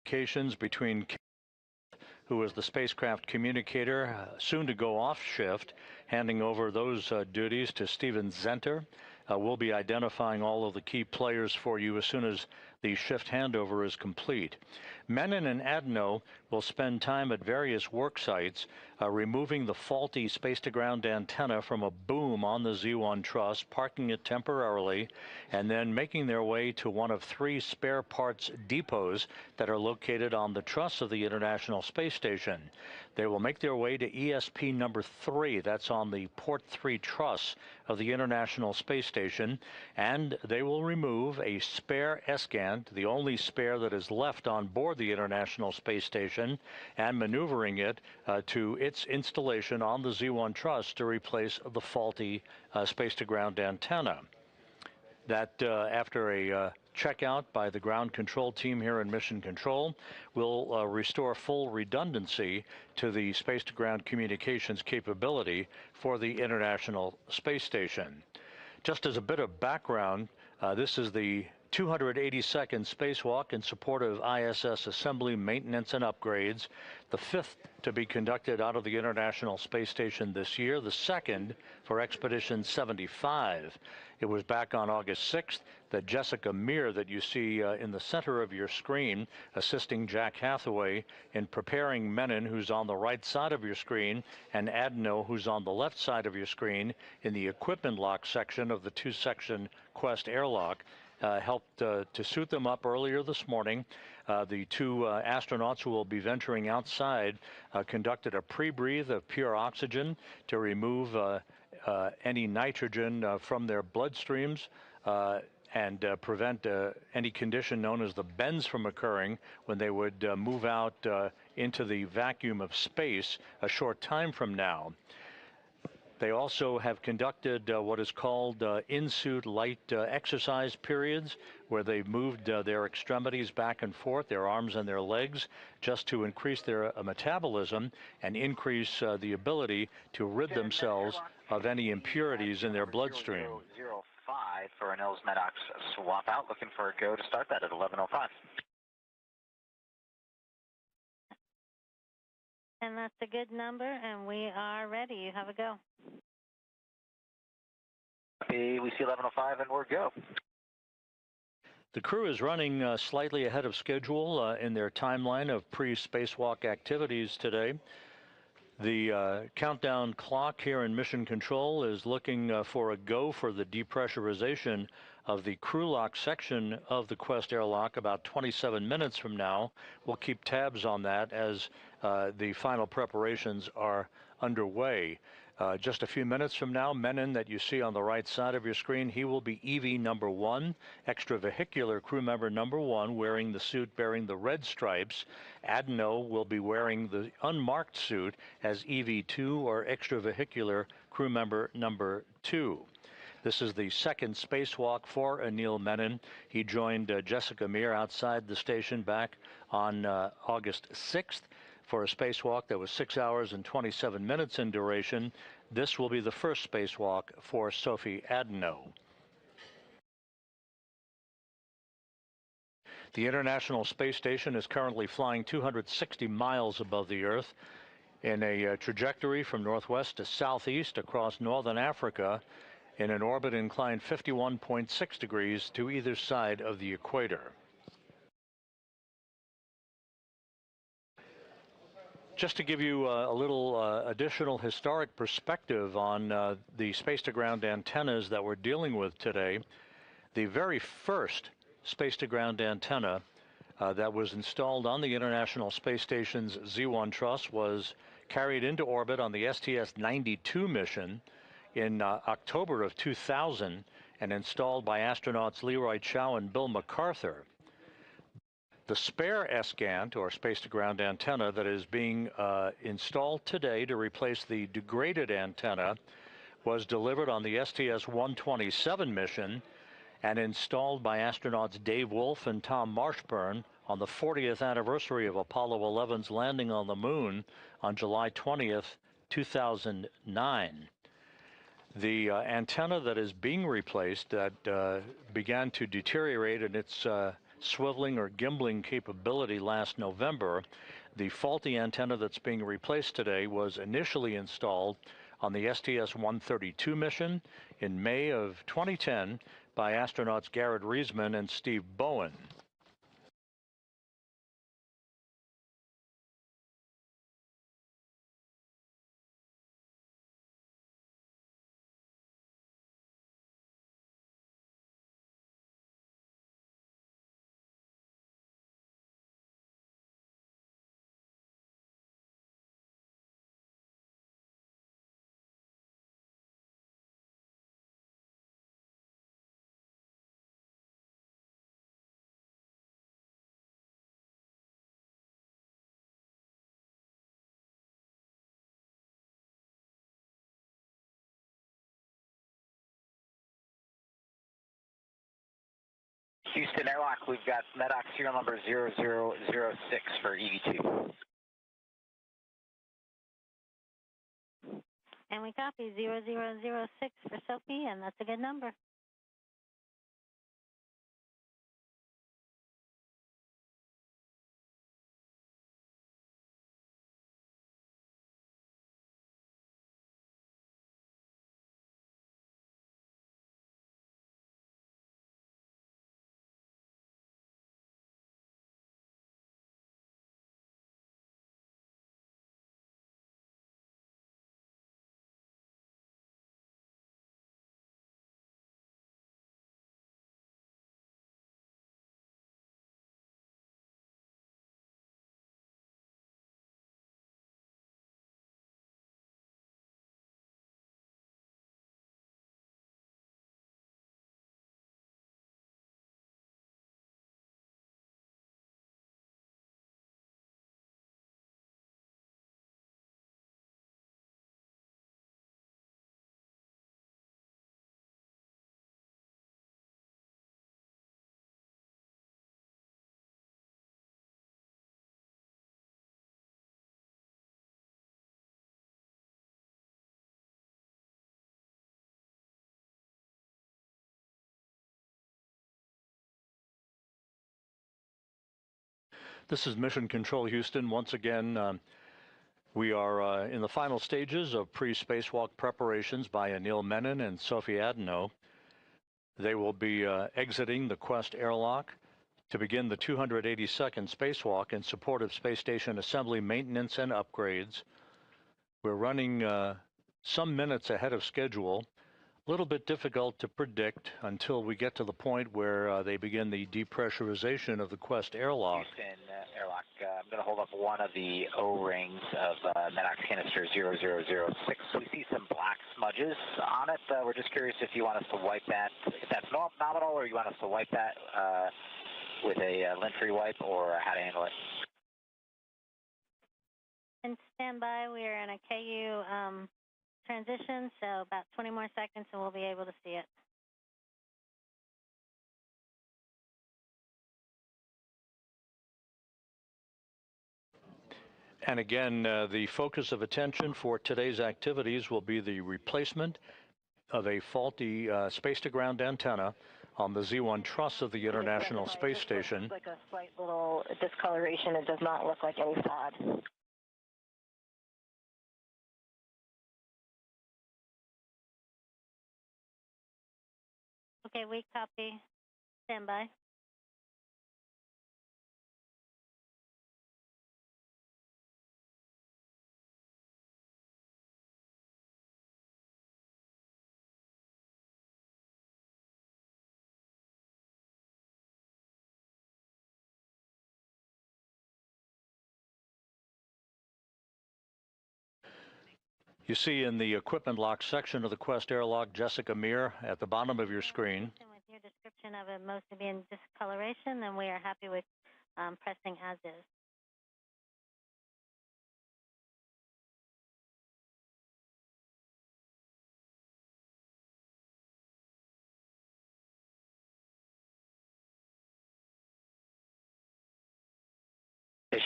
communications between who is the spacecraft communicator, soon to go off shift, handing over those duties to Steven Zenter. We'll be identifying all of the key players for you as soon as the shift handover is complete. Menon and Adenot will spend time at various work sites removing the faulty space-to-ground antenna from a boom on the Z1 truss, parking it temporarily, and then making their way to one of 3 spare parts depots that are located on the truss of the International Space Station. They will make their way to ESP number 3, that's on the Port 3 truss of the International Space Station, and they will remove a spare ESCANT, the only spare that is left on board the International Space Station, and maneuvering it to its installation on the Z1 truss to replace the faulty space-to-ground antenna. That, after a checkout by the ground control team here in Mission Control, will restore full redundancy to the space-to-ground communications capability for the International Space Station. Just as a bit of background, this is the 282nd spacewalk in support of ISS assembly, maintenance, and upgrades, the 5th to be conducted out of the International Space Station this year, the 2nd for Expedition 75. It was back on August 6th that Jessica Meir, that you see in the center of your screen, assisting Jack Hathaway in preparing Menon, who's on the right side of your screen, and Adenot, who's on the left side of your screen, in the equipment lock section of the 2-section Quest airlock. Helped to suit them up earlier this morning. The 2 astronauts who will be venturing outside conducted a pre-breathe of pure oxygen to remove any nitrogen from their bloodstreams and prevent any condition known as the bends from occurring when they would move out into the vacuum of space a short time from now. They also have conducted what is called in-suit light exercise periods, where they've moved their extremities back and forth, their arms and their legs, just to increase their metabolism and increase the ability to rid themselves of any impurities in their bloodstream. 05 for Anil's Medox swap out, looking for a go to start that at 11:05. And that's a good number, and we are ready. You have a go. We see 11:05, and we're go. The crew is running slightly ahead of schedule in their timeline of pre-spacewalk activities today. The countdown clock here in Mission Control is looking for a go for the depressurization of the crew lock section of the Quest airlock about 27 minutes from now. We'll keep tabs on that as the final preparations are underway. Just a few minutes from now, Menon, that you see on the right side of your screen, he will be EV number 1, extravehicular crew member number 1, wearing the suit bearing the red stripes. Adenot will be wearing the unmarked suit as EV2, or extravehicular crew member number 2. This is the 2nd spacewalk for Anil Menon. He joined Jessica Meir outside the station back on August 6th. For a spacewalk that was 6 hours and 27 minutes in duration. This will be the 1st spacewalk for Sophie Adenot. The International Space Station is currently flying 260 miles above the Earth in a trajectory from northwest to southeast across northern Africa in an orbit inclined 51.6 degrees to either side of the equator. Just to give you a little additional historic perspective on the space-to-ground antennas that we're dealing with today, the very first space-to-ground antenna that was installed on the International Space Station's Z1 truss was carried into orbit on the STS-92 mission in October of 2000 and installed by astronauts Leroy Chiao and Bill MacArthur. The spare ESCANT, or space-to-ground antenna, that is being installed today to replace the degraded antenna was delivered on the STS-127 mission and installed by astronauts Dave Wolf and Tom Marshburn on the 40th anniversary of Apollo 11's landing on the moon on July 20th, 2009. The antenna that is being replaced, that began to deteriorate in its swiveling or gimbling capability last November. The faulty antenna that's being replaced today was initially installed on the STS-132 mission in May of 2010 by astronauts Garrett Reisman and Steve Bowen. Houston Airlock, we've got MEDOC serial number 0006 for EV2. And we copy 0006 for Sophie, and that's a good number. This is Mission Control Houston. Once again, we are in the final stages of pre-spacewalk preparations by Anil, Menon, and Sophie Adenot. They will be exiting the Quest airlock to begin the 282nd spacewalk in support of space station assembly, maintenance, and upgrades. We're running some minutes ahead of schedule. A little bit difficult to predict until we get to the point where they begin the depressurization of the Quest airlock. Houston Airlock, I'm going to hold up one of the O-rings of MEDOC canister 0006. We see some black smudges on it. We're just curious if you want us to wipe that, if that's nominal, or you want us to wipe that with a lint-free wipe, or how to handle it. And stand by. We are in a KU transition, so about 20 more seconds and we'll be able to see it. And again, the focus of attention for today's activities will be the replacement of a faulty space-to-ground antenna on the Z1 truss of the International Space Station. It looks like a slight little discoloration. It does not look like any fraud. Okay, we copy. Stand by. You see in the equipment lock section of the Quest airlock, Jessica Meir at the bottom of your screen. With your description of it mostly being discoloration, then we are happy with pressing as is.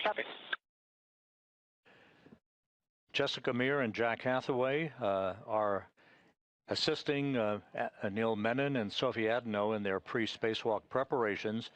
Copy. Jessica Meir and Jack Hathaway are assisting Anil Menon and Sophie Adenot in their pre-spacewalk preparations.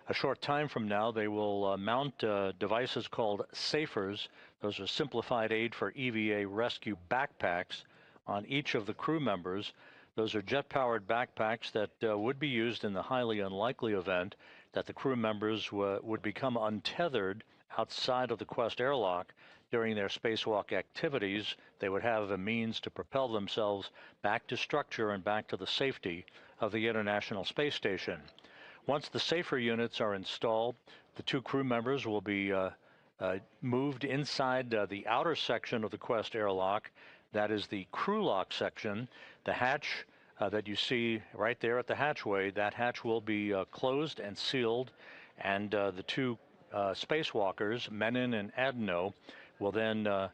A short time from now, they will mount devices called SAFERs. Those are simplified aid for EVA rescue backpacks on each of the crew members. Those are jet-powered backpacks that would be used in the highly unlikely event that the crew members would become untethered outside of the Quest airlock during their spacewalk activities. They would have a means to propel themselves back to structure and back to the safety of the International Space Station. Once the SAFER units are installed, the two crew members will be moved inside the outer section of the Quest airlock. That is the crew lock section. The hatch that you see right there at the hatchway, that hatch will be closed and sealed, and the two spacewalkers, Menon and Adenot, will then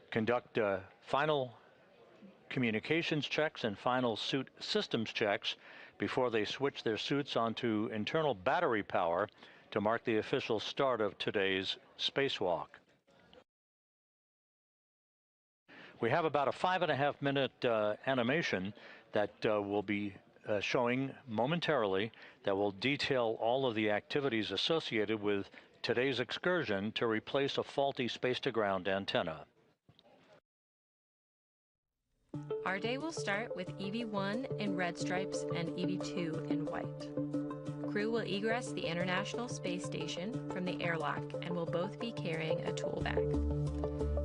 conduct final communications checks and final suit systems checks before they switch their suits onto internal battery power to mark the official start of today's spacewalk. We have about a 5.5 minute animation that will be showing momentarily that will detail all of the activities associated with today's excursion to replace a faulty space-to-ground antenna. Our day will start with EV1 in red stripes and EV2 in white. Crew will egress the International Space Station from the airlock and will both be carrying a tool bag.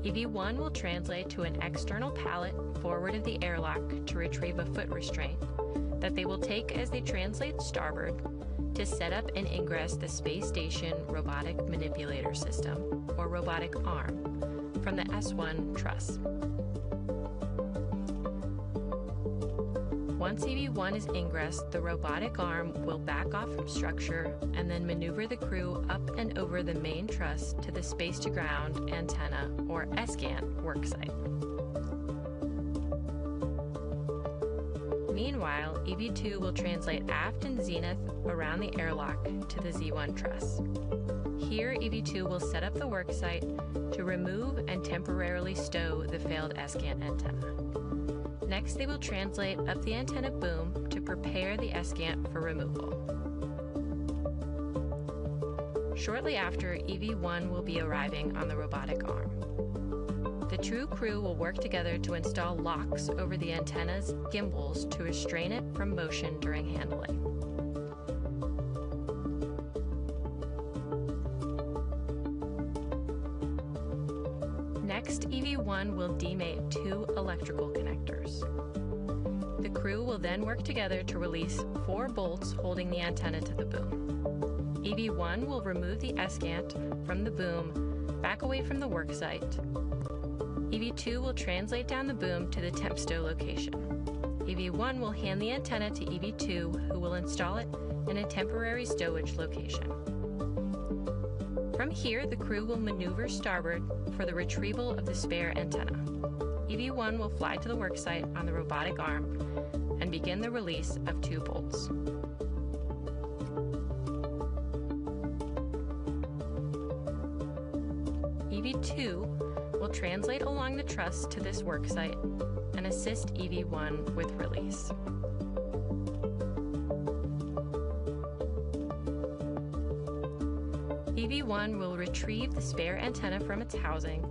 EV1 will translate to an external pallet forward of the airlock to retrieve a foot restraint that they will take as they translate starboard to set up and ingress the Space Station Robotic Manipulator System, or robotic arm, from the S1 truss. Once EV1 is ingressed, the robotic arm will back off from structure and then maneuver the crew up and over the main truss to the space-to-ground antenna, or SGAN, worksite. Meanwhile, EV2 will translate aft and zenith around the airlock to the Z1 truss. Here, EV2 will set up the worksite to remove and temporarily stow the failed SGAN antenna. Next, they will translate up the antenna boom to prepare the SGAN for removal. Shortly after, EV1 will be arriving on the robotic arm. The two crew will work together to install locks over the antenna's gimbals to restrain it from motion during handling. Next, EV1 will demate two electrical connectors. The crew will then work together to release 4 bolts holding the antenna to the boom. EV1 will remove the SGANT from the boom back away from the worksite. EV2 will translate down the boom to the temp stow location. EV1 will hand the antenna to EV2, who will install it in a temporary stowage location. From here, the crew will maneuver starboard for the retrieval of the spare antenna. EV1 will fly to the worksite on the robotic arm and begin the release of 2 bolts. EV2 will translate along the truss to this worksite and assist EV1 with release. EV1 will retrieve the spare antenna from its housing,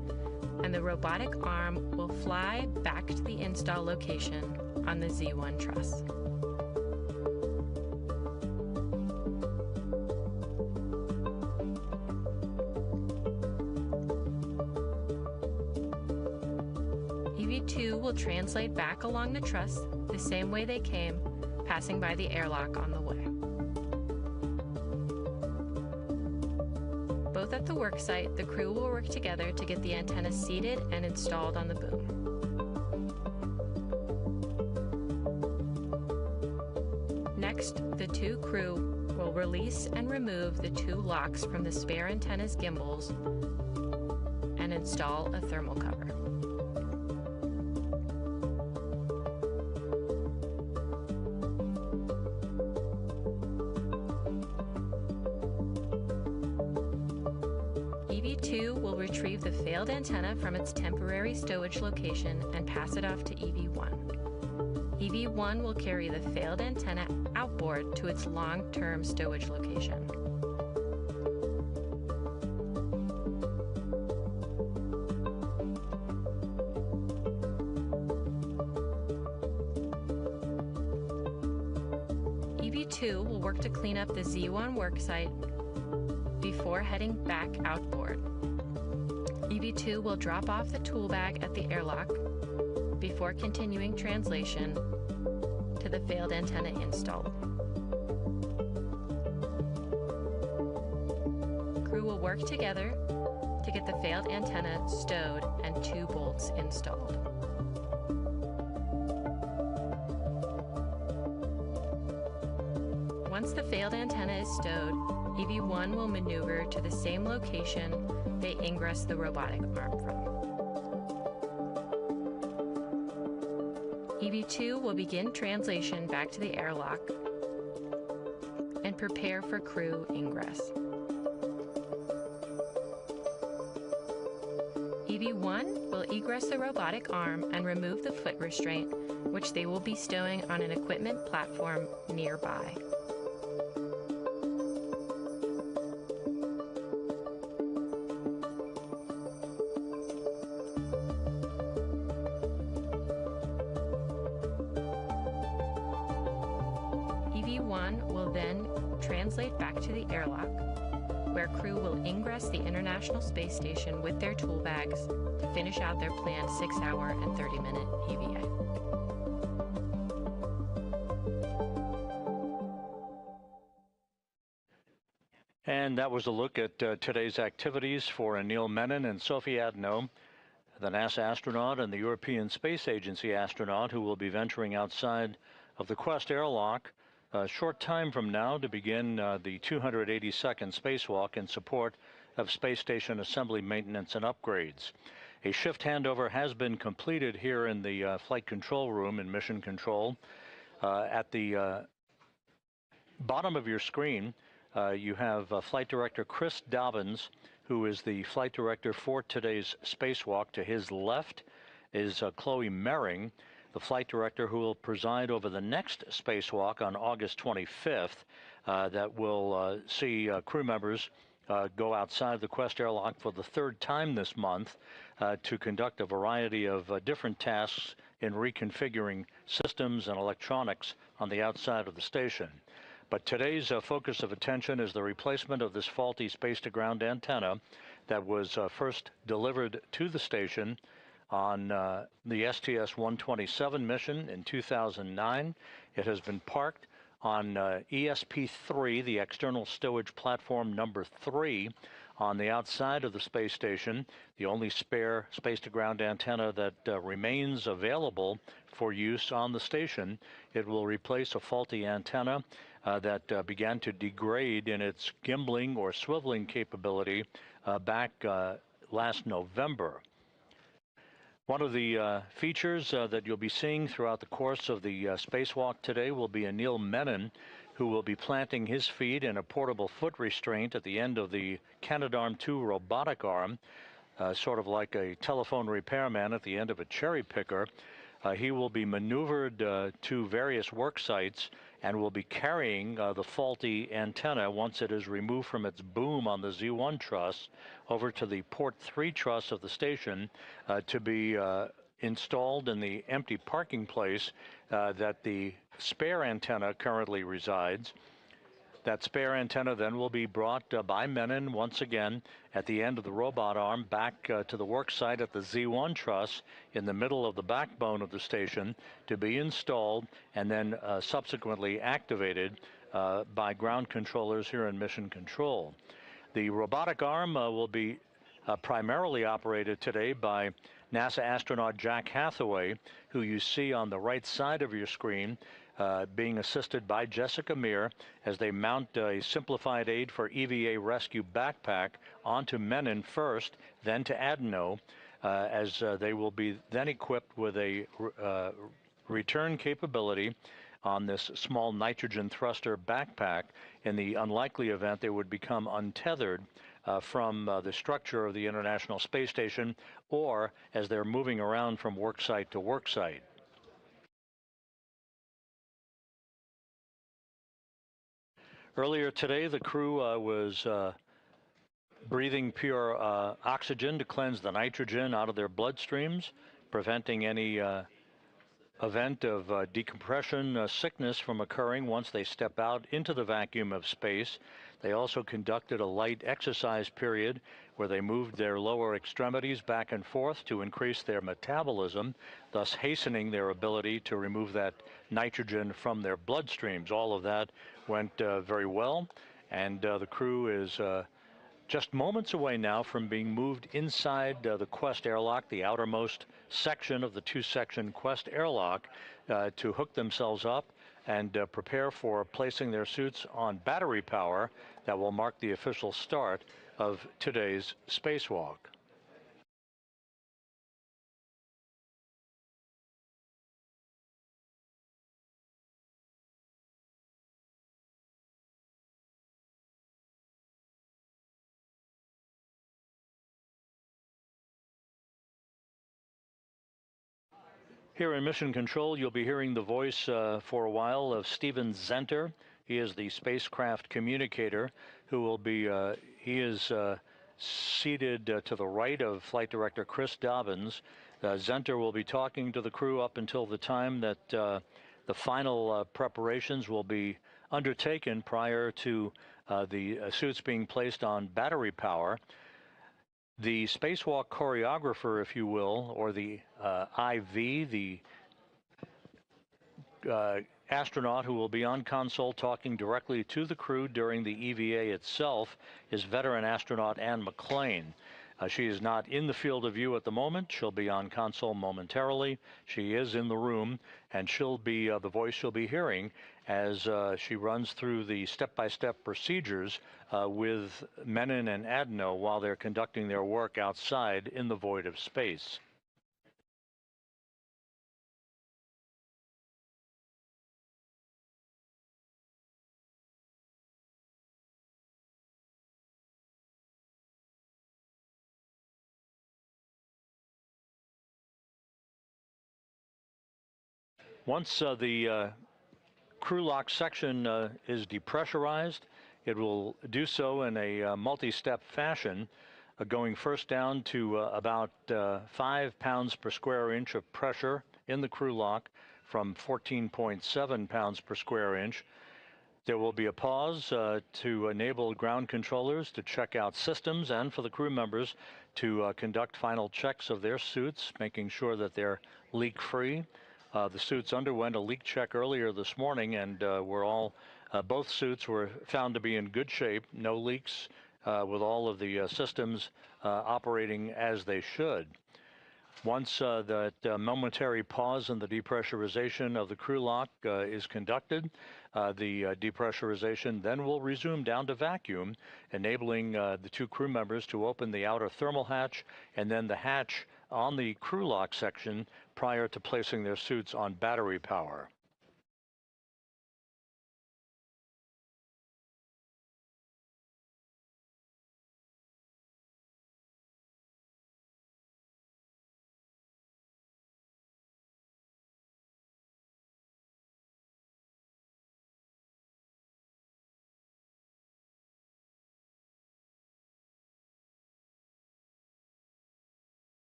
and the robotic arm will fly back to the install location on the Z1 truss. EV2 will translate back along the truss the same way they came, passing by the airlock on the way. Both at the worksite, the crew will work together to get the antenna seated and installed on the boom. Next, the two crew will release and remove the 2 locks from the spare antenna's gimbals and install a thermal cover. EV2 will retrieve the failed antenna from its temporary stowage location and pass it off to EV1. EV1 will carry the failed antenna outboard to its long-term stowage location. EV2 will work to clean up the Z1 worksite before heading back outboard. EV2 will drop off the tool bag at the airlock before continuing translation to the failed antenna install. Crew will work together to get the failed antenna stowed and 2 bolts installed. Once the failed antenna is stowed, EV1 will maneuver to the same location they ingress the robotic arm from. EV2 will begin translation back to the airlock and prepare for crew ingress. EV1 will egress the robotic arm and remove the foot restraint, which they will be stowing on an equipment platform nearby. EV1 will then translate back to the airlock, where crew will ingress the International Space Station with their tool bags to finish out their planned 6-hour and 30-minute EVA. And that was a look at today's activities for Anil Menon and Sophie Adenot, the NASA astronaut and the European Space Agency astronaut who will be venturing outside of the Quest airlock a short time from now to begin the 282nd spacewalk in support of space station assembly maintenance and upgrades. A shift handover has been completed here in the flight control room in Mission Control. At the bottom of your screen, you have Flight Director Chris Dobbins, who is the flight director for today's spacewalk. To his left is Chloe Mering, the flight director who will preside over the next spacewalk on August 25th that will see crew members go outside the Quest airlock for the 3rd time this month to conduct a variety of different tasks in reconfiguring systems and electronics on the outside of the station. But today's focus of attention is the replacement of this faulty space-to-ground antenna that was first delivered to the station on the STS-127 mission in 2009. It has been parked on ESP-3, the external stowage platform number 3, on the outside of the space station, the only spare space-to-ground antenna that remains available for use on the station. It will replace a faulty antenna that began to degrade in its gimbling or swiveling capability back last November. One of the features that you'll be seeing throughout the course of the spacewalk today will be Anil Menon, who will be planting his feet in a portable foot restraint at the end of the Canadarm2 robotic arm, sort of like a telephone repairman at the end of a cherry picker. He will be maneuvered to various work sites and will be carrying the faulty antenna once it is removed from its boom on the Z1 truss over to the port 3 truss of the station to be installed in the empty parking place that the spare antenna currently resides. That spare antenna then will be brought by Menon once again at the end of the robot arm back to the work site at the Z1 truss in the middle of the backbone of the station to be installed and then subsequently activated by ground controllers here in Mission Control. The robotic arm will be primarily operated today by NASA astronaut Jack Hathaway, who you see on the right side of your screen, being assisted by Jessica Meir as they mount a simplified aid for EVA rescue backpack onto Menon first, then to Adenot, as they will be then equipped with a return capability on this small nitrogen thruster backpack in the unlikely event they would become untethered from the structure of the International Space Station, or as they're moving around from work site to work site. Earlier today, the crew was breathing pure oxygen to cleanse the nitrogen out of their bloodstreams, preventing any event of decompression sickness from occurring once they step out into the vacuum of space. They also conducted a light exercise period where they moved their lower extremities back and forth to increase their metabolism, thus hastening their ability to remove that nitrogen from their bloodstreams. All of that went very well, and the crew is just moments away now from being moved inside the Quest airlock, the outermost section of the two-section Quest airlock, to hook themselves up and prepare for placing their suits on battery power that will mark the official start of today's spacewalk. Here in Mission Control, you'll be hearing the voice for a while of Steven Zenter. He is the spacecraft communicator who will be, he is seated to the right of Flight Director Chris Dobbins. Zenter will be talking to the crew up until the time that the final preparations will be undertaken prior to the suits being placed on battery power. The spacewalk choreographer, if you will, or the IV, the astronaut who will be on console talking directly to the crew during the EVA itself, is veteran astronaut Ann McClain. She is not in the field of view at the moment. She'll be on console momentarily. She is in the room, and she'll be the voice you'll be hearing as she runs through the step-by-step procedures with Menon and Adenot while they're conducting their work outside in the void of space. Once the crew lock section is depressurized, it will do so in a multi-step fashion, going first down to about 5 pounds per square inch of pressure in the crew lock from 14.7 pounds per square inch. There will be a pause to enable ground controllers to check out systems and for the crew members to conduct final checks of their suits, making sure that they're leak-free. The suits underwent a leak check earlier this morning, and both suits were found to be in good shape, no leaks, with all of the systems operating as they should. Once that momentary pause in the depressurization of the crew lock is conducted, the depressurization then will resume down to vacuum, enabling the two crew members to open the outer thermal hatch and then the hatch on the crew lock section prior to placing their suits on battery power.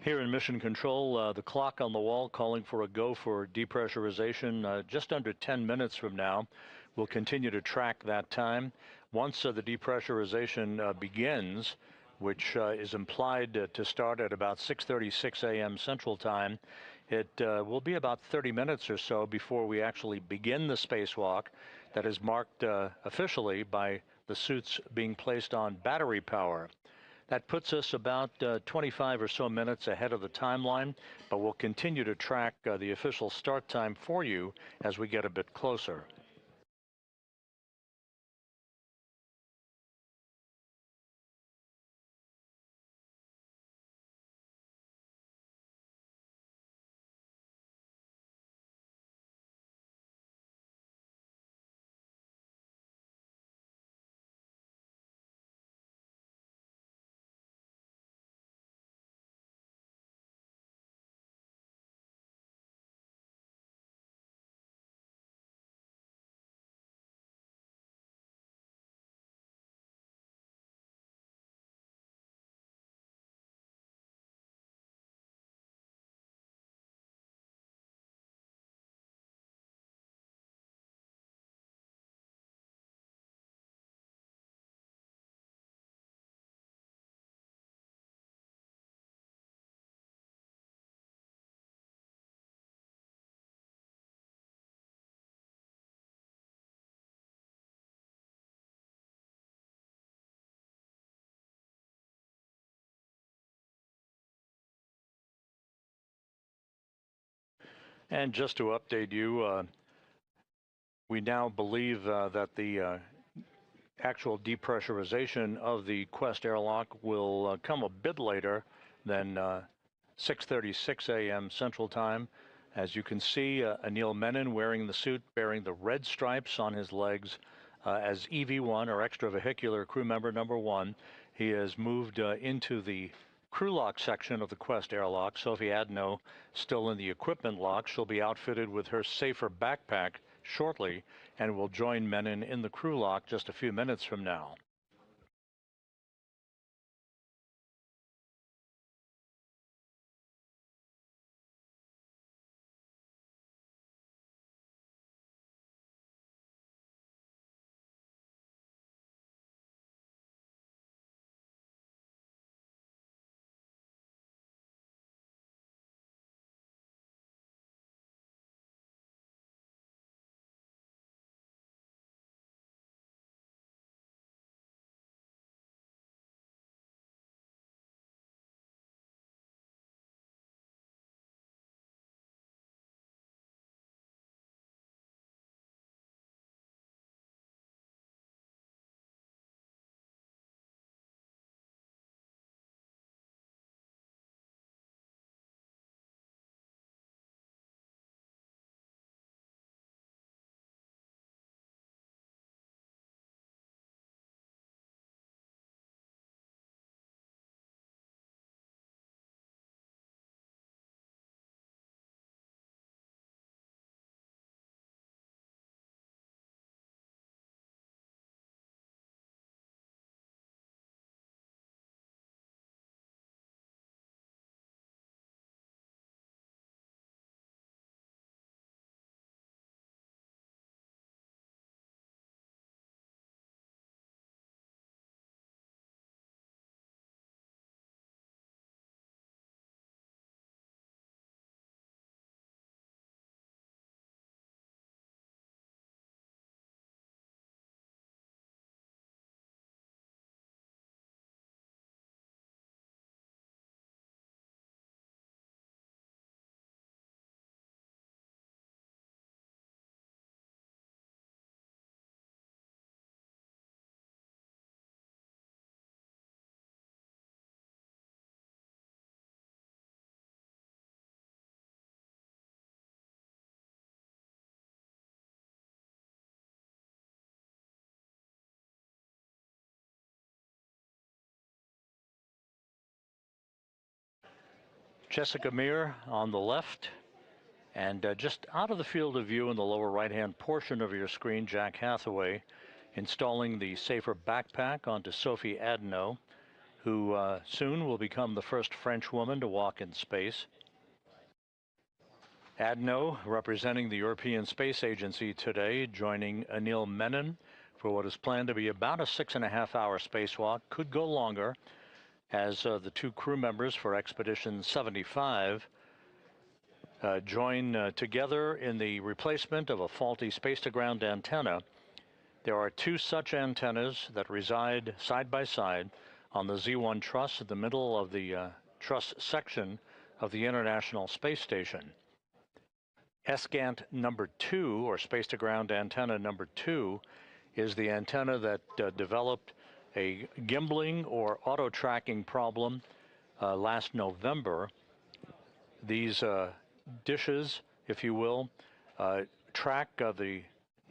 Here in Mission Control, the clock on the wall calling for a go for depressurization just under 10 minutes from now. We'll continue to track that time. Once the depressurization begins, which is implied to start at about 6:36 a.m. Central Time, it will be about 30 minutes or so before we actually begin the spacewalk that is marked officially by the suits being placed on battery power. That puts us about 25 or so minutes ahead of the timeline, but we'll continue to track the official start time for you as we get a bit closer. And just to update you, we now believe that the actual depressurization of the Quest airlock will come a bit later than 6:36 a.m. Central Time. As you can see, Anil Menon wearing the suit bearing the red stripes on his legs as EV1, or extravehicular crew member number 1. He has moved into the crew lock section of the Quest airlock. Sophie Adenot still in the equipment lock. She'll be outfitted with her safer backpack shortly and will join Menon in the crew lock just a few minutes from now. Jessica Meir on the left, and just out of the field of view in the lower right-hand portion of your screen, Jack Hathaway installing the safer backpack onto Sophie Adenot, who soon will become the first French woman to walk in space. Adenot, representing the European Space Agency today, joining Anil Menon for what is planned to be about a 6.5-hour spacewalk, could go longer, as the two crew members for Expedition 75 join together in the replacement of a faulty space-to-ground antenna. There are two such antennas that reside side by side on the Z1 truss in the middle of the truss section of the International Space Station. SGANT number 2, or space-to-ground antenna number 2, is the antenna that developed a gimbling or auto-tracking problem last November. These dishes, if you will, track the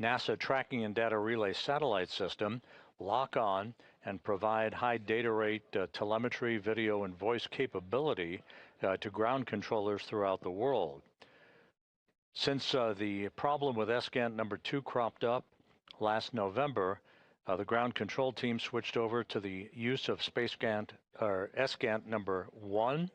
NASA Tracking and Data Relay Satellite System, lock on, and provide high data rate telemetry, video, and voice capability to ground controllers throughout the world. Since the problem with SGANT number 2 cropped up last November, the ground control team switched over to the use of SGANT number 1,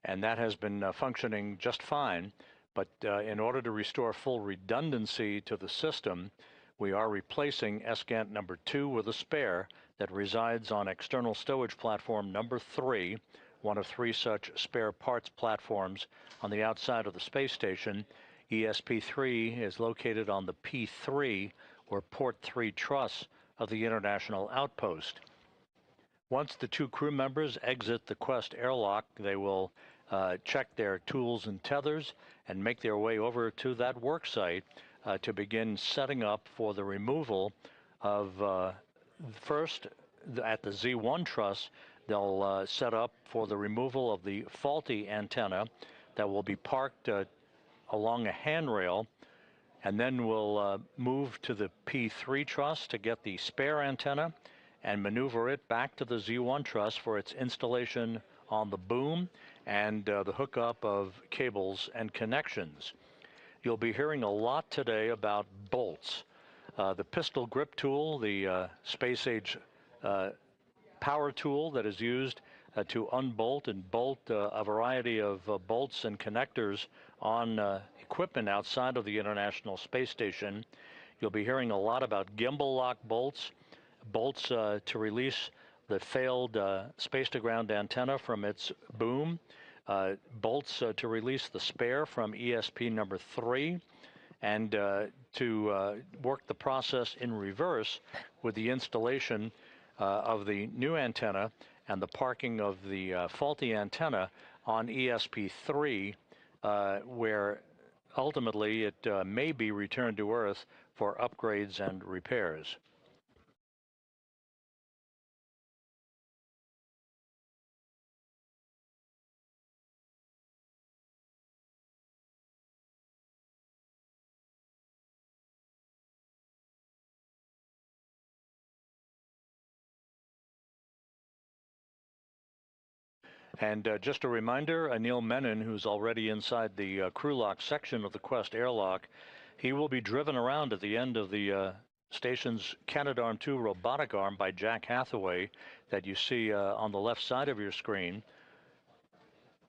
and that has been functioning just fine. But in order to restore full redundancy to the system, we are replacing SGANT number 2 with a spare that resides on external stowage platform number 3, one of 3 such spare parts platforms on the outside of the space station. ESP3 is located on the P3, or Port 3 truss of the International Outpost. Once the two crew members exit the Quest airlock, they will check their tools and tethers and make their way over to that work site to begin setting up for the removal of first at the Z1 truss. They'll set up for the removal of the faulty antenna that will be parked along a handrail, and then we'll move to the P3 truss to get the spare antenna and maneuver it back to the Z1 truss for its installation on the boom and the hookup of cables and connections. You'll be hearing a lot today about bolts. The pistol grip tool, the space-age power tool that is used to unbolt and bolt a variety of bolts and connectors on equipment outside of the International Space Station. You'll be hearing a lot about gimbal lock bolts, bolts to release the failed space-to-ground antenna from its boom, bolts to release the spare from ESP number 3, and to work the process in reverse with the installation of the new antenna and the parking of the faulty antenna on ESP3, where ultimately it may be returned to Earth for upgrades and repairs. And just a reminder, Anil Menon, who's already inside the crew lock section of the Quest airlock, he will be driven around at the end of the station's Canadarm2 robotic arm by Jack Hathaway that you see on the left side of your screen.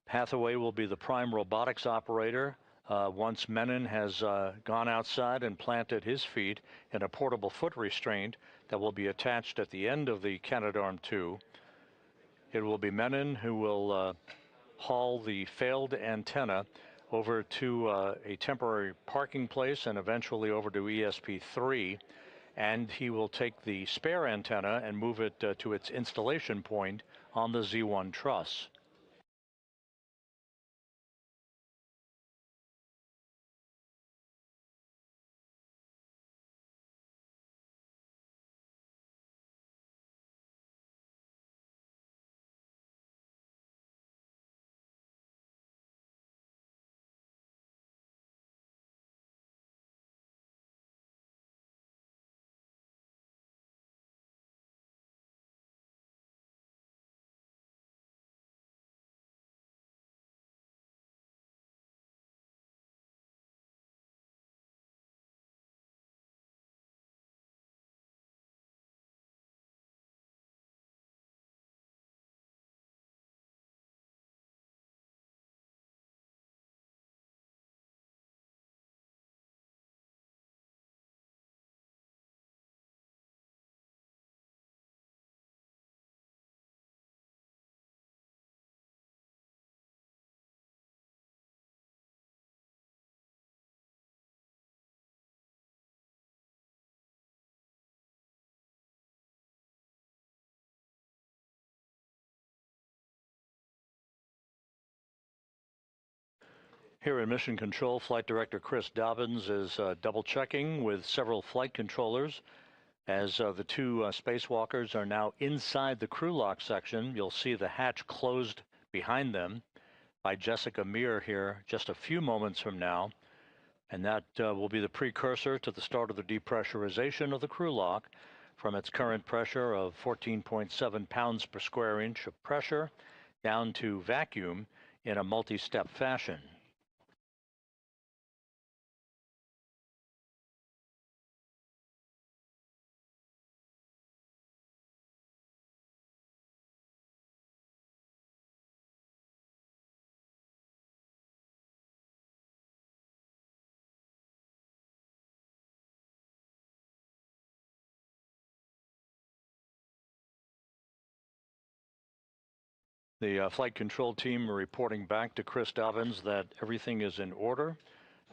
Hathaway will be the prime robotics operator once Menon has gone outside and planted his feet in a portable foot restraint that will be attached at the end of the Canadarm2. It will be Menon who will haul the failed antenna over to a temporary parking place and eventually over to ESP3, and he will take the spare antenna and move it to its installation point on the Z1 truss. Here in Mission Control, Flight Director Chris Dobbins is double-checking with several flight controllers as the two spacewalkers are now inside the crew lock section. You'll see the hatch closed behind them by Jessica Meir here just a few moments from now, and that will be the precursor to the start of the depressurization of the crew lock from its current pressure of 14.7 pounds per square inch of pressure down to vacuum in a multi-step fashion. The flight control team are reporting back to Chris Dobbins that everything is in order.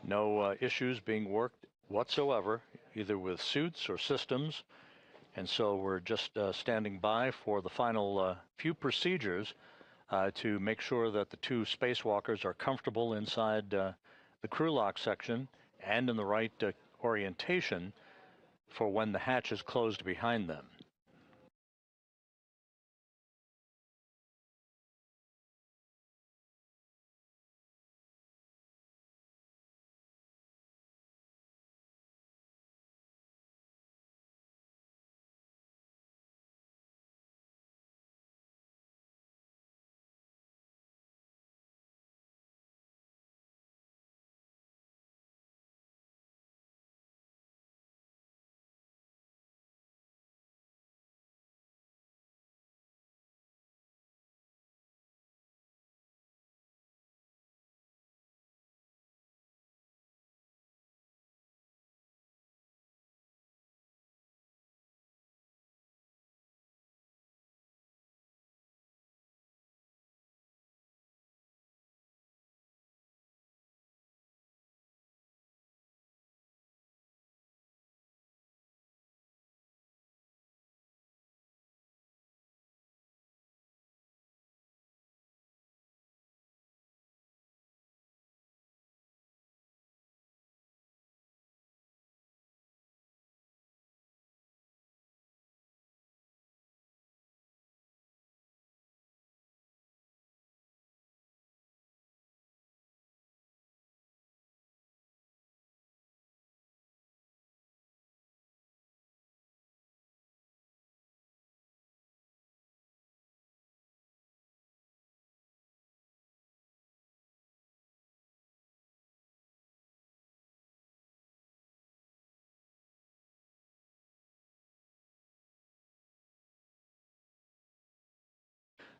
No issues being worked whatsoever, either with suits or systems. And so we're just standing by for the final few procedures to make sure that the two spacewalkers are comfortable inside the crew lock section and in the right orientation for when the hatch is closed behind them.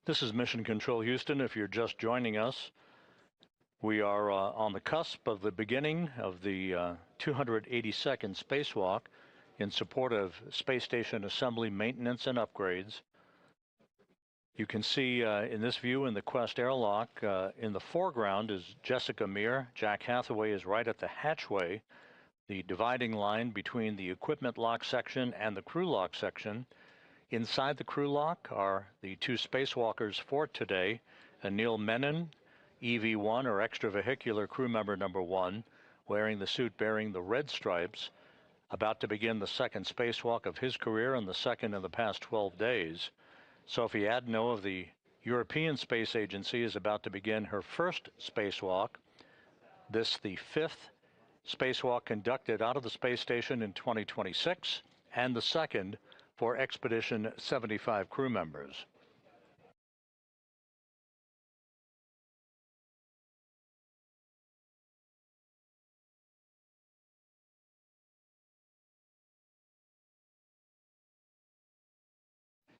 This is Mission Control Houston. If you're just joining us, we are on the cusp of the beginning of the 282nd spacewalk in support of space station assembly, maintenance, and upgrades. You can see in this view in the Quest airlock, in the foreground is Jessica Meir. Jack Hathaway is right at the hatchway, the dividing line between the equipment lock section and the crew lock section. Inside the crew lock are the two spacewalkers for today, Anil Menon, EV-1 or extravehicular crew member number 1, wearing the suit bearing the red stripes, about to begin the second spacewalk of his career and the second in the past 12 days. Sophie Adenot of the European Space Agency is about to begin her first spacewalk. This the 5th spacewalk conducted out of the space station in 2026 and the second for Expedition 75 crew members.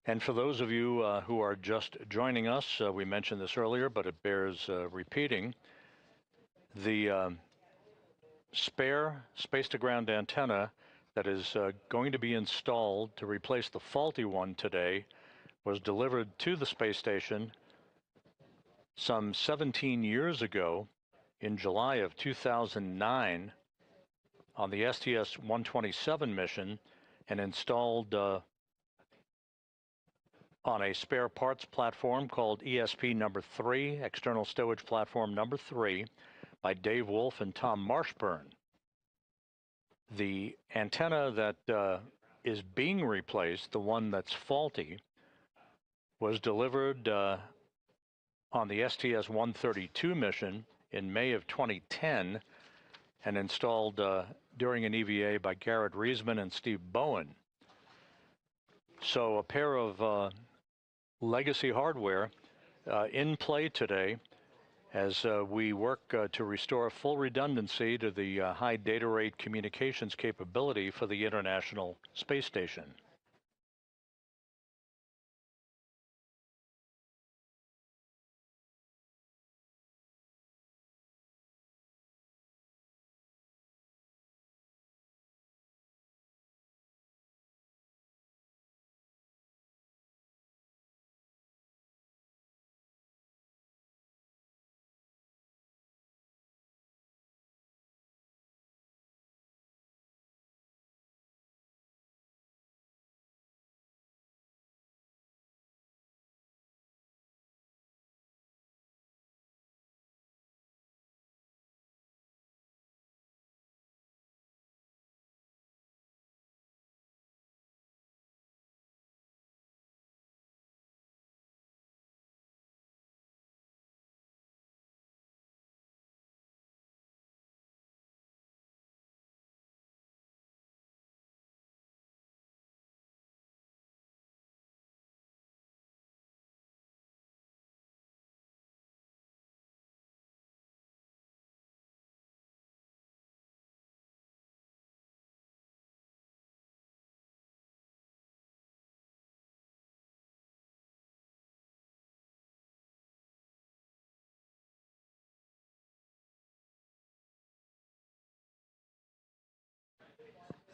And for those of you who are just joining us, we mentioned this earlier, but it bears repeating. The spare space-to-ground antenna that is going to be installed to replace the faulty one today was delivered to the space station some 17 years ago in July of 2009 on the STS-127 mission and installed on a spare parts platform called ESP number 3, external stowage platform number 3, by Dave Wolf and Tom Marshburn. The antenna that is being replaced, the one that's faulty, was delivered on the STS-132 mission in May of 2010 and installed during an EVA by Garrett Reisman and Steve Bowen. So a pair of legacy hardware in play today as we work to restore full redundancy to the high data rate communications capability for the International Space Station.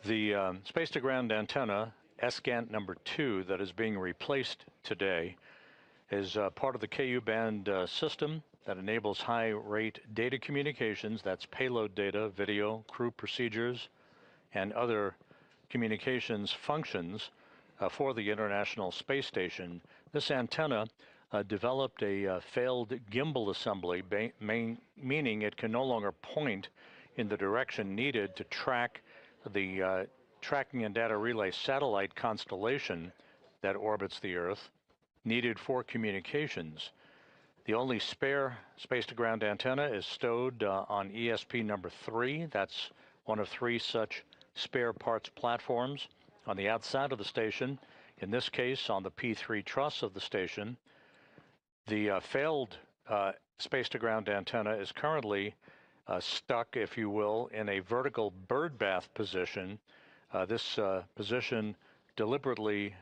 The space-to-ground antenna, SGANT number 2, that is being replaced today is part of the KU band system that enables high-rate data communications. That's payload data, video, crew procedures, and other communications functions for the International Space Station. This antenna developed a failed gimbal assembly, meaning it can no longer point in the direction needed to track the tracking and data relay satellite constellation that orbits the Earth, needed for communications. The only spare space-to-ground antenna is stowed on ESP number 3. That's one of 3 such spare parts platforms on the outside of the station, in this case on the P3 truss of the station. The failed space-to-ground antenna is currently stuck, if you will, in a vertical birdbath position. This position deliberately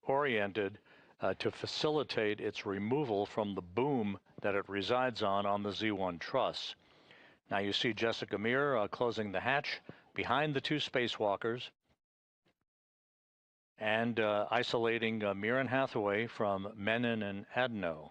oriented to facilitate its removal from the boom that it resides on the Z1 truss. Now you see Jessica Meir closing the hatch behind the 2 spacewalkers and isolating Meir and Hathaway from Menon and Adenot.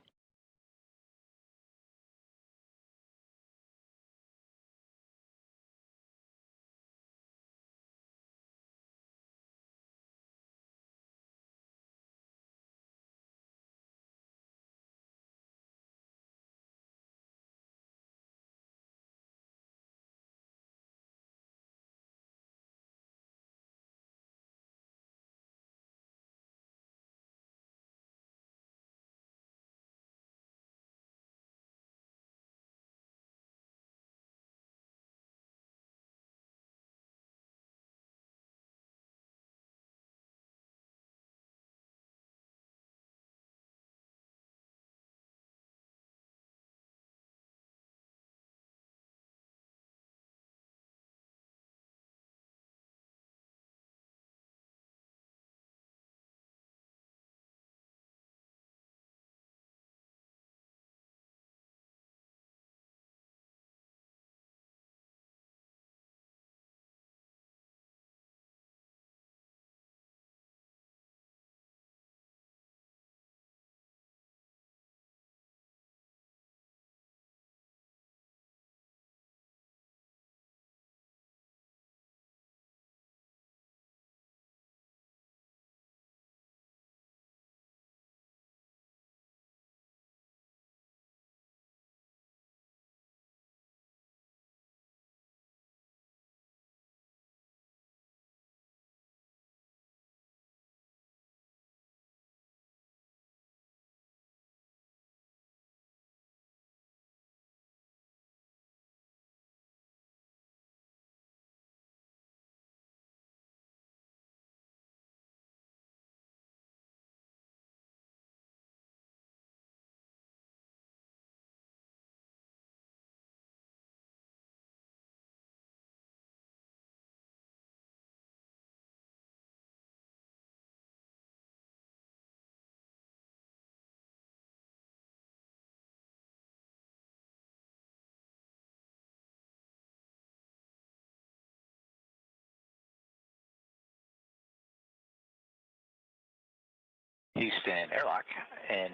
Houston Airlock in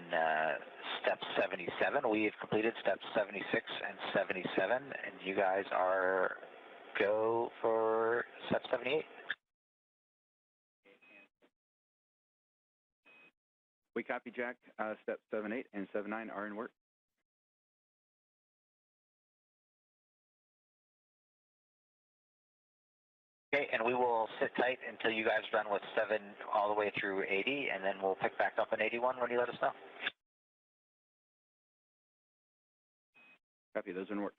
step 77. We have completed steps 76 and 77, and you guys are go for step 78. We copy, Jack. Step 78 and 79 are in work. Okay, and we will sit tight until you guys are done with 7 all the way through 80, and then we'll pick back up in 81 when you let us know. Copy, those are in work.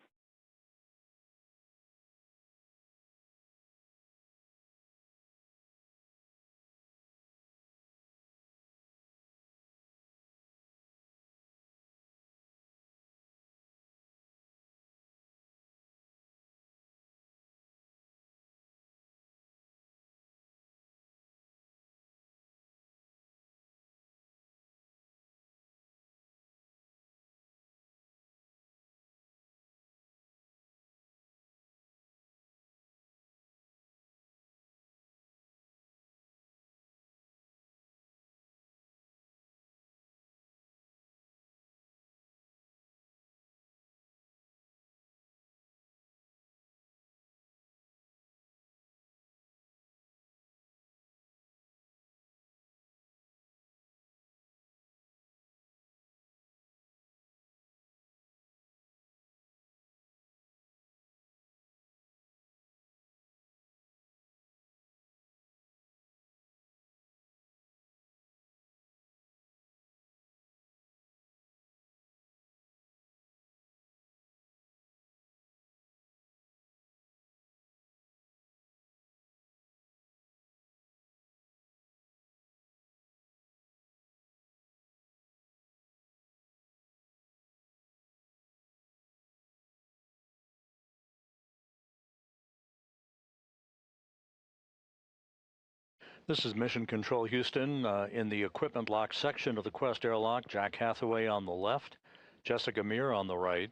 This is Mission Control Houston in the equipment lock section of the Quest airlock. Jack Hathaway on the left, Jessica Meir on the right.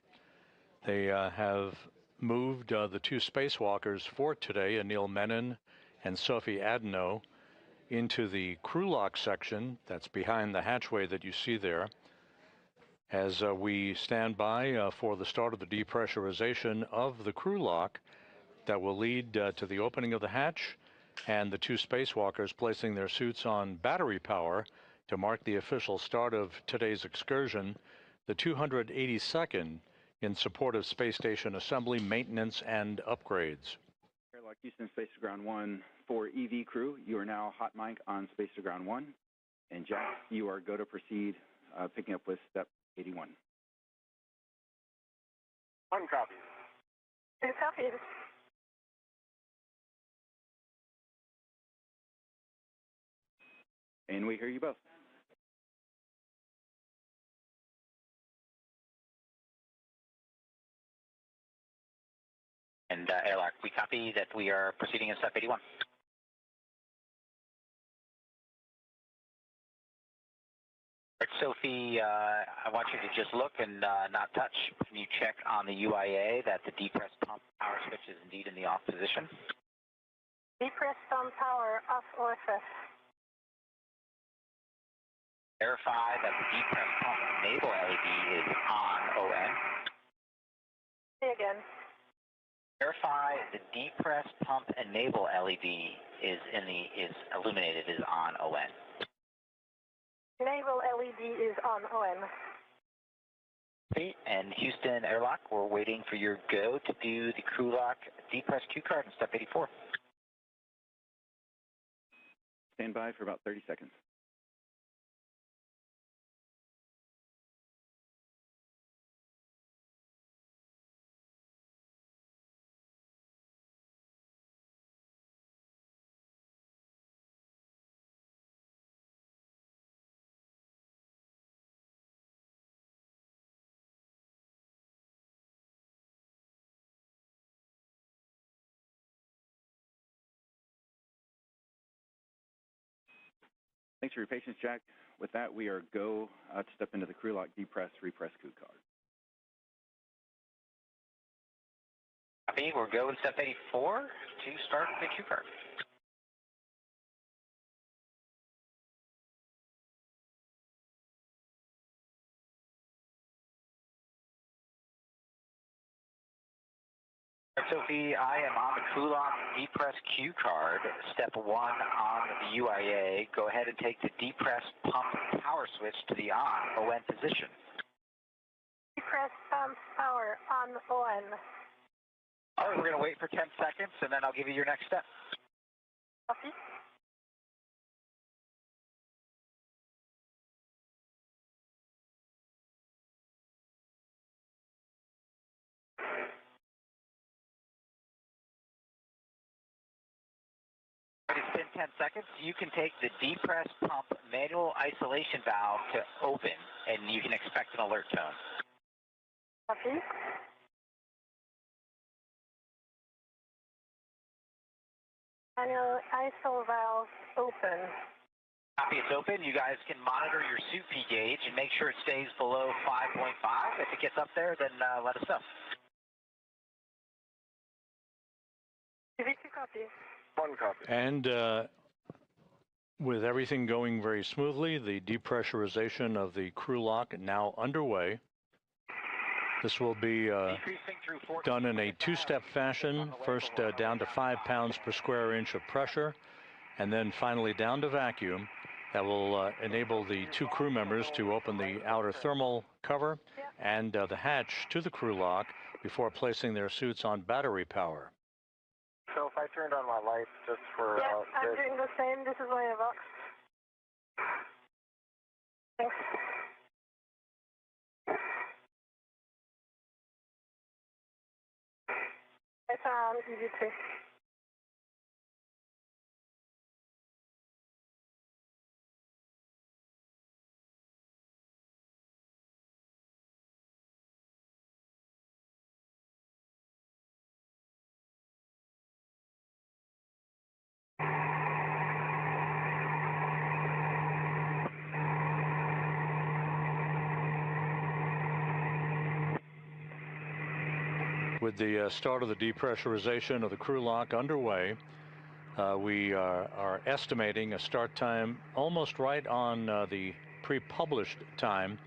They have moved the two spacewalkers for today, Anil Menon and Sophie Adenot, into the crew lock section that's behind the hatchway that you see there, as we stand by for the start of the depressurization of the crew lock that will lead to the opening of the hatch and the two spacewalkers placing their suits on battery power to mark the official start of today's excursion, the 282nd in support of space station assembly, maintenance, and upgrades. Airlock Houston, Space to Ground 1 for EV crew. You are now hot mic on Space to Ground 1. And Jack, you are go to proceed, picking up with step 81. One copy. Two copies. And we hear you both. And airlock, we copy that we are proceeding in step 81. All right, Sophie, I want you to just look and not touch. Can you check on the UIA that the depressed pump power switch is indeed in the off position? Depressed pump power off OFS. Verify that the depressed pump enable LED is on ON. Say again. Verify the depressed pump enable LED is illuminated, is on ON. Enable LED is on ON. And Houston airlock, we're waiting for your go to do the crew lock depressed Q card in step 84. Stand by for about 30 seconds. Thanks for your patience, Jack. With that, we are go to step into the crew lock, depress, repress crew card. Copy, we're go in step 84 to start the Q card. Sophie, I am on the crew lock depress Q card, step 1 on the UIA. Go ahead and take the depress pump power switch to the ON position. Depressed pump power on ON. All right, we're going to wait for 10 seconds, and then I'll give you your next step. Copy. It's been 10 seconds. You can take the depress pump manual isolation valve to open, and you can expect an alert tone. Copy. Manual ISO valve open. Copy, it's open. You guys can monitor your suit P gauge and make sure it stays below 5.5. If it gets up there, then let us know. TV2 copy. One copy. And with everything going very smoothly, the depressurization of the crew lock now underway. This will be done in a two-step fashion, first down to 5 pounds per square inch of pressure, and then finally down to vacuum. That will enable the two crew members to open the outer thermal cover and the hatch to the crew lock before placing their suits on battery power. So if I turned on my lights just for... Yeah, I'm doing the same. This is my box. Thanks. It's on EV2. With the start of the depressurization of the crew lock underway, we are estimating a start time almost right on the pre-published time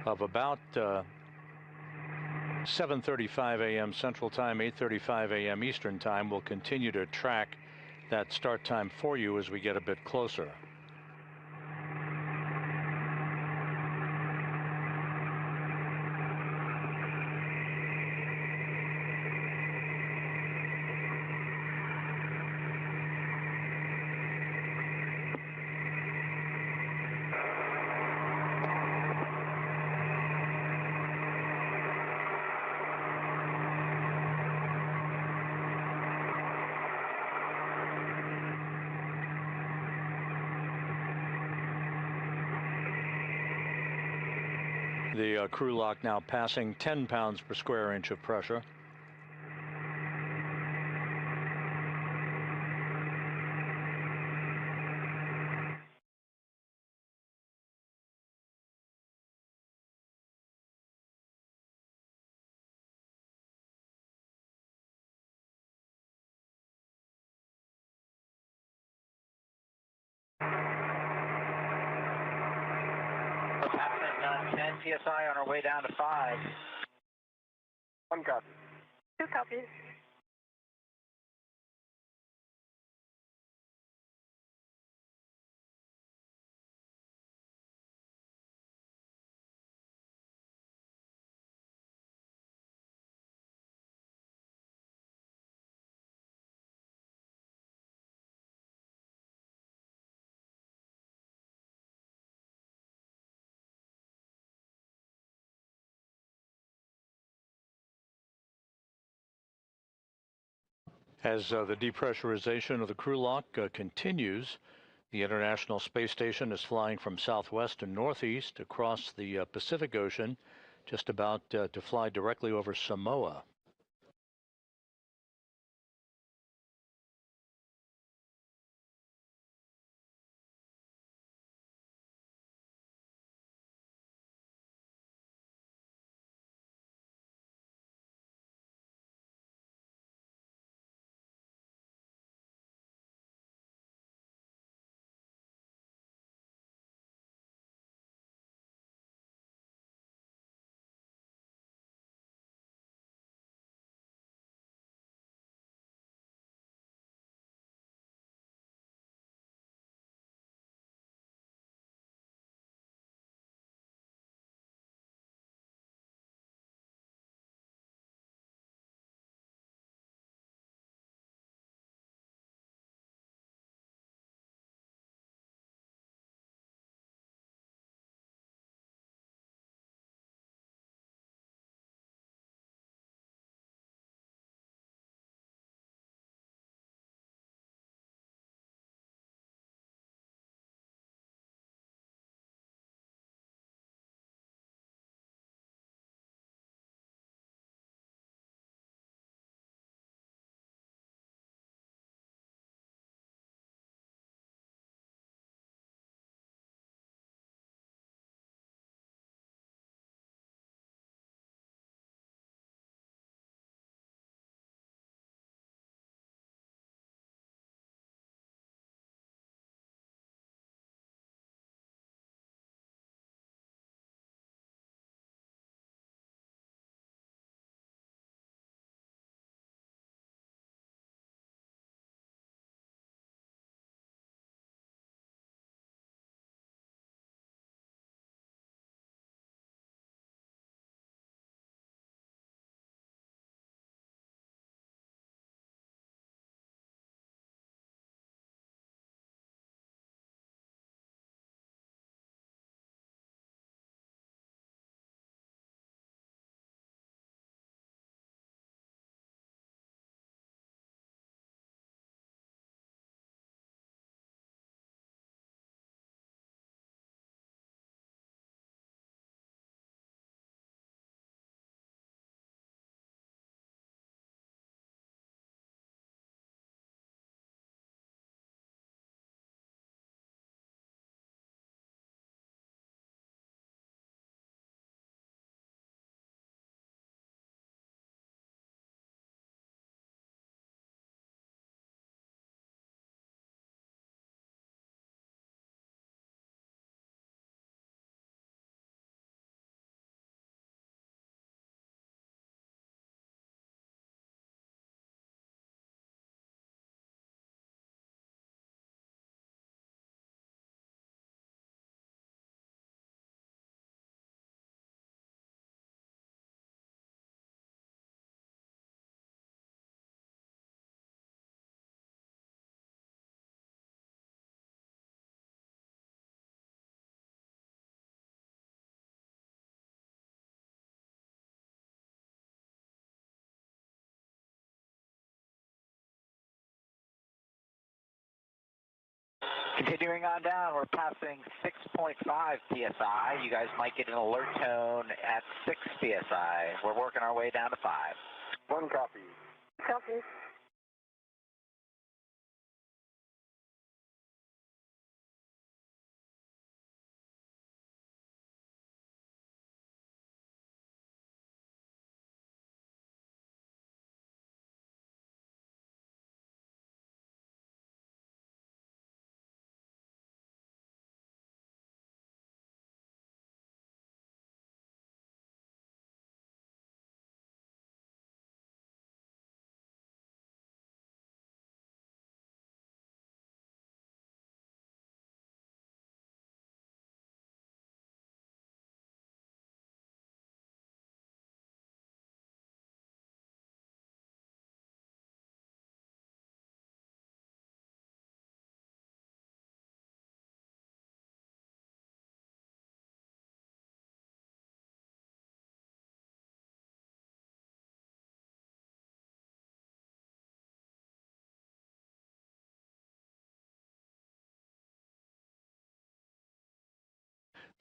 of about 7:35 a.m. Central Time, 8:35 a.m. Eastern Time. We'll continue to track that start time for you as we get a bit closer. The crew lock now passing 10 pounds per square inch of pressure. We're passing 10 psi on our way down to 5. 1 copy. 2 copies. As the depressurization of the crew lock continues, the International Space Station is flying from southwest to northeast across the Pacific Ocean, just about to fly directly over Samoa. Continuing on down, we're passing 6.5 psi. You guys might get an alert tone at 6 psi. We're working our way down to 5. 1 copy. Copy.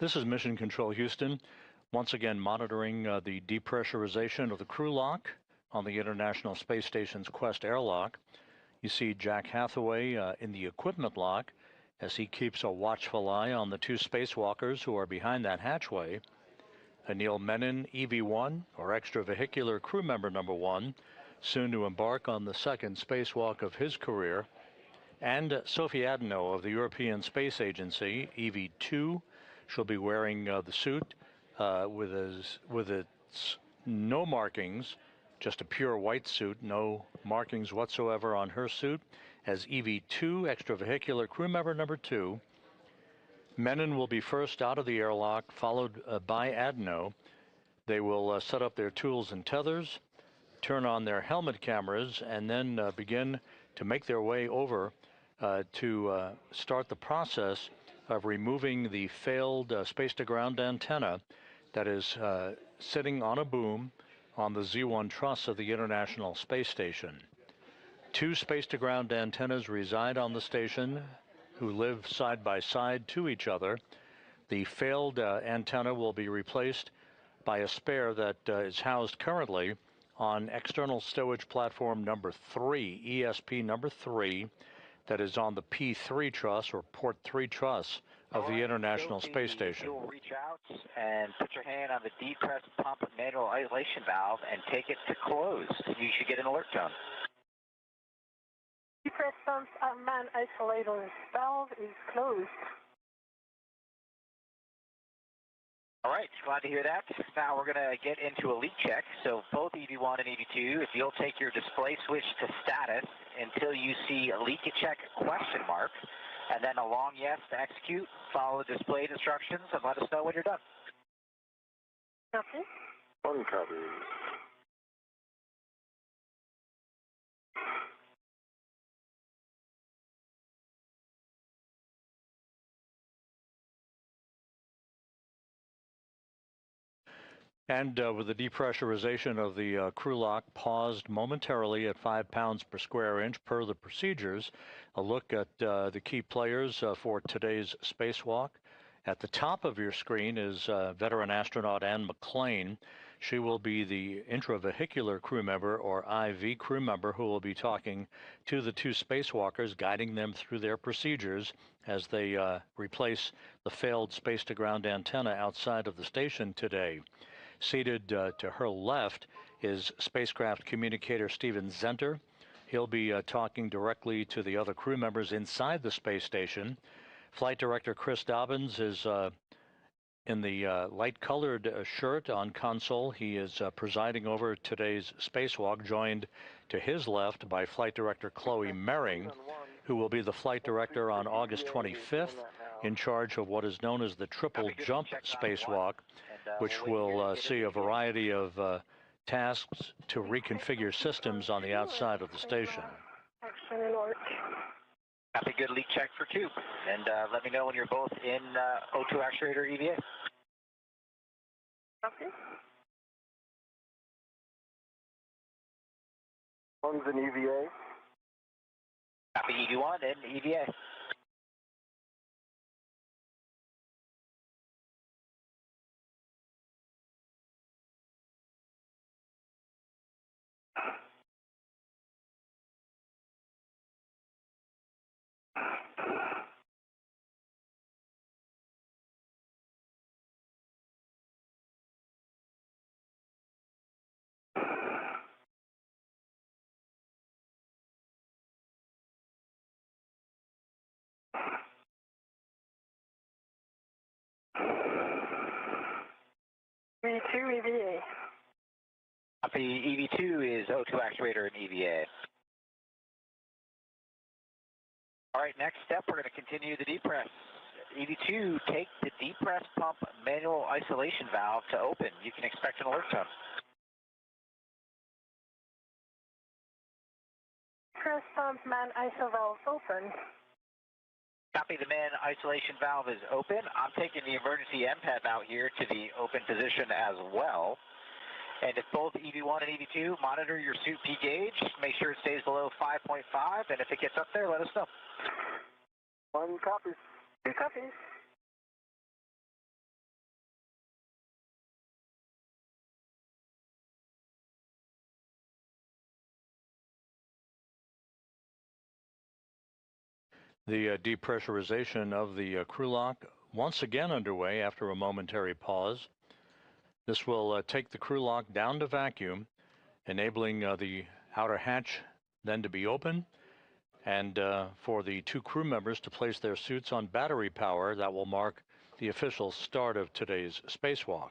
This is Mission Control Houston, once again monitoring the depressurization of the crew lock on the International Space Station's Quest airlock. You see Jack Hathaway in the equipment lock as he keeps a watchful eye on the 2 spacewalkers who are behind that hatchway. Anil Menon, EV-1, or extravehicular crew member number 1, soon to embark on the 2nd spacewalk of his career. And Sophie Adenot of the European Space Agency, EV-2, she'll be wearing the suit with its no markings, just a pure white suit, no markings whatsoever on her suit, as EV-2, extravehicular crew member number 2. Menon will be first out of the airlock, followed by Adenot. They will set up their tools and tethers, turn on their helmet cameras, and then begin to make their way over to start the process of removing the failed space-to-ground antenna that is sitting on a boom on the Z1 truss of the International Space Station. 2 space-to-ground antennas reside on the station who live side by side to each other. The failed antenna will be replaced by a spare that is housed currently on external stowage platform number 3, ESP number 3, that is on the P3 truss or port 3 truss of the International Space Station. You'll reach out and put your hand on the depress pump manual isolation valve and take it to closed. You should get an alert tone. Depress pump man isolator valve is closed. All right, glad to hear that. Now we're going to get into a leak check. So both EV1 and EV2, if you'll take your display switch to status until you see a leak check question mark, and then a long yes to execute, follow the displayed instructions, and let us know when you're done. Copy. 1 copy. And with the depressurization of the crew lock paused momentarily at 5 pounds per square inch per the procedures, a look at the key players for today's spacewalk. At the top of your screen is veteran astronaut Ann McClain. She will be the intravehicular crew member, or IV crew member, who will be talking to the 2 spacewalkers, guiding them through their procedures as they replace the failed space-to-ground antenna outside of the station today. Seated to her left is spacecraft communicator Steven Zenter. He'll be talking directly to the other crew members inside the space station. Flight Director Chris Dobbins is in the light-colored shirt on console. He is presiding over today's spacewalk, joined to his left by Flight Director Chloe Mering, who will be the flight director on August 25th, in charge of what is known as the triple jump spacewalk, which will see a variety of tasks to reconfigure systems on the outside of the station. Action alert. Happy good leak check for 2. And let me know when you're both in O2 actuator EVA. Copy. 1's an EVA. Copy EV1 and EVA. EV2, EVA. Copy. EV2 is O2 actuator and EVA. All right, next step, we're going to continue the depress. EV2, take the depress pump manual isolation valve to open. You can expect an alert tone. Depress pump man ISO valve open. Copy. The man isolation valve is open. I'm taking the emergency MPEP out here to the open position as well. And if both EV1 and EV2, monitor your suit P gauge. Make sure it stays below 5.5, and if it gets up there, let us know. 1 copy. 2 copies. The depressurization of the crew lock once again underway after a momentary pause. This will take the crew lock down to vacuum, enabling the outer hatch then to be open, and for the 2 crew members to place their suits on battery power. That will mark the official start of today's spacewalk.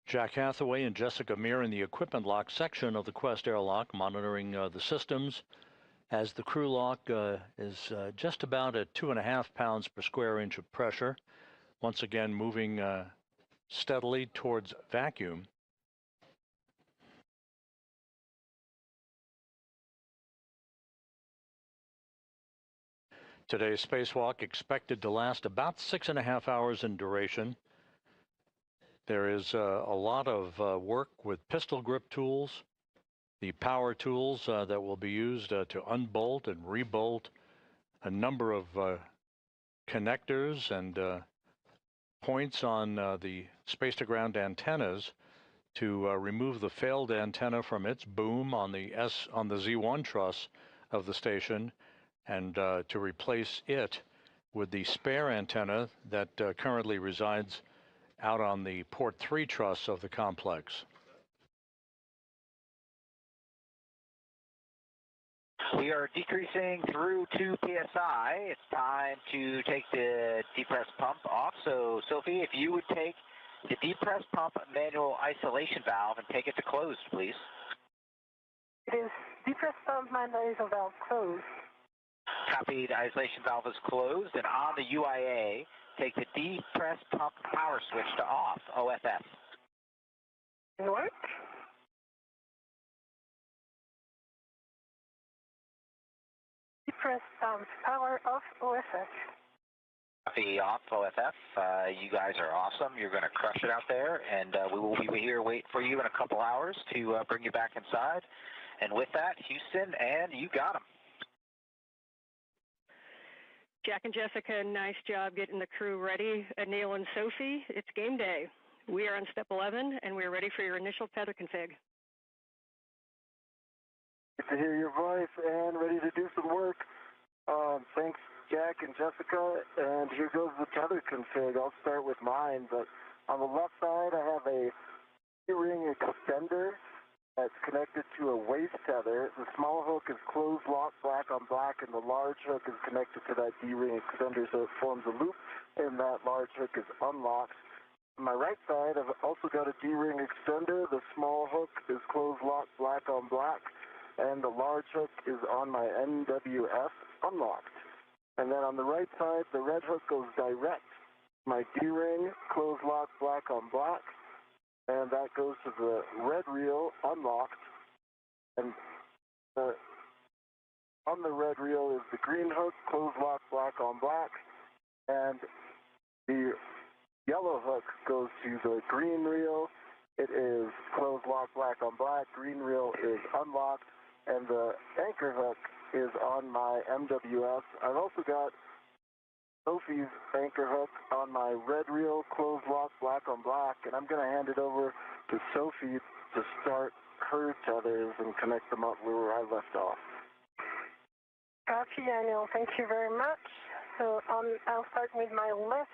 Jack Hathaway and Jessica Meir in the equipment lock section of the Quest airlock, monitoring the systems as the crew lock is just about at 2.5 pounds per square inch of pressure. Once again, moving steadily towards vacuum. Today's spacewalk expected to last about 6.5 hours in duration. There is a lot of work with pistol grip tools, the power tools that will be used to unbolt and rebolt a number of connectors and points on the space-to-ground antennas to remove the failed antenna from its boom on the Z1 truss of the station, and to replace it with the spare antenna that currently resides out on the port 3 truss of the complex. We are decreasing through 2 psi. It's time to take the depress pump off. So, Sophie, if you would take the depress pump manual isolation valve and take it to closed, please. It is depress pump manual ISO valve closed. Copy. The isolation valve is closed, and on the UIA, take the depress pump power switch to off, OFF. Work. Depress power off OFF. Copy off OFF. You guys are awesome. You're going to crush it out there, and we will be here waiting for you in a couple hours to bring you back inside. And with that, Houston, and you got them. Jack and Jessica, nice job getting the crew ready. Anil and Sophie, it's game day. We are on step 11, and we're ready for your initial tether config. Good to hear your voice and ready to do some work. Thanks, Jack and Jessica, and here goes the tether config. I'll start with mine, but on the left side, I have a D-ring extender that's connected to a waist tether. The small hook is closed lock, black on black, and the large hook is connected to that D-ring extender, so it forms a loop, and that large hook is unlocked. On my right side, I've also got a D-ring extender. The small hook is closed lock, black on black, and the large hook is on my NWF unlocked. And then on the right side, the red hook goes direct. My D-ring, closed lock, black on black, and that goes to the red reel unlocked. And on the red reel is the green hook, closed lock, black on black, and the yellow hook goes to the green reel. It is closed lock, black on black. Green reel is unlocked, and the anchor hook is on my MWF. I've also got Sophie's anchor hook on my red reel, closed lock, black on black, and I'm going to hand it over to Sophie to start her tethers and connect them up where I left off. Copy, Anil. Thank you very much. So I'll start with my left.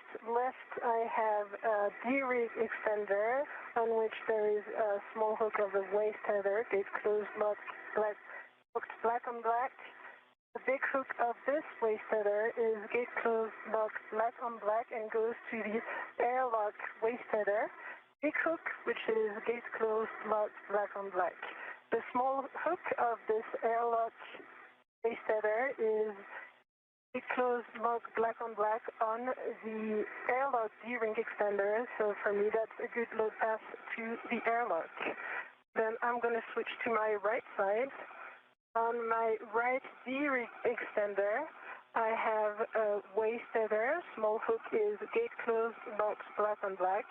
I have a D-rig extender on which there is a small hook of the waist tether, gate closed, locked, hooked black on black. The big hook of this waist tether is gate closed, locked, black on black, and goes to the airlock waist tether. Big hook, which is gate closed, locked, black on black. The small hook of this airlock waist tether is gate closed, locked, black on black on the airlock D-ring extender. So for me, that's a good load pass to the airlock. Then I'm going to switch to my right side. On my right D-rig extender, I have a waist tether. Small hook is gate closed, locked, black on black.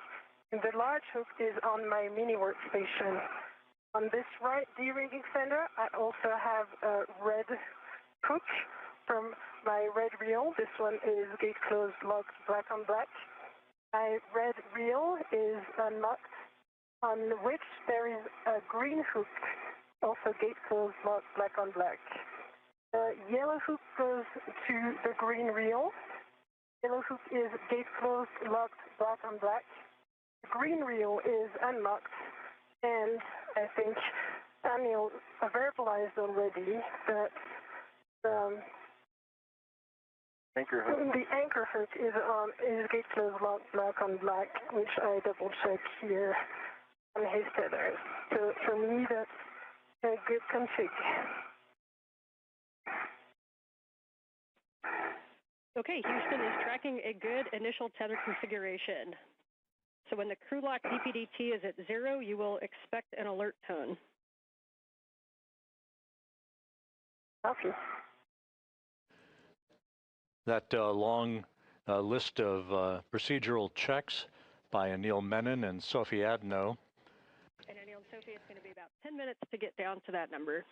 And the large hook is on my mini workstation. On this right D-rig extender, I also have a red hook from my red reel. This one is gate closed, locked, black on black. My red reel is unlocked, on which there is a green hook, also gate closed, locked, black on black. The yellow hook goes to the green reel. Yellow hook is gate closed, locked, black on black. The green reel is unlocked, and I think Anil verbalized already that Anchor hook. the anchor hook is gate closed, locked, black on black, which I double check here on his tethers. So for me, that's a good config. Okay, Houston is tracking a good initial tether configuration. So when the crew lock DPDT is at 0, you will expect an alert tone. Okay. That long list of procedural checks by Anil Menon and Sophie Adenot. And Anil and Sophie, it's going to be about 10 minutes to get down to that number.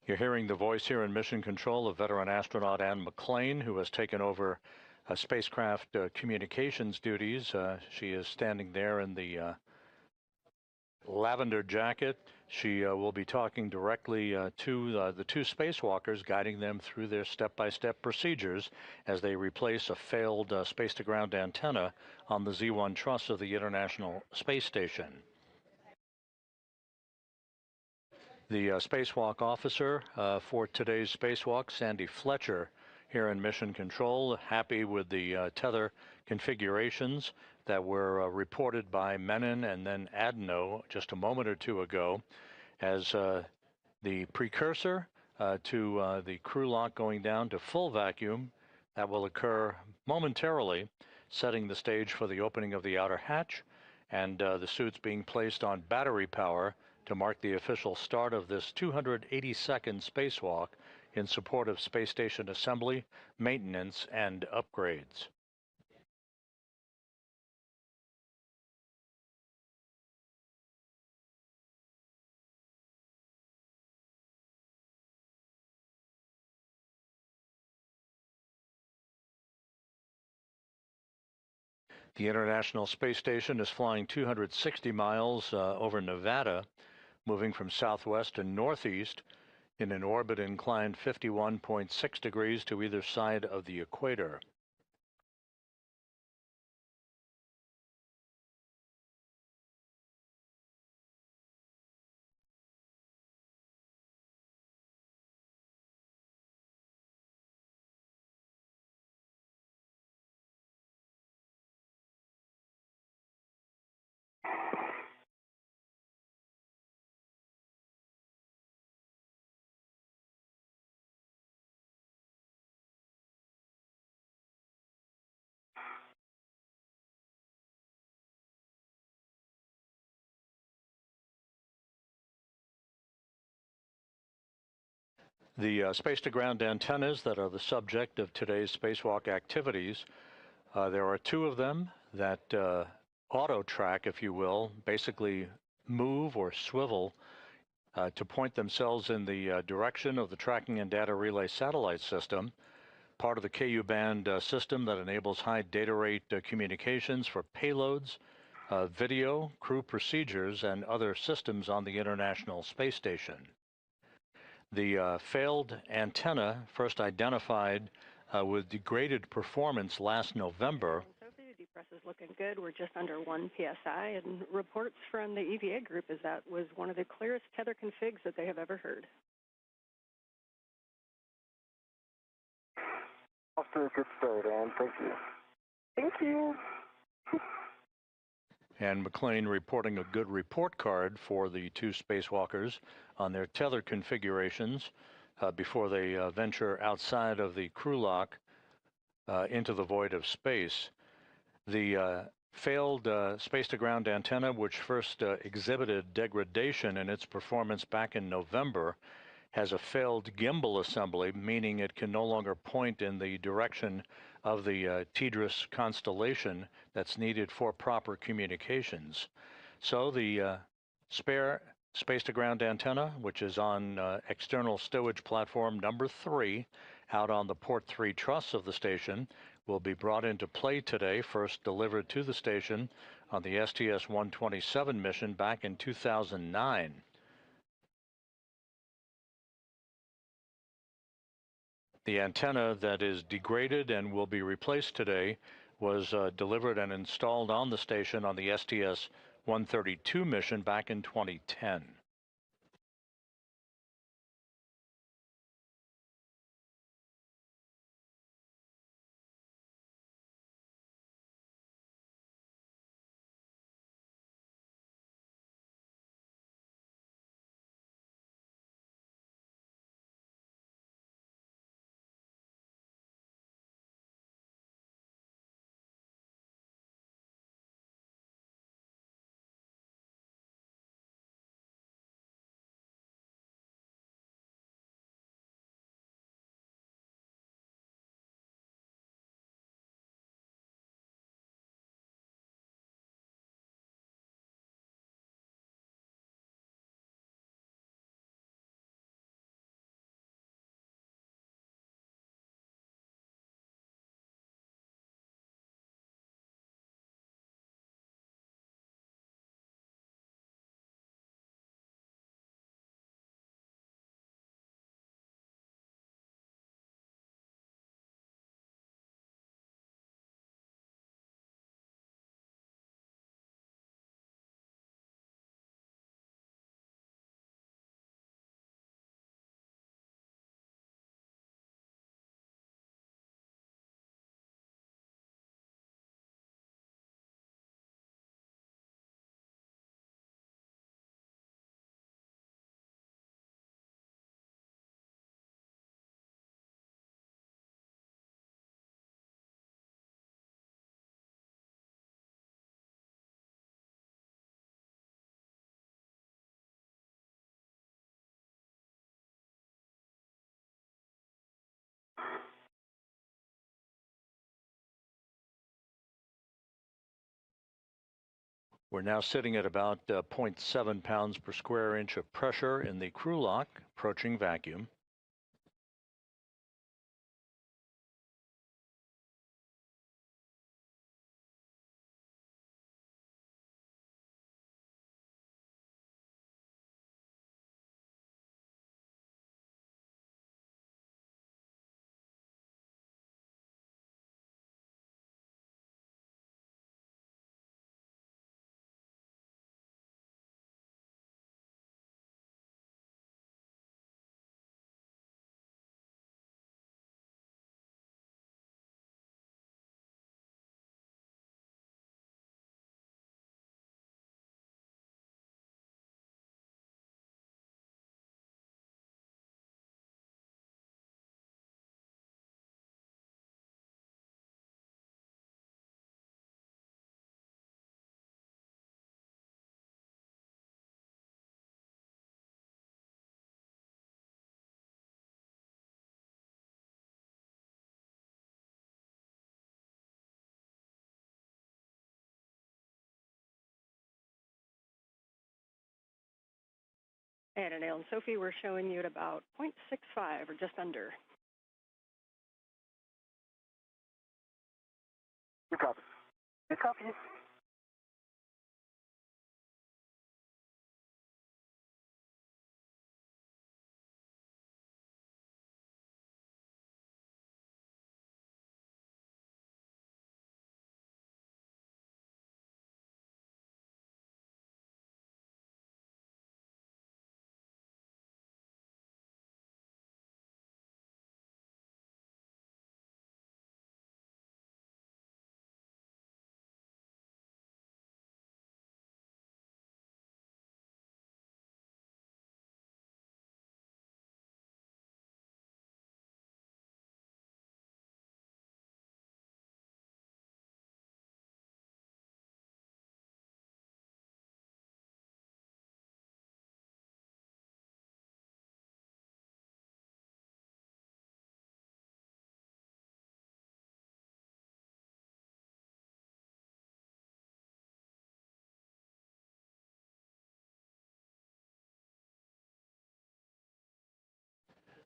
You're hearing the voice here in Mission Control of veteran astronaut Ann McClain, who has taken over spacecraft communications duties. She is standing there in the lavender jacket. She will be talking directly to the two spacewalkers, guiding them through their step-by-step procedures as they replace a failed space-to-ground antenna on the Z1 truss of the International Space Station. The spacewalk officer for today's spacewalk, Sandy Fletcher, here in Mission Control, happy with the tether configurations that were reported by Menon and then Adenot just a moment or two ago as the precursor to the crew lock going down to full vacuum That will occur momentarily, setting the stage for the opening of the outer hatch and the suits being placed on battery power to mark the official start of this 282nd spacewalk in support of space station assembly, maintenance, and upgrades. The International Space Station is flying 260 miles over Nevada, moving from southwest to northeast in an orbit inclined 51.6 degrees to either side of the equator. The space-to-ground antennas that are the subject of today's spacewalk activities, there are two of them that auto-track, if you will, basically move or swivel to point themselves in the direction of the tracking and data relay satellite system, part of the Ku-band system that enables high data rate communications for payloads, video, crew procedures, and other systems on the International Space Station. The failed antenna, first identified with degraded performance last November. Sophie, the depress is looking good. We're just under 1 psi, and reports from the EVA group is that was one of the clearest tether configs that they have ever heard. Off to a good start, Ann. Thank you. Thank you. And McLean reporting a good report card for the two spacewalkers on their tether configurations before they venture outside of the crew lock into the void of space. The failed space-to-ground antenna, which first exhibited degradation in its performance back in November, has a failed gimbal assembly, meaning it can no longer point in the direction of the TDRS constellation that's needed for proper communications. So the spare space-to-ground antenna, which is on external stowage platform number 3, out on the port 3 truss of the station, will be brought into play today, first delivered to the station on the STS-127 mission back in 2009. The antenna that is degraded and will be replaced today was delivered and installed on the station on the STS-132 mission back in 2010. We're now sitting at about 0.7 pounds per square inch of pressure in the crew lock, approaching vacuum. And Anil and Sophie, we're showing you at about 0.65 or just under. You copy. You copy.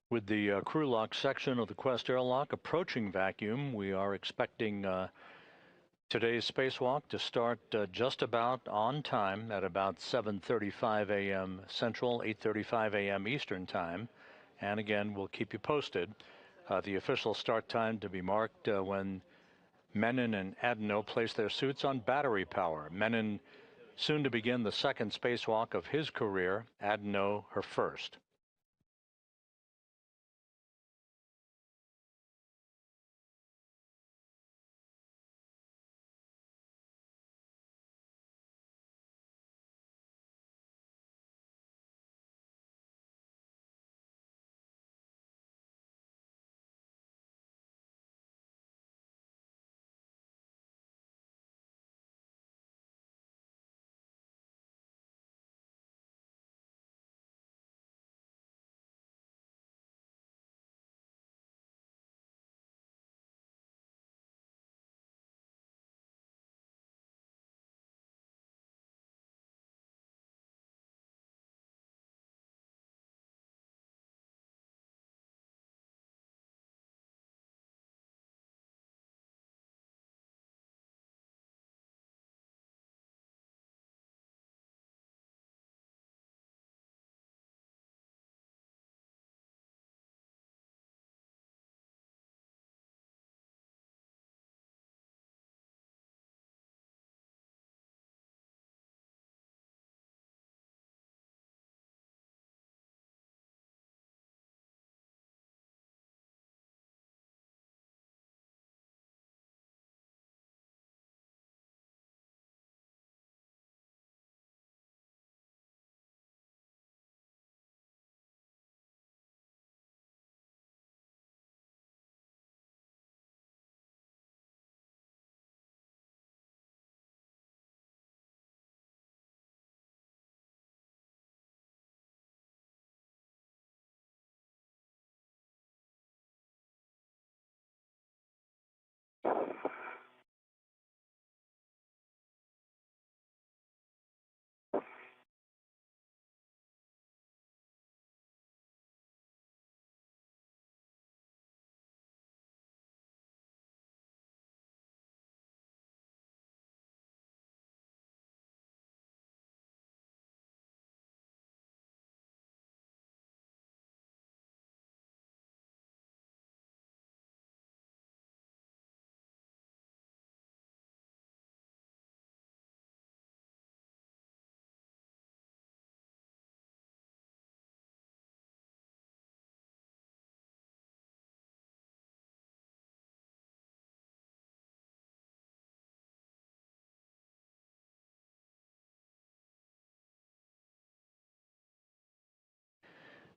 With the crew lock section of the Quest airlock approaching vacuum, we are expecting today's spacewalk to start just about on time at about 7:35 a.m. Central, 8:35 a.m. Eastern Time. And again, we'll keep you posted. The official start time to be marked when Menon and Adenot place their suits on battery power. Menon soon to begin the second spacewalk of his career, Adenot her first.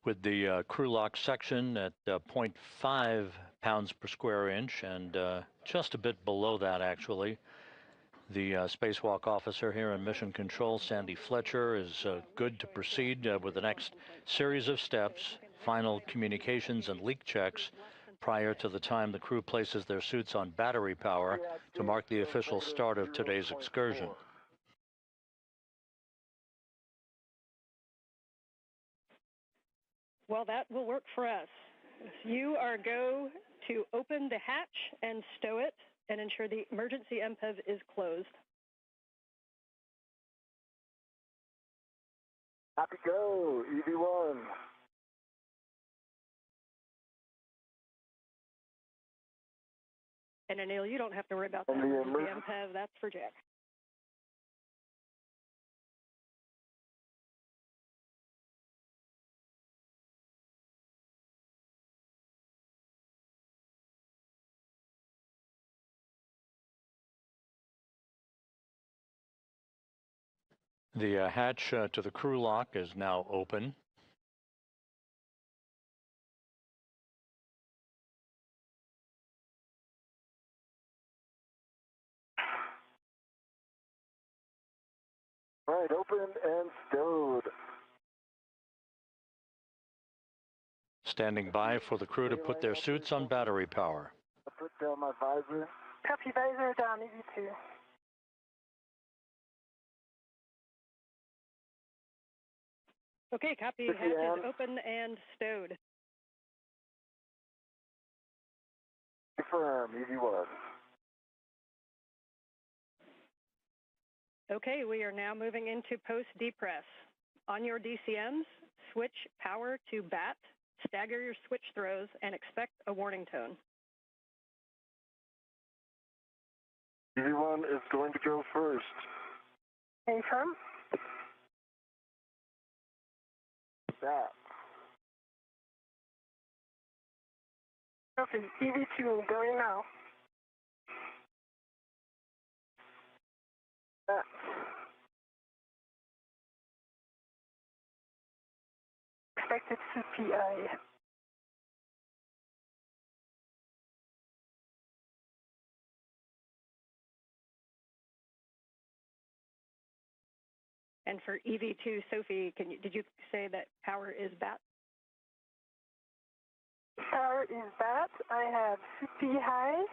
with the crew lock section at 0.5 pounds per square inch and just a bit below that, actually. The spacewalk officer here in Mission Control, Sandy Fletcher, is good to proceed with the next series of steps, final communications and leak checks prior to the time the crew places their suits on battery power to mark the official start of today's excursion. Well, that will work for us. You are go to open the hatch and stow it and ensure the emergency MPEV is closed. Happy go, EV1. And Anil, you don't have to worry about that. And The MPEV, that's for Jack. The hatch to the crew lock is now open. All right, open and stowed. Standing by for the crew to put their suits on battery power. I put down my visor. Copy, visor down, EV2. Okay, copy. Hatch is open and stowed. Confirm, EV1. Okay, we are now moving into post-depress. On your DCMs, switch power to BAT, stagger your switch throws, and expect a warning tone. EV1 is going to go first. Confirm. That. Copy, EV2 going now. That. Expected CPI. And for EV2, Sophie, did you say that power is BAT? Power is BAT. I have CP high.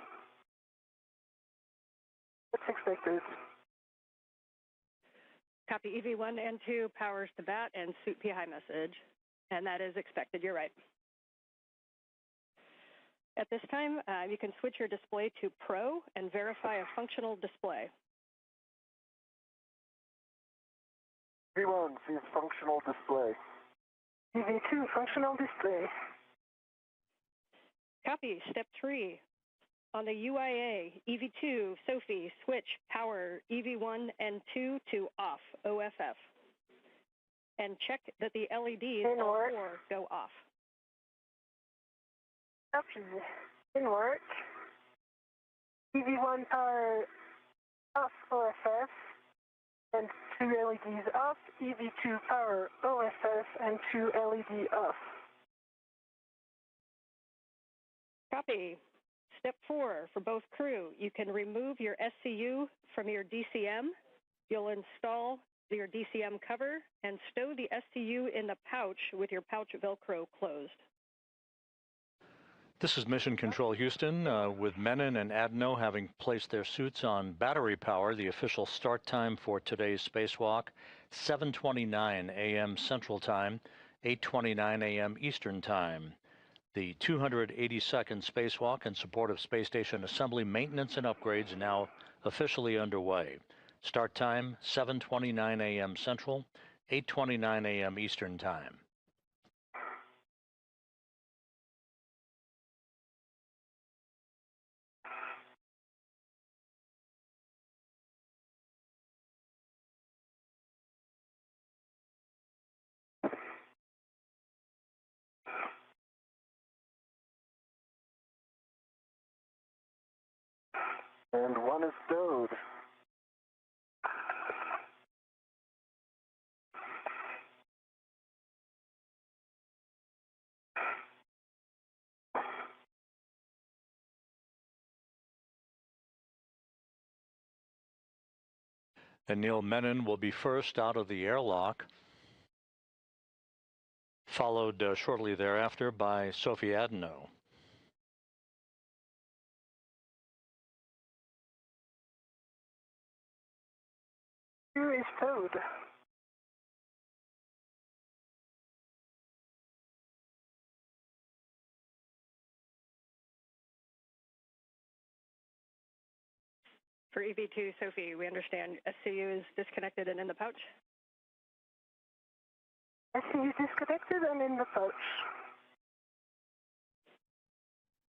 What's expected? Copy EV1 and 2, powers to BAT and suit P high message. And that is expected, you're right. At this time, you can switch your display to Pro and verify a functional display. EV1 sees functional display. EV2 functional display. Copy, step 3. On the UIA, EV2, Sophie, switch power EV1 and 2 to off, OFF. And check that the LEDs all 4 go off. Copy. In work. EV1 power off, OFF. And 2 LEDs off. EV2 power OFF and 2 LED off. Copy. Step 4, for both crew, you can remove your SCU from your DCM. You'll install your DCM cover and stow the SCU in the pouch with your pouch Velcro closed. This is Mission Control Houston, with Menon and Adenot having placed their suits on battery power. The official start time for today's spacewalk, 7:29 a.m. Central Time, 8:29 a.m. Eastern Time. The 282nd spacewalk in support of space station assembly, maintenance, and upgrades now officially underway. Start time, 7:29 a.m. Central, 8:29 a.m. Eastern Time. And 1 is stowed. Anil Menon will be first out of the airlock, followed shortly thereafter by Sophie Adenot. Crew is towed. For EV2, Sophie, we understand SCU is disconnected and in the pouch. SCU is disconnected and in the pouch.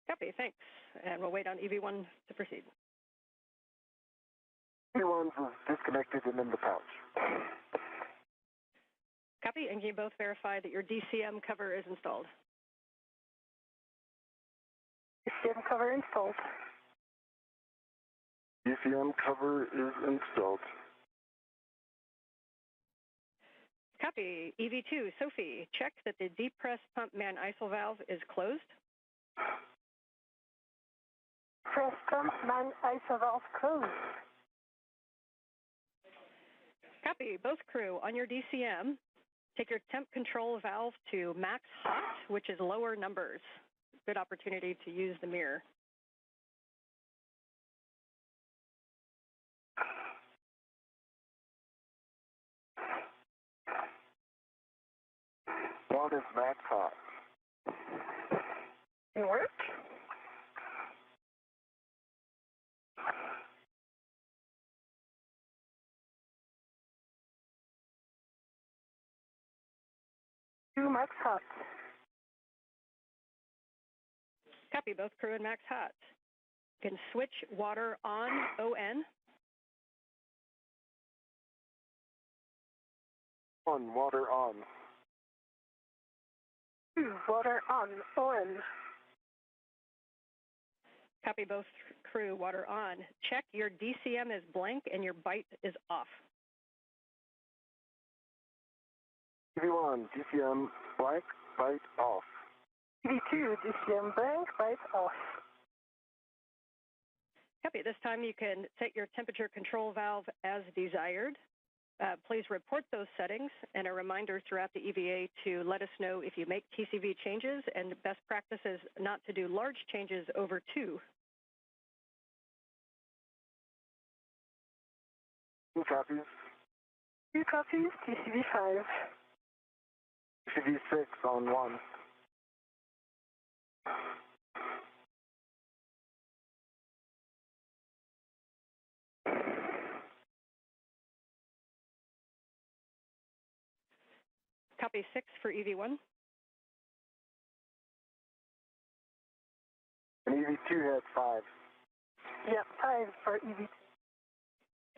Copy, thanks. And we'll wait on EV1 to proceed. EV1 is disconnected and in the pouch. Copy, and can you both verify that your DCM cover is installed? DCM cover installed. DCM cover is installed. Copy. EV2, Sophie, check that the deep press pump man ISO valve is closed. Press pump man ISO valve closed. Copy. Both crew, on your DCM, take your temp control valve to max hot, which is lower numbers. Good opportunity to use the mirror. What is max hot? It work? Do max hot. Copy. Both crew and max hot. You can switch water on ON. On, water on. Water on, ON. Copy. Both crew, water on. Check your DCM is blank and your bite is off. EV1, DCM blank, bite off. EV2, DCM blank, bite off. Copy. This time you can set your temperature control valve as desired. Please report those settings, and a reminder throughout the EVA to let us know if you make TCV changes, and best practice is not to do large changes over 2. 2 copies. 2 copies, TCV 5. TCV 6 on 1. Copy 6 for EV1. And EV2 had 5. Yeah, 5 for EV2.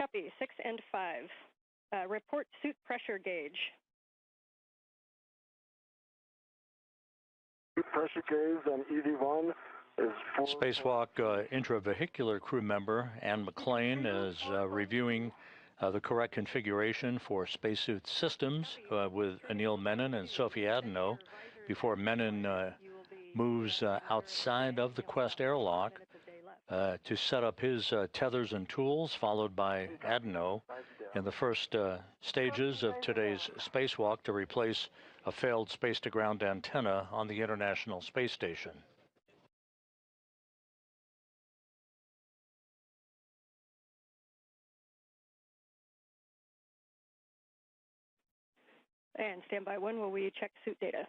Copy 6 and 5. Report suit pressure gauge. Pressure gauge on EV1 is 4. Spacewalk intravehicular crew member Ann McLean is reviewing the correct configuration for spacesuit systems with Anil Menon and Sophie Adenot before Menon moves outside of the Quest airlock to set up his tethers and tools, followed by Adenot in the first stages of today's spacewalk to replace a failed space-to-ground antenna on the International Space Station. And standby 1 while we check suit data.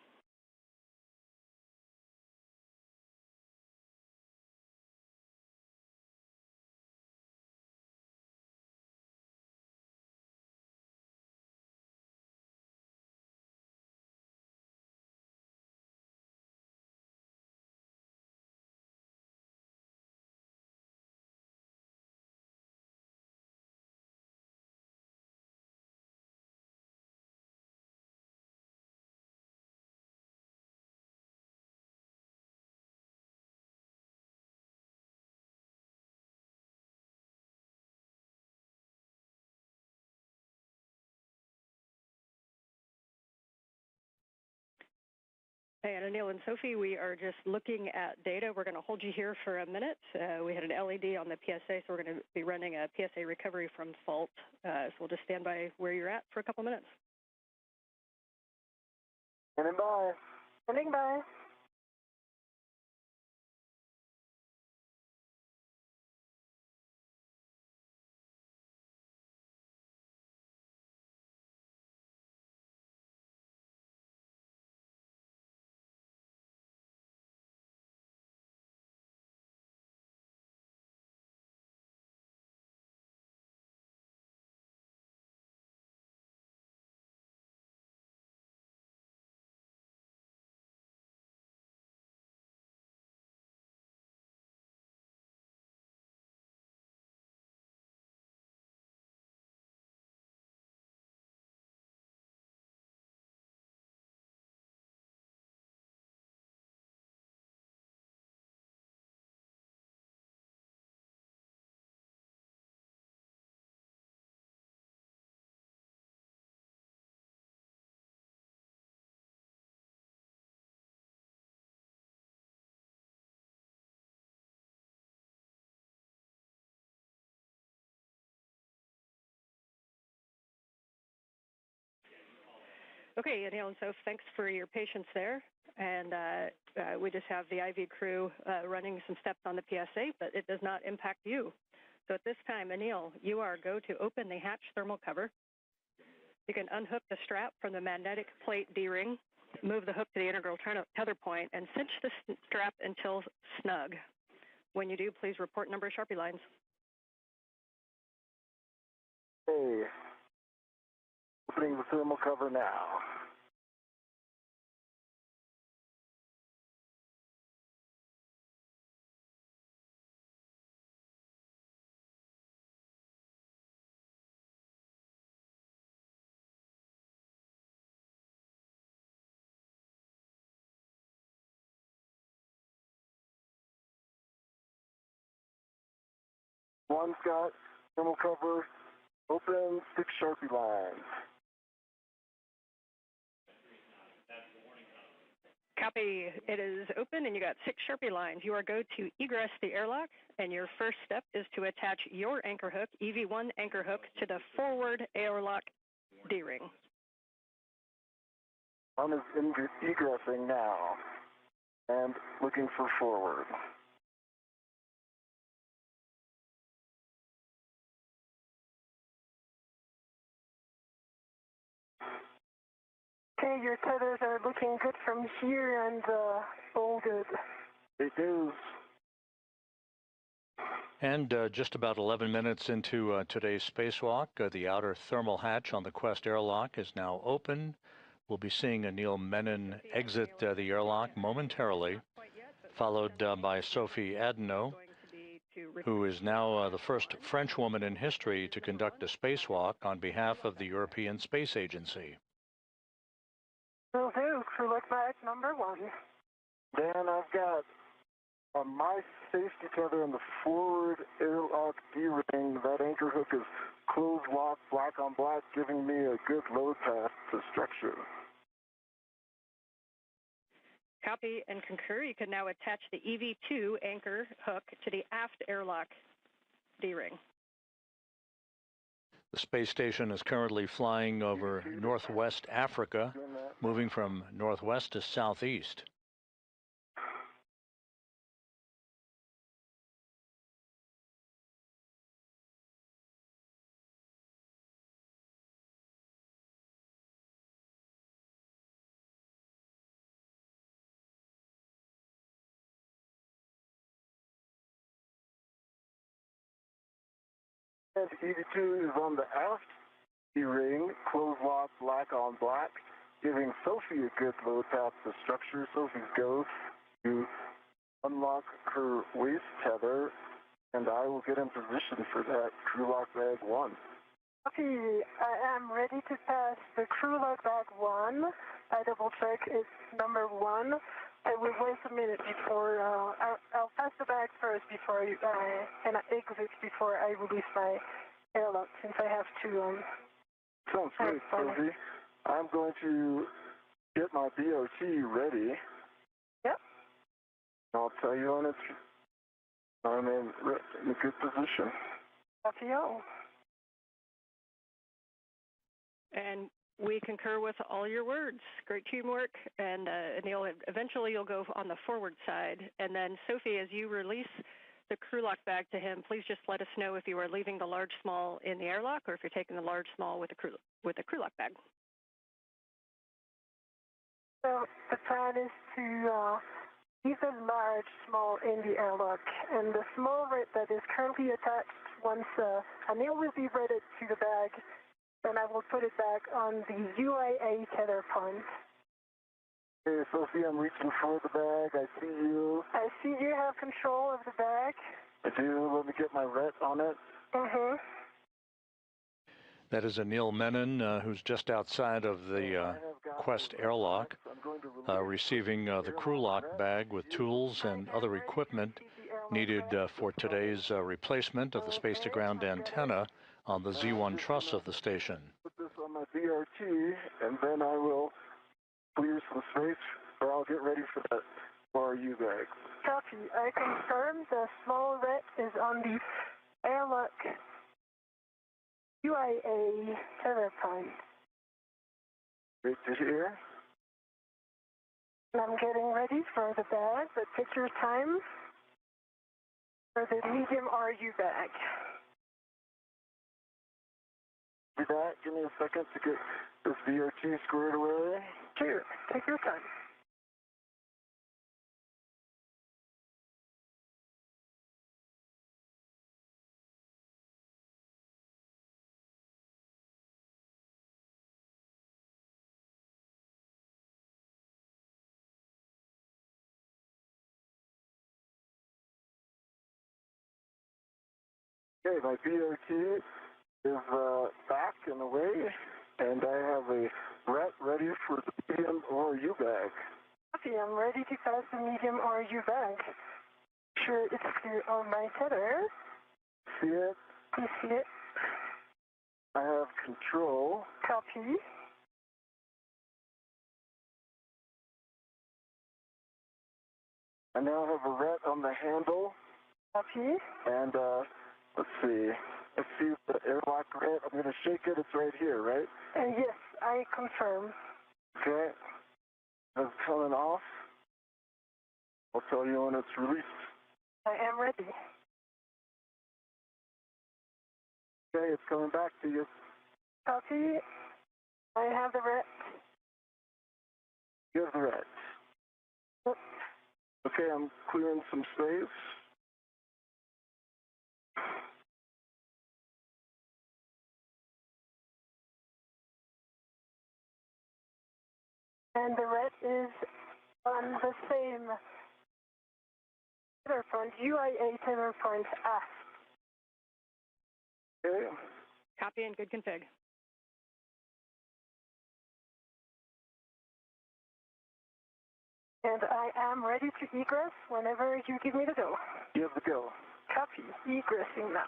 Hey, Anil and Sophie, we are just looking at data. We're going to hold you here for a minute. We had an LED on the PSA, so we're going to be running a PSA recovery from fault. So we'll just stand by where you're at for a couple minutes. Standing by. Standing by. Okay, Anil and Soph, thanks for your patience there. And we just have the IV crew running some steps on the PSA, but it does not impact you. So at this time, Anil, you are go to open the hatch thermal cover. You can unhook the strap from the magnetic plate D-ring, move the hook to the integral tether point, and cinch the strap until snug. When you do, please report number of Sharpie lines. Hey, opening the thermal cover now. One's got thermal cover open, 6 Sharpie lines. Copy. It is open, and you got 6 Sharpie lines. You are go to egress the airlock, and your first step is to attach your anchor hook, EV1 anchor hook, to the forward airlock D-ring. One is egressing now and looking for forward. Okay, your tethers are looking good from here and all good. It is. And just about 11 minutes into today's spacewalk, the outer thermal hatch on the Quest airlock is now open. We'll be seeing Anil Menon exit the airlock momentarily, followed by Sophie Adenot, who is now the first French woman in history to conduct a spacewalk on behalf of the European Space Agency. Will do. Crew look back number 1. Dan, I've got my safety tether in the forward airlock D-ring. That anchor hook is closed lock, black on black, giving me a good load path to structure. Copy and concur. You can now attach the EV2 anchor hook to the aft airlock D-ring. The space station is currently flying over northwest Africa, moving from northwest to southeast. And EV2 is on the aft D-ring, closed lock, black on black, giving Sophie a good load path to structure. Sophie's go to unlock her waist tether, and I will get in position for that crew lock bag 1. Okay, I am ready to pass the crew lock bag 1. I double check it's number 1. I will wait a minute before, I'll pass the bag first before and I exit before I release my airlock, since I have to. Sounds great, Sophie. I'm going to get my BOT ready. I'll tell you when I'm in a good position. Copy all. And we concur with all your words. Great teamwork. And Anil, eventually you'll go on the forward side. And then, Sophie, as you release the crew lock bag to him, please just let us know if you are leaving the large small in the airlock or if you're taking the large small with the crew lock bag. So the plan is to leave the large small in the airlock, and the small that is currently attached, once Anil will be ready to the bag, then I will put it back on the UIA tether point. Hey, Sophie, I'm reaching for the bag. I see you. I see you have control of the bag. I do. Let me get my ret on it. Mm-hmm. That is Anil Menon, who's just outside of the Quest airlock, receiving the crew lock bag with tools and other equipment needed for today's replacement of the space-to-ground antenna on the Z1 truss of the station. Put this on my BRT, and then I will clear some space, or I'll get ready for that RU bag. Copy. I confirm the small ret is on the airlock UIA tether point. Great to hear. I'm getting ready for the bag, but take your time for the medium RU bag. Do that. Give me a second to get this BRT squared away. Sure. Take your time. Okay, my BRT is back and away, and I have a ret ready for the medium RU bag. Copy. I'm ready to pass the medium RU bag. Sure, it's clear on my tether. See it? You see it? I have control. Copy. I now have a ret on the handle. Copy. And let's see. Let's see the airlock ret. I'm going to shake it. It's right here, right? Yes, I confirm. Okay. It's coming off. I'll tell you when it's released. I am ready. Okay, it's coming back to you. Copy. I have the ret. You have the ret. Okay, I'm clearing some space. And the ret is on the same tether point, UIA tether point aft. Okay. Copy and good config. And I am ready to egress whenever you give me the go. You have the go. Copy. Egressing now.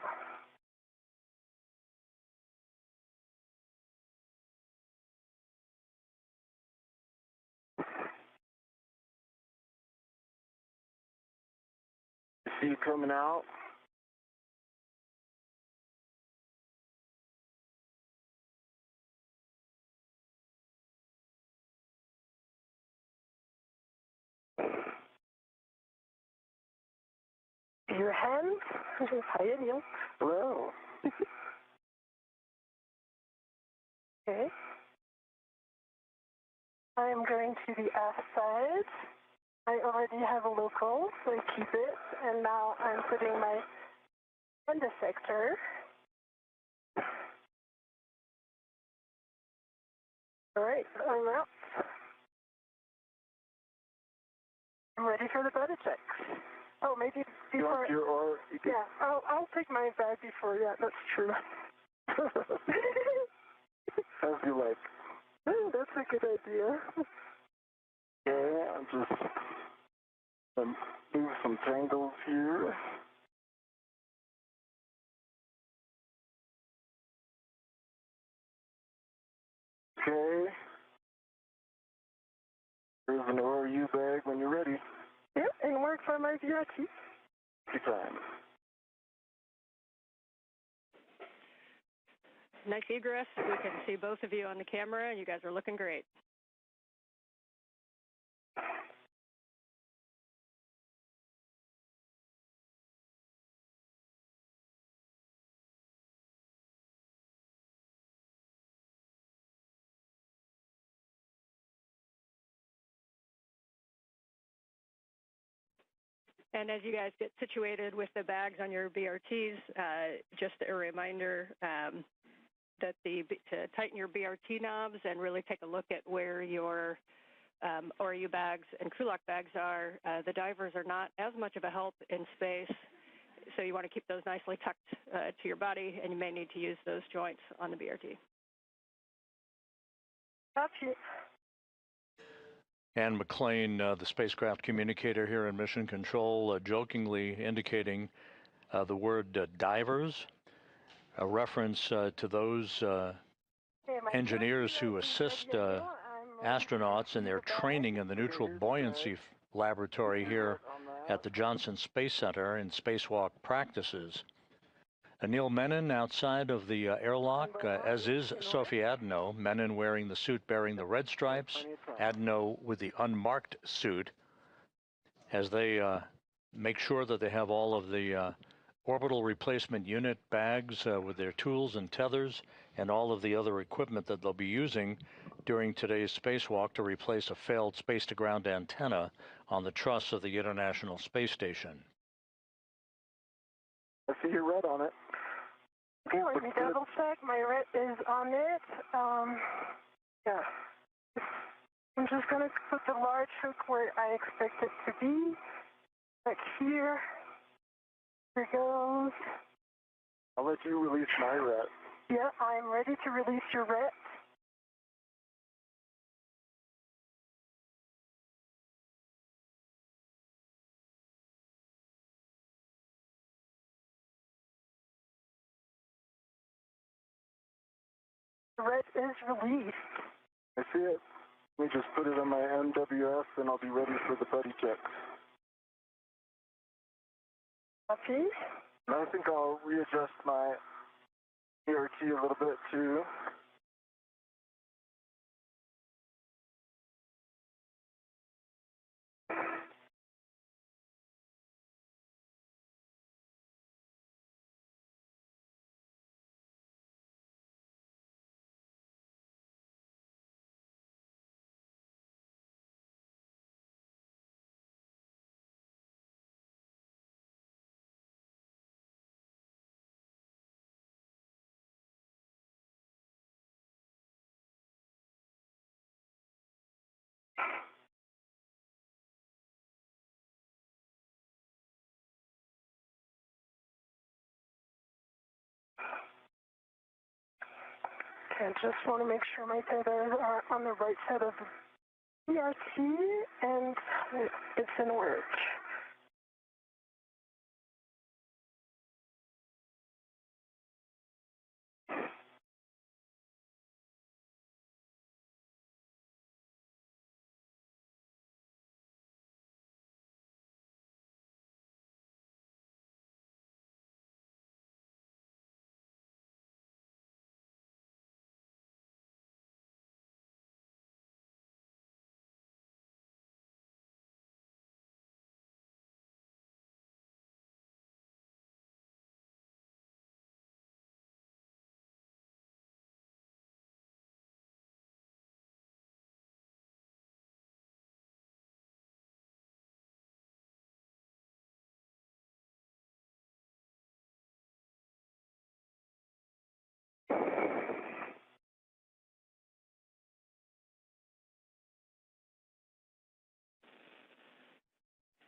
I see you coming out. Your hand. Hi, Anil. Hello. Okay. I am going to the aft side. I already have a local, so I keep it. And now I'm putting my end effector. All right, I'm out. I'm ready for the body check. Oh, maybe before. Yeah, I'll take my bag before. Yeah, that's true. As you like. That's a good idea. Okay, I'm just move some tangles here. Okay. There's an ORU bag when you're ready. Yep, and work for on my VRT. Good time. Nice egress. We can see both of you on the camera, and you guys are looking great. And as you guys get situated with the bags on your BRTs, just a reminder that to tighten your BRT knobs and really take a look at where your ORU bags and crew lock bags are. The divers are not as much of a help in space, so you want to keep those nicely tucked to your body, and you may need to use those joints on the BRT. Copy. Ann McLean, the spacecraft communicator here in Mission Control, jokingly indicating the word divers, a reference to those engineers who assist astronauts in their training in the neutral buoyancy laboratory here at the Johnson Space Center in spacewalk practices. Anil Menon outside of the airlock, as is Sophie Adenot, Menon wearing the suit bearing the red stripes, Adenot with the unmarked suit, as they make sure that they have all of the orbital replacement unit bags with their tools and tethers and all of the other equipment that they'll be using during today's spacewalk to replace a failed space-to-ground antenna on the truss of the International Space Station. I see your red on it. Okay, let me double check. My red is on it. Yeah. I'm just going to put the large hook where I expect it to be. Like here. Here goes. I'll let you release my red. Yeah, I'm ready to release your red. The red is released. I see it. Let me just put it on my NWS and I'll be ready for the buddy checks. Okay. And I think I'll readjust my ERT a little bit too. I just want to make sure my tethers are on the right side of the ERT and it's in work.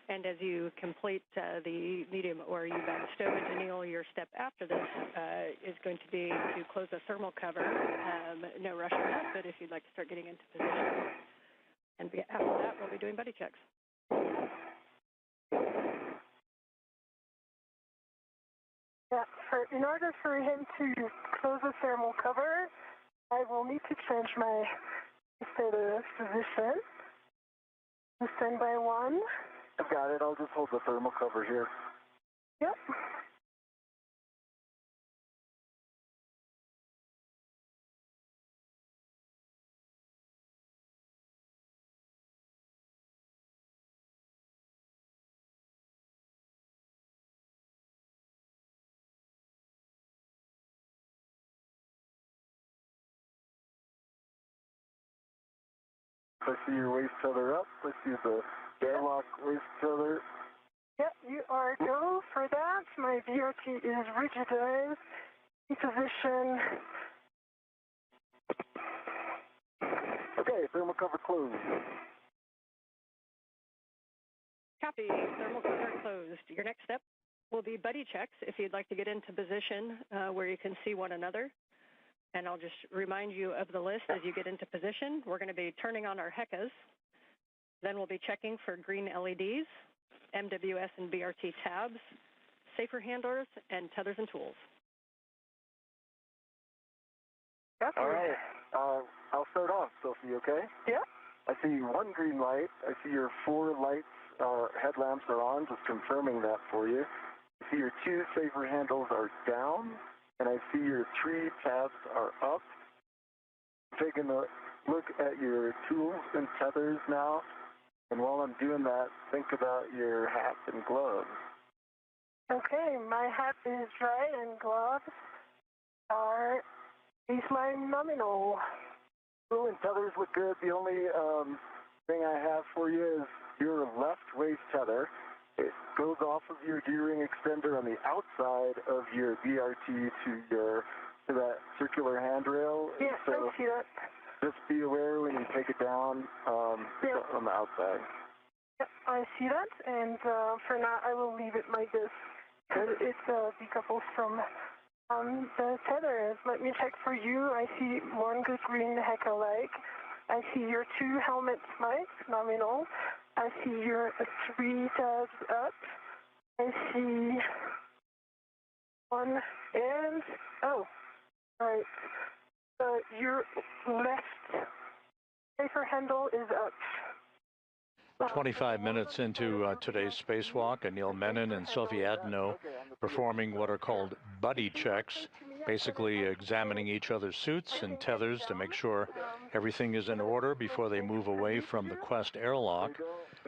And as you complete the medium ORU bag stowage, Anil, your step after this is going to be to close the thermal cover. No rush on that, but if you'd like to start getting into position. And after that, we'll be doing buddy checks. Yeah, in order for him to close the thermal cover, I will need to change my position. Standby 1. I've got it. I'll just hold the thermal cover here. Yep. I see your waist tether up. I see the airlock waist tether. Yep, you are go for that. My VRT is rigidized. In position. Okay, thermal cover closed. Copy. Thermal cover closed. Your next step will be buddy checks if you'd like to get into position where you can see one another. And I'll just remind you of the list as you get into position. We're going to be turning on our HECAs. Then we'll be checking for green LEDs, MWS and BRT tabs, safer handlers, and tethers and tools. All right. I'll start off, Sophie, okay? Yeah. I see one green light. I see your 4 lights, headlamps are on, just confirming that for you. I see your 2 safer handles are down, and I see your 3 tabs are up. Taking a look at your tools and tethers now, and while I'm doing that, think about your hat and gloves. Okay, my hat is dry and gloves are baseline nominal. Tool and tethers look good. The only thing I have for you is your left waist tether. It goes off of your D-ring extender on the outside of your BRT to that circular handrail. Yeah, so I see that. Just be aware when you take it down on the outside. Yep, I see that, and for now I will leave it like this. It decouples from the tethers. Let me check for you. I see one good green HECA leg. I see your 2 helmet mics, nominal. I see your 3 tabs up. I see 1 and, oh, right. Your left safer handle is up. 25 minutes into today's spacewalk, Anil, Menon, and Sophie Adenot performing what are called buddy checks, basically examining each other's suits and tethers to make sure everything is in order before they move away from the Quest airlock.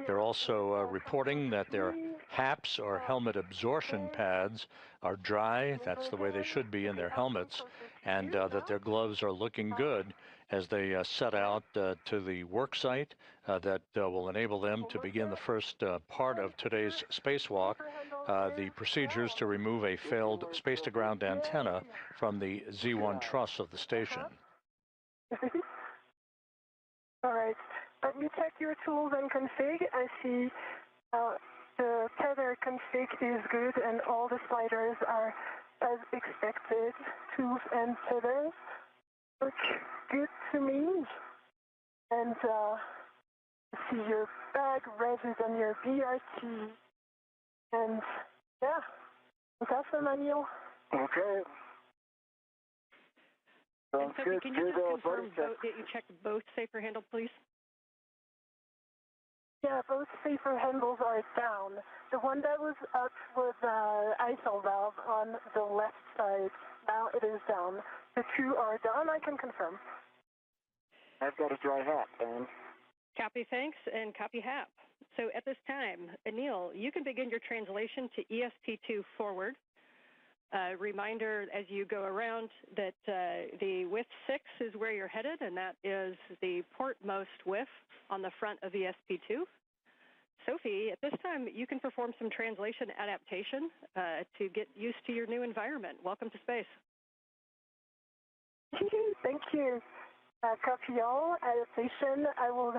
They're also reporting that their HAPs, or helmet absorption pads, are dry. That's the way they should be in their helmets, and that their gloves are looking good as they set out to the work site that will enable them to begin the first part of today's spacewalk, the procedures to remove a failed space-to-ground antenna from the Z1 truss of the station. All right. Let me check your tools and config. I see the tether config is good and all the sliders are as expected. Tools and tethers look good to me. And I see your bag resis on your BRT. And yeah, that's awesome, Anil. Okay. And Sophie, can you just confirm that you checked both safer handles, please? Yeah, both safer handles are down. The one that was up was ISO valve on the left side. Now it is down. The 2 are down, I can confirm. I've got a dry hat, Dan. Copy, thanks, and copy HAP. So at this time, Anil, you can begin your translation to ESP2 forward. Reminder as you go around that the whiff 6 is where you're headed, and that is the portmost whiff on the front of ESP2. Sophie, at this time, you can perform some translation adaptation to get used to your new environment. Welcome to space. Thank you. Copy all. Adaptation. I will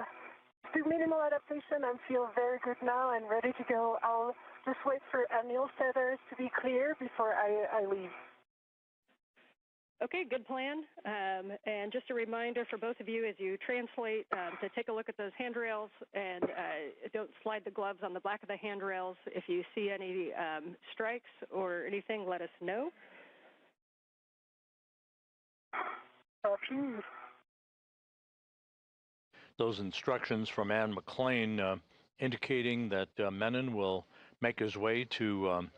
do minimal adaptation. I feel very good now and ready to go. I'll just wait for Anil's tethers to be clear before I leave. Okay, good plan. And just a reminder for both of you as you translate to take a look at those handrails and don't slide the gloves on the back of the handrails. If you see any strikes or anything, let us know. Those instructions from Ann McLean indicating that Menon will make his way to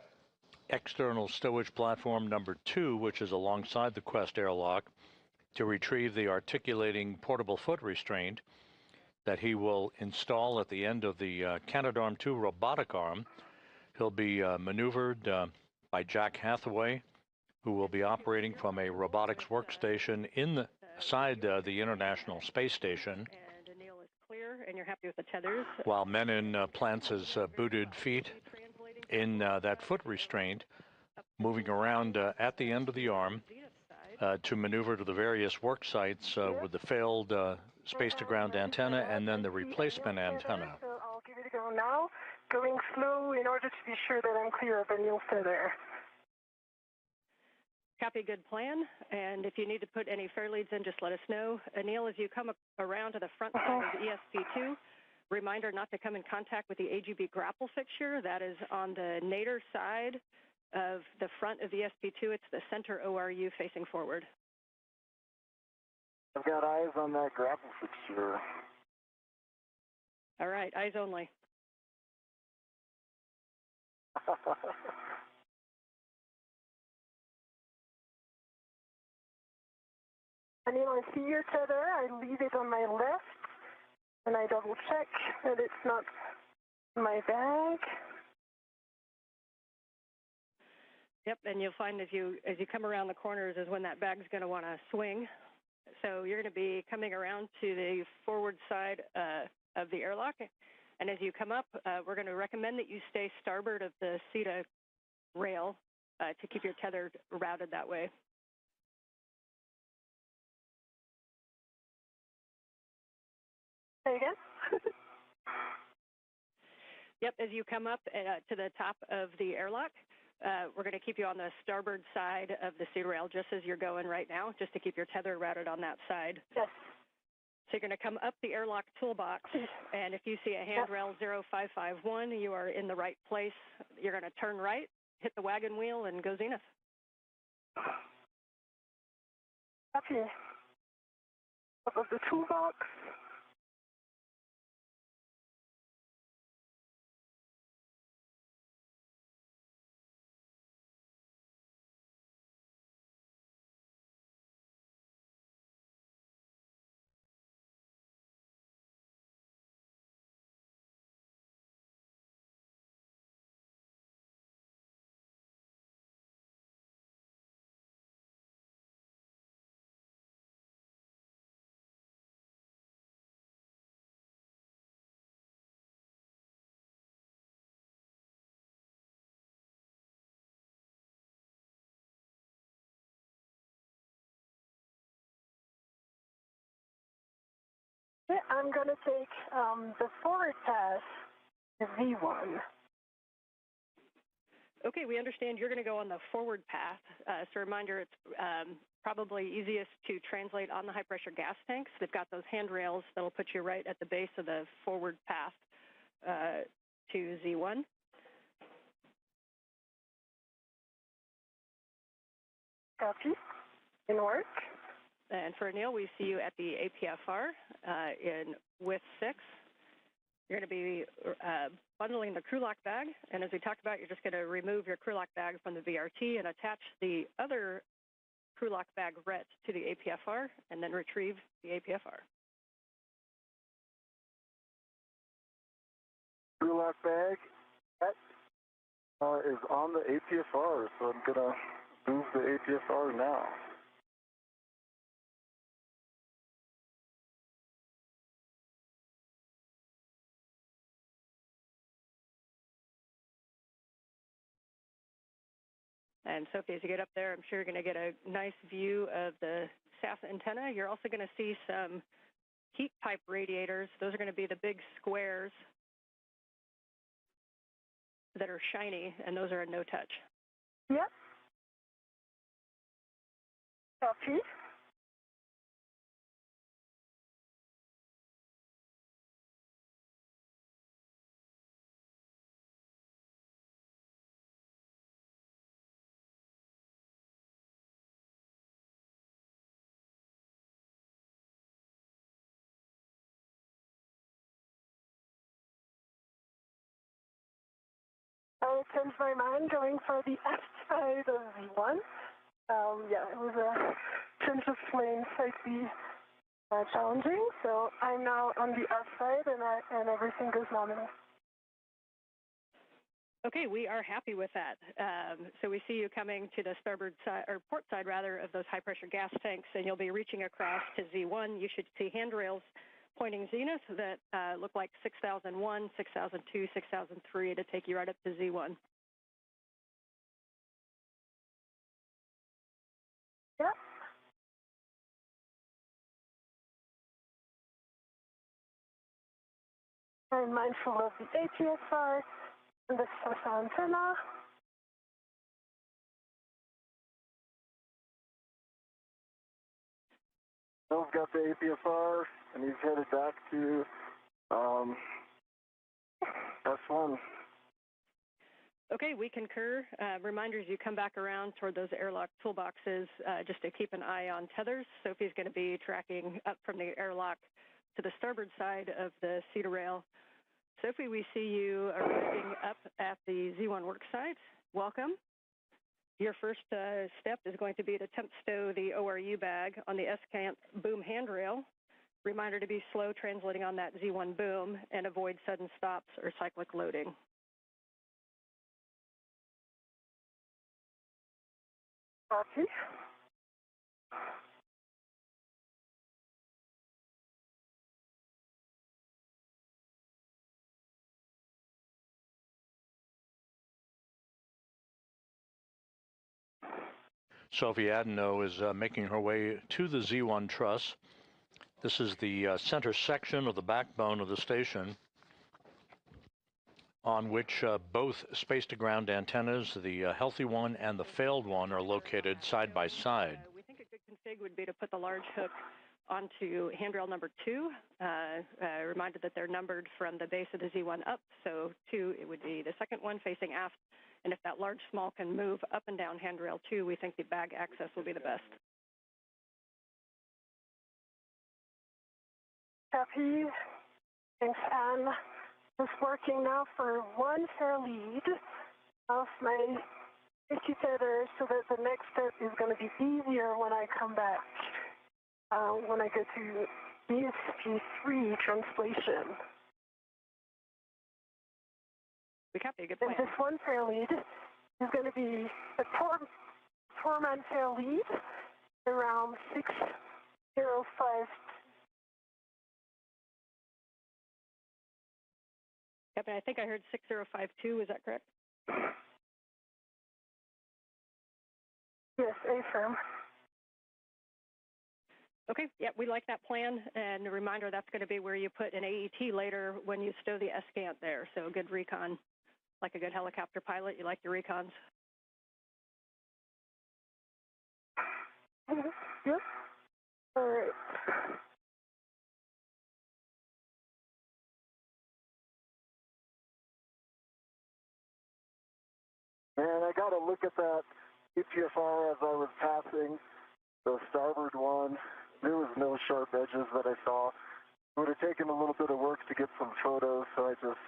external stowage platform number 2, which is alongside the Quest airlock, to retrieve the articulating portable foot restraint that he will install at the end of the Canadarm2 robotic arm. He'll be maneuvered by Jack Hathaway, who will be operating from a robotics workstation inside the International Space Station. And Anil is clear, and you're happy with the tethers. While Menon plants his booted feet in that foot restraint, moving around at the end of the arm to maneuver to the various work sites with the failed space-to-ground antenna and then the replacement antenna. So I'll give it a go now, going slow in order to be sure that I'm clear of Anil's tether. Copy, good plan. And if you need to put any fair leads in, just let us know. Anil, as you come around to the front side of the ESP2, reminder not to come in contact with the AGB grapple fixture. That is on the nadir side of the front of ESP2. It's the center ORU facing forward. I've got eyes on that grapple fixture. All right, eyes only. Anil, I see your tether. I leave it on my left, and I double check that it's not in my bag. Yep, and you'll find as you come around the corners is when that bag's going to want to swing. So you're going to be coming around to the forward side of the airlock, and as you come up, we're going to recommend that you stay starboard of the CETA rail to keep your tether routed that way. Say again? Yep, as you come up to the top of the airlock, we're going to keep you on the starboard side of the CETA rail, just as you're going right now, just to keep your tether routed on that side. Yes. So you're going to come up the airlock toolbox, and if you see a handrail 0551, you are in the right place. You're going to turn right, hit the wagon wheel, and go zenith. Okay. Up of the toolbox. I'm going to take the forward pass, the V1. Okay, we understand you're going to go on the forward path. So reminder, it's probably easiest to translate on the high-pressure gas tanks. They've got those handrails that will put you right at the base of the forward path to Z1. Copy. In work. And for Anil, we see you at the APFR in with 6. You're going to be bundling the crew lock bag, and as we talked about, you're just going to remove your crew lock bag from the VRT and attach the other crew lock bag ret to the APFR, and then retrieve the APFR. Crew lock bag is on the APFR, so I'm going to move the APFR now. And Sophie, as you get up there, I'm sure you're going to get a nice view of the SAS antenna. You're also going to see some heat pipe radiators. Those are going to be the big squares that are shiny, and those are a no-touch. Yep. Copy. I changed my mind going for the outside of Z1. Yeah, it was a change of plane, slightly challenging. So I'm now on the outside, and everything goes nominal. Okay, we are happy with that. So we see you coming to the starboard side, or port side rather, of those high-pressure gas tanks, and you'll be reaching across to Z1. You should see handrails pointing zenith that look like 6001, 6002, 6003 to take you right up to Z1. Yep. I'm mindful of the APSR and the truss antenna. Bill's got the APSR, and he's headed back to S1. Okay, we concur. Reminders, you come back around toward those airlock toolboxes just to keep an eye on tethers. Sophie's going to be tracking up from the airlock to the starboard side of the cedar rail. Sophie, we see you arriving up at the Z1 work site. Welcome. Your first step is going to be to attempt stow the ORU bag on the S-cant boom handrail. Reminder to be slow translating on that Z1 boom and avoid sudden stops or cyclic loading. Copy. Sophie Adenot is making her way to the Z1 truss. This is the center section of the backbone of the station on which both space-to-ground antennas, the healthy one and the failed one, are located side by side. We think a good config would be to put the large hook onto handrail number 2. Reminded that they're numbered from the base of the Z1 up, so 2, it would be the second one facing aft. And if that large small can move up and down handrail 2, we think the bag access will be the best. Copy. Thanks, Anne. Just working now for one fair lead off my 50 tether so that the next step is going to be easier when I come back, when I go to ESP3 translation. We copy, a good plan. And this one fair lead is going to be a four-man fair lead around 605. Captain, I think I heard 6052, is that correct? Yes, affirm. Okay, yeah, we like that plan. And a reminder, that's going to be where you put an AET later when you stow the S-cant there. So good recon. Like a good helicopter pilot, you like your recons? Yep. All right. And I got to look at that EPFR as I was passing the starboard one. There was no sharp edges that I saw. It would have taken a little bit of work to get some photos, so I just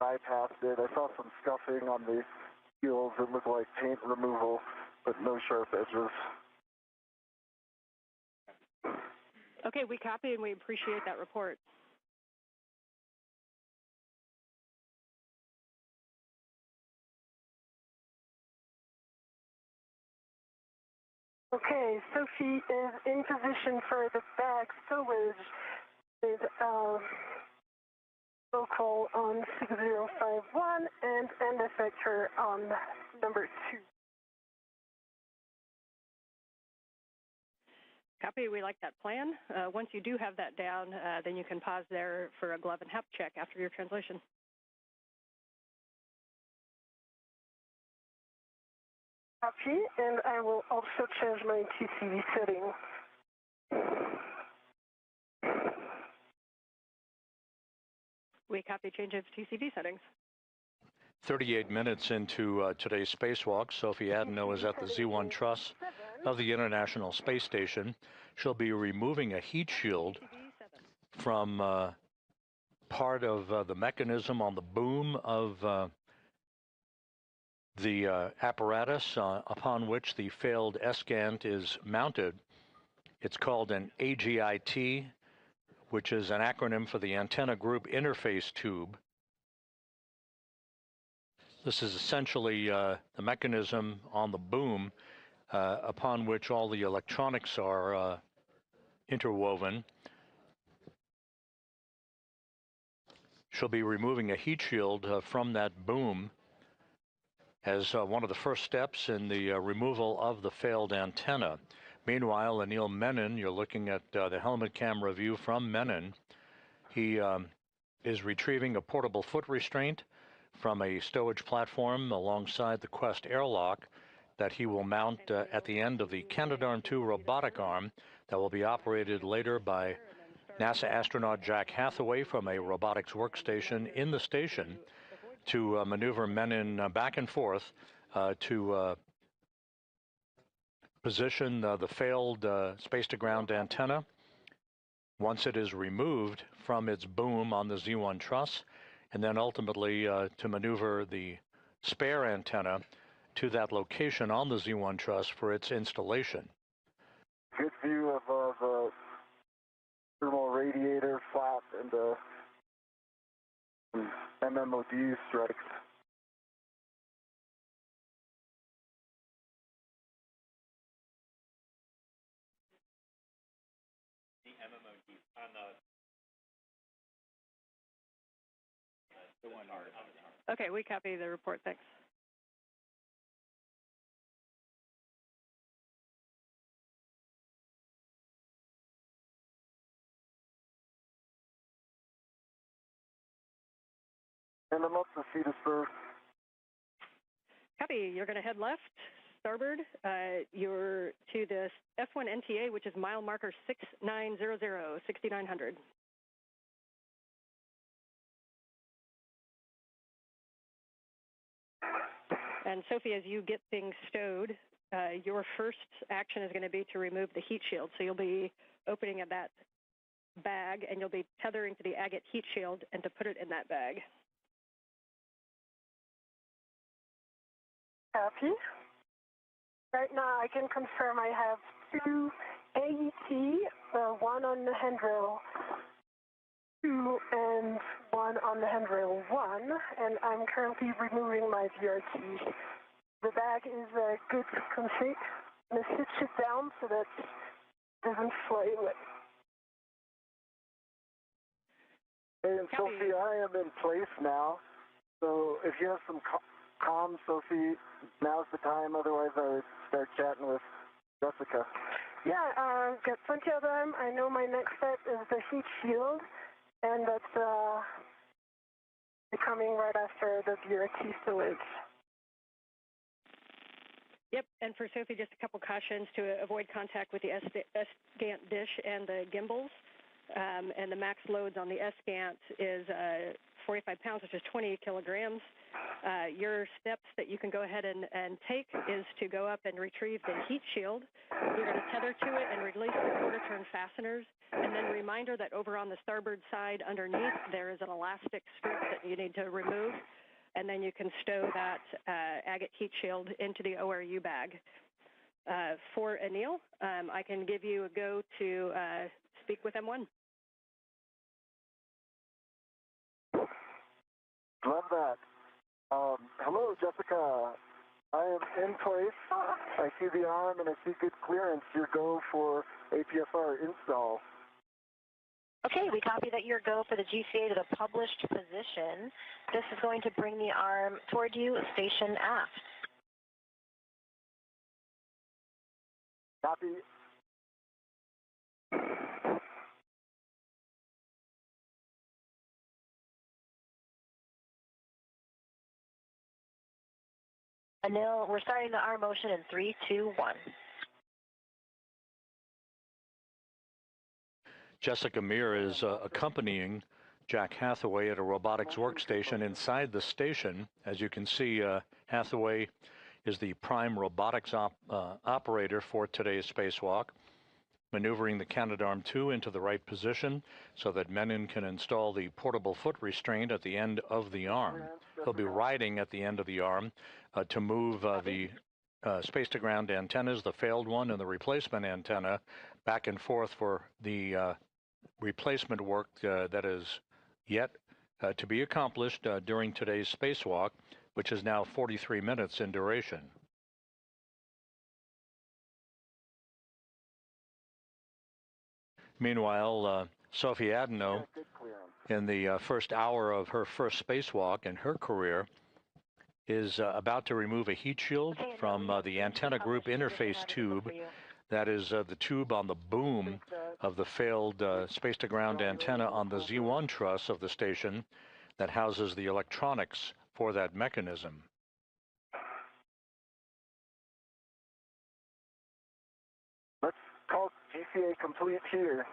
bypassed it. I saw some scuffing on the heels. It looked like paint removal, but no sharp edges. Okay, we copy and we appreciate that report. Okay, Sophie is in position for the bag stowage with local on 6051 and end effector on number 2. Copy, we like that plan. Once you do have that down, then you can pause there for a glove and HEP check after your translation. Copy, and I will also change my TCV setting. We copy change of TCV settings. 38 minutes into today's spacewalk, Sophie Adenot is at the Z1 truss of the International Space Station. She'll be removing a heat shield from part of the mechanism on the boom of The apparatus upon which the failed ESCANT is mounted, it's called an AGIT, which is an acronym for the Antenna Group Interface Tube. This is essentially the mechanism on the boom upon which all the electronics are interwoven. She'll be removing a heat shield from that boom as one of the first steps in the removal of the failed antenna. Meanwhile, Anil Menon, you're looking at the helmet camera view from Menon. He is retrieving a portable foot restraint from a stowage platform alongside the Quest airlock that he will mount at the end of the Canadarm2 robotic arm that will be operated later by NASA astronaut Jack Hathaway from a robotics workstation in the station to maneuver Menon back and forth to position the failed space-to-ground antenna. Once it is removed from its boom on the Z1 truss, and then ultimately to maneuver the spare antenna to that location on the Z1 truss for its installation. Good view of the thermal radiator flap and the MMOD strikes. The MMOD on the one on the Okay, we copy the report. Thanks. And I'm up to see the spur. Copy. You're going to head left, starboard. You're to the F1 NTA, which is mile marker 6900, 6900. And Sophie, as you get things stowed, your first action is going to be to remove the heat shield. So you'll be opening at that bag, and you'll be tethering to the agate heat shield and to put it in that bag. Copy. Right now, I can confirm I have 2 AET, 1 on the handrail 2 and 1 on the handrail 1, and I'm currently removing my VRT. The bag is good config. I'm going to sit it down so that it doesn't fly away. And Sophie, I am in place now, so if you have some comms, Sophie, now's the time. Otherwise, I would start chatting with Jessica. Yeah, got plenty of them. I know my next step is the heat shield, and that's coming right after the VRT stowage. Yep, and for Sophie, just a couple cautions to avoid contact with the ESCANT dish and the gimbals. And the max loads on the ESCANT is 45 pounds, which is 20 kilograms. Your steps that you can go ahead and take is to go up and retrieve the heat shield. You're going to tether to it and release the quarter turn fasteners. And then reminder that over on the starboard side underneath, there is an elastic strip that you need to remove. And then you can stow that agate heat shield into the ORU bag. For Anil, I can give you a go to speak with M1. Love that. Hello, Jessica. I am in place. I see the arm and I see good clearance. Your go for APFR install. Okay, we copy that your go for the GCA to the published position. This is going to bring the arm toward you, station aft. Copy. Anil, we're starting the arm motion in 3, 2, 1. Jessica Meir is accompanying Jack Hathaway at a robotics workstation inside the station. As you can see, Hathaway is the prime robotics operator for today's spacewalk. maneuvering the Canadarm2 into the right position so that Menon can install the portable foot restraint at the end of the arm. He'll be riding at the end of the arm to move the space-to-ground antennas, the failed one and the replacement antenna, back and forth for the replacement work that is yet to be accomplished during today's spacewalk, which is now 43 minutes in duration. Meanwhile, Sophie Adenot, in the first hour of her first spacewalk in her career, is about to remove a heat shield from the antenna group interface tube. That is the tube on the boom of the failed space-to-ground antenna on the Z1 truss of the station that houses the electronics for that mechanism. Let's call GCA complete here.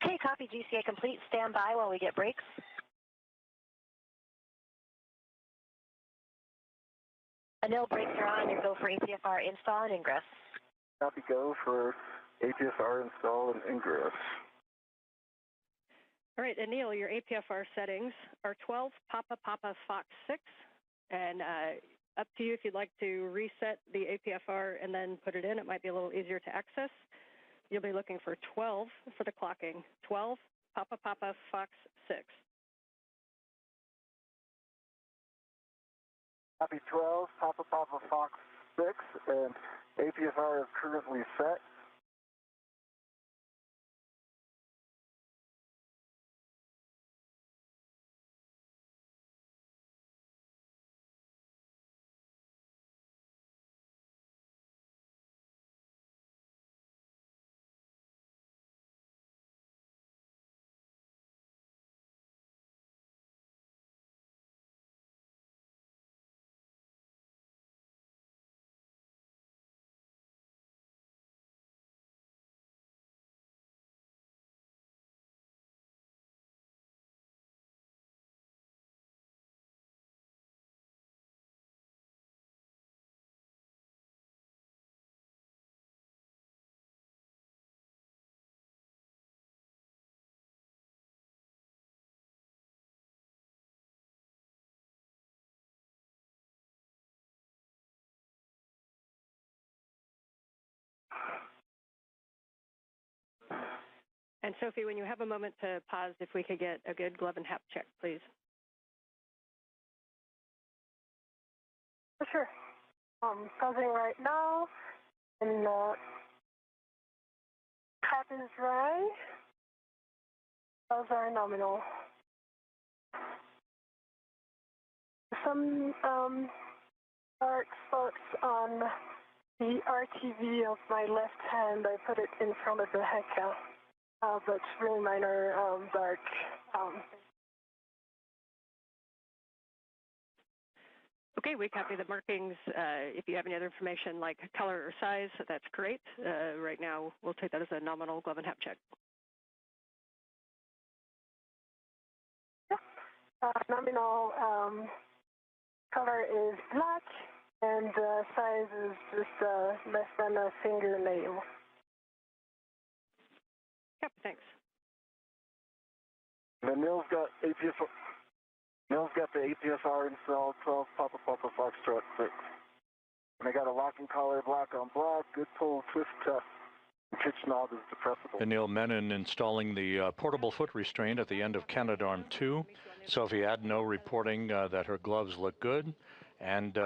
Okay, copy GCA complete. Stand by while we get brakes. Anil, brakes are on. You go for APFR install and ingress. Copy, go for APFR install and ingress. All right, Anil, your APFR settings are 12 Papa Papa Fox 6, and up to you if you'd like to reset the APFR and then put it in. It might be a little easier to access. You'll be looking for 12 for the clocking. 12 Papa Papa Fox 6. Copy 12 Papa Papa Fox 6, and APFR is currently set. And Sophie, when you have a moment to pause, if we could get a good glove and hap check, please. Sure. Pausing right now, and cap is dry. Those are nominal. Some dark spots on the RTV of my left hand. I put it in front of the HECA. But it's really minor, dark. Okay, we copy the markings. If you have any other information like color or size, that's great. Right now, we'll take that as a nominal glove and hap check. Nominal color is black, and size is just less than a fingernail. Yep, thanks. And Neil's got the APFR installed, 12 Papa Papa Foxtrot 6. And I got a locking collar, black on black, good pull, twist test. Pitch knob is depressible. Anil Menon installing the portable foot restraint at the end of Canadarm2. Sophie Adenot reporting that her gloves look good and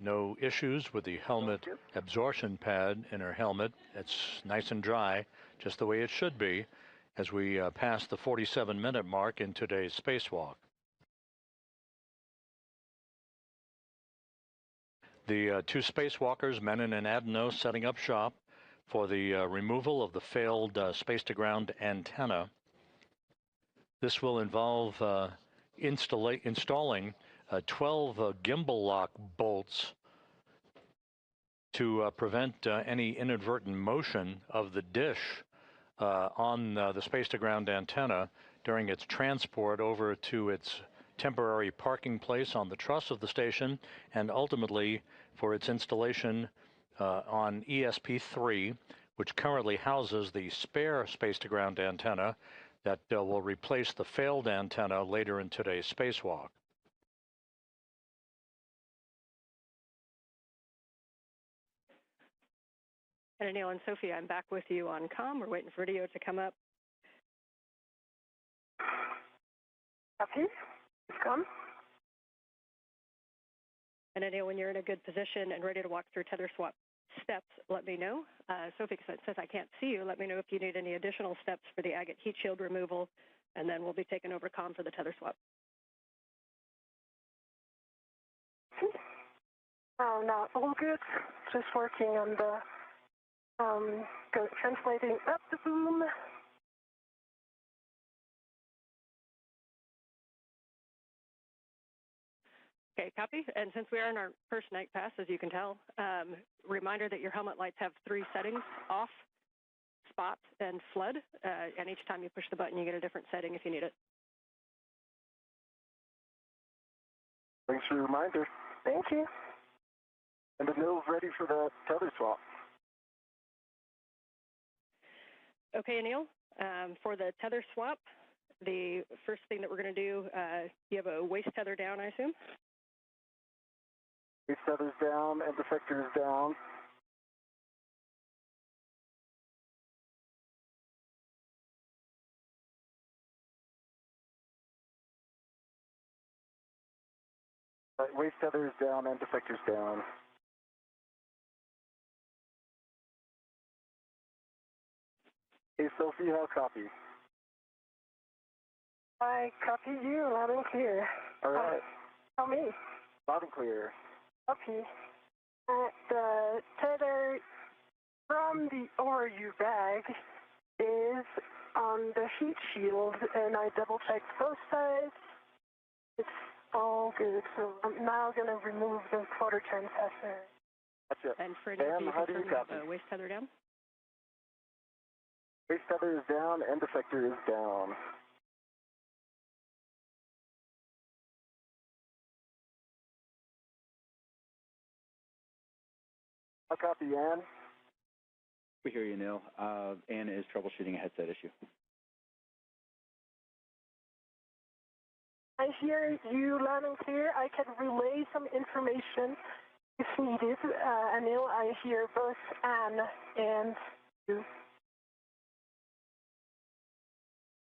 no issues with the helmet absorption pad in her helmet. It's nice and dry, just the way it should be, as we pass the 47-minute mark in today's spacewalk. The two spacewalkers, Menon and Adenot, setting up shop for the removal of the failed space-to-ground antenna. This will involve installing 12 gimbal lock bolts to prevent any inadvertent motion of the dish on the space-to-ground antenna during its transport over to its temporary parking place on the truss of the station, and ultimately for its installation on ESP3, which currently houses the spare space-to-ground antenna that will replace the failed antenna later in today's spacewalk. And Anil and Sophie, I'm back with you on comm. We're waiting for video to come up. Copy. It's come. And Anil, when you're in a good position and ready to walk through tether swap steps, let me know. Sophie, since I can't see you, let me know if you need any additional steps for the agate heat shield removal, and then we'll be taking over comm for the tether swap. Oh, no, all good. Just working on the translating up the boom. Okay, copy. And since we are in our first night pass, as you can tell, reminder that your helmet lights have 3 settings: off, spot, and flood. And each time you push the button, you get a different setting if you need it. Thanks for the reminder. Thank you. And the mill's ready for the tether swap. Okay, Anil, for the tether swap, the first thing that we're going to do, you have a waist tether down, I assume? Waist tether's down and defector is down. Waist tether is down and defector's down. Hey, Sophie, how copy? I copy you loud and clear. All right. Tell me. Loud and clear. Copy. The tether from the ORU bag is on the heat shield, and I double-checked both sides. It's all good, so I'm now going to remove the photo transfester. That's it. And for Anil, Dan, how do you copy? waist tether down? Waist tether is down and defector is down. I'll copy, Ann. We hear you, Neil. Ann is troubleshooting a headset issue. I hear you loud and clear. I can relay some information if needed. Anil, I hear both Ann and you.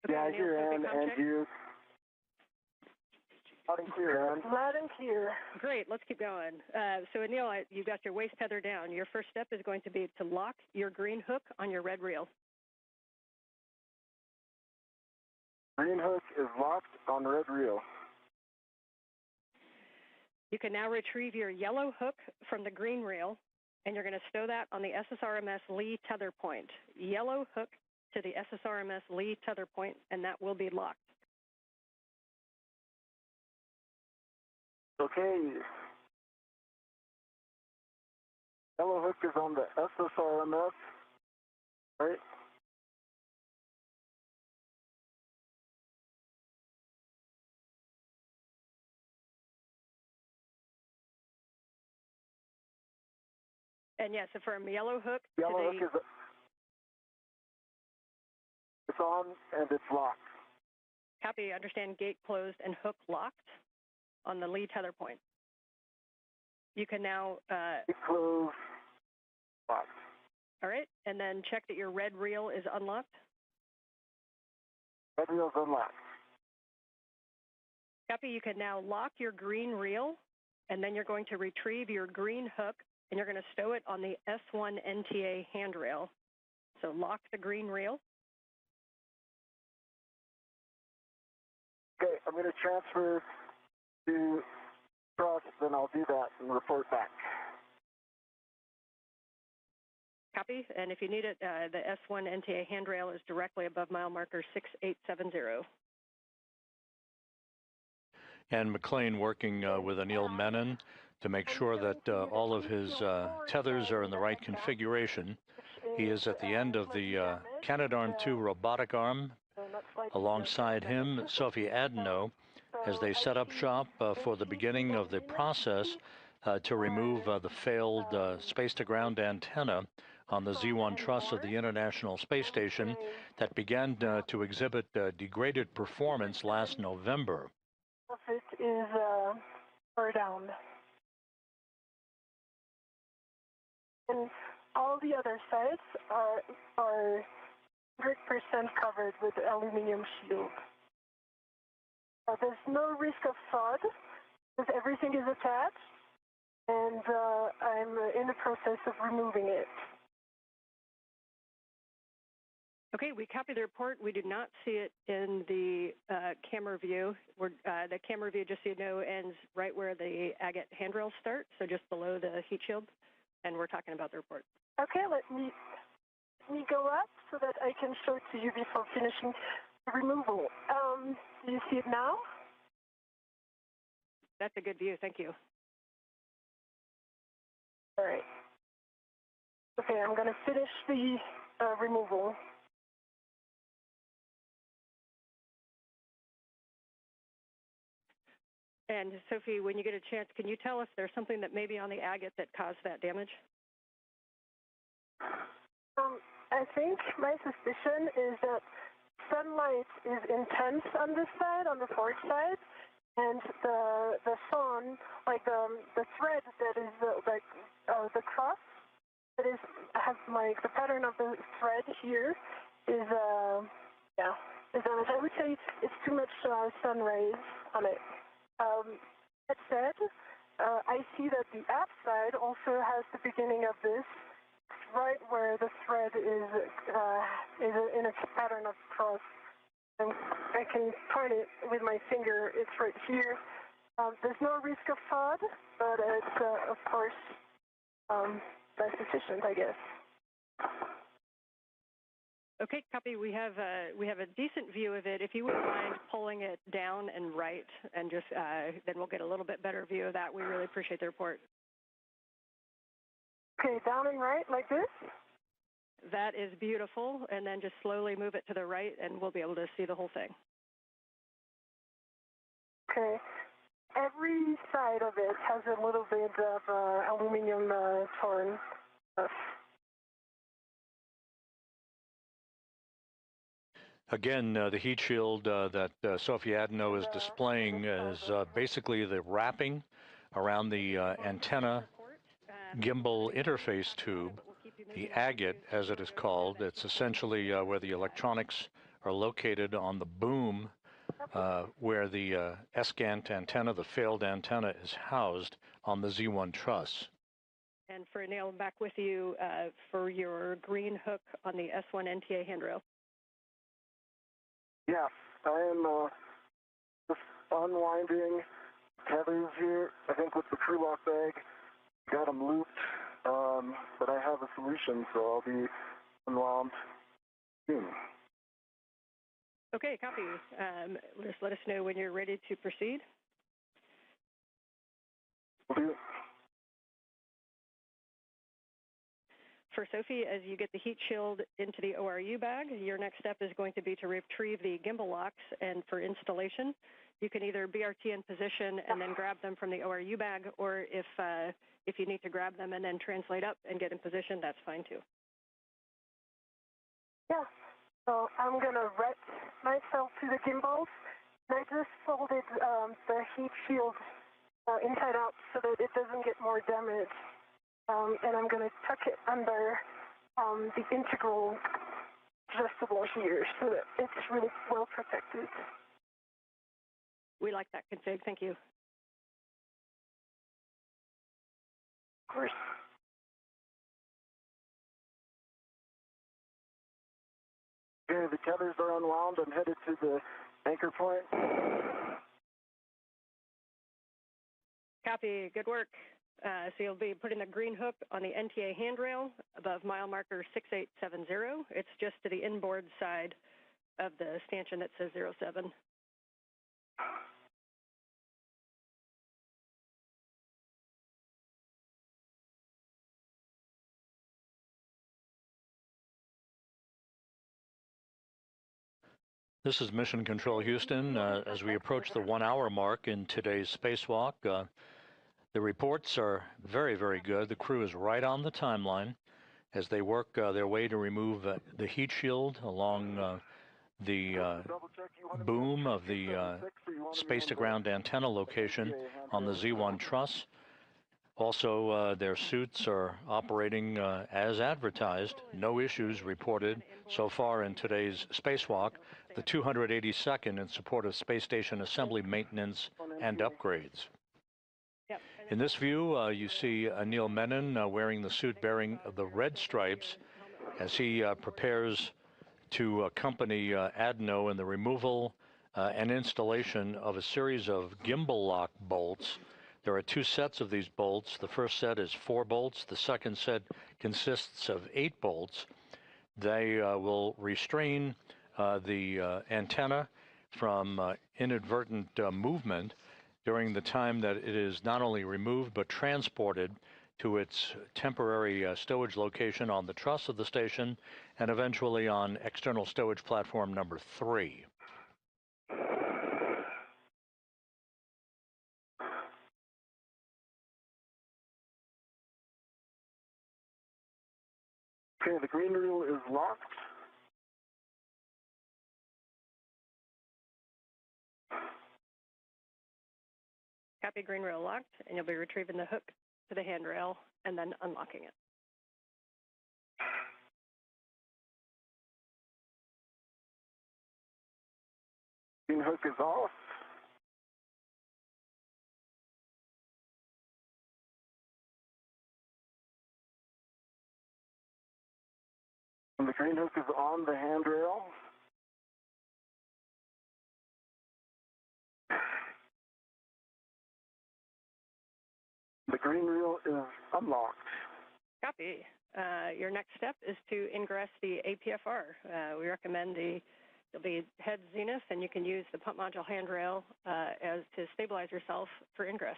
Okay, Yeah, I Anil, hear Sophie, Ann comm and check. you. Loud and clear, Ann. Loud and clear. Great, let's keep going. So Anil, you've got your waist tether down. Your first step is going to be to lock your green hook on your red reel. Green hook is locked on red reel. You can now retrieve your yellow hook from the green reel, and you're going to stow that on the SSRMS Lee tether point. Yellow hook to the SSRMS Lee tether point, and that will be locked. Okay. Yellow hook is on the SSRMS, right? And yes, from yellow hook Yellow to hook is it's on and it's locked. copy, understand, gate closed and hook locked on the Lee tether point. You can now, It's closed, locked. all right, and then check that your red reel is unlocked. Red reel's unlocked. Copy, you can now lock your green reel, and then you're going to retrieve your green hook, and you're going to stow it on the S1 NTA handrail. So lock the green reel. Okay, I'm going to transfer to truss, then I'll do that and report back. Copy, and if you need it, the S1 NTA handrail is directly above mile marker 6870. And McLean working with Anil Menon to make sure that all of his tethers are in the right configuration. He is at the end of the Canadarm2 robotic arm. Alongside him, Sophie Adenot, as they set up shop for the beginning of the process to remove the failed space-to-ground antenna on the Z1 truss of the International Space Station that began to exhibit degraded performance last November. It is far down. And all the other sides are 100% covered with aluminum shield. There's no risk of fraud because everything is attached, and I'm in the process of removing it. Okay, we copy the report. We do not see it in the camera view. The camera view, just so you know, ends right where the agate handrails start, so just below the heat shield, and we're talking about the report. Okay, let me go up so that I can show it to you before finishing the removal. Do you see it now? That's a good view, thank you. All right. Okay, I'm going to finish the removal. And Sophie, when you get a chance, can you tell us there's something that may be on the agate that caused that damage? I think my suspicion is that sunlight is intense on this side, on the forward side, and the sun, like the thread that is the cross that has like the pattern of the thread here is I would say it's too much sun rays on it. That said, I see that the app side also has the beginning of this right where the thread is in a pattern of cross. And I can point it with my finger. It's right here. There's no risk of fraud, but it's of course that's sufficient, I guess. Okay, copy. We have a decent view of it. If you wouldn't mind pulling it down and right, and just then we'll get a little bit better view of that. We really appreciate the report. Okay, down and right like this. That is beautiful, and then just slowly move it to the right, and we'll be able to see the whole thing. Okay. Every side of it has a little bit of aluminum torn. Again, the heat shield that Sophie Adenot is displaying is basically the wrapping around the antenna gimbal interface tube, the agate, as it is called. It's essentially where the electronics are located on the boom where the SCANT antenna, the failed antenna, is housed on the Z1 truss. And for Anil, back with you for your green hook on the S1 NTA handrail. Yeah, I am just unwinding tethers here. I think with the crew lock bag, got them looped, but I have a solution, so I'll be unwound soon. Okay, copy. Just let us know when you're ready to proceed. Will do. For Sophie, as you get the heat shield into the ORU bag, your next step is going to be to retrieve the gimbal locks, and for installation, you can either BRT in position and then grab them from the ORU bag, or if you need to grab them and then translate up and get in position, that's fine too. Yeah, so I'm going to wet myself to the gimbals, and I just folded the heat shield inside out so that it doesn't get more damage. And I'm going to tuck it under the integral adjustable here so that it's really well protected. We like that config. Thank you. Of course. Okay, the tethers are unwound. I'm headed to the anchor point. Copy. Good work. So you'll be putting the green hook on the NTA handrail above mile marker 6870. It's just to the inboard side of the stanchion that says 07. This is Mission Control Houston. As we approach the 1 hour mark in today's spacewalk, the reports are very, very good. The crew is right on the timeline. as they work their way to remove the heat shield along the boom of the space-to-ground antenna location on the Z1 truss. Also, their suits are operating as advertised. No issues reported so far in today's spacewalk, the 282nd in support of space station assembly maintenance and upgrades. In this view, you see Anil Menon wearing the suit bearing the red stripes as he prepares to accompany Adenot in the removal and installation of a series of gimbal lock bolts. There are two sets of these bolts. The first set is 4 bolts. The second set consists of 8 bolts. They will restrain the antenna from inadvertent movement during the time that it is not only removed but transported to its temporary stowage location on the truss of the station and eventually on external stowage platform number 3. Okay, the green reel is locked. Copy, green reel locked, and you'll be retrieving the hook to the handrail and then unlocking it. Green hook is off. And the green hook is on the handrail. The green reel is unlocked. Copy. Your next step is to ingress the APFR. We recommend you'll be head zenith, and you can use the pump module handrail as to stabilize yourself for ingress.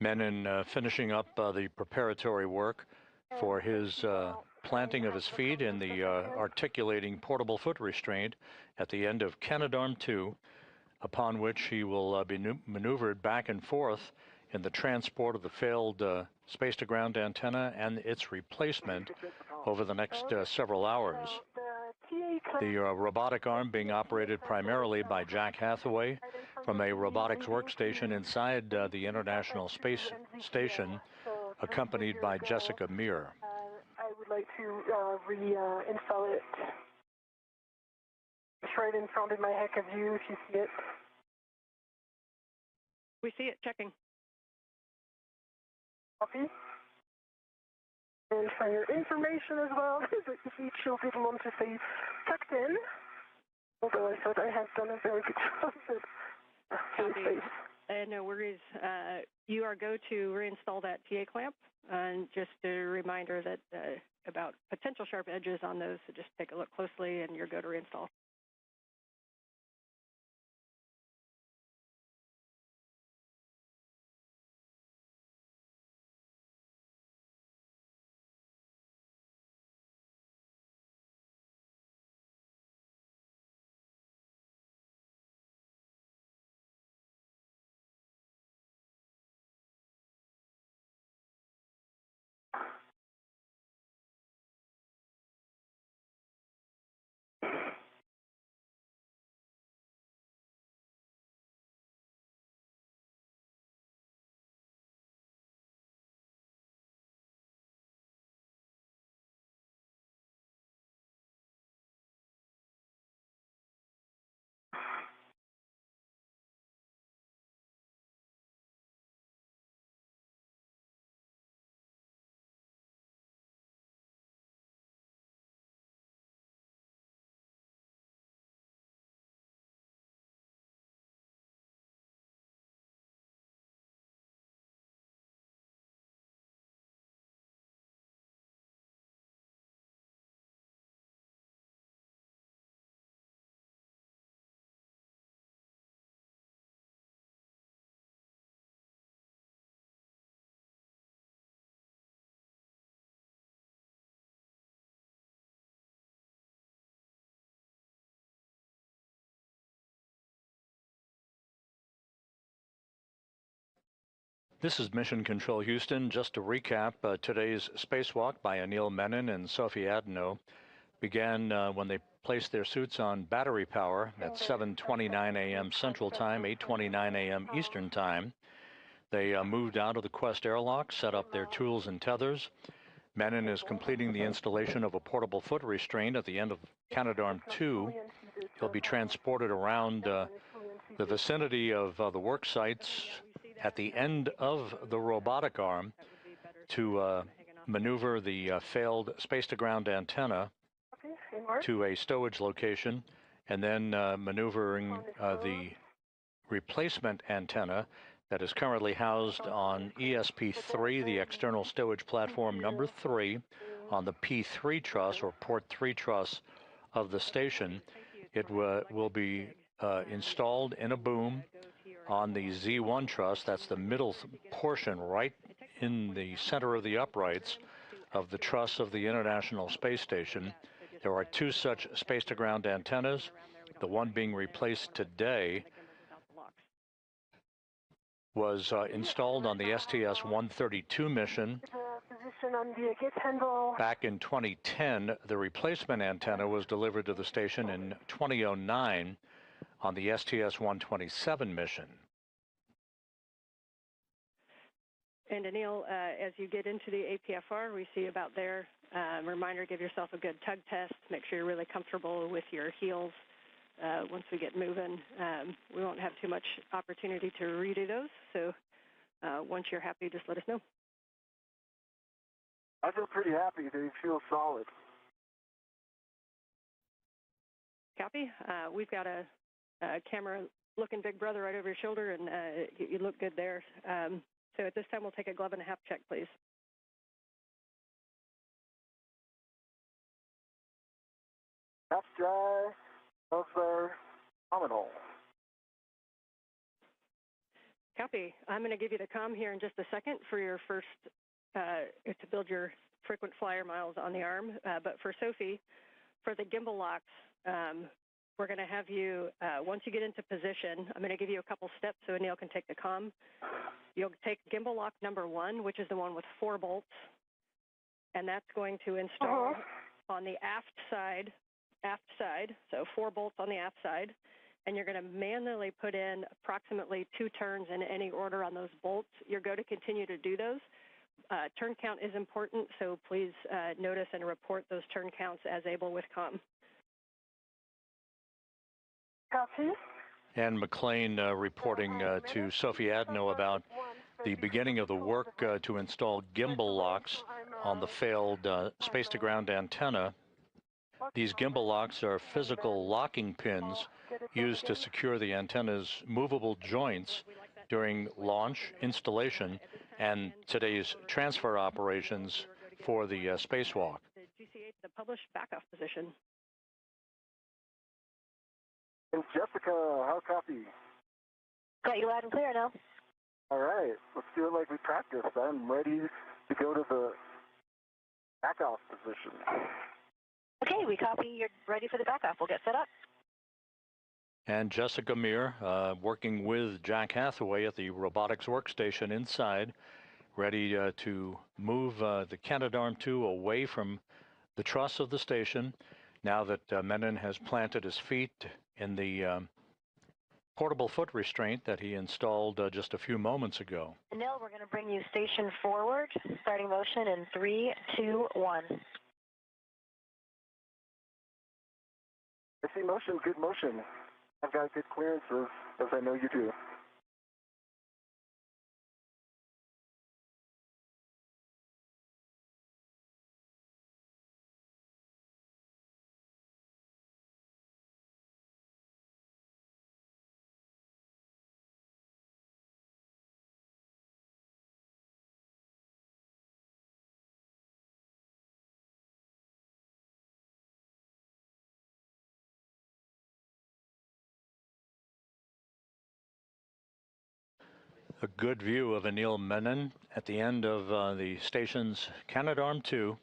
Menon finishing up the preparatory work for his planting of his feet in the articulating portable foot restraint at the end of Canadarm2, upon which he will be maneuvered back and forth in the transport of the failed space-to-ground antenna and its replacement over the next several hours. The robotic arm being operated primarily by Jack Hathaway from a robotics workstation inside the International Space Station, accompanied by Jessica Meir. I would like to reinstall it. It's right in front of my heck of you, if you see it. We see it, checking. Copy. And for your information as well, the heat shield didn't want to stay tucked in, although I thought I have done a very good job of it. No worries. You are go to reinstall that TA clamp, and just a reminder that about potential sharp edges on those, so just take a look closely and you're go to reinstall. This is Mission Control Houston. Just to recap, today's spacewalk by Anil, Menon, and Sophie Adenot began when they placed their suits on battery power at 7:29 a.m. Central Time, 8:29 a.m. Eastern Time. They moved out of the Quest airlock, set up their tools and tethers. Menon is completing the installation of a portable foot restraint at the end of Canadarm2. He'll be transported around the vicinity of the work sites at the end of the robotic arm to maneuver the failed space-to-ground antenna to a stowage location, and then maneuvering the replacement antenna that is currently housed on ESP3, the external stowage platform number 3, on the P3 truss or port 3 truss of the station. It will be installed in a boom on the Z1 truss. That's the middle portion right in the center of the uprights of the truss of the International Space Station. There are 2 such space-to-ground antennas. The one being replaced today was installed on the STS-132 mission. Back in 2010, the replacement antenna was delivered to the station in 2009 on the STS-127 mission. And Anil, as you get into the APFR, we see about there, reminder, give yourself a good tug test. Make sure you're really comfortable with your heels. Once we get moving, we won't have too much opportunity to redo those. So once you're happy, just let us know. I feel pretty happy. They feel solid. Copy. We've got a camera-looking big brother right over your shoulder, and you look good there. So at this time, we'll take a glove and a half check, please. Half dry, both are nominal. Copy. I'm going to give you the comm here in just a second for your first, to build your frequent flyer miles on the arm. But for Sophie, for the gimbal locks, we're going to have you, once you get into position, I'm going to give you a couple steps so Anil can take the comm. You'll take gimbal lock number 1, which is the one with 4 bolts, and that's going to install on the aft side, so 4 bolts on the aft side, and you're going to manually put in approximately 2 turns in any order on those bolts. You're going to continue to do those. Turn count is important, so please notice and report those turn counts as able with comm. Copy. And McLean reporting to Sophie Adenot about the beginning of the work to install gimbal locks on the failed space-to-ground antenna. These gimbal locks are physical locking pins used to secure the antenna's movable joints during launch, installation, and today's transfer operations for the spacewalk. The GCA, the published backoff position. And Jessica, how copy? Got you loud and clear now. All right, let's do it like we practiced. I'm ready to go to the back-off position. Okay, we copy. You're ready for the backoff. We'll get set up. And Jessica Meir, working with Jack Hathaway at the robotics workstation inside, ready to move the Canadarm2 away from the truss of the station, now that Menon has planted his feet in the portable foot restraint that he installed just a few moments ago. Anil, we're going to bring you station forward, starting motion in 3, 2, 1. I see motion, good motion. I've got good clearances, as I know you do. A good view of Anil Menon at the end of the station's Canadarm2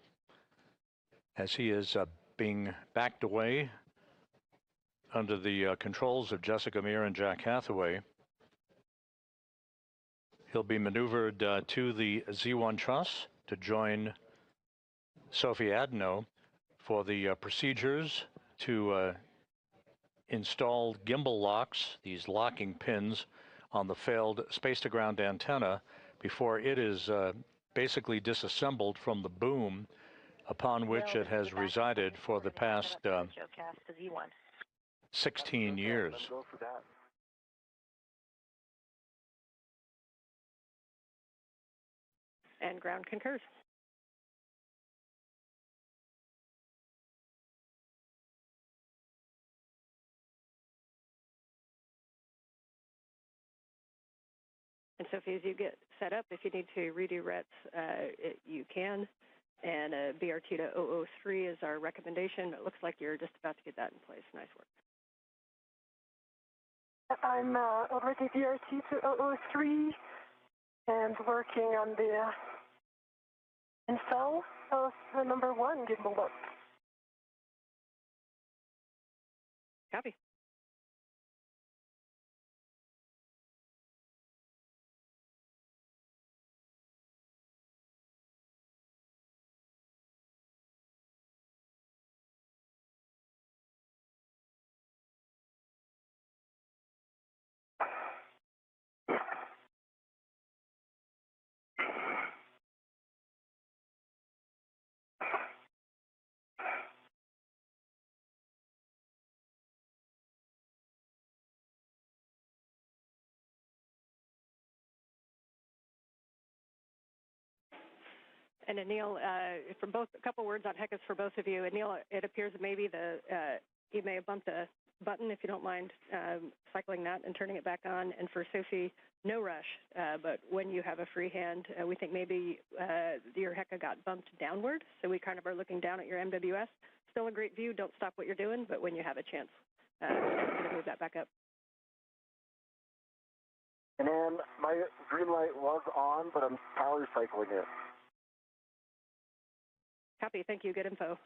as he is being backed away under the controls of Jessica Meir and Jack Hathaway. He'll be maneuvered to the Z1 truss to join Sophie Adenot for the procedures to install gimbal locks, these locking pins on the failed space-to-ground antenna before it is basically disassembled from the boom upon which it has resided for the past 16 years. And ground concurs. And Sophie, as you get set up, if you need to redo RETs, you can. And BRT to 003 is our recommendation. It looks like you're just about to get that in place. Nice work. I'm already BRT to 003 and working on the install of the number 1 gimbal lock. Copy. And Anil, for both, a couple words on HECUS for both of you. Anil, it appears that maybe you may have bumped a button. If you don't mind cycling that and turning it back on. And for Sophie, no rush, but when you have a free hand, we think maybe your HECA got bumped downward. So we kind of are looking down at your MWS. Still a great view. Don't stop what you're doing, but when you have a chance, move that back up. And then my green light was on, but I'm power cycling it. Copy. Thank you. Good info.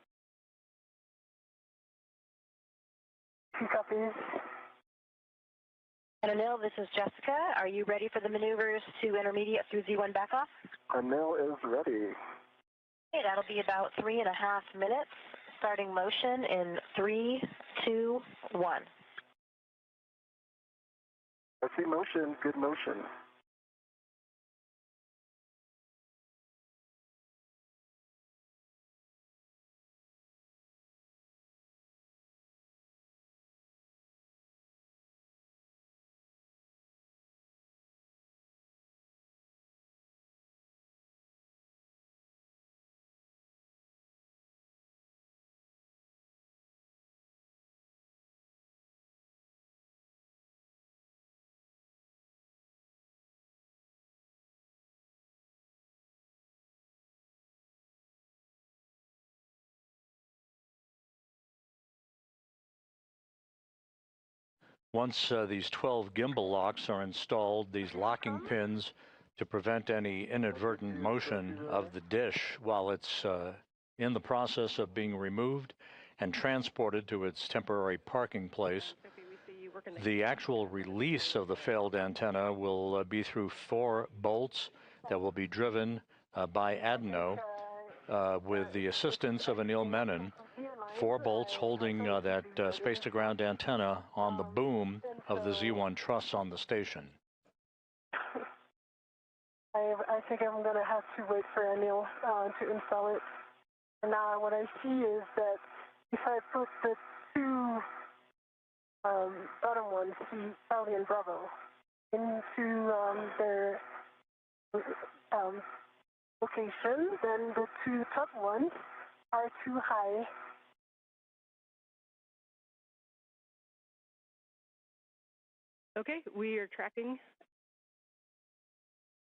Copy. And Anil, this is Jessica. Are you ready for the maneuvers to intermediate through Z1 back off? Anil is ready. Okay, that'll be about 3.5 minutes. Starting motion in 3, 2, 1. I see motion. Good motion. Once these 12 gimbal locks are installed, these locking pins to prevent any inadvertent motion of the dish while it's in the process of being removed and transported to its temporary parking place. The actual release of the failed antenna will be through 4 bolts that will be driven by Adenot with the assistance of Anil Menon. 4 bolts holding that space-to-ground antenna on the boom of the Z1 truss on the station. I think I'm going to have to wait for Anil to install it. And now what I see is that if I put the 2 bottom ones, Charlie and Bravo, into their location, then the 2 top ones are too high. Okay, we are tracking.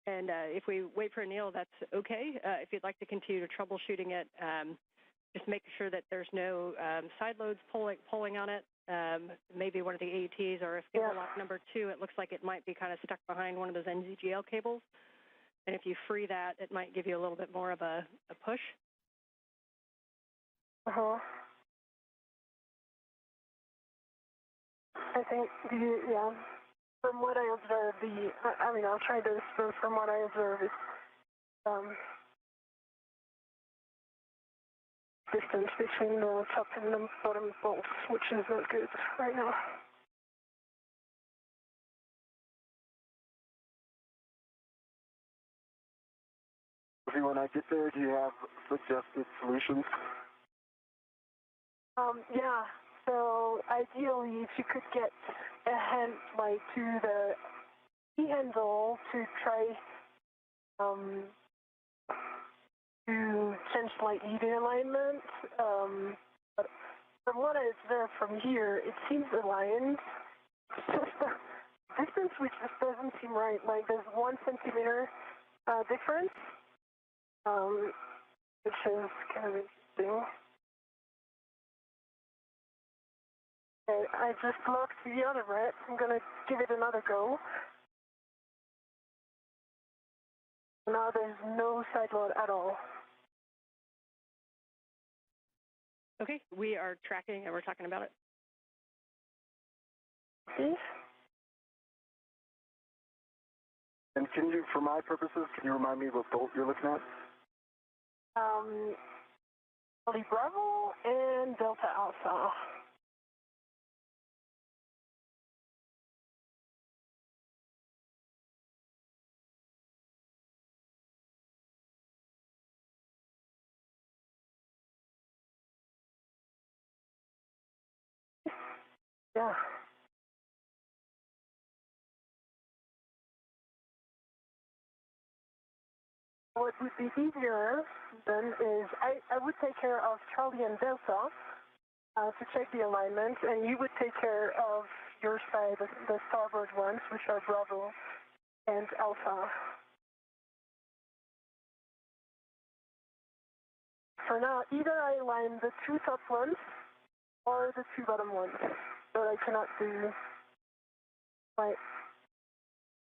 And if we wait for Anil, that's okay. If you'd like to continue to troubleshooting it, just make sure that there's no side loads pulling on it. Maybe one of the AETs, or if gimbal lock number 2, it looks like it might be kind of stuck behind one of those NZGL cables. And if you free that, it might give you a little bit more of a push. Uh-huh. I think, from what I observed, I mean, I'll try this, but from what I observe, it's distance between the top and the bottom bolts, which is not good right now. When I get there, do you have suggested solutions? Yeah. So ideally, if you could get a hand like to the handle to try to change slightly the alignment. But from what I observed from here, it seems aligned. It's just the distance which just doesn't seem right. Like there's 1 centimeter difference, which is kind of interesting. Okay, I just locked the other red. I'm gonna give it another go. Now there's no side load at all. Okay, we are tracking and we're talking about it. See? And can you, for my purposes, can you remind me what bolt you're looking at? Charlie Bravo and Delta Alpha. Yeah. What would be easier then is I would take care of Charlie and Delta to check the alignment, and you would take care of your side, the starboard ones, which are Bravo and Alpha. For now, either I align the 2 top ones or the 2 bottom ones, but I cannot do like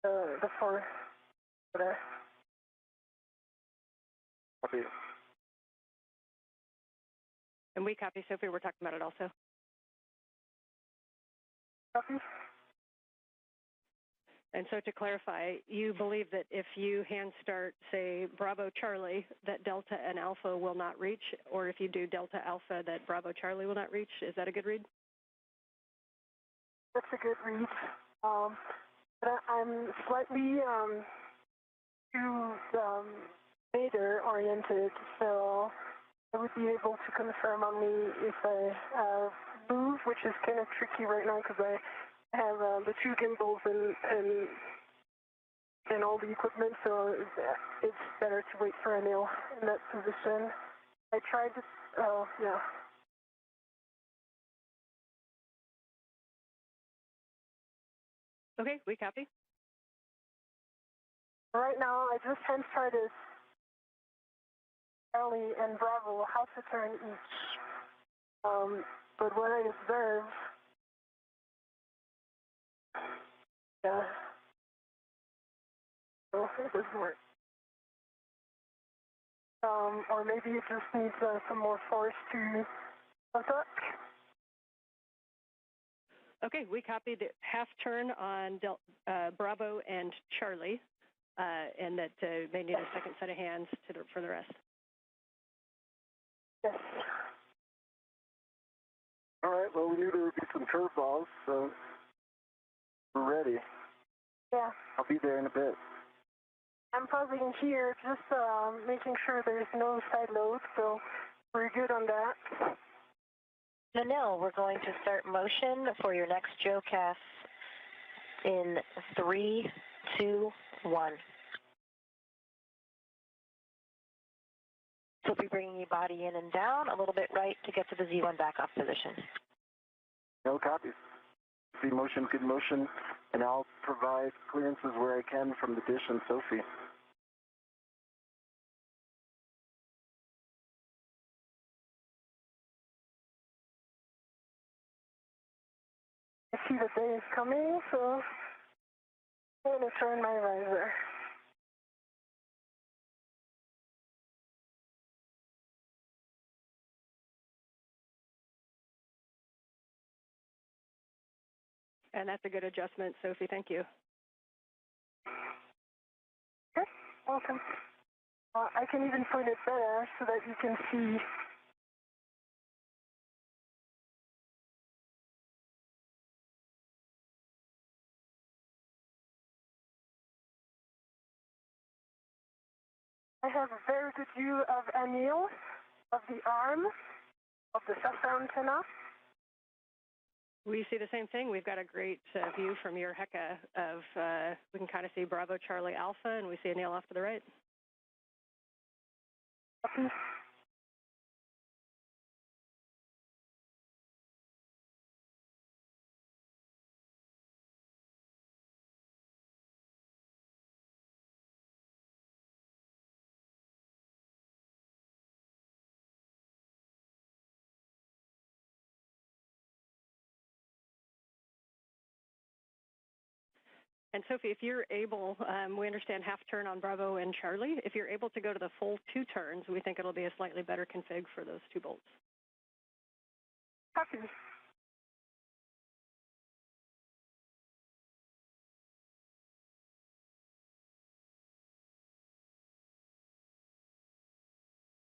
the 4 there. Copy. And we copy, Sophie. We're talking about it also. Copy. And so to clarify, you believe that if you hand start, say, Bravo Charlie, that Delta and Alpha will not reach, or if you do Delta Alpha, that Bravo Charlie will not reach? Is that a good read? That's a good read. But I'm slightly too later oriented, so I would be able to confirm only if I move, which is kind of tricky right now because I have the 2 gimbals and all the equipment, so it's better to wait for Anil in that position. I tried to, yeah. Okay, we copy. Right now, I just hand tried to Charlie and Bravo how to turn each. But what I observe, yeah, so it doesn't work. Or maybe it just needs some more force to attack. Okay, we copied half turn on Bravo and Charlie, and that may need a second set of hands for the rest. Yes. All right, well, we knew there would be some curveballs, so we're ready. Yeah. I'll be there in a bit. I'm pausing here, just making sure there's no side load, so we're good on that. Anil, we're going to start motion for your next JoeCast in 3, 2, 1. So we'll be bringing you body in and down, a little bit right to get to the Z1 back off position. No copies. See motion, good motion, and I'll provide clearances where I can from the dish and Sophie. I see the day is coming, so I'm going to turn my visor. And that's a good adjustment, Sophie. Thank you. Okay, welcome. I can even point it better so that you can see. I have a very good view of Anil, of the arm, of the SESA antenna. We see the same thing. We've got a great view from your HECA of, we can kind of see Bravo Charlie Alpha, and we see Anil off to the right. Copy. And Sophie, if you're able, we understand half turn on Bravo and Charlie. If you're able to go to the full 2 turns, we think it'll be a slightly better config for those 2 bolts. Copy.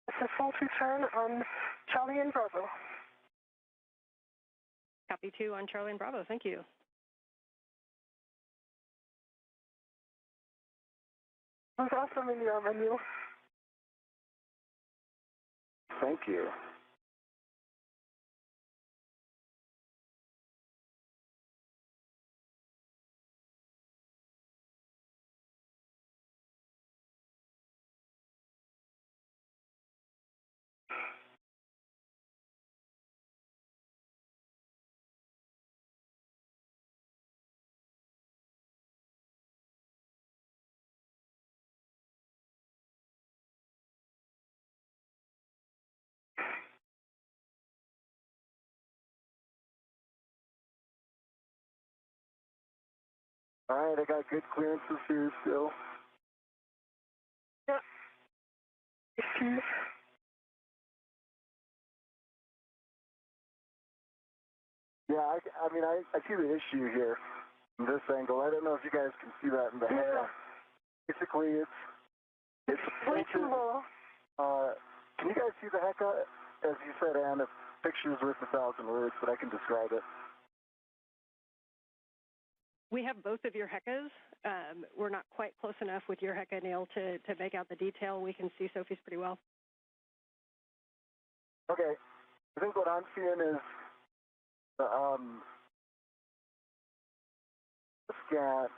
It's a full 2 turn on Charlie and Bravo. Copy 2 on Charlie and Bravo. Thank you. It was awesome in your menu. Thank you. All right, I got good clearances here still. Yep. Excuse. Yeah, I mean, I see the issue here from this angle. I don't know if you guys can see that in the head. Basically, it's way too low. Can you guys see the HECA? As you said, Ann, a picture's worth 1,000 words, but I can describe it. We have both of your HECAs. We're not quite close enough with your HECA, Neil, to make out the detail. We can see Sophie's pretty well. Okay. I think what I'm seeing is the scan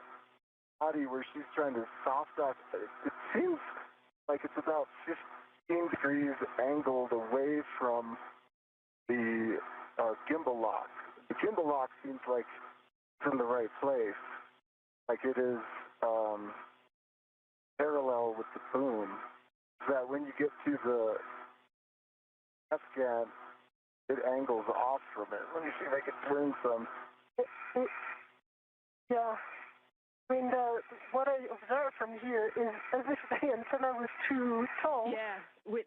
body where she's trying to soft dock. It seems like it's about 15 degrees angled away from the gimbal lock. The gimbal lock seems like it's in the right place. Like it is parallel with the boom. So that when you get to the F-scan, it angles off from it. Let me see if I can turn some. Yeah. I mean, what I observed from here is as if the antenna was too tall. Yeah,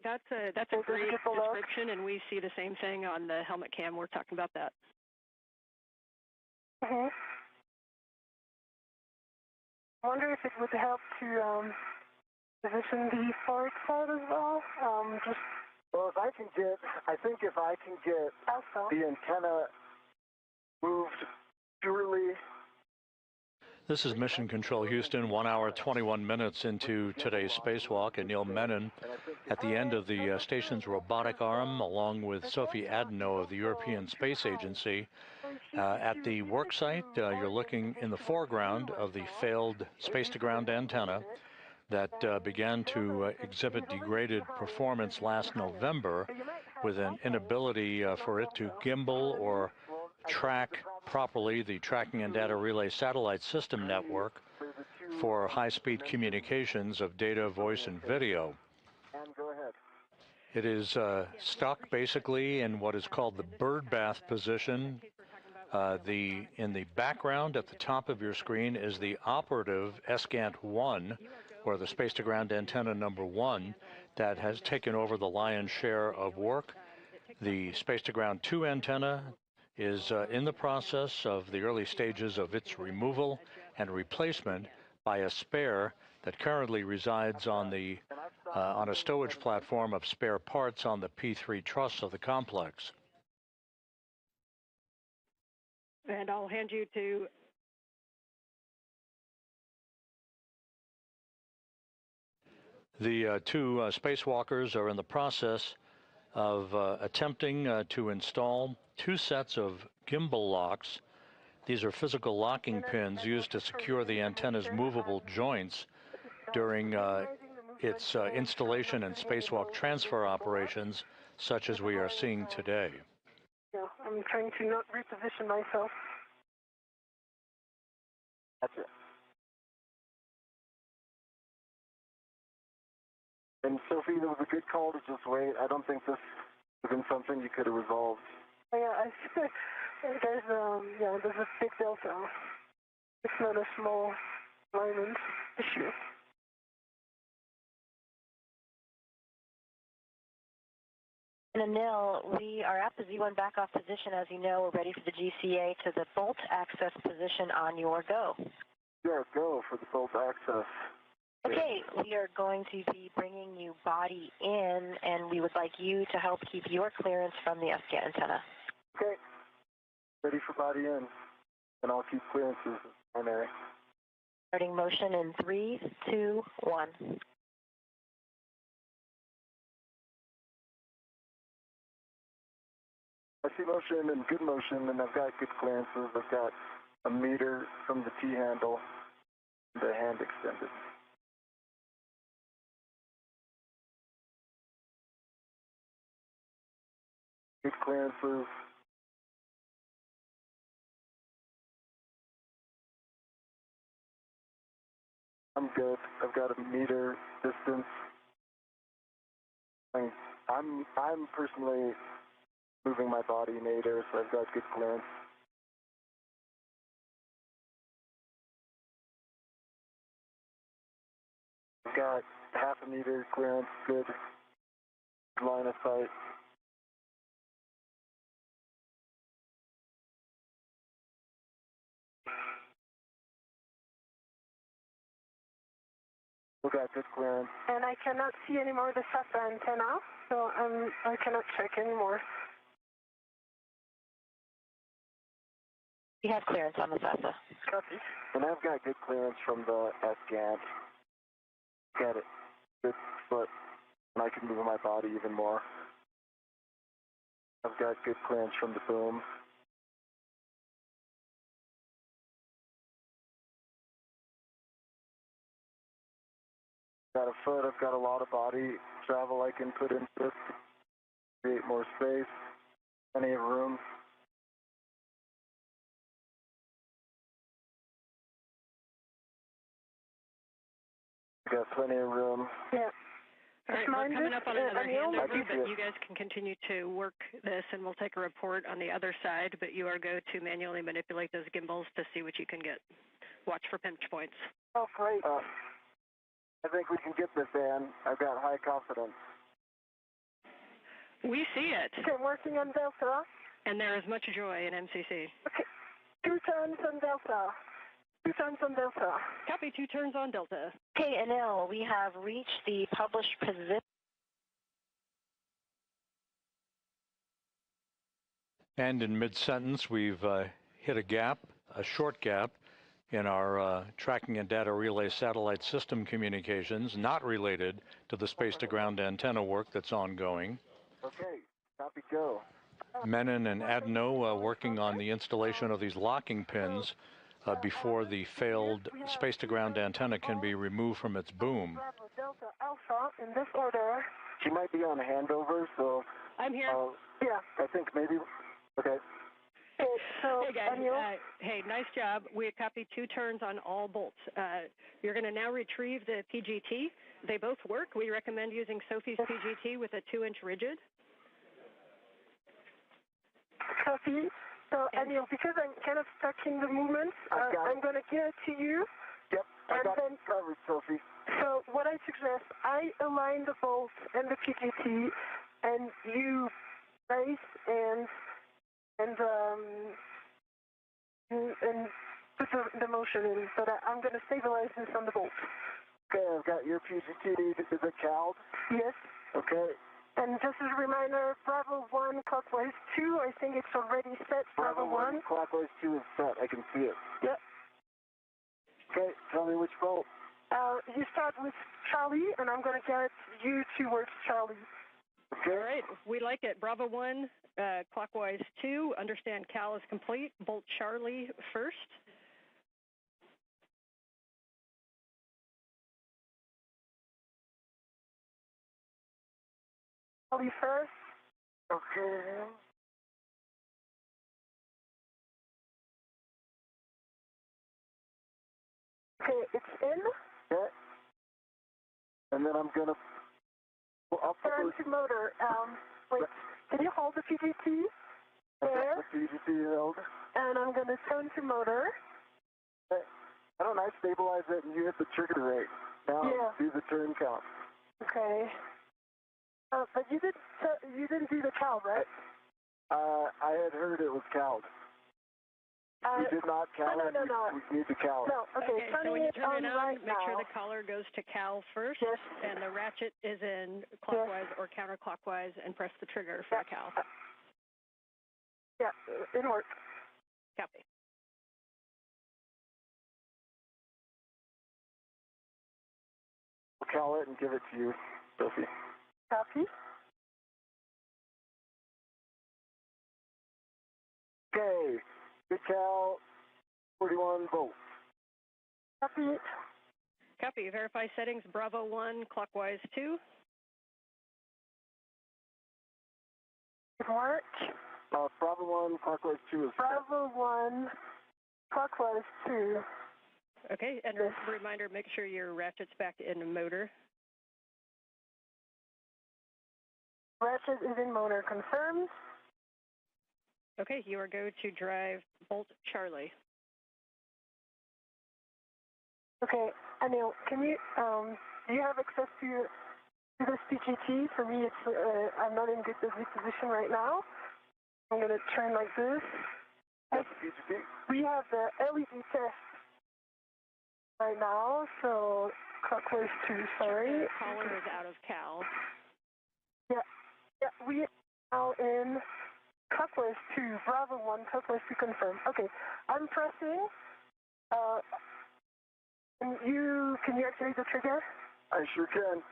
that's a great description, and we see the same thing on the helmet cam. We're talking about that. Mm-hmm. I wonder if it would help to position the forward side as well. Well, I think if I can get the antenna moved purely. This is Mission Control Houston, 1 hour, 21 minutes into today's spacewalk. Anil Menon at the end of the station's robotic arm, along with Sophie Adenot of the European Space Agency. At the work site, you're looking in the foreground of the failed space-to-ground antenna that began to exhibit degraded performance last November with an inability for it to gimbal or track properly the Tracking and Data Relay Satellite System network for high-speed communications of data, voice, and video. It is stuck basically in what is called the birdbath position. In the background at the top of your screen is the operative SCANT-1, or the space-to-ground antenna number 1, that has taken over the lion's share of work. The space-to-ground 2 antenna is in the process of the early stages of its removal and replacement by a spare that currently resides on a stowage platform of spare parts on the P3 truss of the complex. And I'll hand you to... The two spacewalkers are in the process of attempting to install two sets of gimbal locks. These are physical locking pins used to secure the antenna's movable joints during its installation and spacewalk transfer operations, such as we are seeing today. Yeah, I'm trying to not reposition myself. That's it. And Sophie, it was a good call to just wait. I don't think this would have been something you could have resolved. Yeah, there's a big delta. It's not a small alignment issue. And Anil, we are at the Z1 back-off position. As you know, we're ready for the GCA to the bolt access position on your go. Yeah, go for the bolt access. Okay, we are going to be bringing you body in, and we would like you to help keep your clearance from the SCAT antenna. Okay, ready for body in, and I'll keep clearances primary. Starting motion in 3, 2, 1. I see motion and good motion, and I've got good clearances. I've got a meter from the T-handle, the hand extended. Good clearances. I'm good. I've got a meter distance. I'm personally moving my body in 8 air, so I've got good clearance. I've got half a meter clearance, good line of sight. We got good clearance. And I cannot see anymore the SATA antenna, so I cannot check anymore. We have clearance on the SATA. Copy. And I've got good clearance from the SCAT. Got it. Good foot. And I can move my body even more. I've got good clearance from the boom. Got a foot, I've got a lot of body travel I can put into this to create more space, plenty of room. Got plenty of room. Yeah. All right, we're coming up on another handover, but you guys can continue to work this, and we'll take a report on the other side, but you are go to manually manipulate those gimbals to see what you can get. Watch for pinch points. Oh, great. I think we can get this, Ann. I've got high confidence. We see it. Okay, I'm working on Delta. And there is much joy in MCC. Okay, 2 turns on Delta. 2 turns on Delta. Copy, 2 turns on Delta. Okay, Anil, we have reached the published position. And in mid-sentence, we've hit a gap, a short gap, in our tracking and data relay satellite system communications, not related to the space-to-ground antenna work that's ongoing. Okay, copy, go. Menon and Adenot working on the installation of these locking pins before the failed space-to-ground antenna can be removed from its boom. Delta Alpha in this order. She might be on handover, so... I'm here. Yeah, I think maybe... Okay. So, hey guys, hey, nice job. We copied 2 turns on all bolts. You're going to now retrieve the PGT. They both work. We recommend using Sophie's PGT with a 2-inch rigid. Sophie, so Anil, because I'm kind of stuck in the movement, I'm going to give it to you. Yep, I got it covered, Sophie. So what I suggest, I align the bolts and the PGT, and you brace and and put the motion in. So that I'm going to stabilize this on the bolt. Okay, I've got your PGT. Is it CAL'd? Yes. Okay. And just as a reminder, Bravo 1, clockwise 2, I think it's already set. Bravo 1. Clockwise 2 is set. I can see it. Yep. Okay, tell me which bolt. You start with Charlie, and I'm going to get you towards Charlie. Okay. All right, we like it. Bravo 1, clockwise 2. Understand Cal is complete. Bolt Charlie first. Charlie first. Okay. Okay, it's in. Okay. And then I'm going to turn to motor. Wait, can you hold the PGT? There. The PGT held. And I'm going to turn to motor. Okay. Why don't I stabilize it and you hit the trigger rate? Now do the turn count. Okay. But you didn't do the CAL, right? I had heard it was CAL'd. We did not CAL it. No. We need to CAL it. No, okay. So when you turn it on, right make sure now. the collar goes to Cal first. Yes. And the ratchet is in clockwise or counterclockwise, and press the trigger for the Cal. Yeah, it worked. Copy. We'll CAL it and give it to you, Sophie. Copy. Okay. Good CAL, 41 volts. Copy. Copy. Verify settings. Bravo 1, clockwise 2. It worked. Bravo 1, clockwise 2 is Bravo 1, clockwise 2. Okay, and a reminder, make sure your ratchet's back in the motor. Ratchet is in motor. Confirmed. Okay, you are go to drive Bolt Charlie. Okay, Anil, can you, do you have access to this PGT? For me, it's, I'm not in good position right now. I'm going to turn like this. That's the PGT? We have the LED test right now, so clockwise 2, sorry. The collar is out of Cal. Yeah, we are now in clockwise 2, Bravo 1, clockwise 2 confirmed. Okay, I'm pressing. Can you activate the trigger? I sure can.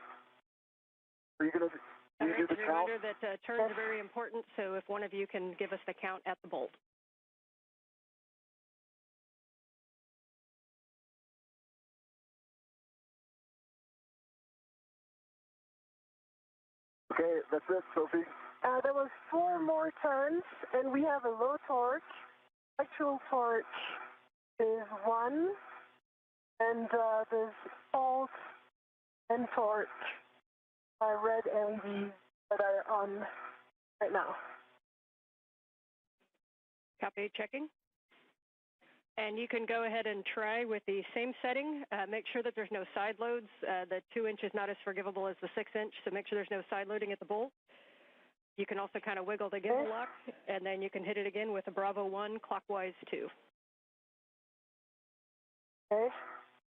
Are you going to do the count? Reminder that turns are very important, so if one of you can give us the count at the bolt. Okay, that's it, Sophie. There was 4 more turns, and we have a low torque. Actual torque is 1, and there's false and torque red LEDs that are on right now. Copy, checking. And you can go ahead and try with the same setting. Make sure that there's no side loads. The 2 inch is not as forgivable as the 6 inch, so make sure there's no side loading at the bolt. You can also kind of wiggle the gimbal lock, and then you can hit it again with a Bravo 1, clockwise 2. Okay.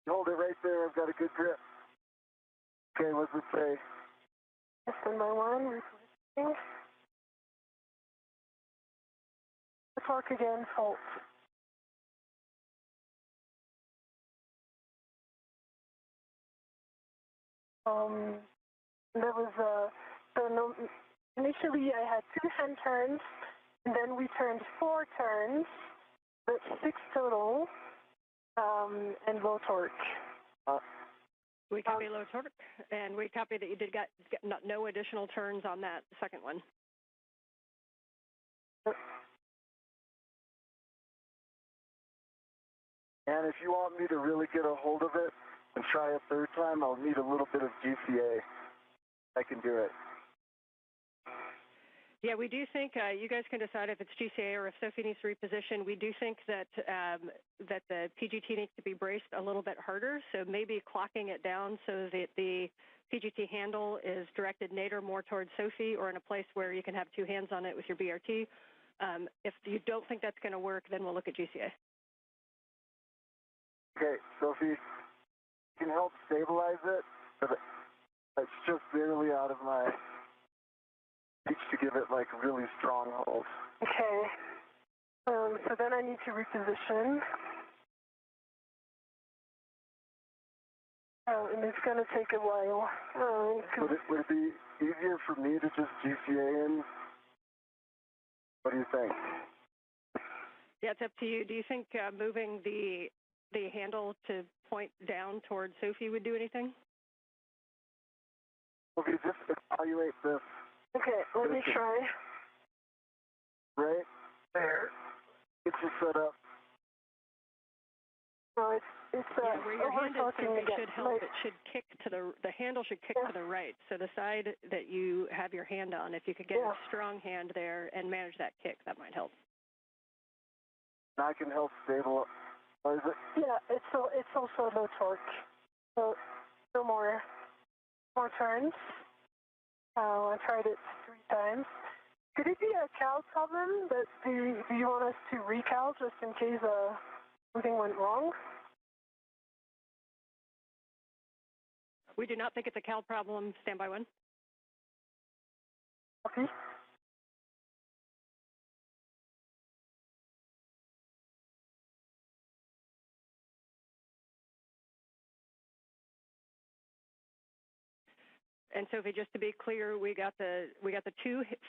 Hold it right there. I've got a good grip. Okay, what's it say? Stand by 1, repositioning. The torque again, fault. There was initially I had 2 hand turns, and then we turned 4 turns, but 6 total, and low torque. We copy low torque, and we copy that you did get no additional turns on that second one. And if you want me to really get a hold of it and try a third time, I'll need a little bit of GCA. I can do it. Yeah, we do think you guys can decide if it's GCA or if Sophie needs to reposition. We do think that that the PGT needs to be braced a little bit harder, so maybe clocking it down so that the PGT handle is directed nadir more towards Sophie or in a place where you can have 2 hands on it with your BRT, If you don't think that's going to work, then we'll look at GCA. Okay, Sophie, you can help stabilize it, but it's just barely out of my reach to give it like really strong hold. Okay. So then I need to reposition. Oh, and it's going to take a while. Would it be easier for me to just GCA in? What do you think? Yeah, it's up to you. Do you think moving the handle to point down towards Sophie would do anything? Okay, just evaluate this. Okay, let me try. Right there. Get you set up. No, it's where your hand is, Sophie, again. should help. It should kick to the handle should kick to the right. So the side that you have your hand on, if you could get a strong hand there and manage that kick, that might help. I can help stabilize it. Yeah, it's also low torque. So more turns. I tried it 3 times. Could it be a cal problem? That do you want us to recal just in case something went wrong? We do not think it's a cal problem. Stand by 1. Okay. And Sophie, just to be clear, we got the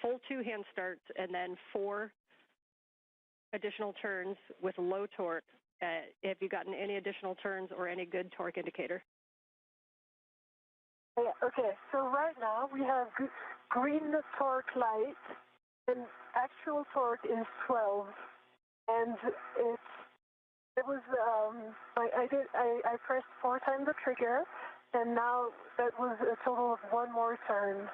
full 2 hand starts and then 4 additional turns with low torque. Have you gotten any additional turns or any good torque indicator? Yeah, okay, so right now we have green torque light, and actual torque is 12, and I pressed 4 times the trigger, and now that was a total of 1 more turn,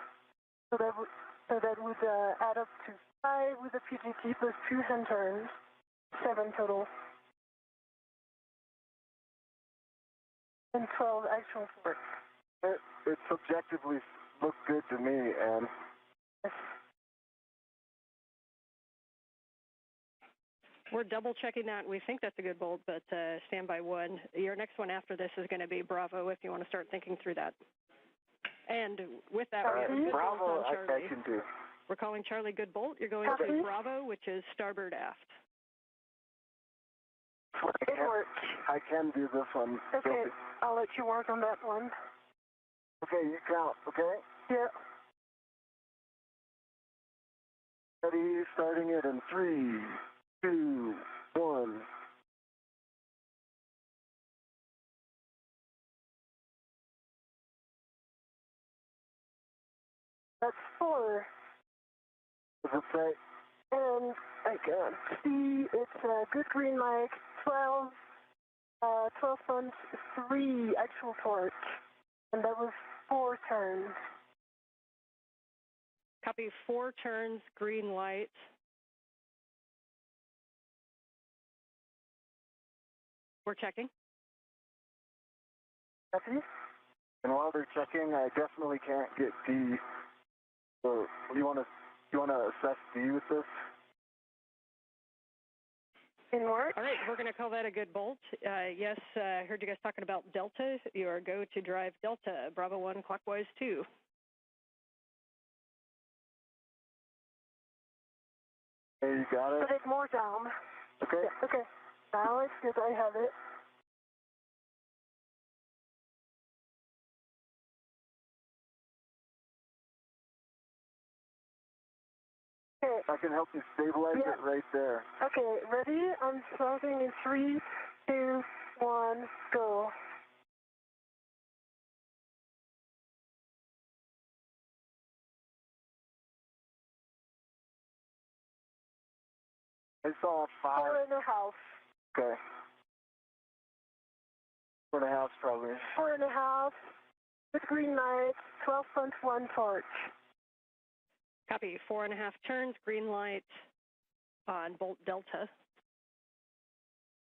so that would add up to 5 with the PGT plus 2 hand turns, 7 total, and 12 actual torque. It subjectively looked good to me, and we're double checking that. We think that's a good bolt, but stand by 1. Your next one after this is going to be Bravo if you want to start thinking through that. And with that, we have a good Bravo, bolt on Charlie. I can do. We're calling Charlie good bolt. You're going to Bravo, which is starboard aft. It works. I can do this one. Okay, I'll let you work on that one. Okay, you count, okay? Yeah. Ready, starting it in 3, 2, 1. That's 4. Does it say? And I can see it's a good green light, 12 tons, 3 actual torque. And that was 4 turns. Copy 4 turns, green light. We're checking. Copy. And while they're checking, I definitely can't get D. So you want to assess D with this? In work? All right, we're going to call that a good bolt. Yes, I heard you guys talking about Delta. You are go to drive Delta, Bravo 1 clockwise 2. Hey, you got it? Put it more down. Okay. Yeah, okay. Now it's good. I have it. Okay. I can help you stabilize it right there. Okay, ready? I'm starting in 3, 2, 1, go. I saw 5. 4.5. Okay. 4.5 probably. 4.5. With green light, 12.1 torque. Copy, 4.5 turns, green light on bolt Delta.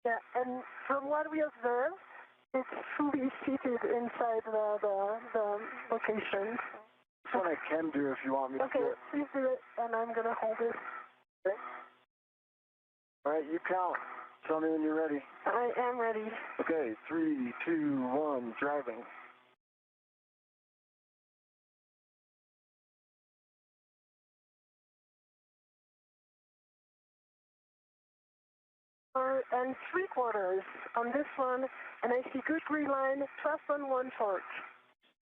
Yeah, and from what we observed, it's fully seated inside the location. That's what I can do if you want me to do it. Okay, please do it, and I'm going to hold it. Okay. All right, you count. Tell me when you're ready. I am ready. Okay, 3, 2, 1, driving. And 3/4 on this one, and I see good green line, truss on 1 torque.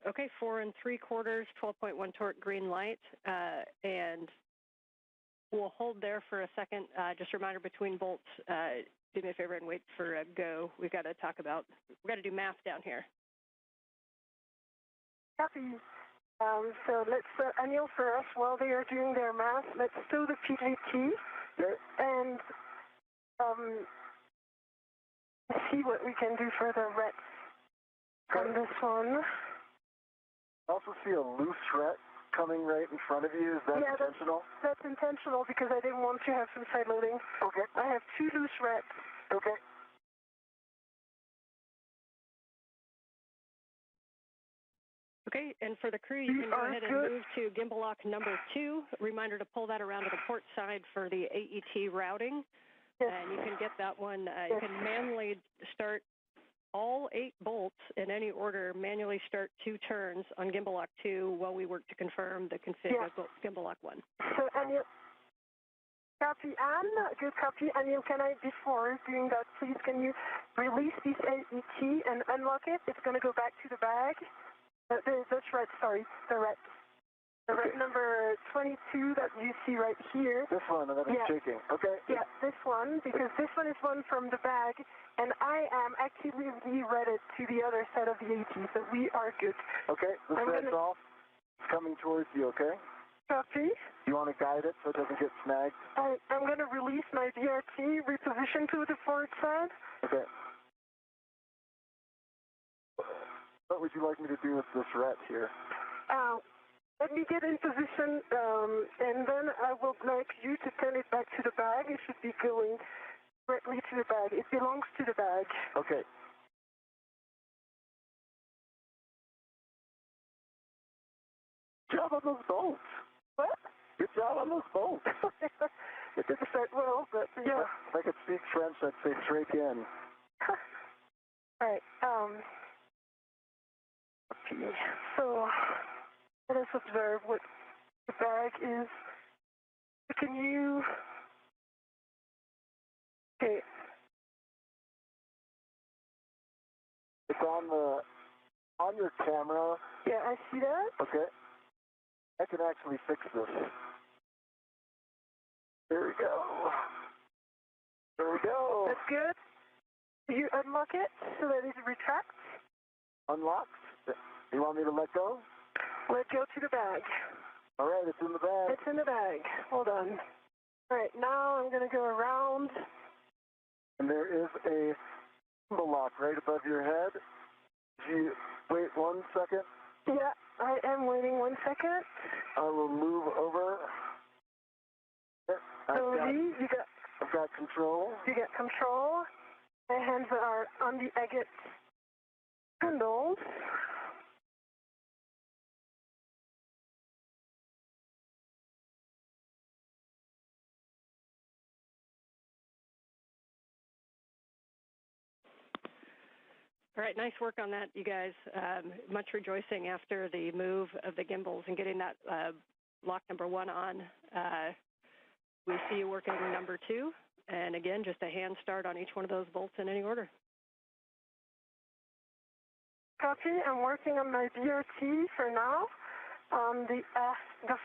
Okay, 4 3/4, 12.1 torque green light, and we'll hold there for a second. Just a reminder between bolts, do me a favor and wait for a go. We've got to do math down here. Copy. So let's, Anil, for us, while they are doing their math, let's stow the PGT and see what we can do for the rets on this one. I also see a loose ret coming right in front of you. Is that intentional? That's intentional because I didn't want to have some side loading. Okay. I have 2 loose rets. Okay. Okay, and for the crew, you can go ahead and move to gimbal lock number 2. Reminder to pull that around to the port side for the AET routing. Yes. And you can get that one, you can manually start all 8 bolts in any order, manually start 2 turns on gimbal lock 2 while we work to confirm the config of gimbal lock 1. So, Anil, copy, Anne, good copy. Anil, can I, before doing that, please, can you release this AET and unlock it? It's going to go back to the bag. That's right, sorry, the ret. The ret number 22 that you see right here. This one that I'm shaking. Okay. Yeah, this one, because this one is one from the bag, and I am actively redded to the other side of the AT, so we are good. Okay, this red's off. It's coming towards you, okay? Copy. You want to guide it so it doesn't get snagged? I'm going to release my VRT, reposition to the forward side. Okay. What would you like me to do with this ret here? Let me get in position, and then I will like you to turn it back to the bag. It should be going directly to the bag. It belongs to the bag. Okay. Good job on those bolts. What? Good job on those bolts. It didn't start well, but yeah. If I could speak French, I'd say très bien. All right. So let us observe what the bag is. Can you? Okay. It's on your camera. Yeah, I see that. Okay. I can actually fix this. There we go. There we go. That's good. You unlock it so that it retracts. Unlocked. You want me to let go? Let go to the bag. All right, it's in the bag. It's in the bag. Hold on. All right, now I'm going to go around. And there is a gimbal lock right above your head. You wait 1 second. Yeah, I am waiting 1 second. I will move over. I've got control. You got control. My hands are on the agate handles. All right, nice work on that, you guys. Much rejoicing after the move of the gimbals and getting that lock number 1 on. We see you working number 2, and again, just a hand start on each one of those bolts in any order. Copy. I'm working on my VRT for now on the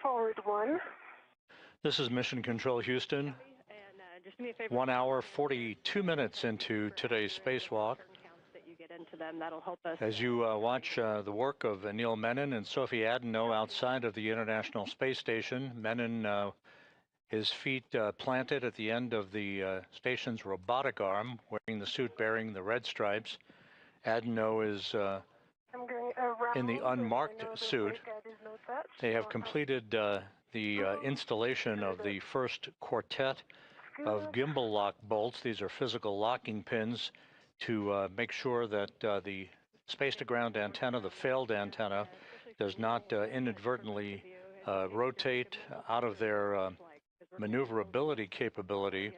forward one. This is Mission Control Houston. And just do me a favor. 1 hour, 42 minutes into today's spacewalk. Into them. That'll help us. As you watch the work of Anil Menon and Sophie Adenot outside of the International Space Station, Menon, his feet planted at the end of the station's robotic arm, wearing the suit bearing the red stripes. Adenot is in the unmarked suit. They have completed the installation of the first quartet of gimbal lock bolts. These are physical locking pins to make sure that the space-to-ground antenna, the failed antenna, does not inadvertently rotate out of their maneuverability capability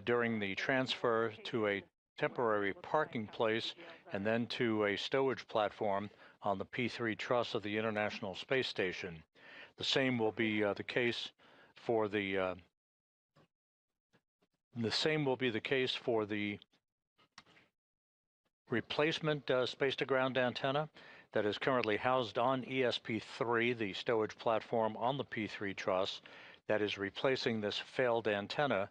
during the transfer to a temporary parking place and then to a stowage platform on the P3 truss of the International Space Station. The same will be the case for the replacement space-to-ground antenna that is currently housed on ESP3, the stowage platform on the P3 truss, that is replacing this failed antenna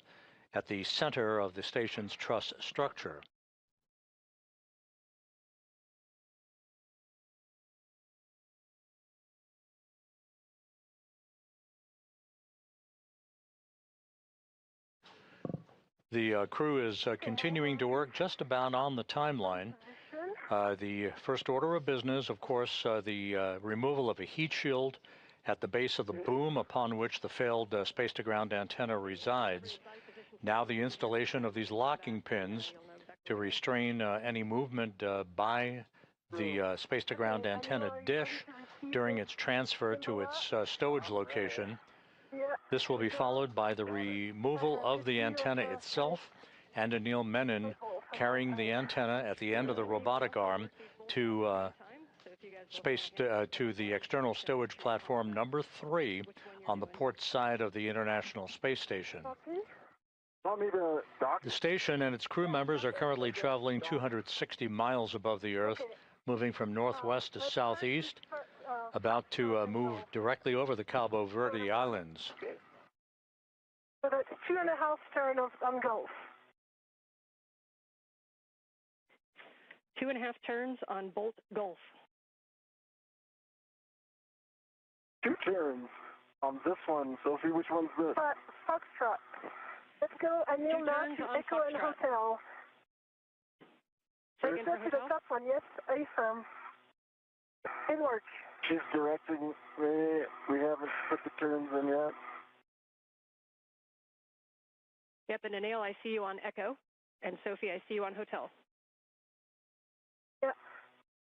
at the center of the station's truss structure. The crew is continuing to work just about on the timeline. The first order of business, of course, the removal of a heat shield at the base of the boom upon which the failed space-to-ground antenna resides. Now the installation of these locking pins to restrain any movement by the space-to-ground antenna dish during its transfer to its stowage location. This will be followed by the removal of the antenna itself and Anil Menon carrying the antenna at the end of the robotic arm to to the external stowage platform number 3 on the port side of the International Space Station. The station and its crew members are currently traveling 260 miles above the Earth, moving from northwest to southeast, about to move directly over the Cabo Verde Islands. So that's 2.5 turn on Gulf. 2.5 turns on Bolt Gulf. 2 turns on this one, Sophie. Which one's this? Foxtrot. Let's go, Anil, Max, Echo, and Hotel. Let's go to the top one, yes, affirm. It works. She's directing me. We haven't put the turns in yet. Yep, and Anil, I see you on Echo, and Sophie, I see you on Hotel. Yeah,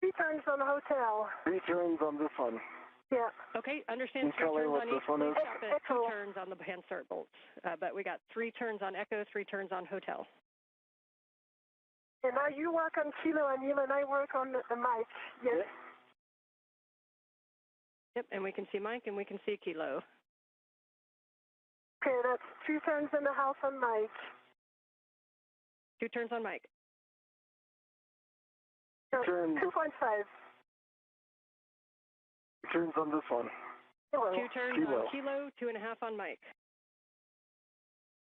3 turns on the Hotel. 3 turns on this one. Yeah. Okay, understand. 3 turns on each. We'll stop at 2 turns on the hand start bolts, but we got 3 turns on Echo, 3 turns on Hotel. And now you work on Kilo, Anil, and I work on the mic. Yes. Yep, and we can see Mike and we can see Kilo. Okay, that's 2 turns in the house on Mike. 2 turns on Mike. 2.5. 2 turns on this one. Kilo. 2 turns on Kilo, 2.5 on Mike.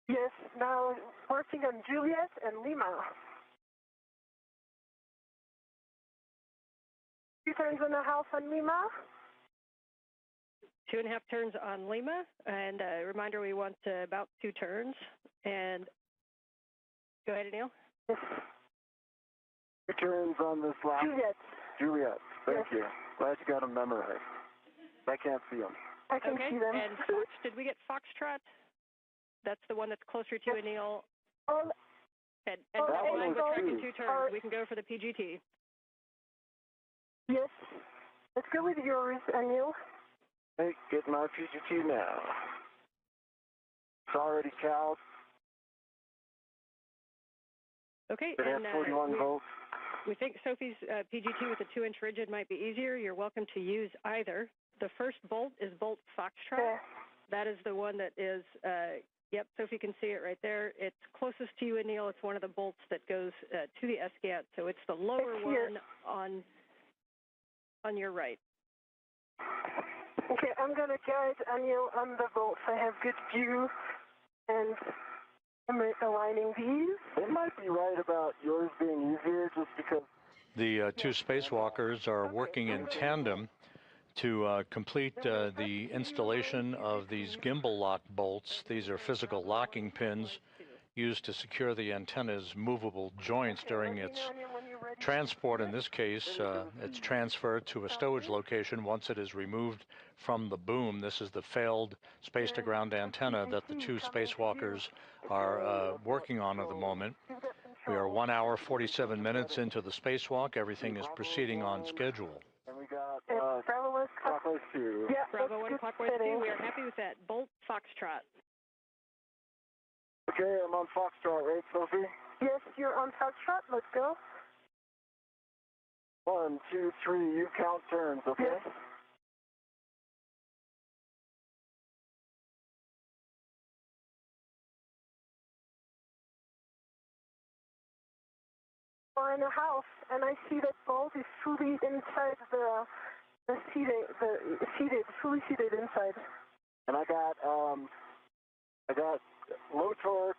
Yes, now working on Juliet and Lima. 2 turns in the house on Lima. 2.5 turns on Lima, and a reminder, we want about 2 turns. And go ahead, Anil. 2 turns on this last. Juliet. Thank you. Glad you got them memorized. I can't see them. I can see them. And Fox, did we get Foxtrot? That's the one that's closer to Anil. And line with track in 2 turns. We can go for the PGT. Yes. Let's go with yours, Anil. Hey, get my PGT now. It's already cowed. Okay, It has 41 volts. We think Sophie's PGT with a 2-inch rigid might be easier. You're welcome to use either. The first bolt is Bolt Foxtrot. Yeah. That is the one that is, yep, Sophie can see it right there. It's closest to you, Anil. It's one of the bolts that goes to the SGAT, so it's the lower one on your right. Okay, I'm going to guide Anil on the bolts. I have good view, and I'm aligning these. It might be right about yours being easier just because. The 2 spacewalkers are working in tandem to complete the installation of these gimbal lock bolts. These are physical locking pins used to secure the antenna's movable joints during its transport. In this case, it's transferred to a stowage location once it is removed from the boom. This is the failed space-to-ground antenna that the 2 spacewalkers are working on at the moment. We are 1 hour, 47 minutes into the spacewalk. Everything is proceeding on schedule. And we got Bravo 1 clockwise 2. Yeah, Bravo 1 clockwise 2. We are happy with that. Bolt Foxtrot. Okay, I'm on Foxtrot, right, Sophie? Yes, you're on Foxtrot. Let's go. 1, 2, 3, you count turns, okay? Yes. We're in a house, and I see that Bolt is fully inside fully seated inside. And I got low torque,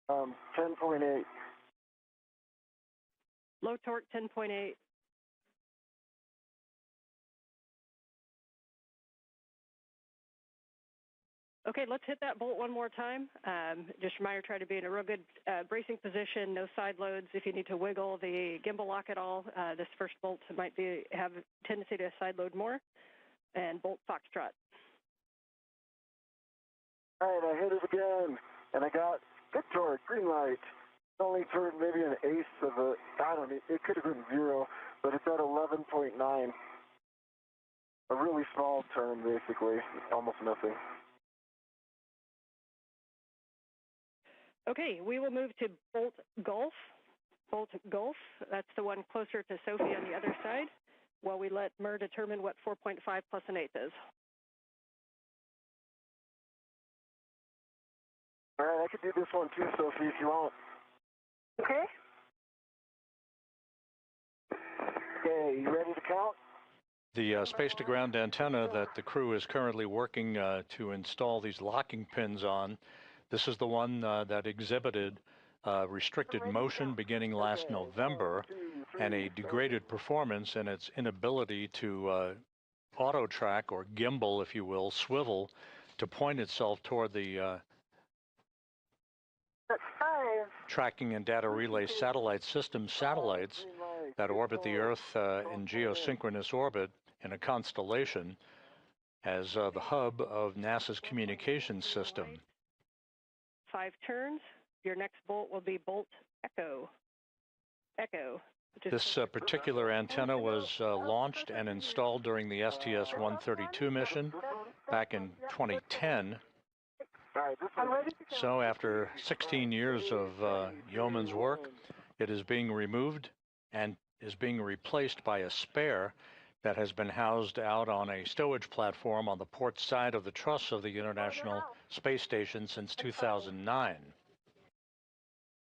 10.8. Low torque 10.8. Okay, let's hit that bolt one more time. Just a reminder, try to be in a real good bracing position, no side loads. If you need to wiggle the gimbal lock at all, this first bolt might have a tendency to side load more. And bolt Foxtrot. All right, I hit it again, and I got good torque, green light. Only turned maybe an eighth of a, I don't know, it could have been 0, but it's at 11.9. A really small turn, basically, almost nothing. Okay, we will move to bolt Gulf. Bolt Gulf, that's the one closer to Sophie on the other side, while we let MER determine what 4.5 plus an eighth is. All right, I could do this one too, Sophie, if you want. Okay. Okay, you ready to count? The space-to-ground antenna that the crew is currently working to install these locking pins on, this is the one that exhibited restricted motion beginning last November and a degraded performance in its inability to auto-track or gimbal, if you will, swivel to point itself toward the tracking and data relay satellite system satellites that orbit the Earth in geosynchronous orbit in a constellation as the hub of NASA's communications system. 5 turns. Your next bolt will be bolt Echo. Echo. This particular antenna was launched and installed during the STS-132 mission back in 2010. So after 16 years of yeoman's work, it is being removed and is being replaced by a spare that has been housed out on a stowage platform on the port side of the truss of the International Space Station since 2009.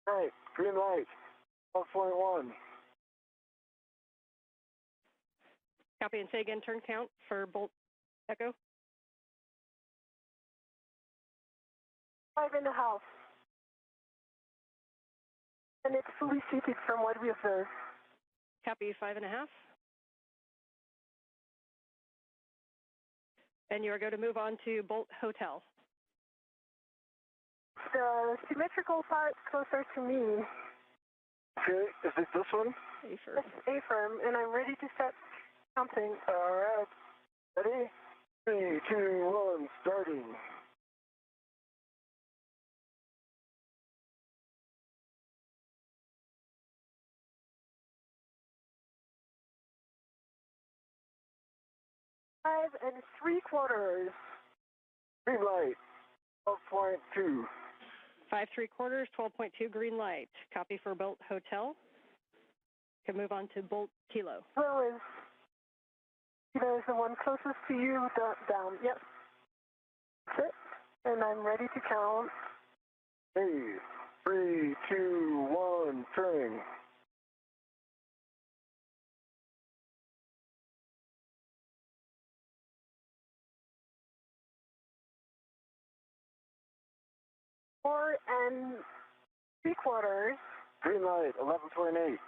Right, green light, 12.1. Copy, and say again, turn count for bolt Echo. 5.5. And it's fully seated from what we observe. Copy, 5.5. And you are going to move on to bolt Hotel. The symmetrical part closer to me. Okay, is it this one? A-firm. It's A-firm, and I'm ready to start counting. All right, ready? 3, 2, 1, starting. Five and 3/4. Green light, 12.2. 5 3/4, 12.2 green light. Copy for bolt Hotel. Can move on to bolt Kilo. Well, is the one closest to you down? Yep. That's it. And I'm ready to count. Hey, 3, 2, 1, turning. Four and 3/4. Green light, 11.8.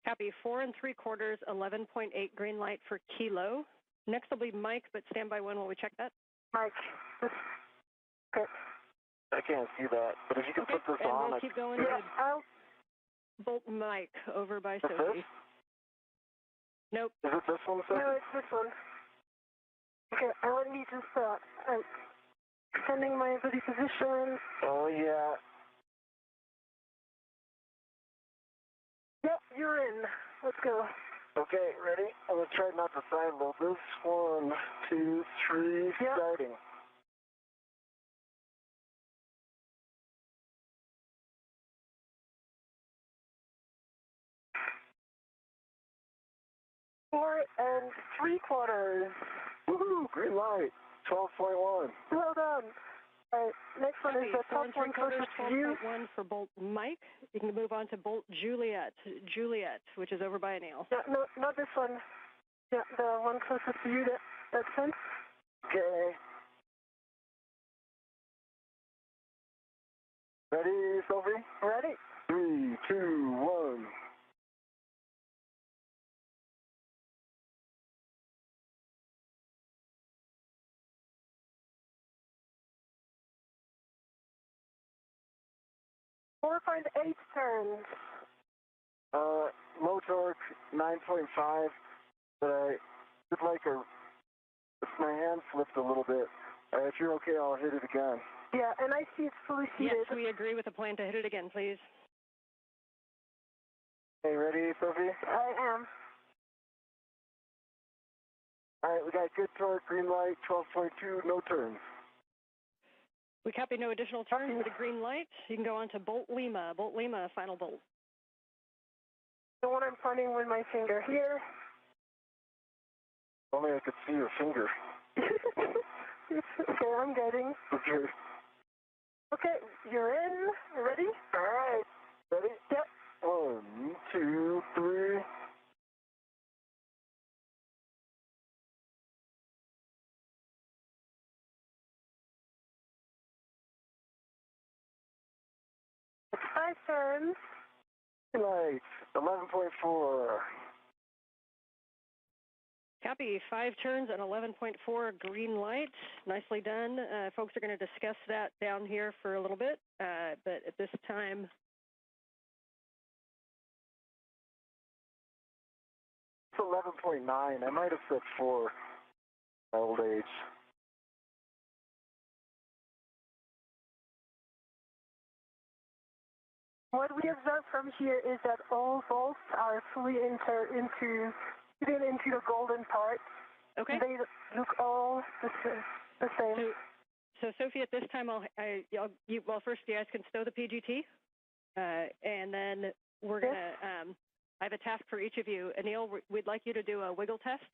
Copy, 4 3/4, 11.8 green light for Kilo. Next will be Mike, but stand by one while we check that. Mike. Okay. I can't see that, but if you can put this and on. We'll keep going Yeah, to I'll. bolt Mike over by Is Sophie. this? Nope. Is it this one, Sophie? No, it's this one. Okay, let me just I'm extending my body position. Oh, yeah. Yep, you're in. Let's go. Okay, ready? I'm going to try not to side load this. 1, 2, 3, Yep. starting. 4 3/4. Woohoo! Green light. 12.1. Well done. All right, next one is the top one closest to you. 12.1 for Bolt Mike. You can move on to Bolt Juliet, which is over by Anil. Yeah, no, not this one. Yeah, the one closest to you, that sense. Okay. Ready, Sophie? Ready? 3, 2, 1. Four point eight turns. Low torque, 9.5, but I would like if my hand slipped a little bit. If you're okay, I'll hit it again. Yeah, and I see it's fully seated. Yes, we agree with the plan to hit it again, please. Okay, ready, Sophie? I am. All right, we got good torque, green light, 12.2, no turns. We copy no additional turns with a green light. You can go on to Bolt Lima, final bolt. The one I'm pointing with my finger here. Only I could see your finger. Okay, I'm getting. Okay. Okay, you're in. Ready? All right. Ready? Yep. 1, 2, 3. It's 5 turns. Light, 11.4. Copy, 5 turns and 11.4 green light. Nicely done. Folks are going to discuss that down here for a little bit, but at this time, It's 11.9. I might have said 4. Old age. What we observe from here is that all bolts are fully fitted into the golden part. okay. They look all the same. So Sophie, at this time, first you guys can stow the PGT, and then we're going to, I have a task for each of you. Anil, we'd like you to do a wiggle test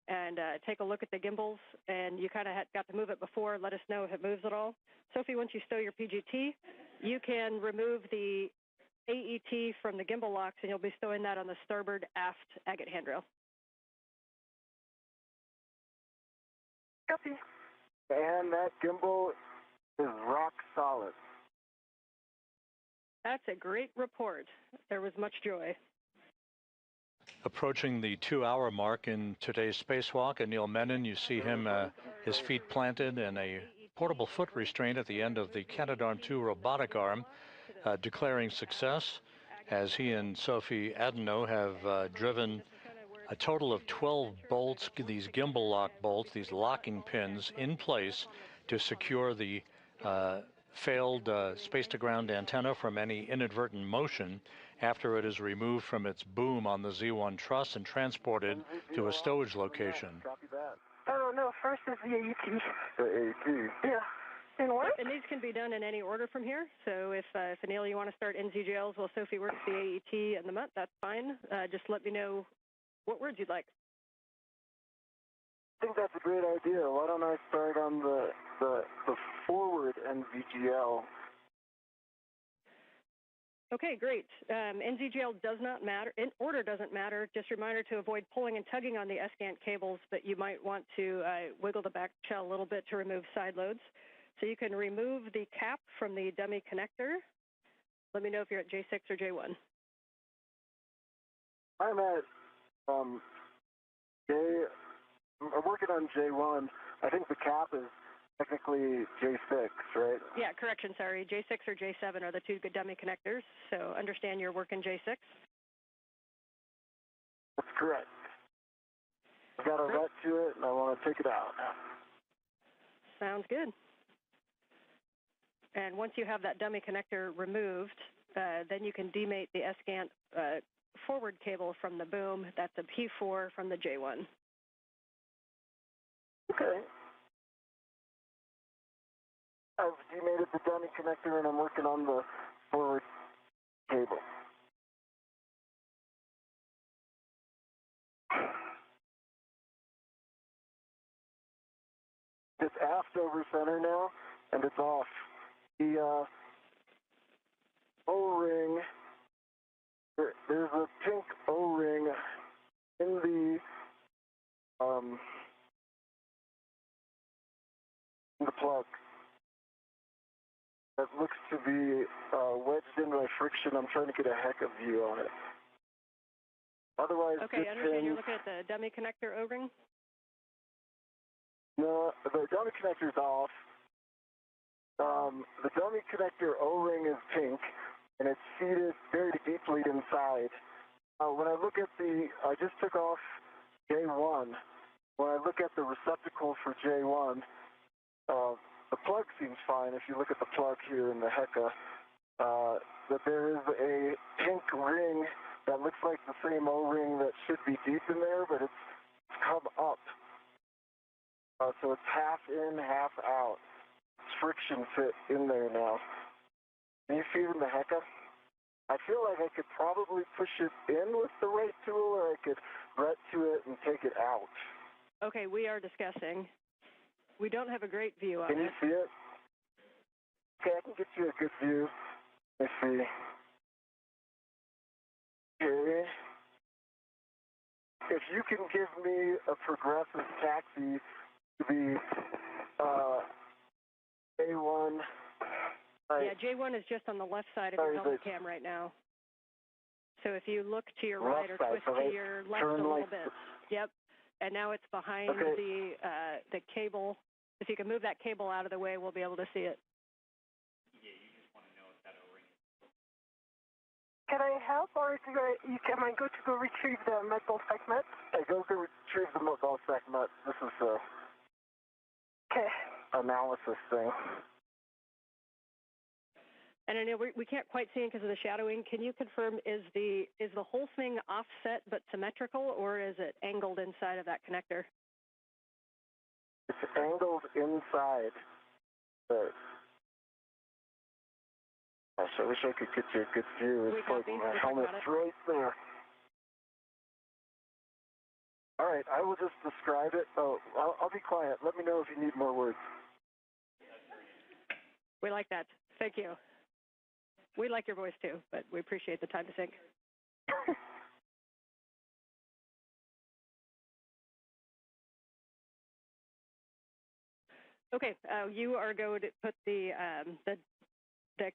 and take a look at the gimbals, and you kind of got to move it before. Let us know if it moves at all. Sophie, once you stow your PGT, you can remove the AET from the gimbal locks, and you'll be stowing that on the starboard aft agate handrail. Copy. And that gimbal is rock solid. That's a great report. There was much joy. Approaching the 2-hour mark in today's spacewalk, Anil Menon, you see him, his feet planted in a portable foot restraint at the end of the Canadarm2 robotic arm, declaring success as he and Sophie Adenot have driven a total of 12 bolts, these gimbal lock bolts, these locking pins in place to secure the failed space-to-ground antenna from any inadvertent motion after it is removed from its boom on the Z1 truss and transported to a stowage location. Copy that. Oh, no, first is the AET. The AET. Yeah. And what? And these can be done in any order from here. So if Anil, you want to start NZGLs while Sophie works the AET and the MUT, that's fine. Just let me know what words you'd like. I think that's a great idea. Why don't I start on the forward NVGL? Okay, great. NZGL does not matter. In order doesn't matter. Just a reminder to avoid pulling and tugging on the SCANT cables, but you might want to wiggle the back shell a little bit to remove side loads. So you can remove the cap from the dummy connector. Let me know if you're at J6 or J1. I'm at I'm working on J1. I think the cap is technically J6, right? Yeah, correction, sorry. J6 or J7 are the two good dummy connectors, so understand you're working J6. That's correct. I've got a vet to it, and I want to take it out. Sounds good. And once you have that dummy connector removed, then you can demate the SCANT forward cable from the boom. That's a P4 from the J1. Okay. I've demated the dummy connector, and I'm working on the forward cable. shaft over center now, and it's off. The O-ring, there's a pink O-ring in the plug that looks to be wedged in by friction. I'm trying to get a heck of view on it. Otherwise, okay, I understand you're looking at the dummy connector O-ring? No, the dummy connector's off. The dummy connector O-ring is pink, and it's seated very deeply inside. When I look at I just took off J1. When I look at the receptacle for J1, the plug seems fine. If you look at the plug here in the HECA, that there is a pink ring that looks like the same O-ring that should be deep in there, but it's come up. So it's half in, half out. It's friction fit in there now. Can you feel the HECA? I feel like I could probably push it in with the right tool, or I could ret to it and take it out. Okay, we are discussing. We don't have a great view on it. Can you see it? Okay, I can get you a good view. Let's see. Okay. If you can give me a progressive taxi to the A1. Yeah, J1 is just on the left side of your helmet cam right now. So if you look to your right or twist to your left a little bit. Yep. And now it's behind the cable. If you can move that cable out of the way, we'll be able to see it. Yeah, you just want to know if that O-ring is. Can I help, or am I good to go retrieve the metal segment? Hey, go retrieve the metal segment. This is analysis thing. And I know we can't quite see it because of the shadowing. Can you confirm, is the whole thing offset but symmetrical, or is it angled inside of that connector? It's angled inside. Gosh, I wish I could get you a good view. It's like my helmet's right there. All right, I will just describe it. Oh, I'll be quiet. Let me know if you need more words. We like that. Thank you. We like your voice too, but we appreciate the time to think. Okay, you are going to put the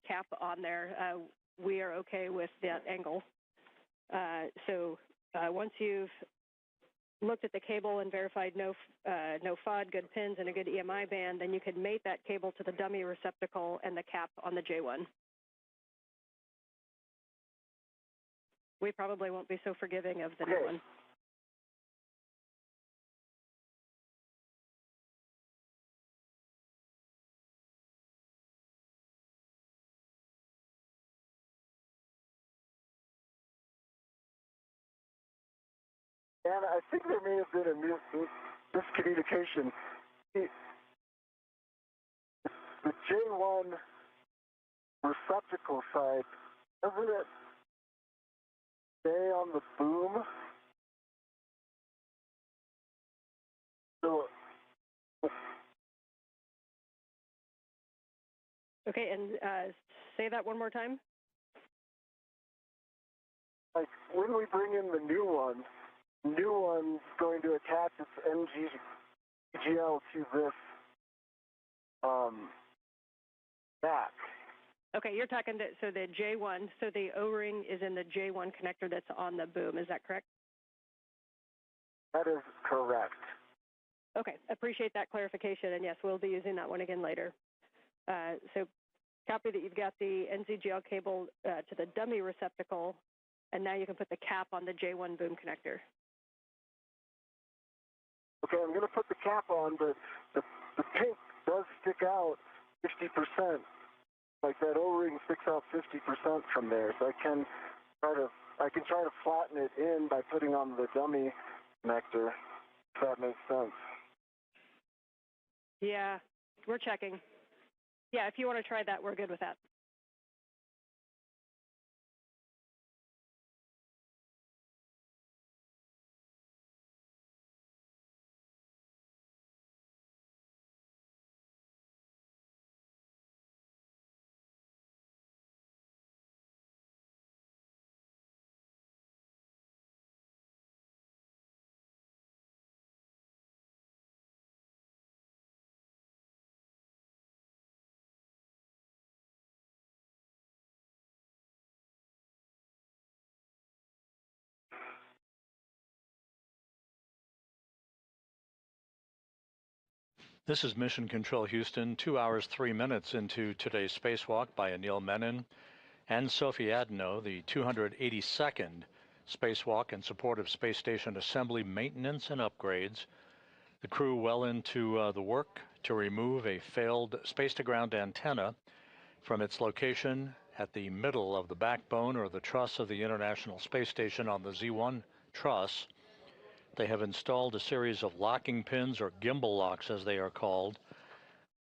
cap on there. We are okay with that angle. So once you've looked at the cable and verified no FOD, good pins, and a good EMI band, then you can mate that cable to the dummy receptacle and the cap on the J1. We probably won't be so forgiving of the new one. And I think there may have been a miscommunication. The J1 receptacle side, doesn't it stay on the boom? So, okay, and say that one more time. Like when we bring in the new one's going to attach its NGL to this back. Okay, you're talking so the J1, so the O-ring is in the J1 connector that's on the boom. Is that correct? That is correct. Okay, appreciate that clarification, and yes, we'll be using that one again later. So copy that you've got the NZGL cable to the dummy receptacle, and now you can put the cap on the J1 boom connector. Okay, I'm going to put the cap on, but the pink does stick out 50%. Like that O-ring sticks out 50% from there, so I can try to flatten it in by putting on the dummy connector, if that makes sense. Yeah, we're checking. Yeah, if you want to try that, we're good with that. This is Mission Control Houston, 2 hours, 3 minutes into today's spacewalk by Anil, Menon, and Sophie Adenot, the 282nd spacewalk in support of space station assembly, maintenance, and upgrades. The crew well into the work to remove a failed space-to-ground antenna from its location at the middle of the backbone or the truss of the International Space Station on the Z1 truss. They have installed a series of locking pins, or gimbal locks as they are called.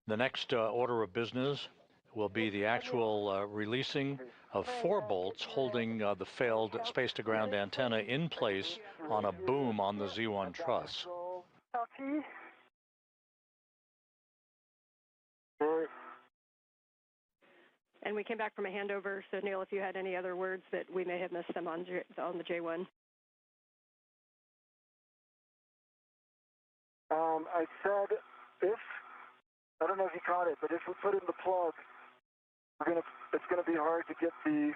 The next order of business will be the actual releasing of 4 bolts holding the failed space-to-ground antenna in place on a boom on the Z1 truss. And we came back from a handover, so Neil, if you had any other words that we may have missed them on the J1. I said I don't know if you caught it, but if we put in the plug, it's gonna be hard to get the.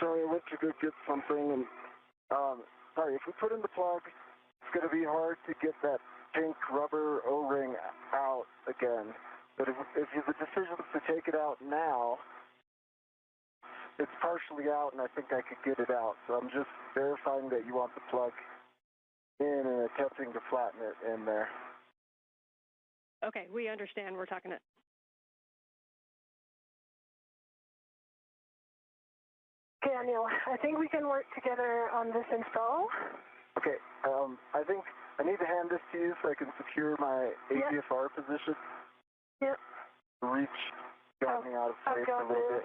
Sorry, I went to go get something, and sorry. If we put in the plug, it's gonna be hard to get that pink rubber O-ring out again. But if the decision is to take it out now, it's partially out, and I think I could get it out. So I'm just verifying that you want the plug in and attempting to flatten it in there. Okay, we understand. We're talking it. Okay, Anil, I think we can work together on this install. Okay, I think I need to hand this to you so I can secure my APFR position. Yep. The reach got me out of place a little bit.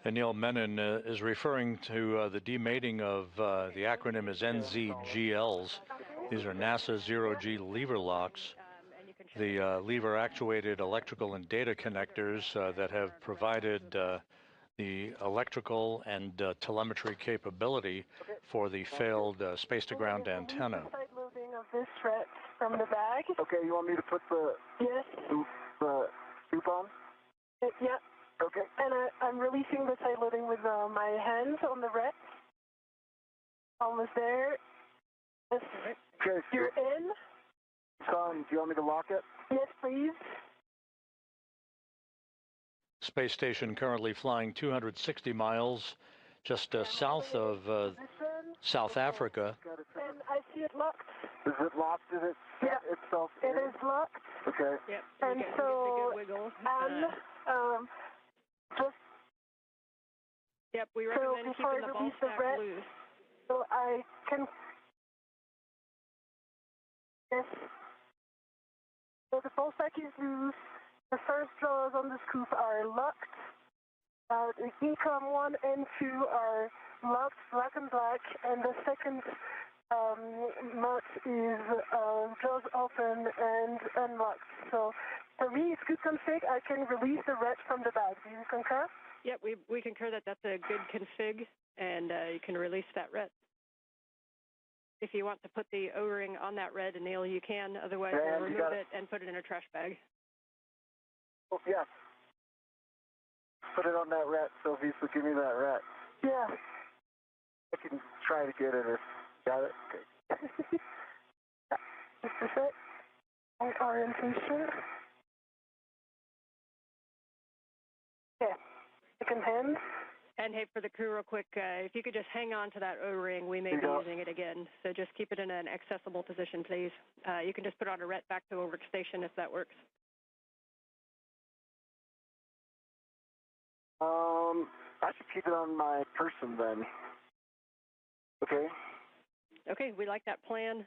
Anil, Menon is referring to the demating of the acronym is NZGLs. These are NASA zero-G lever locks. The lever-actuated electrical and data connectors that have provided the electrical and telemetry capability for the failed space-to-ground antenna. Side loading of this thread from the bag. Okay, you want me to put the scoop on? Yeah. Okay. And I'm releasing the side loading with my hands on the red. Almost there. Yes. Okay. You're in. Son, do you want me to lock it? Yes, please. Space station currently flying 260 miles just south of South Africa. And I see it locked. Is it locked? Is it set itself in? It is locked. Okay. Yep. And you get so, the good wiggle. just yep, we recommend before keeping the I ball release the stack red, loose. so I can. Yes. So the ball stack is loose. The first jaws on the scoop are locked. The ECOM 1 and 2 are locked, black and black, and the second nut is jaws open and unlocked. So for me, it's good config. I can release the red from the bag. Do you concur? Yep, we concur that that's a good config, and you can release that red. If you want to put the O-ring on that red, Anil, you can. Otherwise, we'll remove it and put it in a trash bag. Oh, yeah. Put it on that rat, Sophie, so give me that rat. Yeah. I can try to get it if got it. Okay. Just a sec. My orientation. Okay. Second hand. And hey, for the crew real quick, if you could just hang on to that O-ring, we may be using it again. So just keep it in an accessible position, please. You can just put on a ret back to a workstation if that works. I should keep it on my person then. Okay. Okay, we like that plan.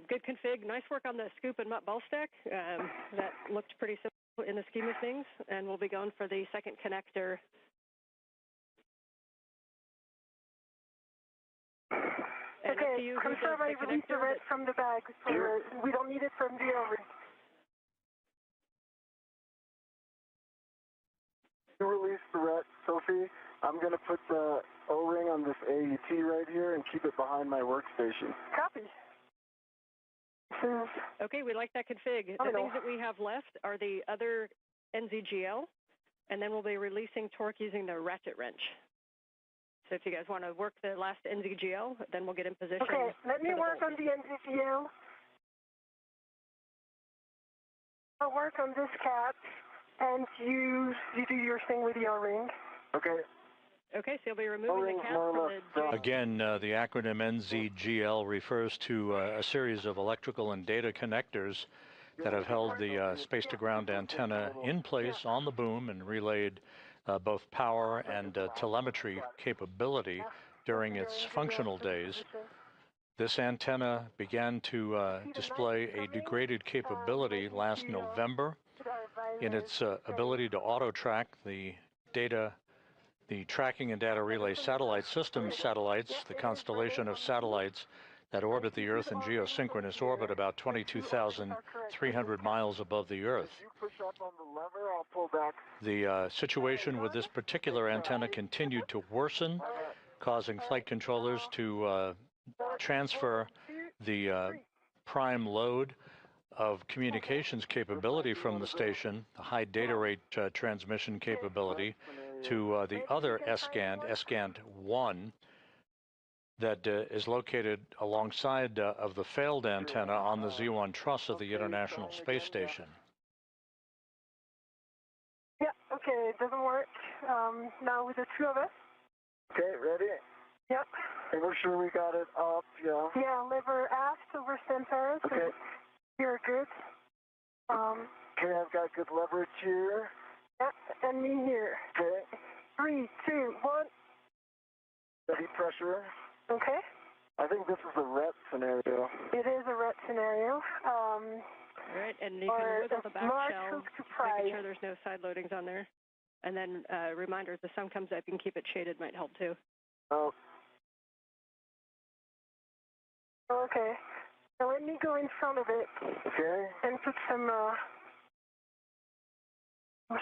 Good config. Nice work on the scoop and mutt ball stack. That looked pretty simple in the scheme of things. And we'll be going for the second connector. And okay, confirm I released the red from the bag. So we don't need it from the O-ring. You release the red, Sophie. I'm going to put the O-ring on this AET right here and keep it behind my workstation. Copy. Okay, we like that config. The things that we have left are the other NZGL, and then we'll be releasing torque using the ratchet wrench. So if you guys want to work the last NZGL, then we'll get in position. Okay, let me work on the NZGL. I'll work on this cap, and you do your thing with the O-ring. Okay. Okay, so you'll be removing the cap from the... Again, the acronym NZGL refers to a series of electrical and data connectors that have held the space-to-ground antenna in place on the boom and relayed both power and telemetry capability during its functional days. This antenna began to display a degraded capability last November in its ability to auto-track the tracking and data relay satellite system satellites, the constellation of satellites that orbit the Earth in geosynchronous orbit about 22,300 miles above the Earth. The situation with this particular antenna continued to worsen, causing flight controllers to transfer the prime load of communications capability from the station, the high data rate transmission capability, to the other S-Gand 1, that is located alongside of the failed antenna on the Z1 truss of the International Space Station. Yeah, okay, it doesn't work. Now with the two of us. Okay, ready? Yep. And we're sure we got it up, yeah. Yeah, lever aft over center. So okay. You're good. Okay, I've got good leverage here. Yep, and me here. Okay. 3, 2, 1. Steady pressure. Okay. I think this is a RET scenario. It is a RET scenario. All right, and you can wiggle the back shell, making sure there's no side loadings on there. And then reminder, if the sun comes up, you can keep it shaded, might help too. Oh. Okay. So let me go in front of it. Okay. And put some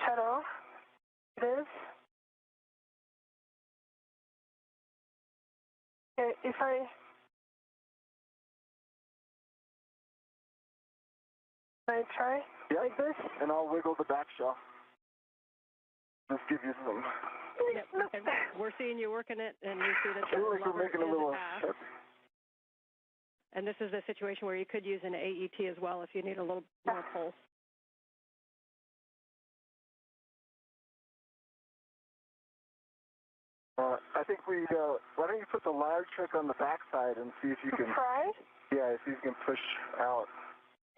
shadow. It is. Okay, if I try like this? And I'll wiggle the back shell. Just give you some. Yep, and we're seeing you working it, and you see that I feel like we're making a little. And this is a situation where you could use an AET as well if you need a little more pulse. I think we, why don't you put the large trick on the backside and see if you can... Try? Yeah, see if you can push out.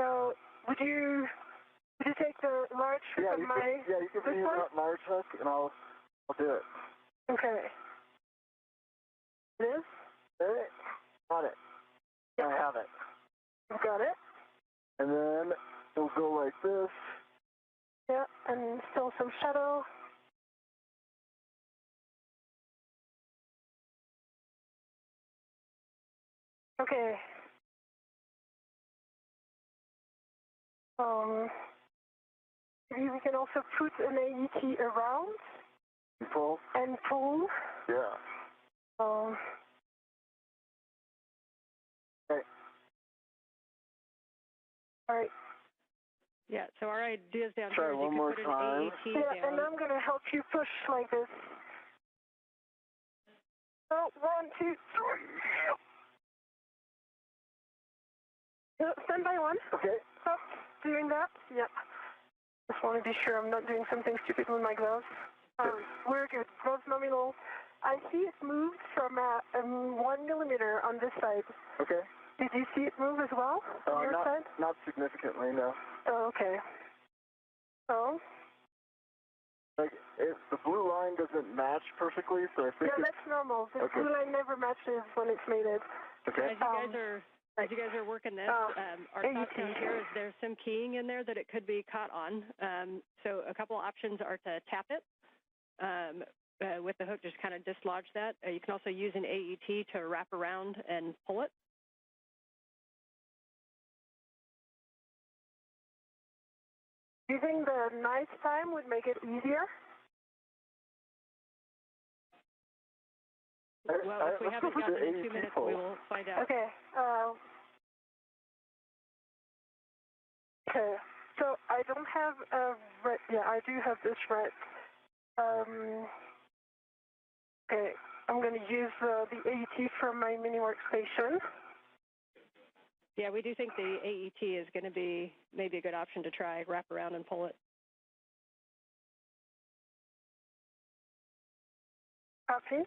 So, would you take the large trick on my... Yeah, you can use that large hook, and I'll do it. Okay. It is? Okay. Got it. I have it. You got it? And then it'll go like this. Yeah, and still some shadow. Okay. Maybe we can also put an AET around. Pull. And pull. Yeah. Okay. All right. Yeah, so our ideas down Try here is one you more could put time. an AET yeah, down. and I'm going to help you push like this. Oh, 1, 2, 3. Stand by 1. Okay. Stop doing that. Yeah. Just want to be sure I'm not doing something stupid with my gloves. We're good. Gloves nominal. I see it moved from 1 millimeter on this side. Okay. Did you see it move as well on your side? Not significantly, no. Oh, okay. So? Like, the blue line doesn't match perfectly, so I think yeah, that's normal. The blue line never matches when it's mated. Okay. As you guys are working this, our thoughts down here is there's some keying in there that it could be caught on. So a couple options are to tap it with the hook, just kind of dislodge that. You can also use an AET to wrap around and pull it. Do you think the night time would make it easier? Well, if we haven't gotten in 2 minutes, we will find out. Okay. Okay. So I don't have a red. Yeah, I do have this red. Okay. I'm going to use the AET from my mini workstation. Yeah, we do think the AET is going to be maybe a good option to try, wrap around and pull it. Copy.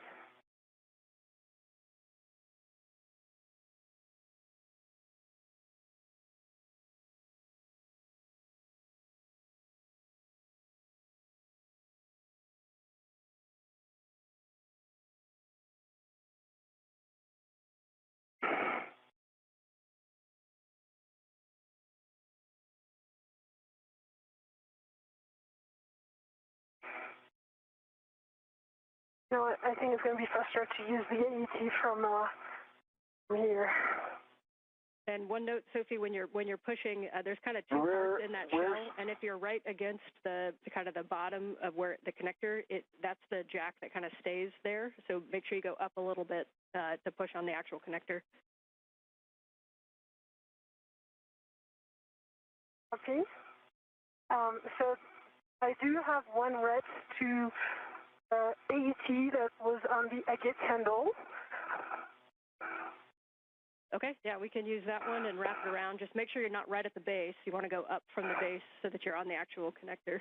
You know what? I think it's going to be faster to use the AET from here. And one note, Sophie, when you're pushing, there's kind of two parts in that shell, and if you're right against the kind of the bottom of where the connector, that's the jack that kind of stays there. So make sure you go up a little bit to push on the actual connector. Okay. So I do have one red to AET that was on the agate handle. Okay, yeah, we can use that one and wrap it around. Just make sure you're not right at the base. You want to go up from the base so that you're on the actual connector.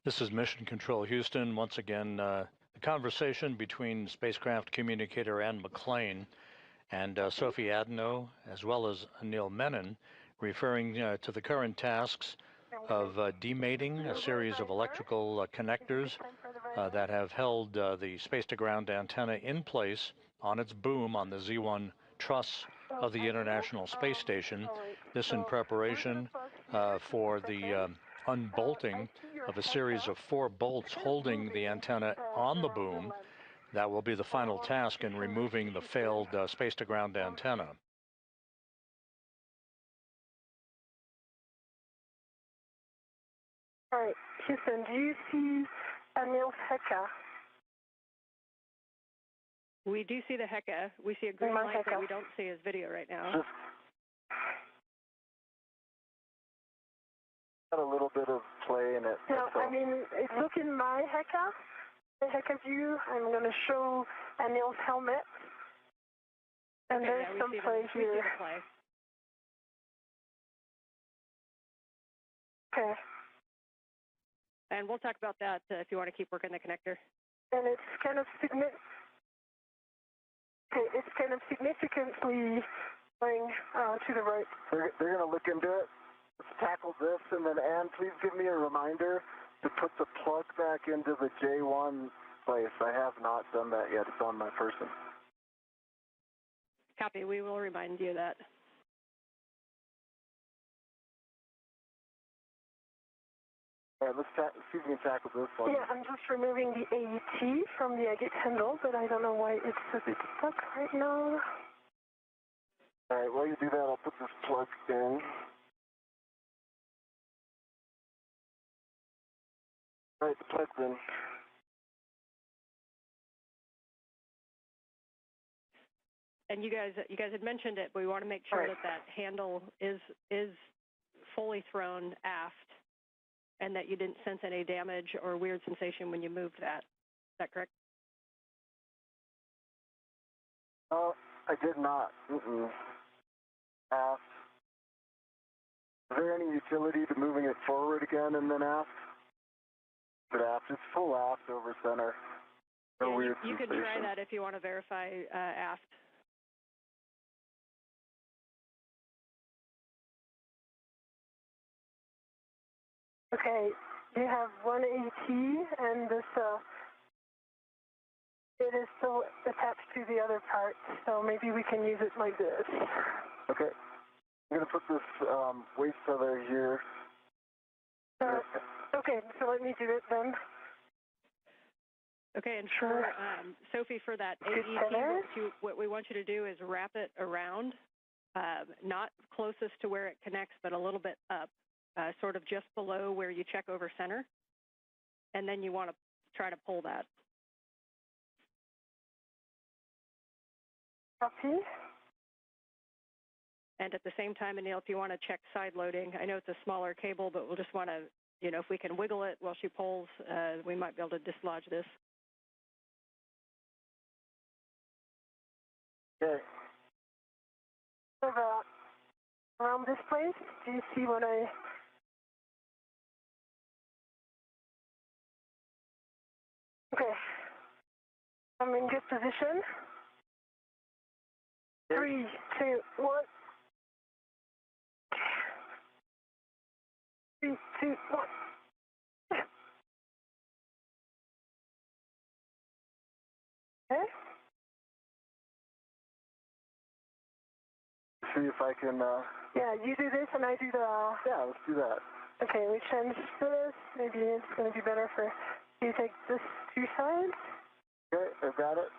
This is Mission Control Houston. Once again, the conversation between spacecraft communicator Ann McClain and Sophie Adenot, as well as Anil Menon, referring to the current tasks of demating a series of electrical connectors that have held the space-to-ground antenna in place on its boom on the Z1 truss of the International Space Station. This in preparation for the unbolting of a series of 4 bolts holding the antenna on the boom. That will be the final task in removing the failed space-to-ground antenna. All right, Houston, do you see Anil's Heka? We do see the Heka. We see a green light, but we don't see his video right now. Got a little bit of play in it. No, I mean, look in my Heka, the Heka view. I'm going to show Anil's helmet. And okay, there's some play here. We see the play. Okay. And we'll talk about that if you want to keep working the connector. And it's kind of significantly going to the right. They're going to look into it. Let's tackle this, and then Ann, please give me a reminder to put the plug back into the J1 place. I have not done that yet. It's on my person. Copy. We will remind you of that. All right, let's see if we can tackle this one. Yeah, I'm just removing the AET from the agate handle, but I don't know why it's so stuck right now. All right, while you do that, I'll put this plug in. All right, the plug's in. And you guys had mentioned it, but we want to make sure that handle is fully thrown aft, and that you didn't sense any damage or weird sensation when you moved that. Is that correct? I did not. Aft. Is there any utility to moving it forward again and then aft? But aft, it's full aft over center. No yeah, weird you can try that if you want to verify aft. Okay, you have one AT, and this, it is still attached to the other part, so maybe we can use it like this. Okay. I'm going to put this waste feather here. Okay, so let me do it then. Okay, and for Sophie, for that AET, what we want you to do is wrap it around, not closest to where it connects, but a little bit up, sort of just below where you check over center, and then you want to try to pull that. Copy. And at the same time, Anil, if you want to check side loading, I know it's a smaller cable, but we'll just want to you know, if we can wiggle it while she pulls, we might be able to dislodge this. Okay. So around this place, do you see what I... Okay. I'm in good position. 3, 2, 1. 3, 2, 1. Okay. See if I can, Yeah, you do this and I do the... Yeah, let's do that. Okay, we change this. Maybe it's going to be better for you to take this 2 sides. Okay, I've got it.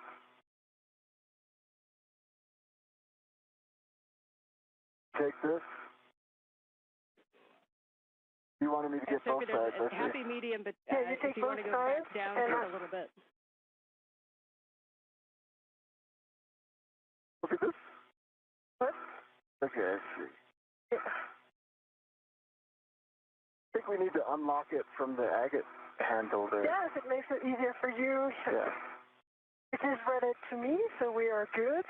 Take this. You wanted me to get both sides, I see. Happy medium, but yeah, you take if you both want to go sides back down and just a little bit. Look at this. What? Okay, I see. Yeah. I think we need to unlock it from the agate handle there. Yes, it makes it easier for you. Yeah. It is read it to me, so we are good.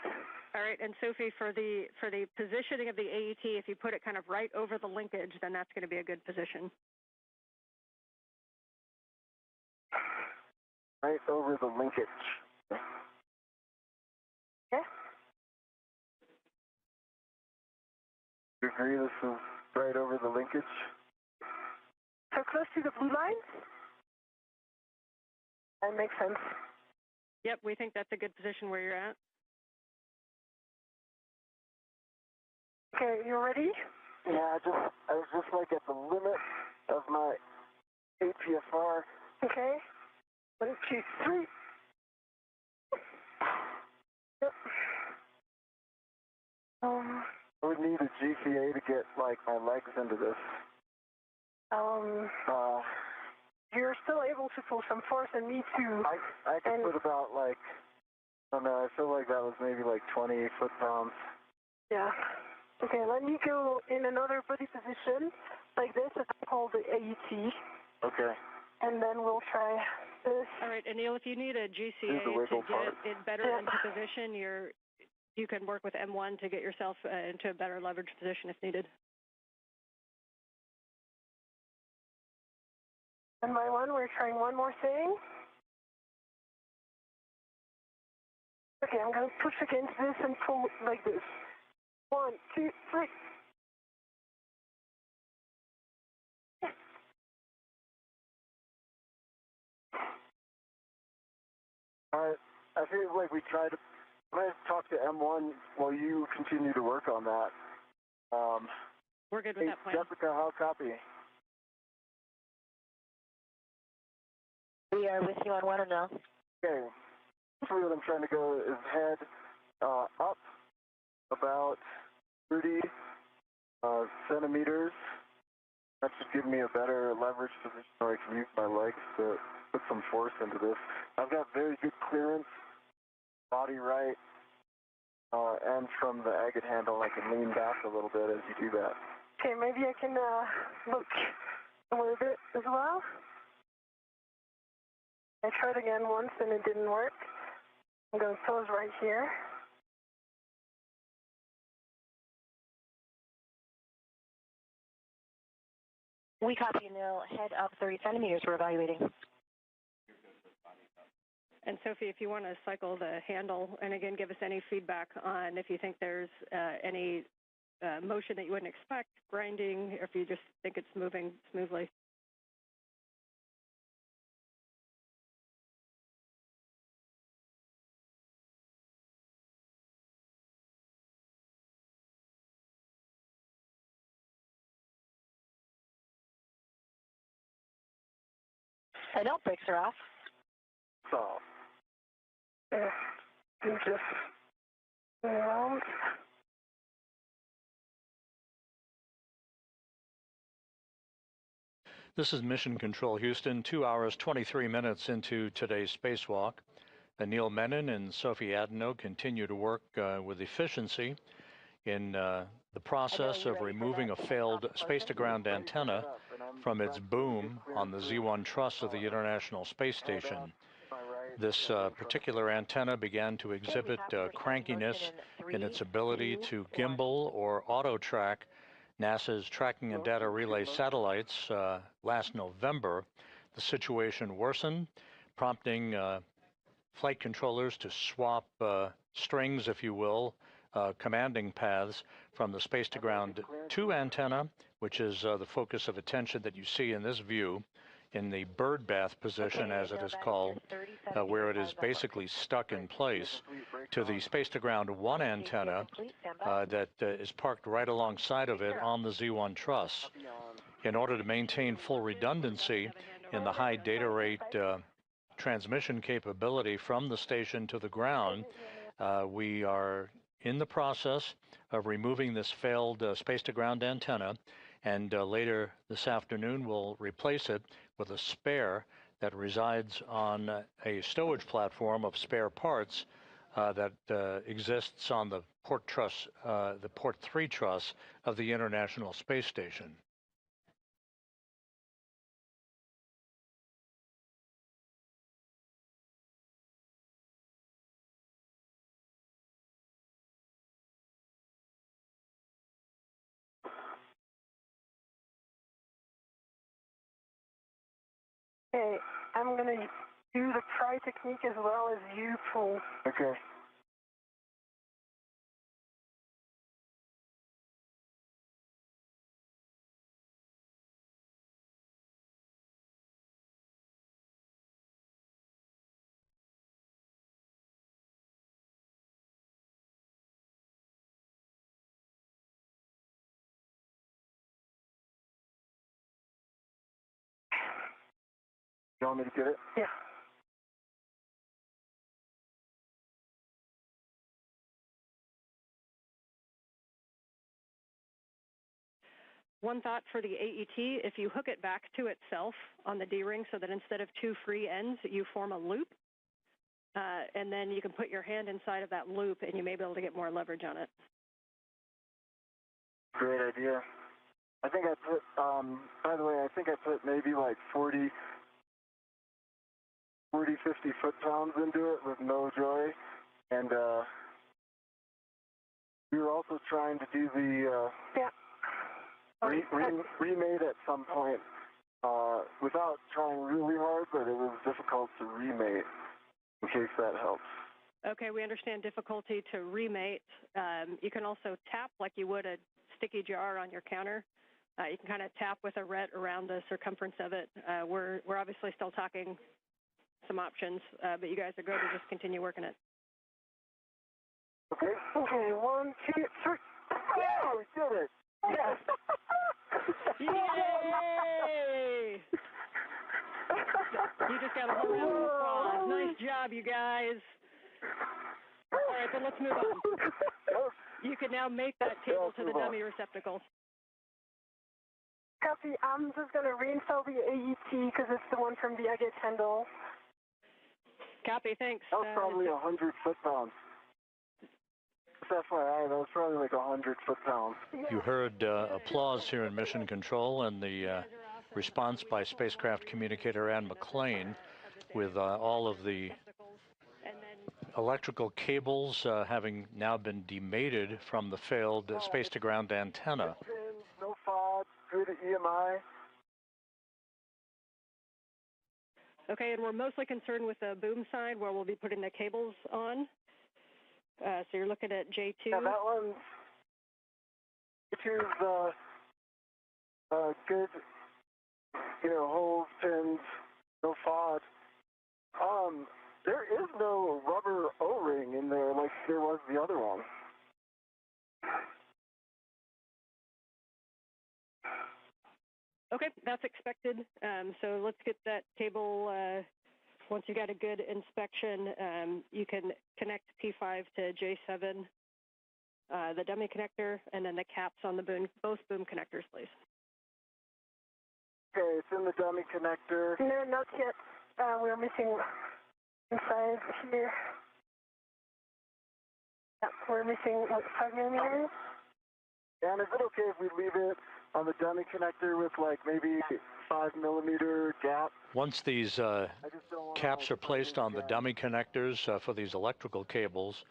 All right, and Sophie, for the positioning of the AET, if you put it kind of right over the linkage, then that's going to be a good position. Right over the linkage. Okay. You agree this is right over the linkage? So close to the blue lines? That makes sense. Yep, we think that's a good position where you're at. Okay, you ready? Yeah, I was just like at the limit of my APFR. Okay. 1, 2, 3. Yep. I would need a GCA to get like my legs into this. You're still able to pull some force, and me too. I can put about like, I don't know, I feel like that was maybe like 20 foot-pounds. Yeah. Okay, let me go in another buddy position, like this, and hold the AET. Okay. And then we'll try this. All right, Anil, if you need a GCA to get it better into position, you can work with M1 to get yourself into a better leverage position if needed. And by one, we're trying one more thing. Okay, I'm going to push against this and pull like this. 1, 2, 3. All right, I feel like we tried to... I'm going to talk to M1 while you continue to work on that. We're good with that plan. Jessica, how copy? We are with you on one now. Okay. Basically what I'm trying to go is head up about 30 centimeters. That should give me a better leverage position where I can use my legs to put some force into this. I've got very good clearance, body right, and from the agate handle I can lean back a little bit as you do that. Okay, maybe I can look a little bit as well. I tried again once and it didn't work. I'm going to pose right here. We copy, Anil. Head up 30 centimeters. We're evaluating. And Sophie, if you want to cycle the handle, and again, give us any feedback on if you think there's any motion that you wouldn't expect, grinding, or if you just think it's moving smoothly. Anil, brakes are off. So, you just around. This is Mission Control Houston, 2 hours, 23 minutes into today's spacewalk. Anil, Menon, and Sophie Adenot continue to work with efficiency in the process of removing a failed space-to-ground antenna from its boom on the Z1 truss of the International Space Station. This particular antenna began to exhibit crankiness in its ability to gimbal or auto-track NASA's tracking and data relay satellites. Last November, the situation worsened, prompting flight controllers to swap strings, if you will, commanding paths from the Space-to-Ground 2 antenna, which is the focus of attention that you see in this view, in the bird bath position, as it is called, where it is basically stuck in place, to the Space-to-Ground 1 antenna that is parked right alongside of it on the Z1 truss. In order to maintain full redundancy in the high data rate transmission capability from the station to the ground, we are in the process of removing this failed Space-to-Ground antenna, and later this afternoon we'll replace it with a spare that resides on a stowage platform of spare parts that exists on the port truss, the port 3 truss of the International Space Station. Okay, I'm going to do the pry technique as well as you pull. Okay. You want me to get it? Yeah. One thought for the AET, if you hook it back to itself on the D-ring so that instead of two free ends, you form a loop, and then you can put your hand inside of that loop and you may be able to get more leverage on it. Great idea. I think I put, by the way, I think I put maybe like 40, 50 foot-pounds into it with no joy, and we were also trying to do the remate at some point without trying really hard, but it was difficult to remate, in case that helps. Okay, we understand difficulty to remate. You can also tap like you would a sticky jar on your counter. You can kind of tap with a ret around the circumference of it. We're obviously still talking some options, but you guys are going to just continue working it. Okay. Okay, 1, 2, 3. Oh, we did it! Yes! Yay! You just got a whole round of applause. Nice job, you guys. All right, then let's move on. You can now make that table to the dummy receptacle. Copy. I'm just going to reinstall the AET because it's the one from the Agate handle. Copy, thanks. That was probably 100 foot-pounds. FYI, that was probably like 100 foot-pounds. You heard applause here in Mission Control and the response by spacecraft communicator Ann McClain, with all of the electrical cables having now been demated from the failed space-to-ground antenna. No FOD, good EMI. Okay, and we're mostly concerned with the boom side where we'll be putting the cables on. So you're looking at J2. Yeah, that one's J2's good, you know, holes, pins, no FOD. There is no rubber O-ring in there like there was the other one. Okay, that's expected. So let's get that cable. Once you got a good inspection, you can connect P5 to J7, the dummy connector, and then the caps on the boom, both boom connectors, please. Okay, it's in the dummy connector. No, not yet. We're missing inside here. Yeah, we're missing, what, 5 millimeters? And is it okay if we leave it on the dummy connector with like maybe 5mm gap? Once these caps are placed on the dummy connectors for these electrical cables,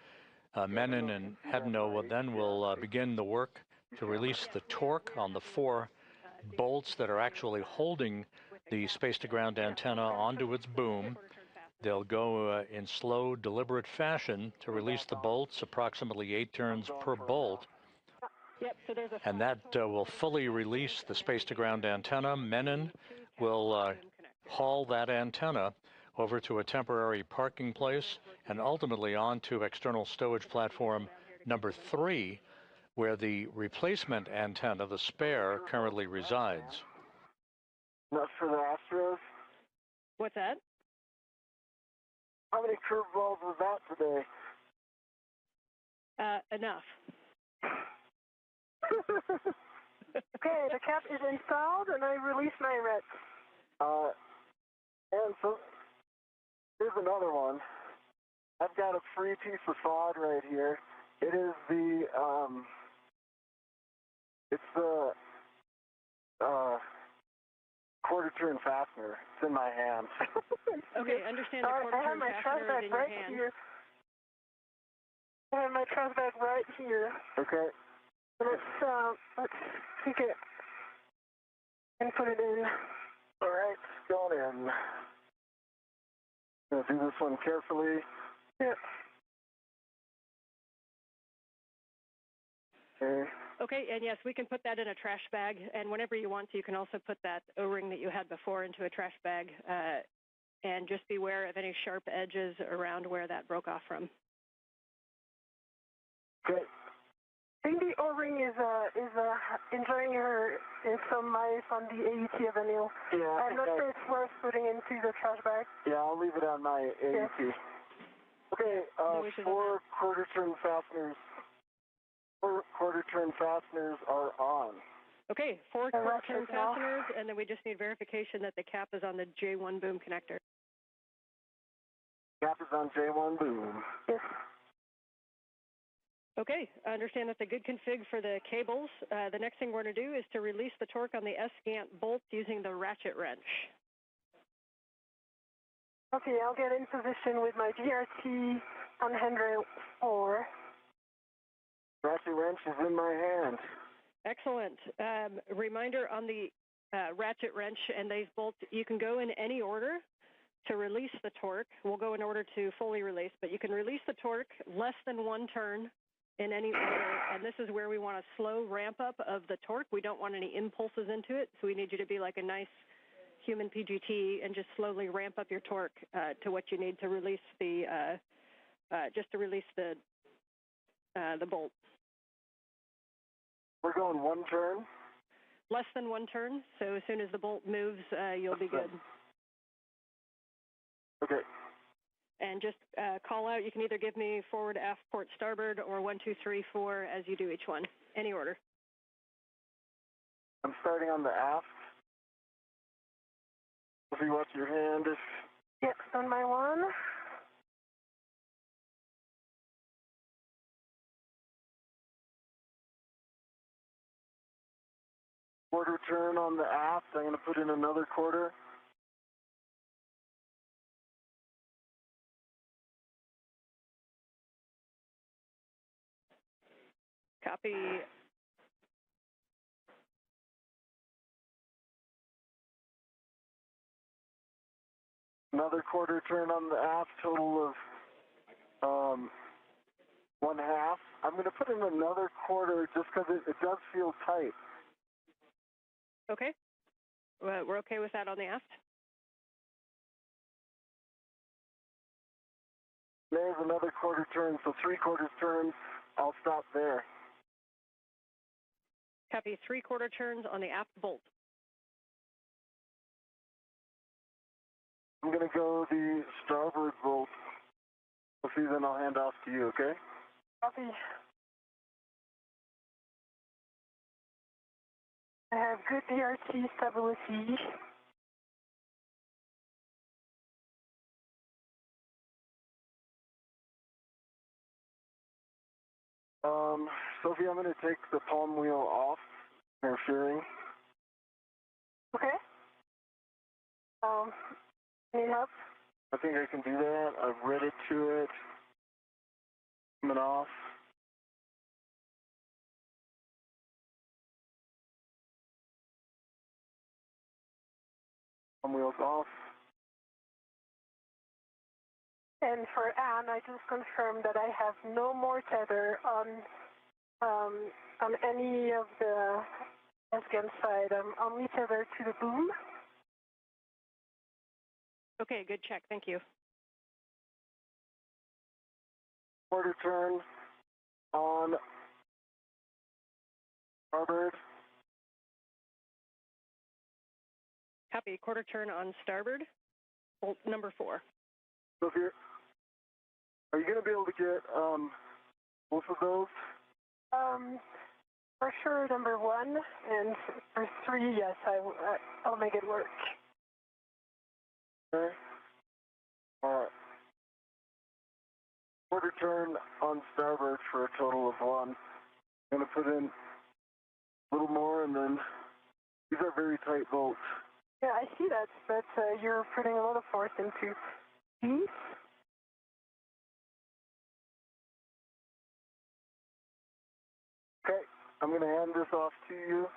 Menon and Adenot will begin the work to release the torque on the 4 bolts that are actually holding the space-to-ground antenna onto its boom. They'll go in slow, deliberate fashion to release the bolts, approximately 8 turns per bolt. And that will fully release the space-to-ground antenna. Menon will haul that antenna over to a temporary parking place and ultimately onto external stowage platform number 3, where the replacement antenna, the spare, currently resides. Not for the Astros? What's that? How many curveballs was that today? Enough. Okay, the cap is installed, and I release my wrench. And so, here's another one. I've got a free piece of sod right here. It is the, it's the, quarter turn fastener. It's in my hand. Okay, understand the quarter turn fastener is in your hand. Here. I have my truss bag right here. Okay. Let's take it and put it in. All right, going in. Gonna do this one carefully. Yep. Okay. Okay, and yes, we can put that in a trash bag, and whenever you want to, you can also put that O-ring that you had before into a trash bag, and just beware of any sharp edges around where that broke off from. Okay. I think the O-ring is enjoying some mice on the AET of Anil. Yeah. I'm not sure it's worth putting into the trash bag. Yeah, I'll leave it on my AET. Yeah. Okay, 4 quarter turn fasteners. 4 quarter turn fasteners are on. Okay, 4 quarter turn fasteners, and then we just need verification that the cap is on the J1 boom connector. Cap is on J1 boom. Yes. Okay, I understand that's a good config for the cables. The next thing we're going to do is to release the torque on the S-gant bolt using the ratchet wrench. Okay, I'll get in position with my DRT on handrail 4. Ratchet wrench is in my hand. Excellent. Reminder on the ratchet wrench and these bolts, you can go in any order to release the torque. We'll go in order to fully release, but you can release the torque less than 1 turn in any order, and this is where we want a slow ramp up of the torque. We don't want any impulses into it, so we need you to be like a nice human PGT and just slowly ramp up your torque to what you need to release the the bolt. We're going 1 turn? Less than 1 turn, so as soon as the bolt moves, you'll be good. Okay. And just call out, you can either give me forward, aft, port, starboard, or 1, 2, 3, 4 as you do each one. Any order. I'm starting on the aft. Sophie, watch your hand. Yep, on my 1. Quarter turn on the aft. I'm going to put in another quarter. Copy. Another quarter turn on the aft, total of 1/2. I'm going to put in another quarter just because it does feel tight. Okay. We're okay with that on the aft. There's another quarter turn, so 3/4 turns. I'll stop there. Copy. 3/4 turns on the aft bolt. I'm going to go the starboard bolt. Sophie, then I'll hand off to you, okay? Copy. I have good DRT stability. Sophie, I'm going to take the palm wheel off, interfering. Okay. Need help? I think I can do that. I've read it to it. Coming off. Palm wheels off. And for Anne, I just confirmed that I have no more tether on any of the Afghan side. I'm only tethered to the boom. Okay, good check. Thank you. Quarter turn on starboard. Copy. Quarter turn on starboard. Bolt number 4. So if you're, are you going to be able to get both of those? For sure, number 1, and for 3, yes, I'll make it work. Okay. Quarter turn on starboard for a total of 1. I'm going to put in a little more, and then these are very tight bolts. Yeah, I see that, but you're putting a lot of force into these. Okay, I'm going to hand this off to you.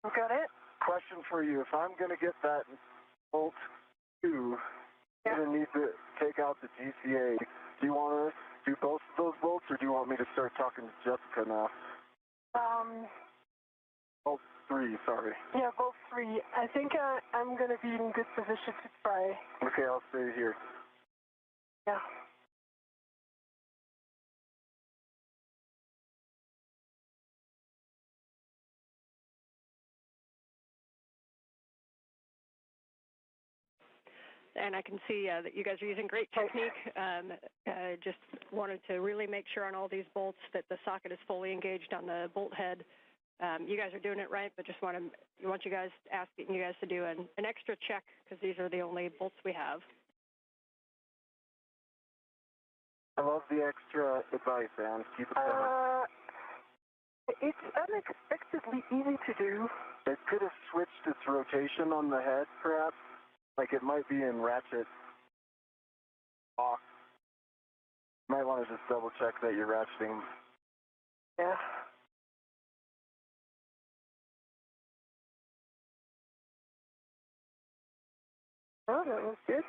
Got it? Question for you. If I'm going to get that bolt 2, yeah. I'm going to need to take out the GCA. Do you want to do both of those bolts, or do you want me to start talking to Jessica now? Both 3, sorry. Yeah, both 3. I think I'm going to be in good position to try. Okay, I'll stay here. Yeah. And I can see that you guys are using great technique. Just wanted to really make sure on all these bolts that the socket is fully engaged on the bolt head. You guys are doing it right, but just asking you guys to do an extra check because these are the only bolts we have. I love the extra advice, Anne. Keep it coming. It's unexpectedly easy to do. It could have switched its rotation on the head, perhaps. Like it might be in ratchet lock. You might want to just double check that you're ratcheting. Yeah. Oh, that was good.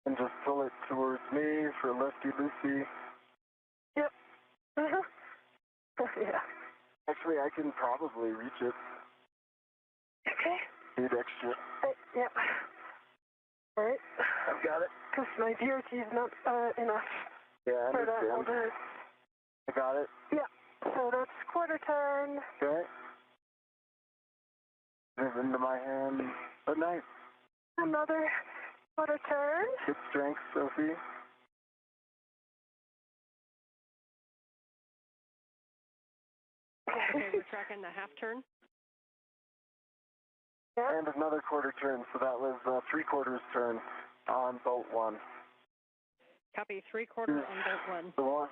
And just pull it towards me for lefty-loosey. Yep. Uh-huh. Yeah. Actually, I can probably reach it. Okay. Need extra. Yep. All right. I've got it. Because my DRT is not enough. Yeah, I for that. understand. I got it. Yeah. So that's quarter turn. Okay. Move into my hand. Good night. Another quarter turn. Good strength, Sophie. Okay, we're tracking the half turn. Yeah. And another quarter turn, so that was 3/4 turn on bolt 1. Copy, 3/4 on bolt 1. The 1.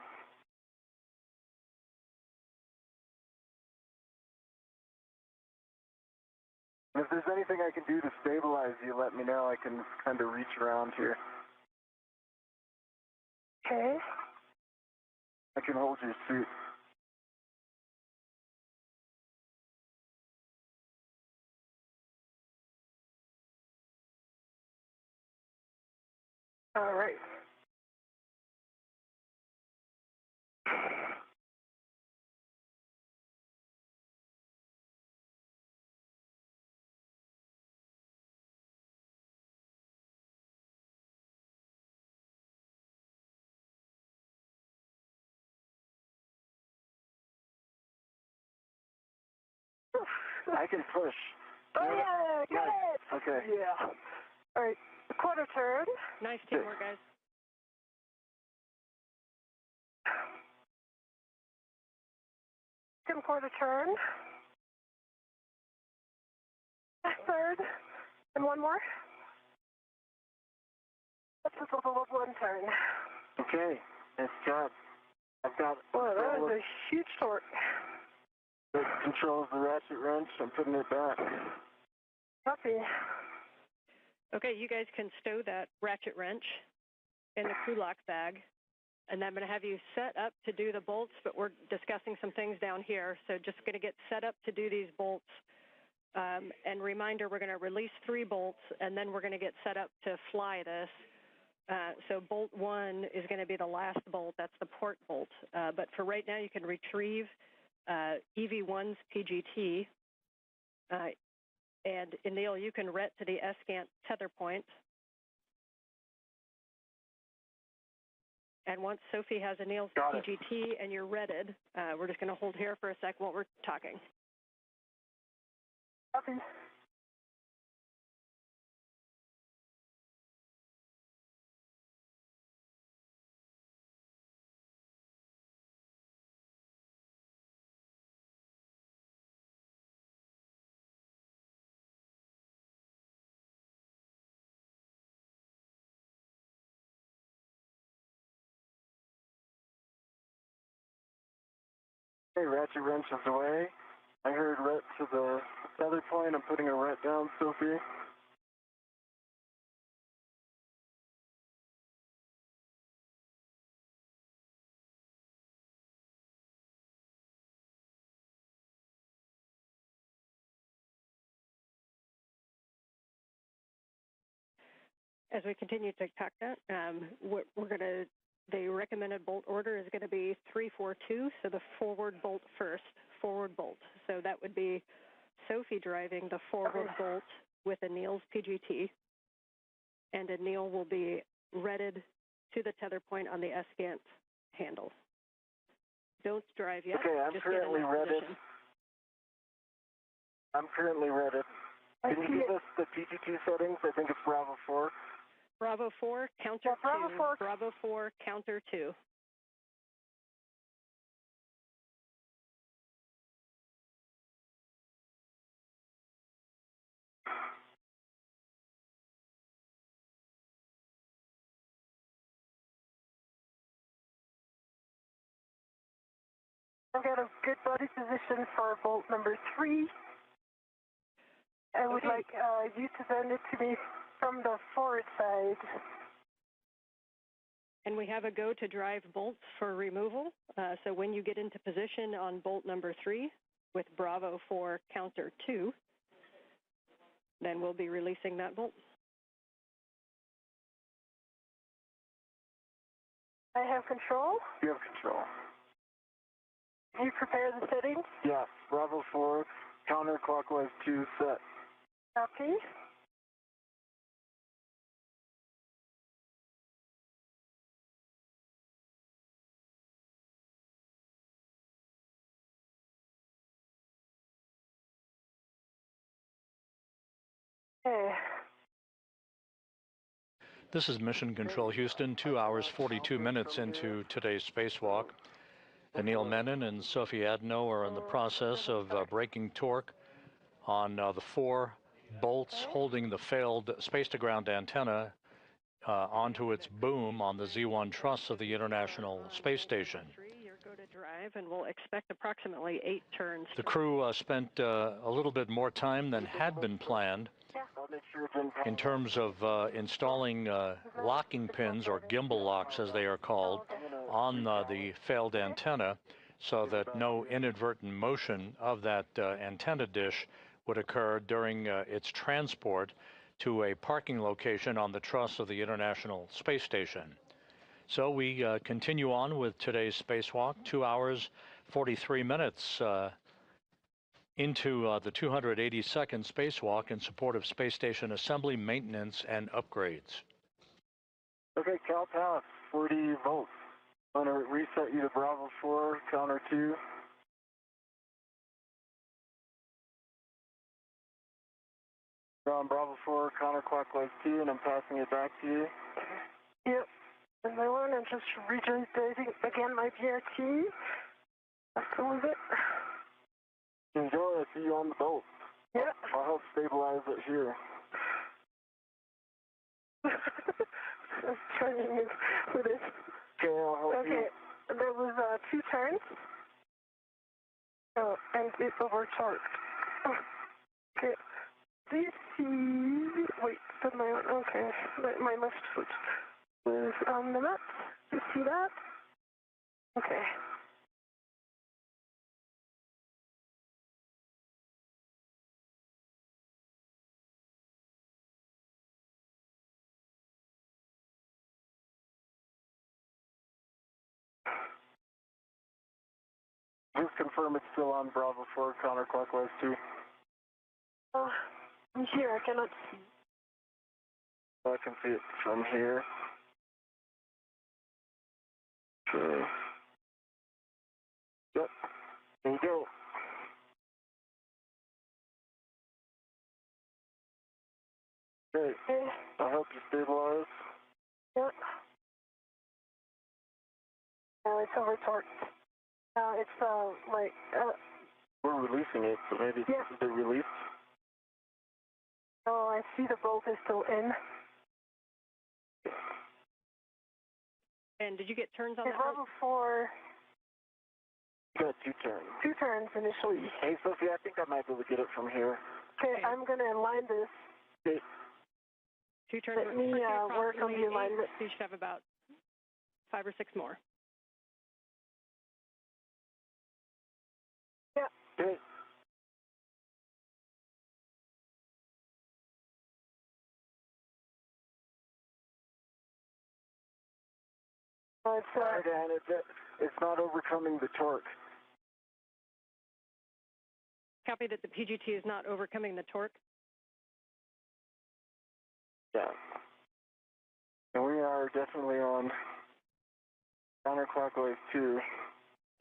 If there's anything I can do to stabilize you, let me know. I can kind of reach around here. Okay. I can hold your suit. All right. I can push. Oh, yeah, get it! Okay. Yeah. All right, quarter turn. Nice teamwork, guys. Second quarter turn. Third. And one more. That's a total of one turn. Okay, nice job. I've got Well, that was a huge torque. the control of the ratchet wrench. I'm putting it back. Copy. Okay, you guys can stow that ratchet wrench in the crew lock bag. And I'm going to have you set up to do the bolts, but we're discussing some things down here. So just going to get set up to do these bolts. And reminder, we're going to release 3 bolts, and then we're going to get set up to fly this. So bolt 1 is going to be the last bolt. That's the port bolt. But for right now, you can retrieve EV1's PGT. And Anil, you can ret to the SCANT tether point. And once Sophie has Anil's PGT and you're retted, we're just going to hold here for a sec while we're talking. Copy. Okay, ratchet wrench is away. I heard ret to the tether point. I'm putting a ret down, Sophie. As we continue to talk that, we're going to, the recommended bolt order is going to be 3-4-2, so the forward bolt first, forward bolt. So that would be Sophie driving the forward bolt with Anil's PGT, and Anil will be retted to the tether point on the SCANT handle. Don't drive yet. Okay, I'm just currently retted. I'm currently retted. Can you give us the PGT settings? I think it's Bravo 4. Bravo 4, counter 2. Bravo 4. Bravo 4, counter 2. I've got a good body position for bolt number 3. I would like you to send it to me from the forward side. And we have a go to drive bolts for removal. So when you get into position on bolt number 3 with Bravo 4 counter 2, then we'll be releasing that bolt. I have control. You have control. You prepare the settings. Yes, Bravo 4, counterclockwise 2 set. Copy. Okay. This is Mission Control Houston, 2 hours 42 minutes into today's spacewalk. Anil, Menon, and Sophie Adenot are in the process of breaking torque on the 4 bolts holding the failed space-to-ground antenna onto its boom on the Z1 truss of the International Space Station. You're go to drive, and we'll expect approximately 8 turns. The crew spent a little bit more time than had been planned in terms of installing locking pins, or gimbal locks as they are called, on the failed antenna so that no inadvertent motion of that antenna dish would occur during its transport to a parking location on the truss of the International Space Station. So we continue on with today's spacewalk, 2 hours 43 minutes into the 282nd spacewalk in support of space station assembly, maintenance, and upgrades. Okay, Cal Pass, 40 volts. I'm going to reset you to Bravo 4, counter 2. You're on Bravo 4, counterclockwise 2, and I'm passing it back to you. Yep. And my one, I'm just regenerating again my BRT. That's all of it. Enjoy, I see you on the boat. Yeah. I'll help stabilize it here. I'm trying to move with it. Okay, I'll help you. Okay, there was 2 turns. Oh, and it's over torque. Oh, okay. Do you see? Wait, that's my own. Okay, my left foot was on the map. Do you see that? Okay. Just confirm it's still on Bravo 4, counterclockwise 2. I'm here, I cannot see. I can see it from here. Okay. Yep. There you go. Great. Okay. I'll help you stabilize. Yep. It's over torque. It's like We're releasing it, so maybe yeah. Is it released? Oh, I see the bolt is still in. And did you get turns on Okay, that? Bravo 4. Got 2 turns. 2 turns initially. Hey, Sophie, I think I might be able to get it from here. Okay, I'm going to align this. Okay. 2 turns. Let me work on the alignment. So you should have about 5 or 6 more. Yeah. Okay. Dan, it's not overcoming the torque. Copy that the PGT is not overcoming the torque. Yeah. And we are definitely on counterclockwise 2.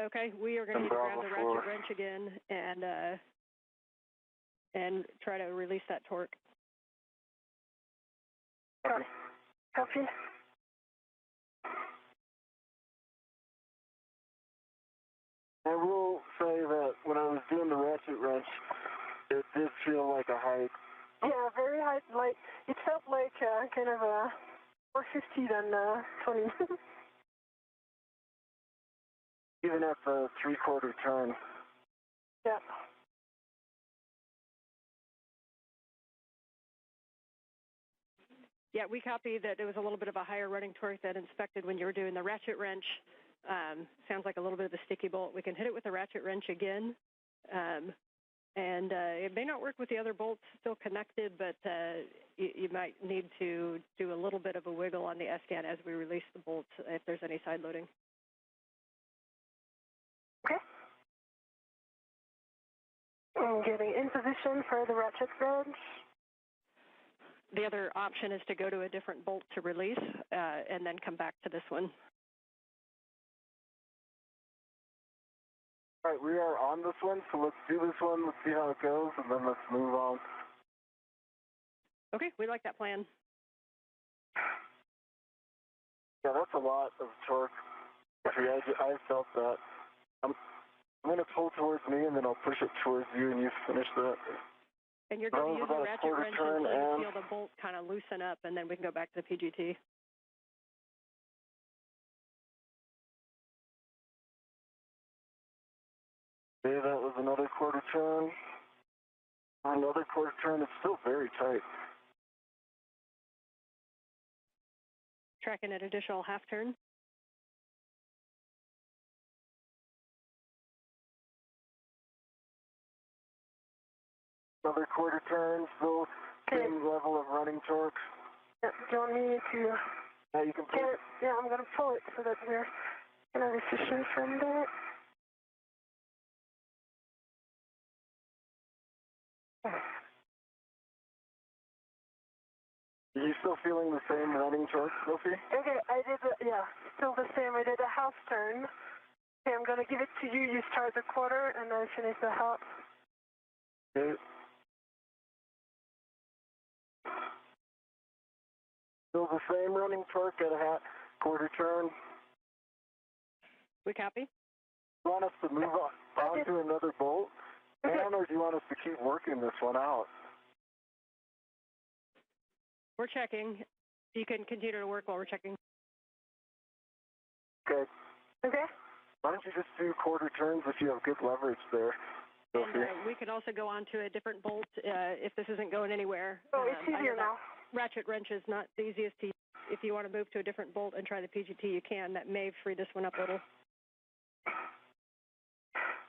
Okay, we are going to need to grab the ratchet wrench again and try to release that torque. Copy. Copy. I will say that when I was doing the ratchet wrench, it did feel like a height. Yeah, very high. Like it felt like kind of a more 50 than 20. Even at the 3/4 turn. Yeah. Yeah, we copy that it was a little bit of a higher running torque than inspected when you were doing the ratchet wrench. Sounds like a little bit of a sticky bolt. We can hit it with the ratchet wrench again. And it may not work with the other bolts still connected, but you might need to do a little bit of a wiggle on the S-scan as we release the bolts if there's any side loading. Okay. I'm getting in position for the ratchet wrench. The other option is to go to a different bolt to release and then come back to this one. All right, we are on this one, so let's do this one. Let's see how it goes, and then let's move on. Okay, we like that plan. Yeah, that's a lot of torque. I felt that. I'm going to pull towards me, and then I'll push it towards you, and you finish that. And you're going to use the ratchet wrench until you feel the bolt kind of loosen up, and then we can go back to the PGT. Okay, that was another 1/4 turn. Another 1/4 turn. It's still very tight. Tracking an additional half turn. Another 1/4 turn, still same level of running torque. Yeah, do you want me to? Yeah, you can pull it. Yeah, I'm going to pull it so that we're kind of efficient from there. Are you still feeling the same running torque, Sophie? Okay, I did, yeah, still the same. I did a half turn. Okay, I'm going to give it to you. You start the 1/4, and I finish the half. Okay. Still the same running torque at a quarter turn? We copy. Do you want us to move on to another bolt, and or do you want us to keep working this one out? We're checking. You can continue to work while we're checking. Okay. Okay. Why don't you just do quarter turns if you have good leverage there? And, we can also go on to a different bolt if this isn't going anywhere. Oh, it's easier now. Ratchet wrench is not the easiest to use. If you want to move to a different bolt and try the PGT, you can. That may free this one up a little.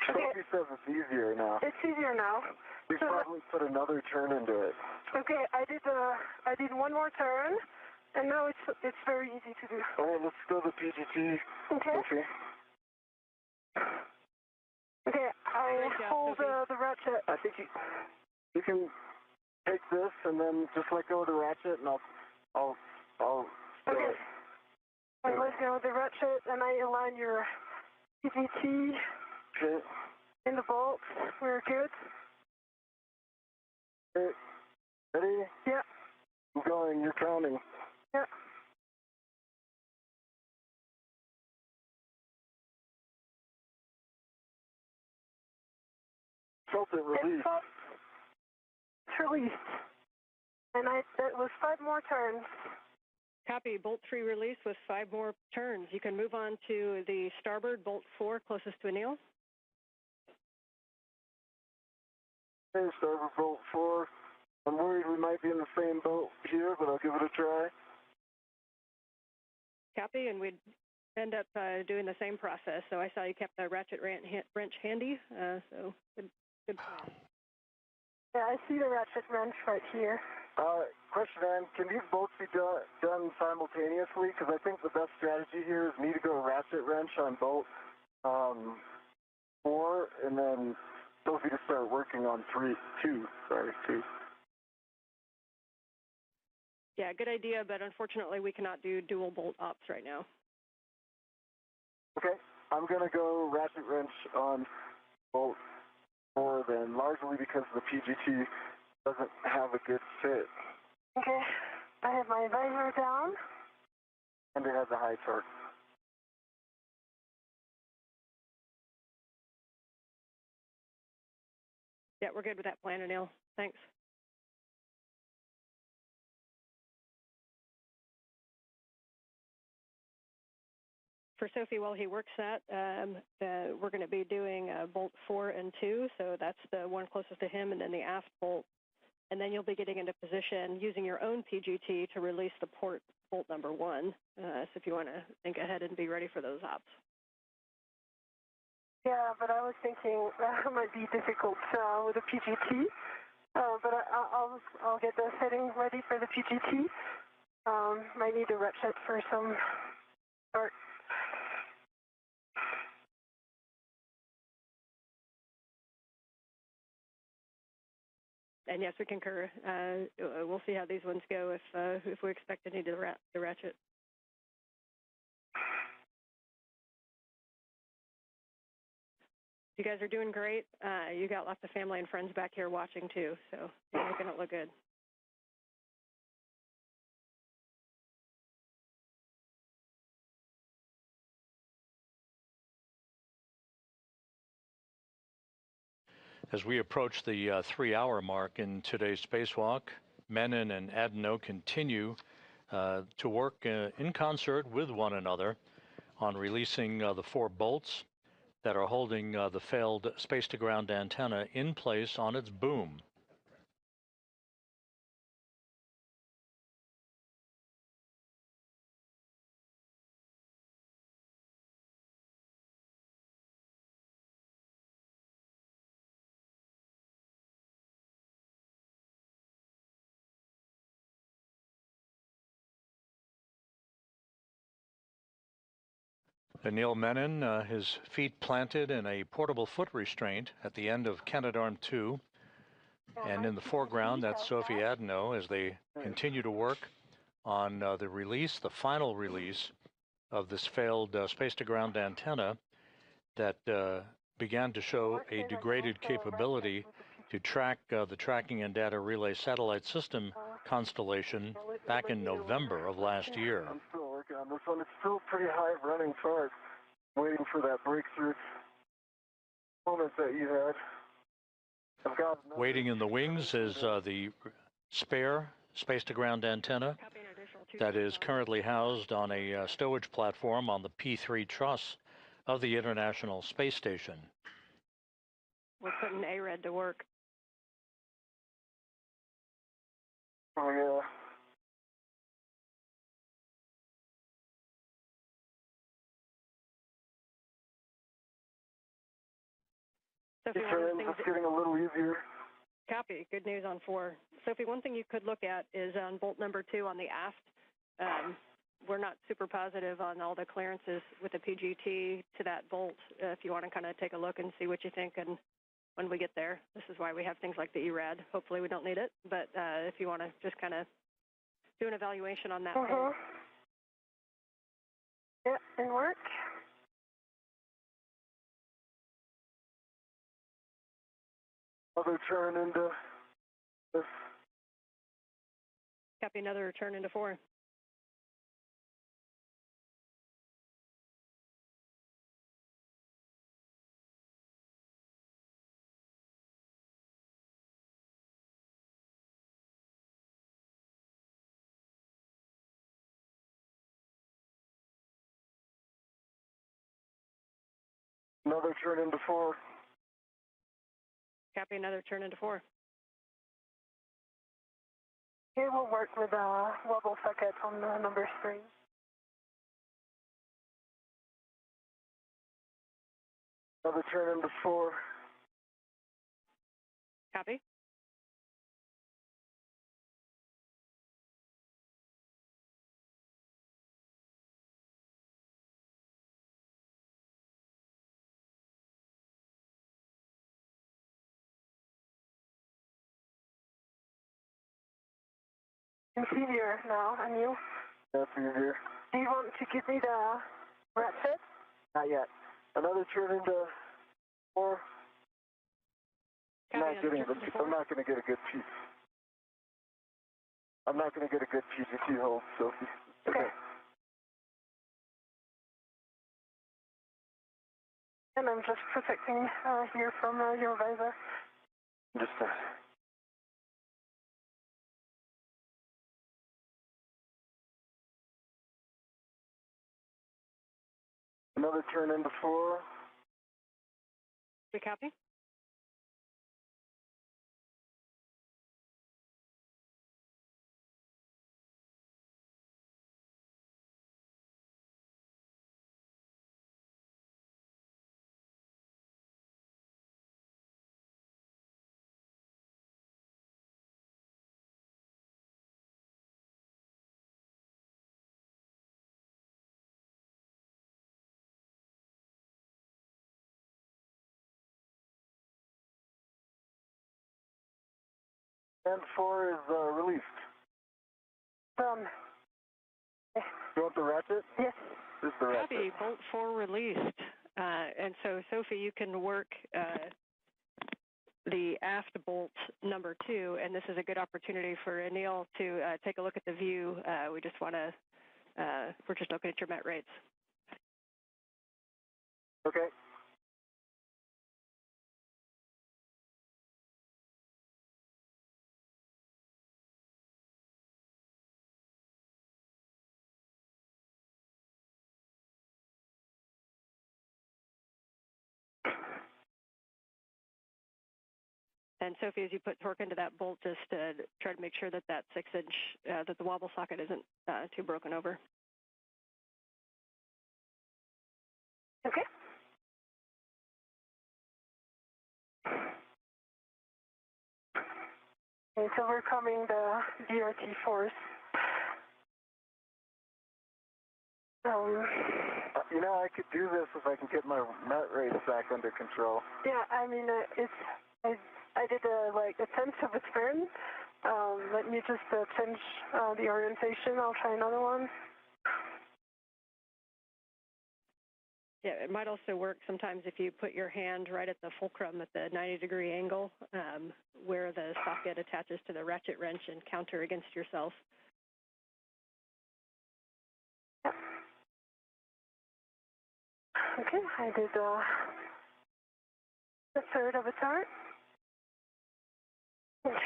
Sophie says it's easier now. It's easier now. We probably put another turn into it. Okay, I did one more turn, and now it's very easy to do. All right, let's go to PGT. Okay. Sophie. Okay, I hold the ratchet. I think you can take this and then just let go of the ratchet, and I'll okay. I let go of the ratchet, and I align your PGT in the bolt. We're good. Okay. Ready? Yeah. I'm going. You're counting. Yeah. Felt it release. It's released. And that was 5 more turns. Copy. Bolt 3 release with 5 more turns. You can move on to the starboard, bolt 4, closest to Anil. Okay, starboard, bolt 4. I'm worried we might be in the same boat here, but I'll give it a try. Copy, and we'd end up doing the same process. So I saw you kept the ratchet wrench handy, so good plan. Yeah, I see the ratchet wrench right here. Question, Ann, can these bolts be done simultaneously? Because I think the best strategy here is me to go ratchet wrench on bolt 4, and then Sophie to start working on 2. Yeah, good idea, but unfortunately we cannot do dual bolt ops right now. Okay, I'm going to go ratchet wrench on bolt 4 then, largely because the PGT doesn't have a good fit. Okay, I have my visor down. And it has a high torque. Yeah, we're good with that plan, Anil. Thanks. For Sophie, while he works that, we're going to be doing bolt 4 and 2, so that's the one closest to him, and then the aft bolt. And then you'll be getting into position using your own PGT to release the port bolt number 1. So if you want to think ahead and be ready for those ops. Yeah, but I was thinking that might be difficult with the PGT. But I'll get the setting ready for the PGT. Might need a ratchet for some start. And yes, we concur. We'll see how these ones go if we expect to need the ratchet. You guys are doing great. You got lots of family and friends back here watching too, so you're making it look good. As we approach the 3-hour mark in today's spacewalk, Menon and Adenot continue to work in concert with one another on releasing the 4 bolts that are holding the failed space-to-ground antenna in place on its boom. Anil Menon, his feet planted in a portable foot restraint at the end of Canadarm2. And in the foreground, that's Sophie Adenot as they continue to work on the final release of this failed space-to-ground antenna that began to show a degraded capability to track the tracking and data relay satellite system constellation back in November of last year. I'm still working on this one. It's still pretty high running far. Waiting for that breakthrough moment that you had. I've got Waiting in the wings is the spare space-to-ground antenna that is currently housed on a stowage platform on the P3 truss of the International Space Station. We're putting ARED to work. Oh, yeah. Sophie, It's getting a little easier. Copy. Good news on 4. Sophie, one thing you could look at is on bolt number 2 on the aft. We're not super positive on all the clearances with the PGT to that bolt. If you want to kind of take a look and see what you think, and when we get there, this is why we have things like the ERAD. Hopefully we don't need it, but if you want to just kind of do an evaluation on that bolt. Yeah, in work. Other turn into this. Copy, another turn into 4. Another turn into 4. Copy, another turn into 4. Okay, we'll work with wobble socket on number 3. Another turn into 4. Copy. It's easier now, Anil. That's easier. Do you want to give me the ratchet? Not yet. Another turn into 4. I'm not getting it. I'm not going to get a good piece. I'm not going to get a good PGT hold, Sophie. Okay. And I'm just protecting here from your visor. Just another turn into 4. We copy. And 4 is released. You want the ratchet? Yes. This is the ratchet. Copy, bolt 4 released. And so, Sophie, you can work the aft bolt number 2, and this is a good opportunity for Anil to take a look at the view. We just want to, we're just looking at your met rates. Okay. And Sophie, as you put torque into that bolt, just try to make sure that that 6-inch, that the wobble socket isn't too broken over. Okay. Okay, so we're coming the DRT force. You know, I could do this if I can get my met rates back under control. Yeah, I mean, I did like a tenth of a turn. Let me just change the orientation. I'll try another one. Yeah, it might also work sometimes if you put your hand right at the fulcrum at the 90-degree angle where the socket attaches to the ratchet wrench and counter against yourself. Okay, I did a third of a turn. Okay.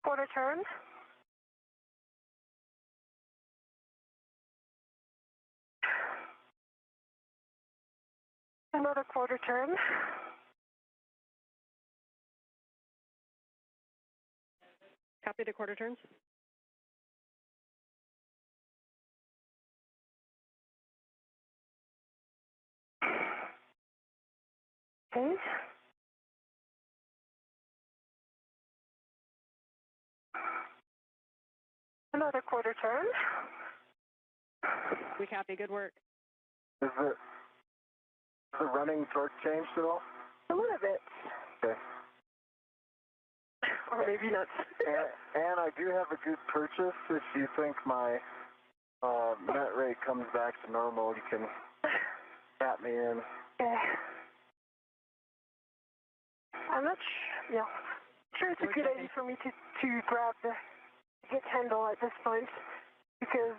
Quarter turn. Another quarter turn. Copy the quarter turns. Okay. Another quarter turn. We copy. Good work. Is the running torque changed at all? A little bit. Okay. Or maybe not. And I do have a good purchase. If you think my net rate comes back to normal, you can tap me in. Okay. I'm not sure it's a good idea for me to grab the hit handle at this point, because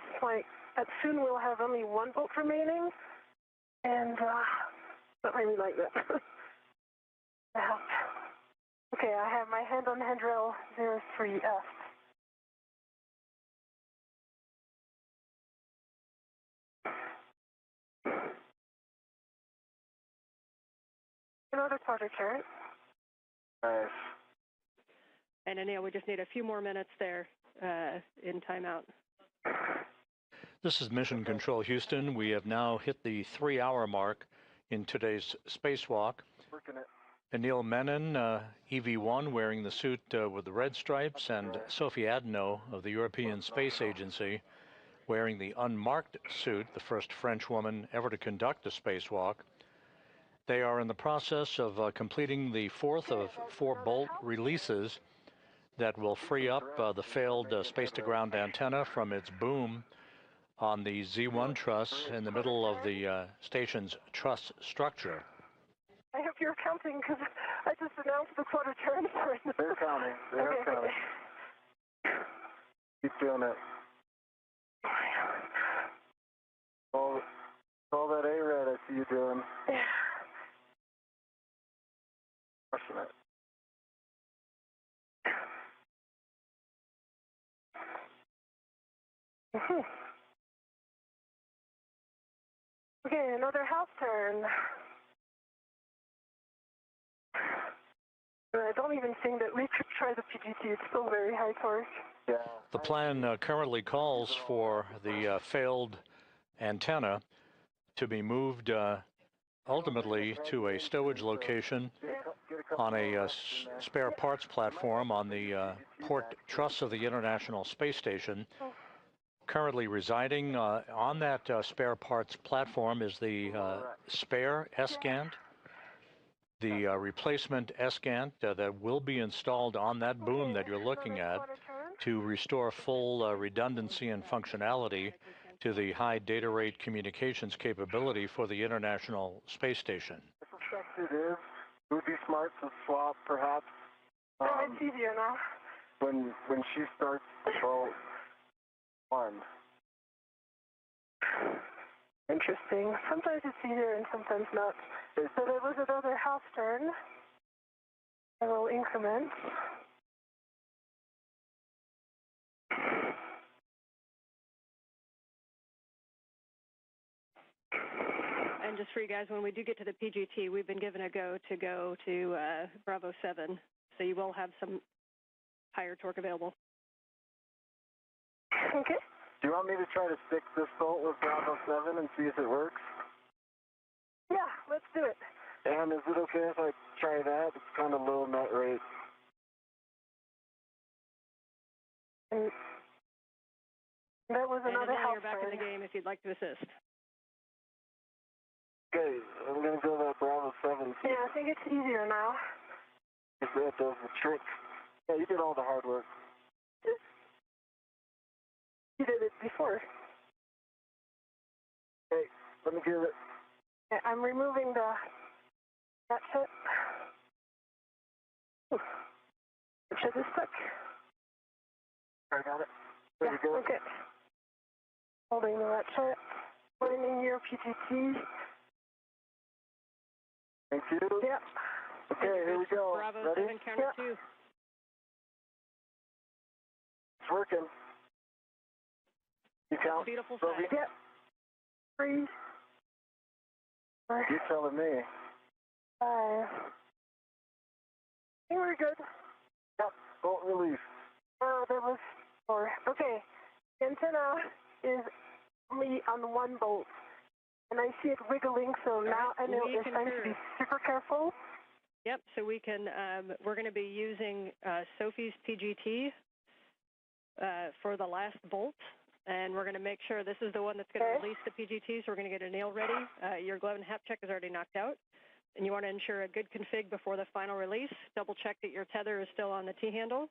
soon we'll have only one bolt remaining, and not really like that. Okay, I have my hand on handrail 03F. Another quarter turn. Nice. And Anil, we just need a few more minutes there in timeout. This is Mission Control Houston. We have now hit the 3-hour mark in today's spacewalk. Working it. Anil Menon, EV1, wearing the suit with the red stripes, and Sophie Adenot of the European Space Agency, wearing the unmarked suit, the first French woman ever to conduct a spacewalk. They are in the process of completing the fourth of 4 bolt releases that will free up the failed space-to-ground antenna from its boom on the Z1 truss in the middle of the station's truss structure. I hope you're counting, because I just announced the quarter turn. They're counting. They're counting. Keep doing it. All that A-red I see you doing. Yeah. Crushing it. Okay, another half turn. I don't even think that we could try the PGT. It's still very high torque. Yeah. The plan currently calls for the failed antenna to be moved ultimately to a stowage location on a spare parts platform on the port truss of the International Space Station. Currently residing on that spare parts platform is the spare S-Gant, the replacement S-Gant that will be installed on that boom that you're looking at to restore full redundancy and functionality to the high data rate communications capability for the International Space Station. I suspect it is. It would be smart to swap, perhaps. It's easier now. When she starts the bolt. One. Interesting. Sometimes it's easier and sometimes not. So there was another half turn. A little increment. And just for you guys, when we do get to the PGT, we've been given a go to Bravo 7, so you will have some higher torque available. Okay. Do you want me to try to stick this bolt with Bravo 7 and see if it works? Yeah, let's do it. And is it okay if I try that? It's kind of low net rate. And that was another half you're back turn. in the game if you'd like to assist. Okay, I'm going to go that Bravo 7. Yeah, I think it's easier now. If that does the trick. Yeah, you did all the hard work. You did it before. Hey, let me get it. Okay, I'm removing the ratchet. Ratchet is stuck. I got it. There we go. Okay. Holding the ratchet. Putting in your PGT. Thank you. Yep. Okay, here we go. Bravo Ready? 7, counter 2. It's working. You count? Beautiful Sophie? sight. Yep. 3. You're telling me. 5. I think we're good. Yep, bolt release. Oh, that was 4. Okay. The antenna is only on one bolt. And I see it wiggling, so now I know it's time to be super careful. Yep, so we can, we're going to be using Sophie's PGT for the last bolt. And we're going to make sure this is the one that's going to release the PGT, so we're going to get Anil ready. Your glove and hap check is already knocked out. And you want to ensure a good config before the final release. Double check that your tether is still on the T-handle.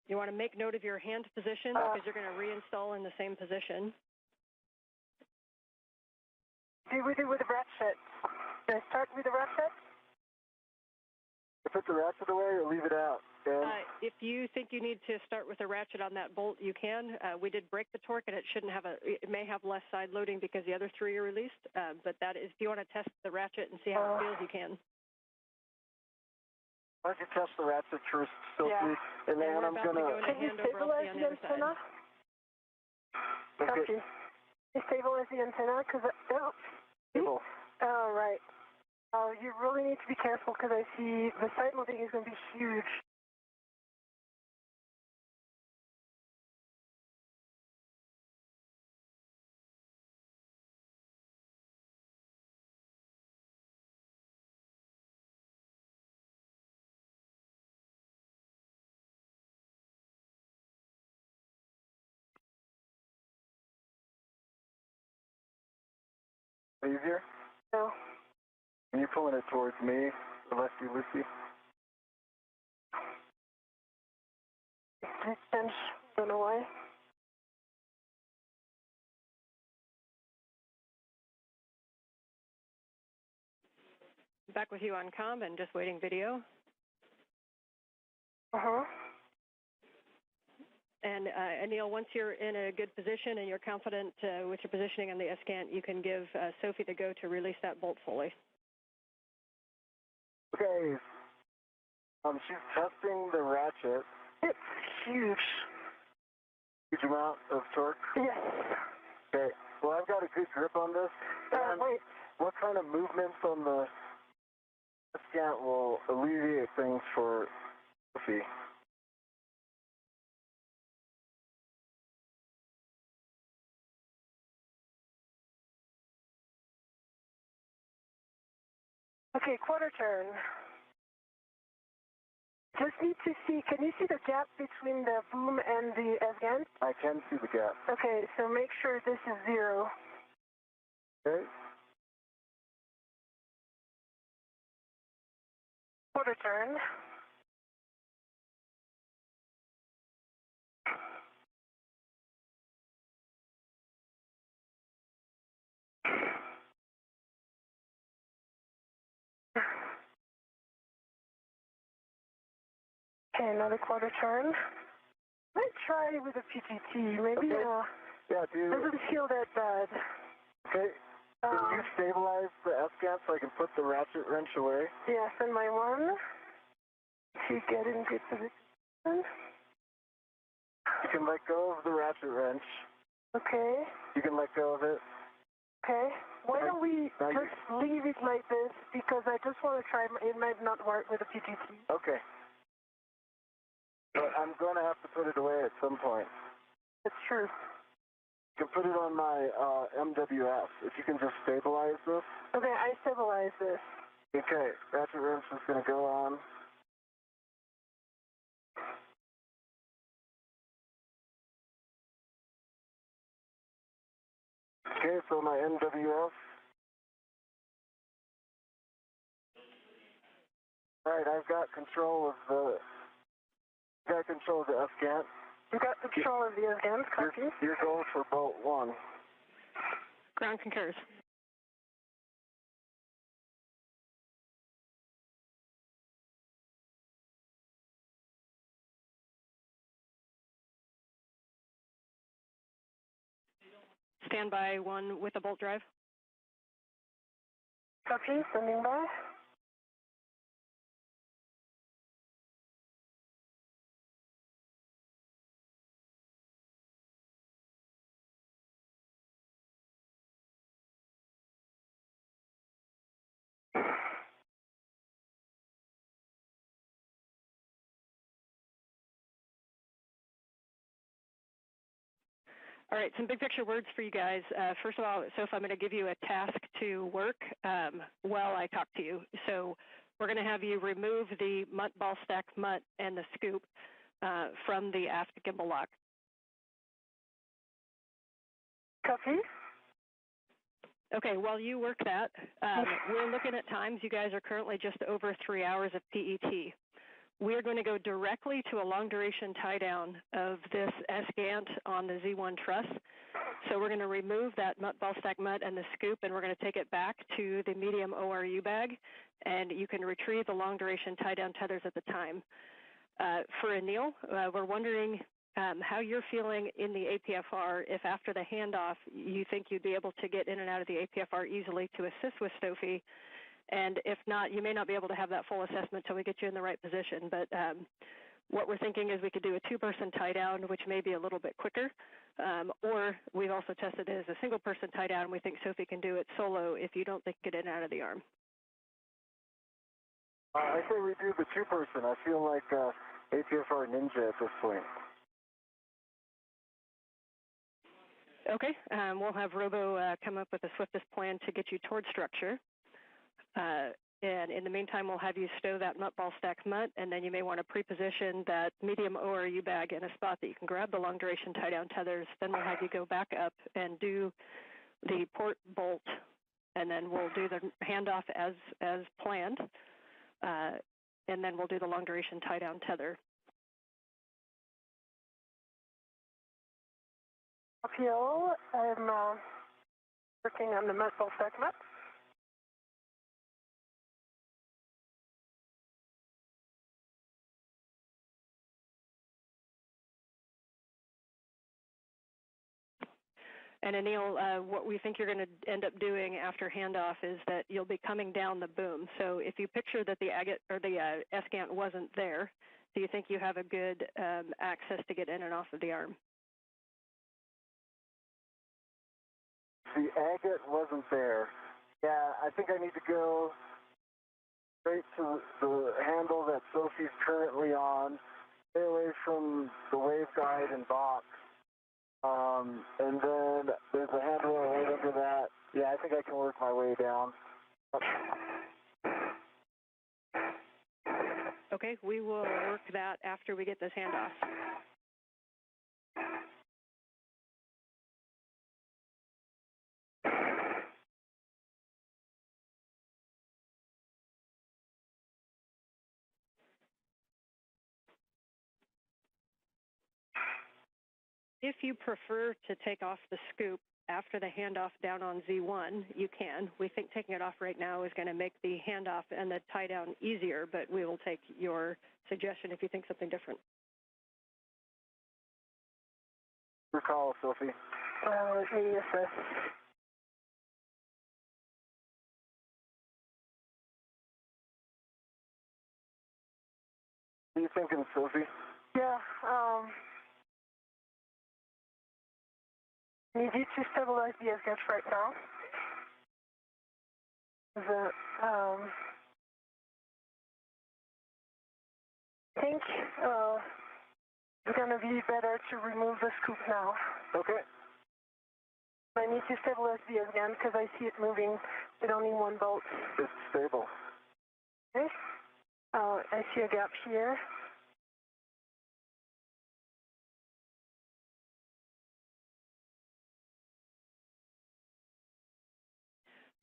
You want to make note of your hand position because you're going to reinstall in the same position. Do we do with the ratchet? Can I start with the ratchet? Put the ratchet away or leave it out? If you think you need to start with a ratchet on that bolt, you can. We did break the torque, and it shouldn't have it may have less side loading because the other 3 are released. But that is, if you want to test the ratchet and see how it feels, you can. Why don't you test the ratchet first, Sophie? Yeah. And then I'm going to... Can you stabilize the antenna? Okay. Can you stabilize the antenna? Because... Oh, right. You really need to be careful because I see the side loading is going to be huge. Easier? No. Are you pulling it towards me, Lefty Lucy? Distance, don't know why. Back with you on comm and just waiting video. And Anil, once you're in a good position and you're confident with your positioning on the S-Gant, you can give Sophie the go to release that bolt fully. Okay. She's testing the ratchet. It's huge. Huge amount of torque? Yes. Okay. Well, I've got a good grip on this. Wait. What kind of movements on the S-Gant will alleviate things for Sophie? Okay, quarter turn. Just need to see, can you see the gap between the boom and the S-Gant? I can see the gap. Okay, so make sure this is 0. Okay. Quarter turn. Okay, another quarter turn. Might try with a PGT. Maybe doesn't feel that bad. Okay. Can you stabilize the S-Gant so I can put the ratchet wrench away? Yes, and my one. To get in good position. You can let go of the ratchet wrench. Okay. You can let go of it. Okay. Why don't we just leave it like this? Because I just want to try. It might not work with a PGT. Okay. But I'm going to have to put it away at some point. It's true. You can put it on my MWF. If you can just stabilize this. Okay, I stabilize this. Okay, ratchet wrench is going to go on. Okay, so my MWF. Alright, I've got control of the S-Gant. You got control of the S-Gant, copy. You're going for bolt 1. Ground concurs. Standby 1 with a bolt drive. Copy, standing by. All right, some big picture words for you guys. First of all, Soph, I'm going to give you a task to work while I talk to you. So we're going to have you remove the ball stack mutt and the scoop from the aft gimbal lock. Copy. Okay, while you work that, we're looking at times. You guys are currently just over 3 hours of PET. We're going to go directly to a long-duration tie-down of this S-gant on the Z1 truss. So we're going to remove that ball stack mutt and the scoop, and we're going to take it back to the medium ORU bag, and you can retrieve the long-duration tie-down tethers at the time. For Anil, we're wondering how you're feeling in the APFR, if after the handoff you think you'd be able to get in and out of the APFR easily to assist with Sophie. And if not, you may not be able to have that full assessment until we get you in the right position. But what we're thinking is we could do a two-person tie-down, which may be a little bit quicker. Or we've also tested it as a single-person tie-down. We think Sophie can do it solo if you don't think get in and out of the arm. I say we do the two-person. I feel like APFR ninja at this point. Okay, we'll have Robo come up with the swiftest plan to get you towards structure. And in the meantime, we'll have you stow that ball stack mutt, and then you may want to pre-position that medium ORU bag in a spot that you can grab the long-duration tie-down tethers. Then we'll have you go back up and do the port bolt, and then we'll do the handoff as planned, and then we'll do the long-duration tie-down tether. PO, I'm working on the ball stack mutt. And Anil, what we think you're going to end up doing after handoff is that you'll be coming down the boom. So if you picture that the agate or the S-gant wasn't there, do you think you have a good access to get in and off of the arm? The agate wasn't there. Yeah, I think I need to go straight to the handle that Sophie's currently on, stay away from the waveguide and box. And then there's a handle right under that. Yeah, I think I can work my way down. Okay, we will work that after we get this handoff. If you prefer to take off the scoop after the handoff down on Z1, you can. We think taking it off right now is going to make the handoff and the tie down easier, but we will take your suggestion if you think something different. Your call, Sophie. Yes, sir. What are you thinking, Sophie? Yeah, need you to stabilize the S-gant right now. I think it's going to be better to remove the scoop now. Okay. I need to stabilize the S-gant because I see it moving with only one bolt. It's stable. Okay. I see a gap here.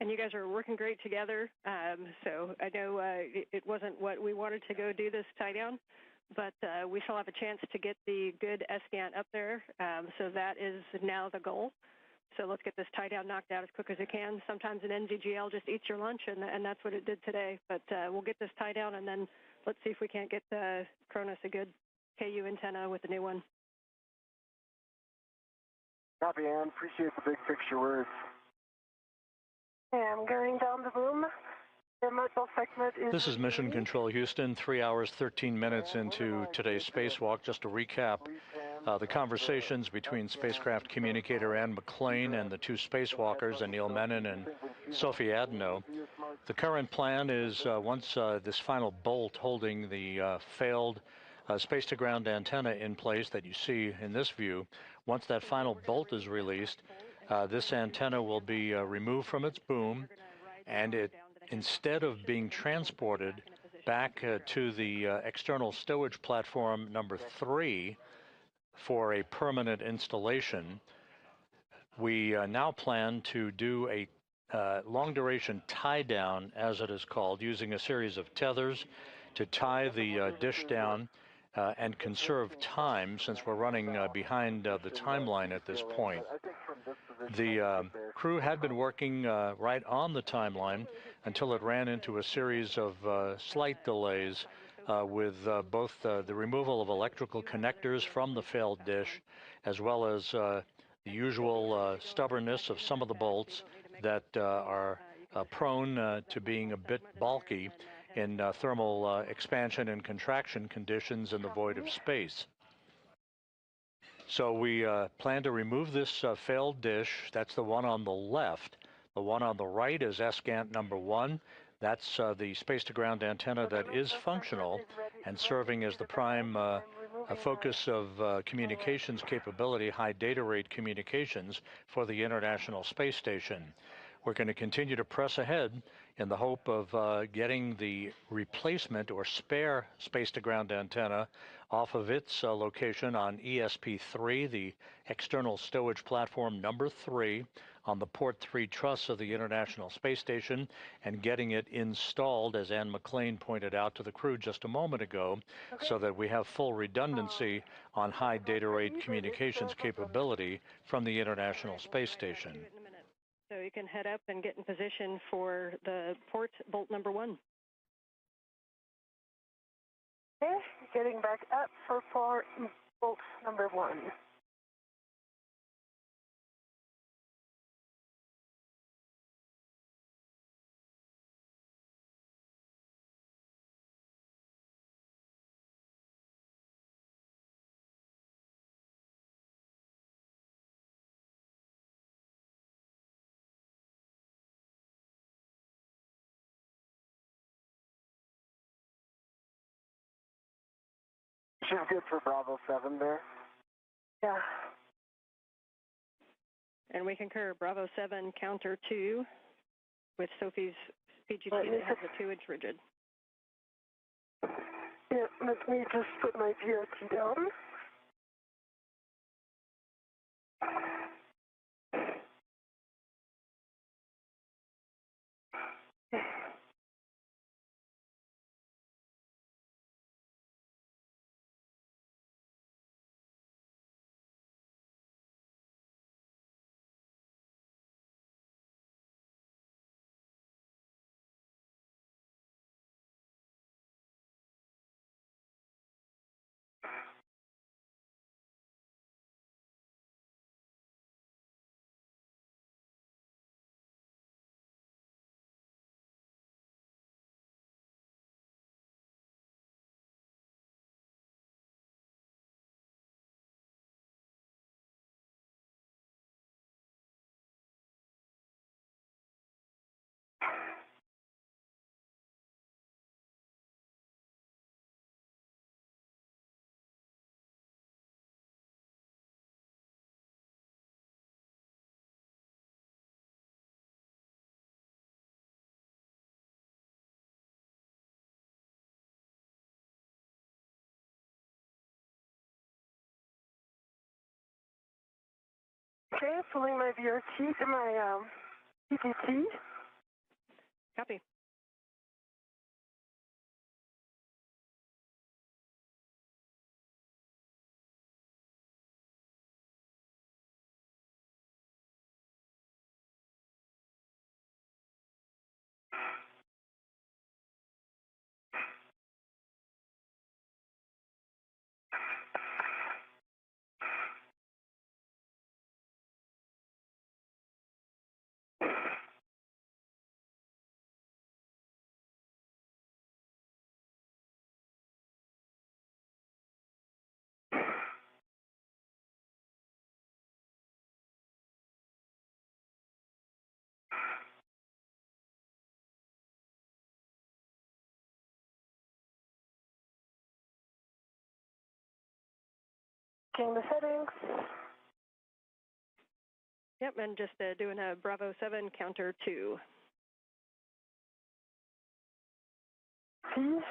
And you guys are working great together. So I know it wasn't what we wanted to go do this tie down, but we still have a chance to get the good S-gant up there. So that is now the goal. So let's get this tie down knocked out as quick as it can. Sometimes an NZGL just eats your lunch, and that's what it did today. But we'll get this tie down, and then let's see if we can't get Cronus a good KU antenna with the new one. Copy, Ann. Appreciate the big picture words. I'm going down the boom. This is Mission Control Houston, 3 hours, 13 minutes into today's spacewalk. Just to recap the conversations between spacecraft communicator Ann McClain and the two spacewalkers, Anil Menon and Sophie Adenot. The current plan is once this final bolt holding the failed space-to-ground antenna in place that you see in this view, once that final bolt is released, this antenna will be removed from its boom, and instead of being transported back to the external stowage platform number 3 for a permanent installation, we now plan to do a long-duration tie-down, as it is called, using a series of tethers to tie the dish down and conserve time, since we're running behind the timeline at this point. The crew had been working right on the timeline until it ran into a series of slight delays with both the removal of electrical connectors from the failed dish, as well as the usual stubbornness of some of the bolts that are prone to being a bit bulky in thermal expansion and contraction conditions in the void of space. So we plan to remove this failed dish. That's the one on the left. The one on the right is SGANT number 1. That's the space-to-ground antenna that is functional and serving as the prime focus of communications capability, high data rate communications for the International Space Station. We're going to continue to press ahead in the hope of getting the replacement or spare space-to-ground antenna off of its location on ESP3, the external stowage platform number 3, on the port 3 truss of the International Space Station, and getting it installed, as Ann McClain pointed out to the crew just a moment ago, so that we have full redundancy on high data rate communications capability from the International Space Station. So you can head up and get in position for the port bolt number 1. Okay, getting back up for port bolt number 1. She's good for Bravo 7 there. Yeah. And we concur, Bravo 7 counter 2 with Sophie's PGT that has a 2-inch rigid. Yeah, let me just put my VRT down. Okay, pulling my VRT to my PTT. Copy. Checking the settings. Yep, and just doing a Bravo 7 counter 2. Please.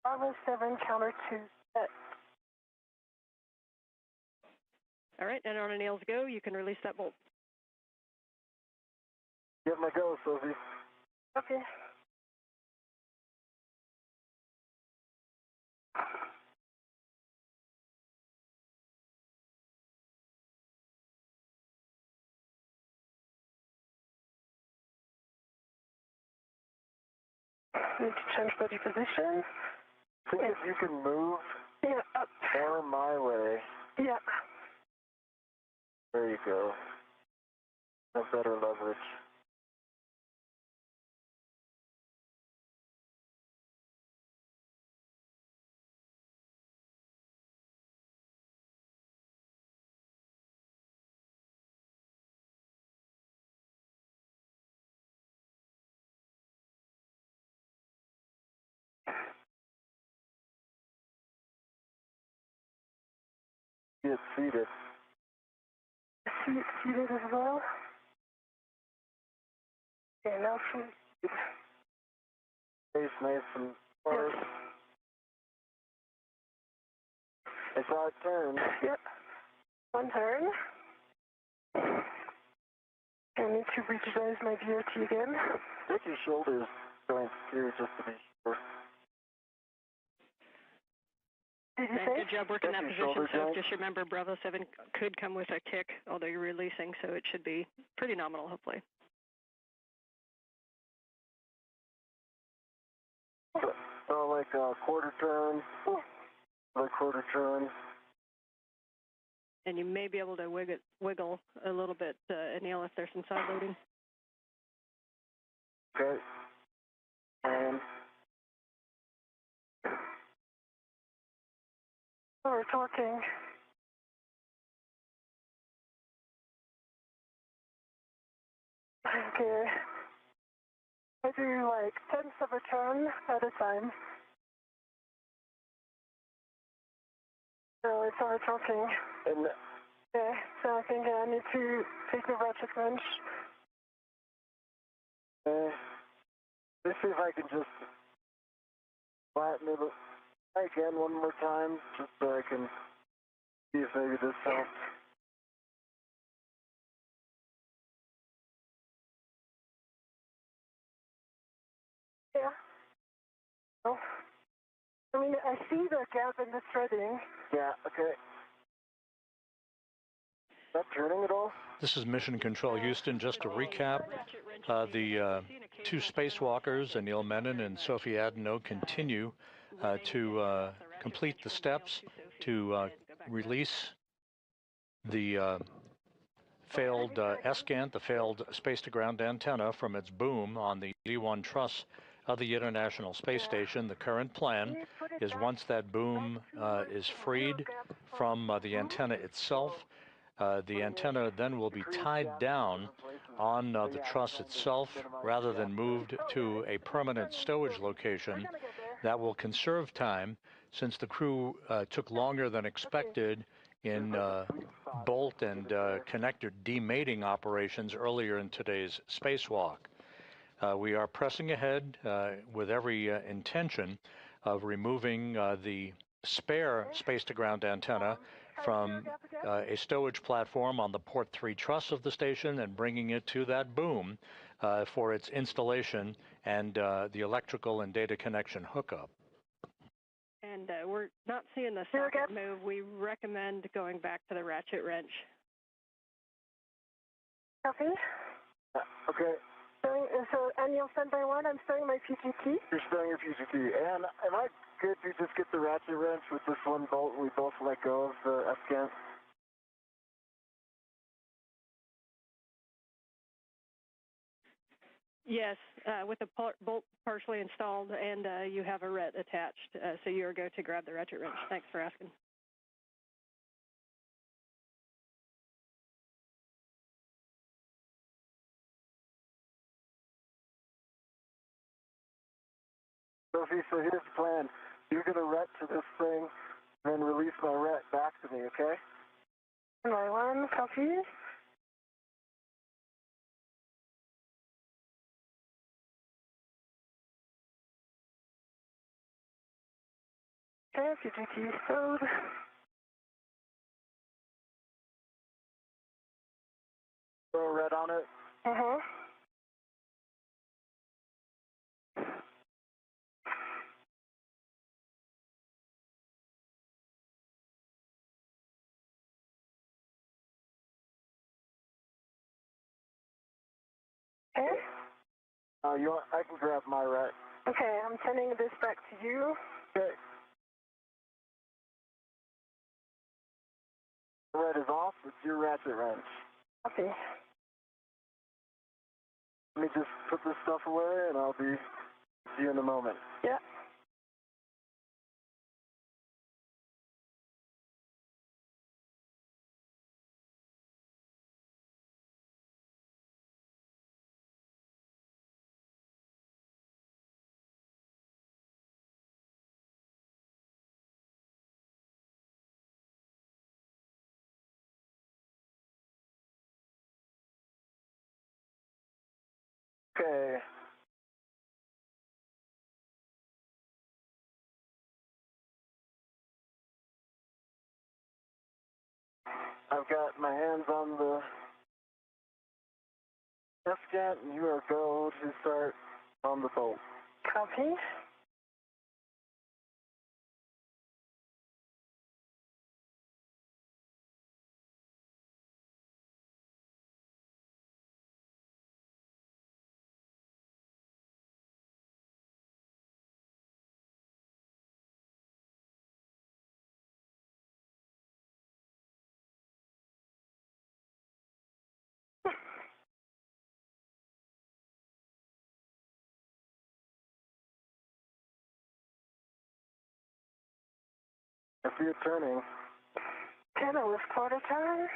Bravo 7 counter 2 set. All right, and on Anil's go, you can release that bolt. Give my go, Sophie. Okay. Need to change body position. Think if you can move Up. more my way. Yeah. There you go. Have better leverage. Get seated. Seated as well. Okay, now seated. Face nice and hard. I saw it turn. Yep. One turn. I need to revise my VOT again. Take your shoulders joints here just to be sure. Did you And say? good job working Check that your position, shoulder so joint. just remember Bravo 7 could come with a kick, although you're releasing, so it should be pretty nominal, hopefully. So like a quarter turn, like quarter turn. And you may be able to wiggle a little bit, Anil, if there's some side loading. Okay. And Oh, we're talking. Okay. I do like tenths of a turn at a time. So it's all talking. and Okay, so I think I need to take the ratchet wrench. let's see if I can just flatten it again one more time, just so I can see if maybe this helps. Yeah. Oh. I mean, I see the gap in the threading. Yeah, okay. Is that turning at all? This is Mission Control Houston. Just to recap, the two spacewalkers, Anil Menon and Sophie Adenot, continue to complete the steps to release the failed SCANT, the failed space-to-ground antenna, from its boom on the D1 truss of the International Space Station. The current plan is, once that boom is freed from the antenna itself, the antenna then will be tied down on the truss itself rather than moved to a permanent stowage location. That will conserve time, since the crew took longer than expected in bolt and connector demating operations earlier in today's spacewalk. We are pressing ahead with every intention of removing the spare space-to-ground antenna from a stowage platform on the port 3 truss of the station and bringing it to that boom for its installation and the electrical and data connection hookup. And we're not seeing the socket move. We recommend going back to the ratchet wrench. Copy. Okay. So, Anil, standby 1, I'm starting my PGT. You're starting your PGT. And am I good to just get the ratchet wrench with this one bolt and we both let go of the SCANT? Yes, with the bolt partially installed and you have a ret attached, so you're go to grab the ratchet wrench. Thanks for asking. Sophie, so here's the plan. You're going to ret to this thing, then release my ret back to me, okay? My one, copy. Okay, PGT stowed. Throw a ret on it. Uh-huh. Okay. You want, I can grab my ret. Okay, I'm sending this back to you. Okay. The ret is off. It's your ratchet wrench. Copy. Let me just put this stuff away, and I'll be with you in a moment. Yeah. Okay. I've got my hands on the F-scan, and you are go to start on the bolt. Copy. I see it turning. Okay, that was quarter turn.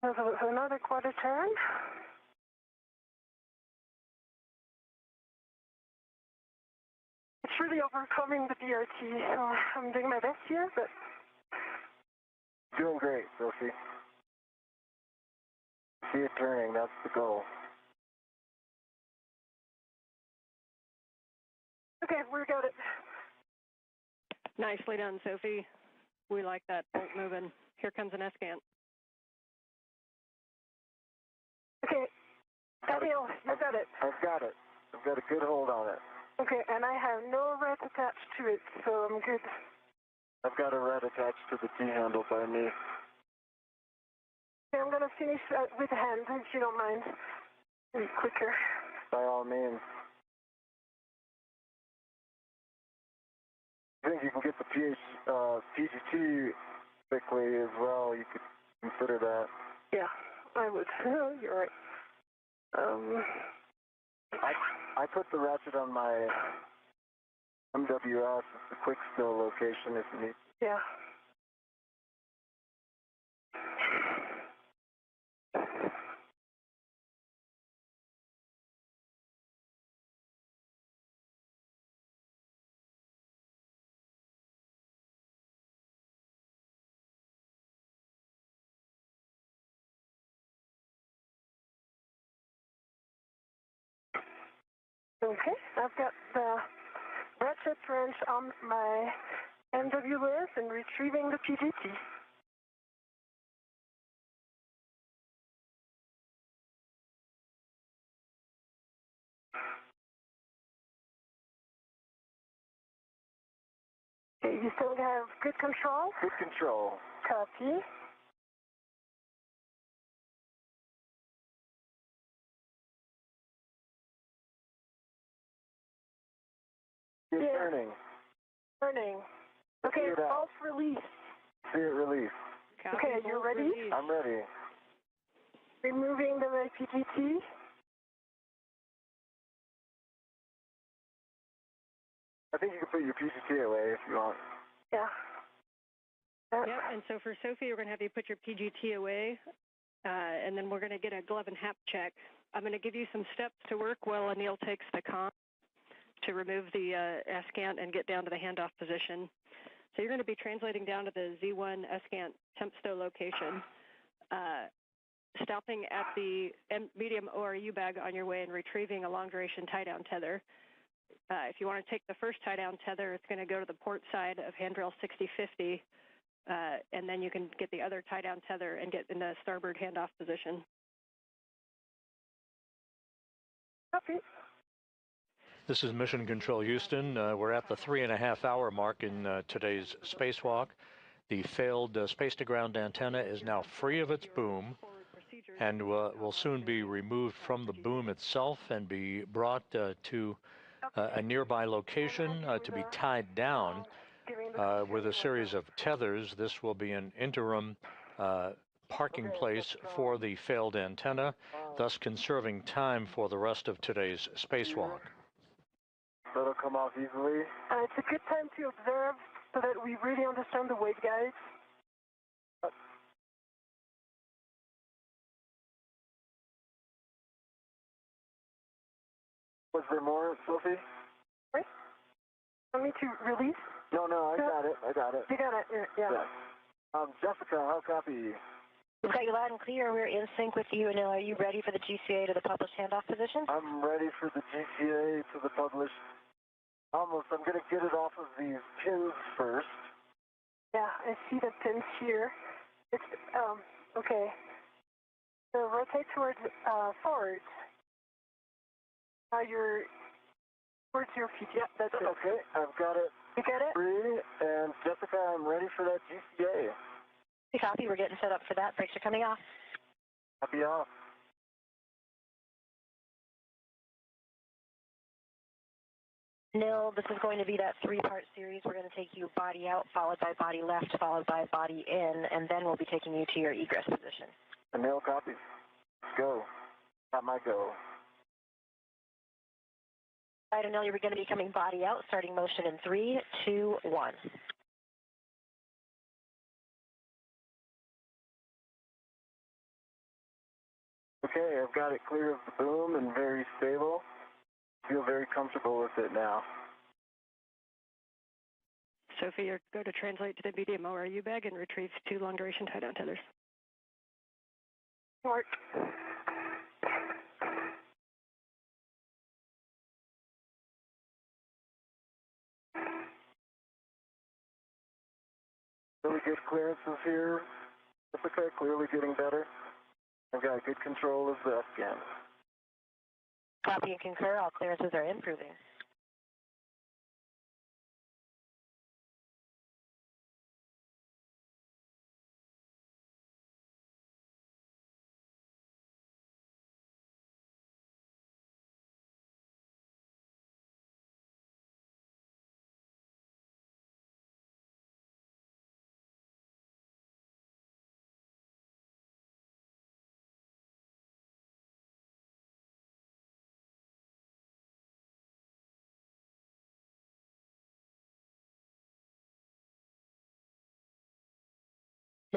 There's another quarter turn. It's really overcoming the BRT, so I'm doing my best here, but... Doing great, Sophie. See it turning, that's the goal. Okay, we got it. Nicely done, Sophie. We like that bolt moving. Here comes an S-scan. Okay, Anil, you got it. I've got it. I've got a good hold on it. Okay, and I have no red attached to it, so I'm good. I've got a red attached to the T-handle by me. Okay, I'm going to finish with the hand, if you don't mind. Be quicker. By all means. I think you can get the PGT quickly as well. You could consider that. Yeah, I would. You're right. I put the ratchet on my MWS. It's a quick still location if you need. Yeah. Okay, I've got the ratchet wrench on my MWS and retrieving the PGT. Okay, you still have good control? Good control. Copy. You're turning. Turning. Okay, false release. See it release. Copy, Okay, you bolt ready? release. I'm ready. Removing the PGT. I think you can put your PGT away if you want. Yeah. Yep, and so for Sophie, we're going to have you put your PGT away, and then we're going to get a glove and hap check. I'm going to give you some steps to work while Anil takes the comm to remove the ASCANT and get down to the handoff position. So you're going to be translating down to the Z1 ASCANT temp stow location, stopping at the medium ORU bag on your way and retrieving a long-duration tie-down tether. If you want to take the first tie-down tether, it's going to go to the port side of handrail 6050, and then you can get the other tie-down tether and get in the starboard handoff position. Copy. This is Mission Control Houston. We're at the 3.5-hour mark in today's spacewalk. The failed space-to-ground antenna is now free of its boom and will soon be removed from the boom itself and be brought to a nearby location to be tied down with a series of tethers. This will be an interim parking place for the failed antenna, thus conserving time for the rest of today's spacewalk. So it'll come off easily. It's a good time to observe so that we really understand the waveguides. Was there more, Sophie? Right? Want me to release? No, I got it. You got it, yeah. Jessica, how copy? We've got you loud and clear. We're in sync with you. Anil, are you ready for the GCA to the published handoff position? I'm ready for the GCA to the published. Almost. I'm going to get it off of these pins first. Yeah, I see the pins here. It's, okay. So rotate towards, forward. Towards your feet. Yeah, that's it. Okay, I've got it. You got it? Free, and Jessica, I'm ready for that GCA. You copy. We're getting set up for that. Brakes are coming off. Copy off. Anil, this is going to be that 3-part series. We're going to take you body out, followed by body left, followed by body in, and then we'll be taking you to your egress position. Anil, copy. Go. Not my go. All right, Anil, you're going to be coming body out, starting motion in 3, 2, 1. Okay, I've got it clear of the boom and very stable. Feel very comfortable with it now. Sophie, you're going to translate to the medium ORU bag and retrieve 2 long-duration tie-down tethers. Work. Really good clearances here. Jessica, clearly getting better. I've got good control of the scan. Copy and concur. All clearances are improving.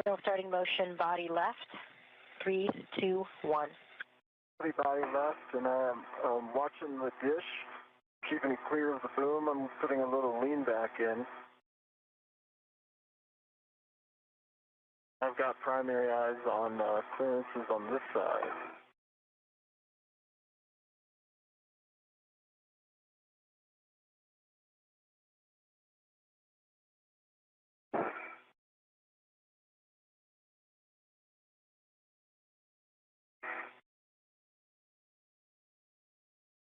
Now starting motion, body left. 3, 2, 1. Body left, and I'm watching the dish, keeping it clear of the boom. I'm putting a little lean back in. I've got primary eyes on clearances on this side.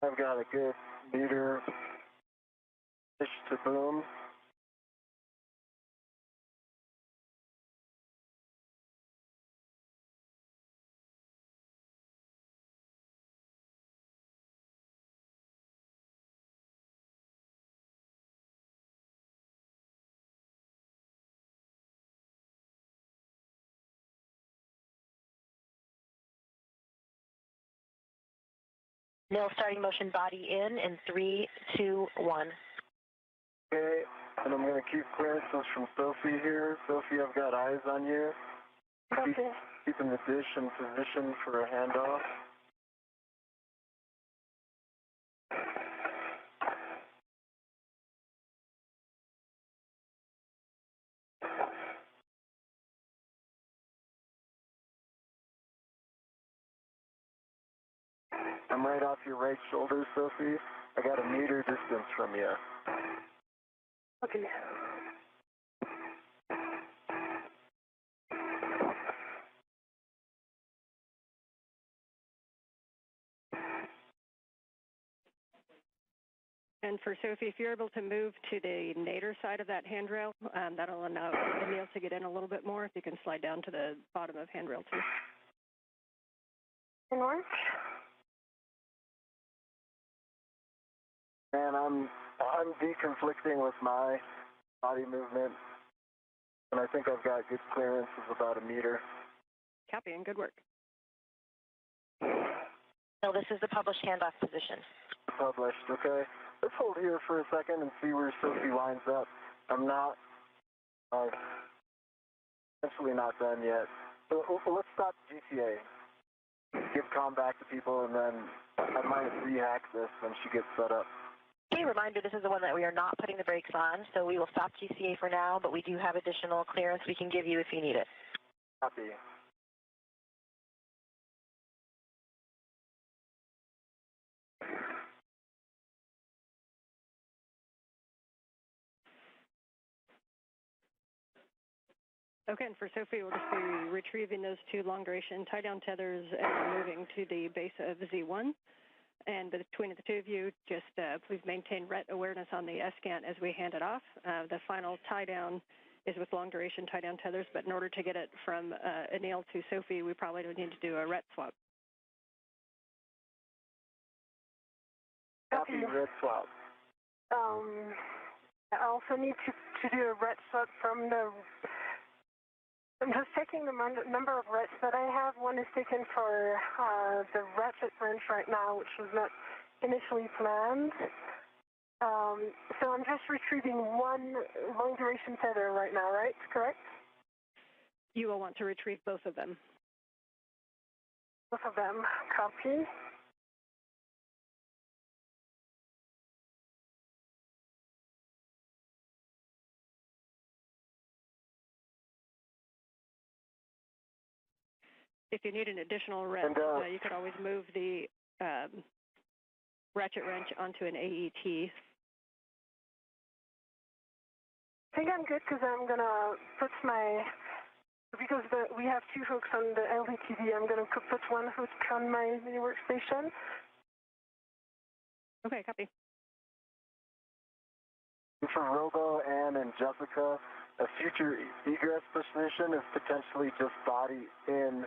I've got a good meter dish to boom. Nil starting motion body in 3, 2, 1. Okay, and I'm going to keep clearances from Sophie here. Sophie, I've got eyes on you. Okay. Keeping the dish in position for a handoff. I'm right off your right shoulder, Sophie. I got a meter distance from you. Okay. And for Sophie, if you're able to move to the nadir side of that handrail, that'll allow Anil to get in a little bit more. If you can slide down to the bottom of handrail 2. North. And I'm deconflicting with my body movement, and I think I've got good clearance of about a meter. Copy, and good work. So this is the published handoff position. Published, okay. Let's hold here for a second and see where Sophie lines up. I'm not, essentially not done yet. So let's stop GCA. Give comm back to people, and then I might rehack this when she gets set up. Okay, reminder, this is the one that we are not putting the brakes on, so we will stop GCA for now, but we do have additional clearance we can give you if you need it. Copy. Okay, and for Sophie, we'll just be retrieving those 2 long-duration tie-down tethers and moving to the base of Z1. And between the 2 of you, just please maintain RET awareness on the S-scan as we hand it off. The final tie-down is with long-duration tie-down tethers, but in order to get it from Anil to Sophie, we probably don't need to do a RET swap. Copy, RET swap. I also need to do a RET swap from the... I'm just checking the number of RETs that I have. One is taken for the ratchet wrench right now, which was not initially planned. So I'm just retrieving 1 long-duration tether right now, right? Correct? You will want to retrieve both of them. Both of them. Copy. If you need an additional RET, you could always move the ratchet wrench onto an AET. I think I'm good because I'm going to put because we have 2 hooks on the LDTV, I'm going to put 1 hook on my mini workstation. Okay, copy. For Robo, Ann, and Jessica, a future egress position is potentially just body in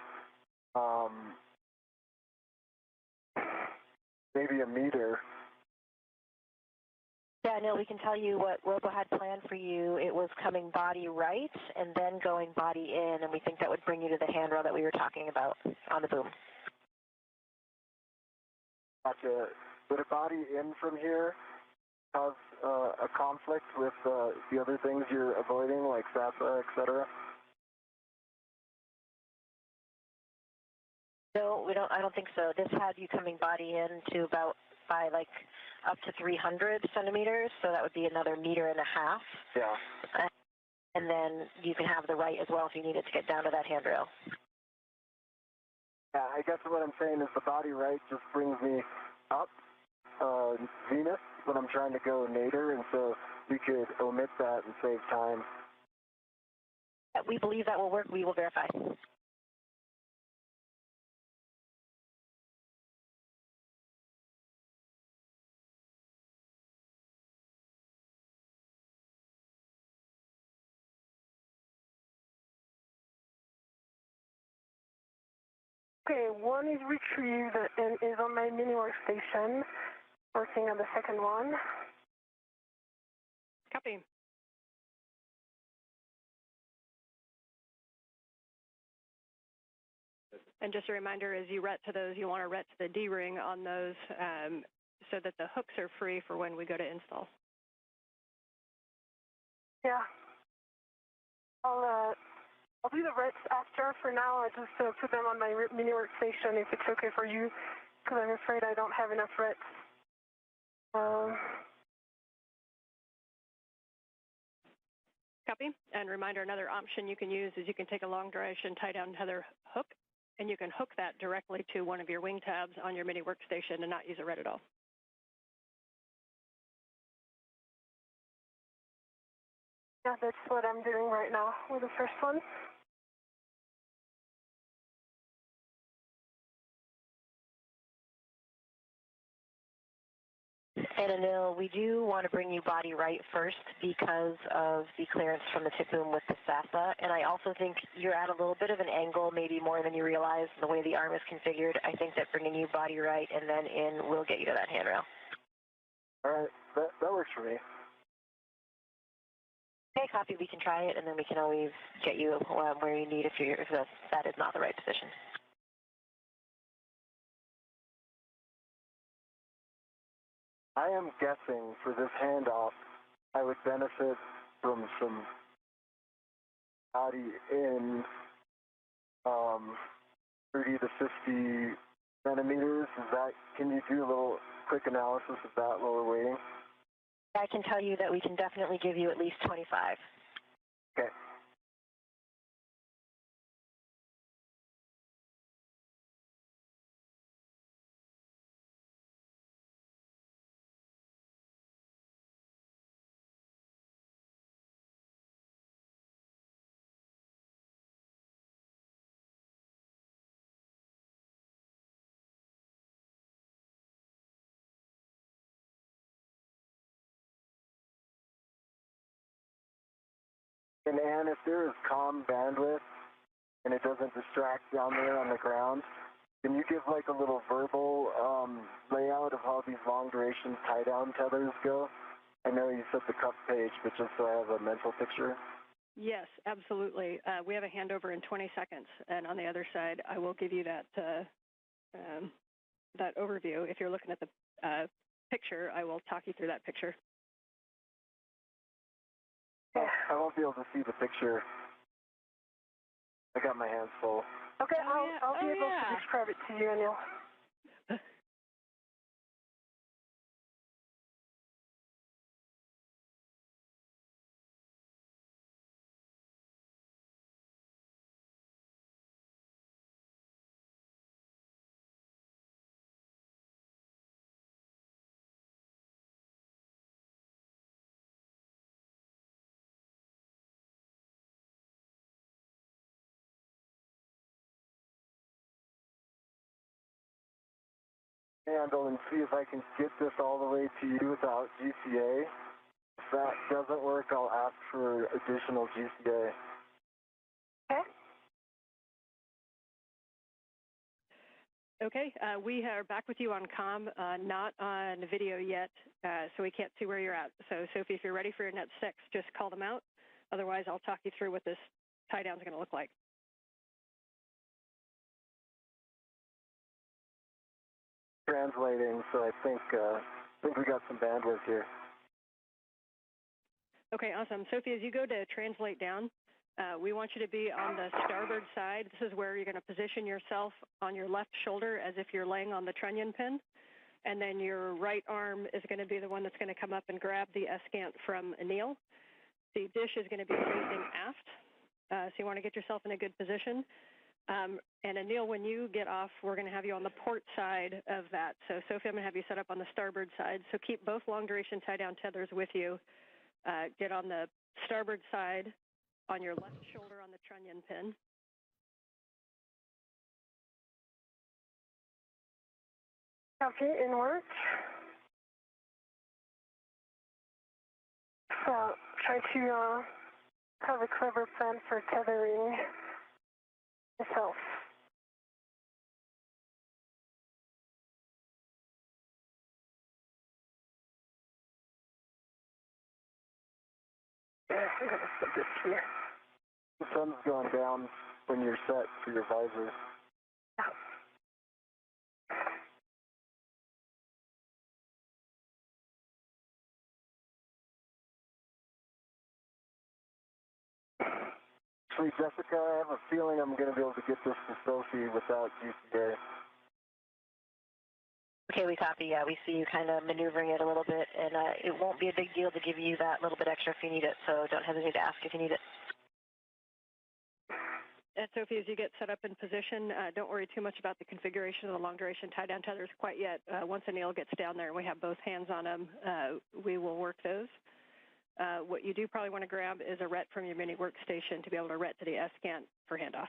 maybe a meter. Yeah, Neil, we can tell you what Robo had planned for you. It was coming body right and then going body in, and we think that would bring you to the handrail that we were talking about on the boom. Gotcha. Would a body in from here cause a conflict with the other things you're avoiding, like SASA, etc.? No, I don't think so. This had you coming body in to about by like up to 300 centimeters, so that would be another 1.5 meters. Yeah. And then you can have the right as well if you needed to get down to that handrail. Yeah, I guess what I'm saying is the body right just brings me up zenith when I'm trying to go nadir, and so we could omit that and save time. We believe that will work. We will verify. Okay, 1 is retrieved and is on my mini workstation, working on the second one. Copy. And just a reminder, as you ret to those, you want to ret to the D-ring on those so that the hooks are free for when we go to install. Yeah. I'll do the rets after. For now, I just put them on my mini workstation if it's okay for you, because I'm afraid I don't have enough rets. Copy. And reminder, another option you can use is you can take a long duration tie-down tether hook, and you can hook that directly to one of your wing tabs on your mini workstation and not use a ret at all. Yeah, that's what I'm doing right now with the first one. And Anil, we do want to bring you body right first because of the clearance from the tip boom with the SASA. And I also think you're at a little bit of an angle, maybe more than you realize, the way the arm is configured. I think that bringing you body right and then in will get you to that handrail. All right, that works for me. Okay, copy. We can try it, and then we can always get you where you need if that is not the right position. I am guessing for this handoff, I would benefit from some body in 30 to 50 centimeters. Can you do a little quick analysis of that while we're waiting? I can tell you that we can definitely give you at least 25. Okay. And Ann, if there is comm bandwidth and it doesn't distract down there on the ground, can you give like a little verbal layout of how these long duration tie-down tethers go? I know you said the cup page, but just so I have a mental picture. Yes, absolutely. We have a handover in 20 seconds, and on the other side, I will give you that that overview. If you're looking at the picture, I will talk you through that picture. I won't be able to see the picture. I got my hands full. Okay, I'll be able to describe it to you, Anil. Handle and see if I can get this all the way to you without GCA. If that doesn't work, I'll ask for additional GCA. Okay. Okay, we are back with you on comm, not on video yet, so we can't see where you're at. So, Sophie, if you're ready for your net 6, just call them out. Otherwise, I'll talk you through what this tie-down is going to look like. Translating, so I think we got some bandwidth here. Okay, awesome. Sophie, as you go to translate down, we want you to be on the starboard side. This is where you're going to position yourself on your left shoulder as if you're laying on the trunnion pin. And then your right arm is going to be the one that's going to come up and grab the escant from Anil. The dish is going to be facing aft, so you want to get yourself in a good position. And Anil, when you get off, we're going to have you on the port side of that. So Sophie, I'm going to have you set up on the starboard side. So keep both long duration tie-down tethers with you. Get on the starboard side on your left shoulder on the trunnion pin. Okay, in work. So try to have a clever plan for tethering yourself. Yeah, I'm going to put this here. The sun's going down when you're set for your visor. Actually, Jessica, I have a feeling I'm going to be able to get this to Sophie without GCA. Okay, we copy. Yeah, we see you kind of maneuvering it a little bit, and it won't be a big deal to give you that little bit extra if you need it, so don't hesitate to ask if you need it. And Sophie, as you get set up in position, don't worry too much about the configuration of the long-duration tie-down tethers quite yet. Once Anil gets down there and we have both hands on him, we will work those. What you do probably want to grab is a RET from your mini workstation to be able to RET to the SCANT for handoff.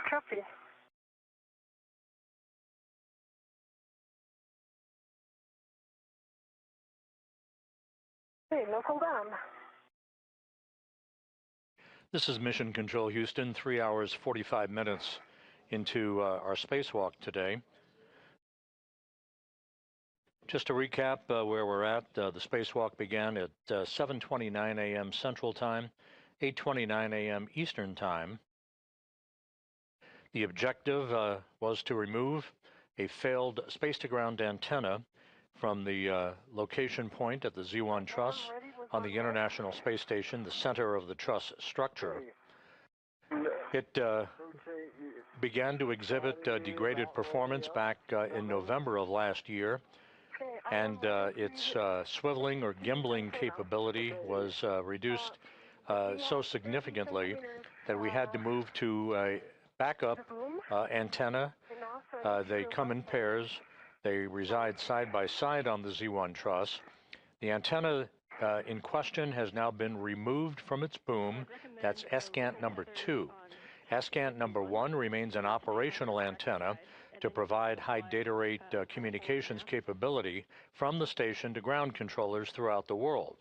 Copy. Hey, knuckle down. This is Mission Control Houston, 3 hours, 45 minutes into our spacewalk today. Just to recap where we're at, the spacewalk began at 7:29 a.m. Central Time, 8:29 a.m. Eastern Time. The objective was to remove a failed space-to-ground antenna from the location point at the Z1 truss on the International Space Station, the center of the truss structure. It began to exhibit degraded performance back in November of last year, and its swiveling or gimbling capability was reduced so significantly that we had to move to a backup antenna. They come in pairs. They reside side by side on the Z1 truss. The antenna in question has now been removed from its boom. That's SCANT number 2. SCANT number 1 remains an operational antenna to provide high data rate communications capability from the station to ground controllers throughout the world.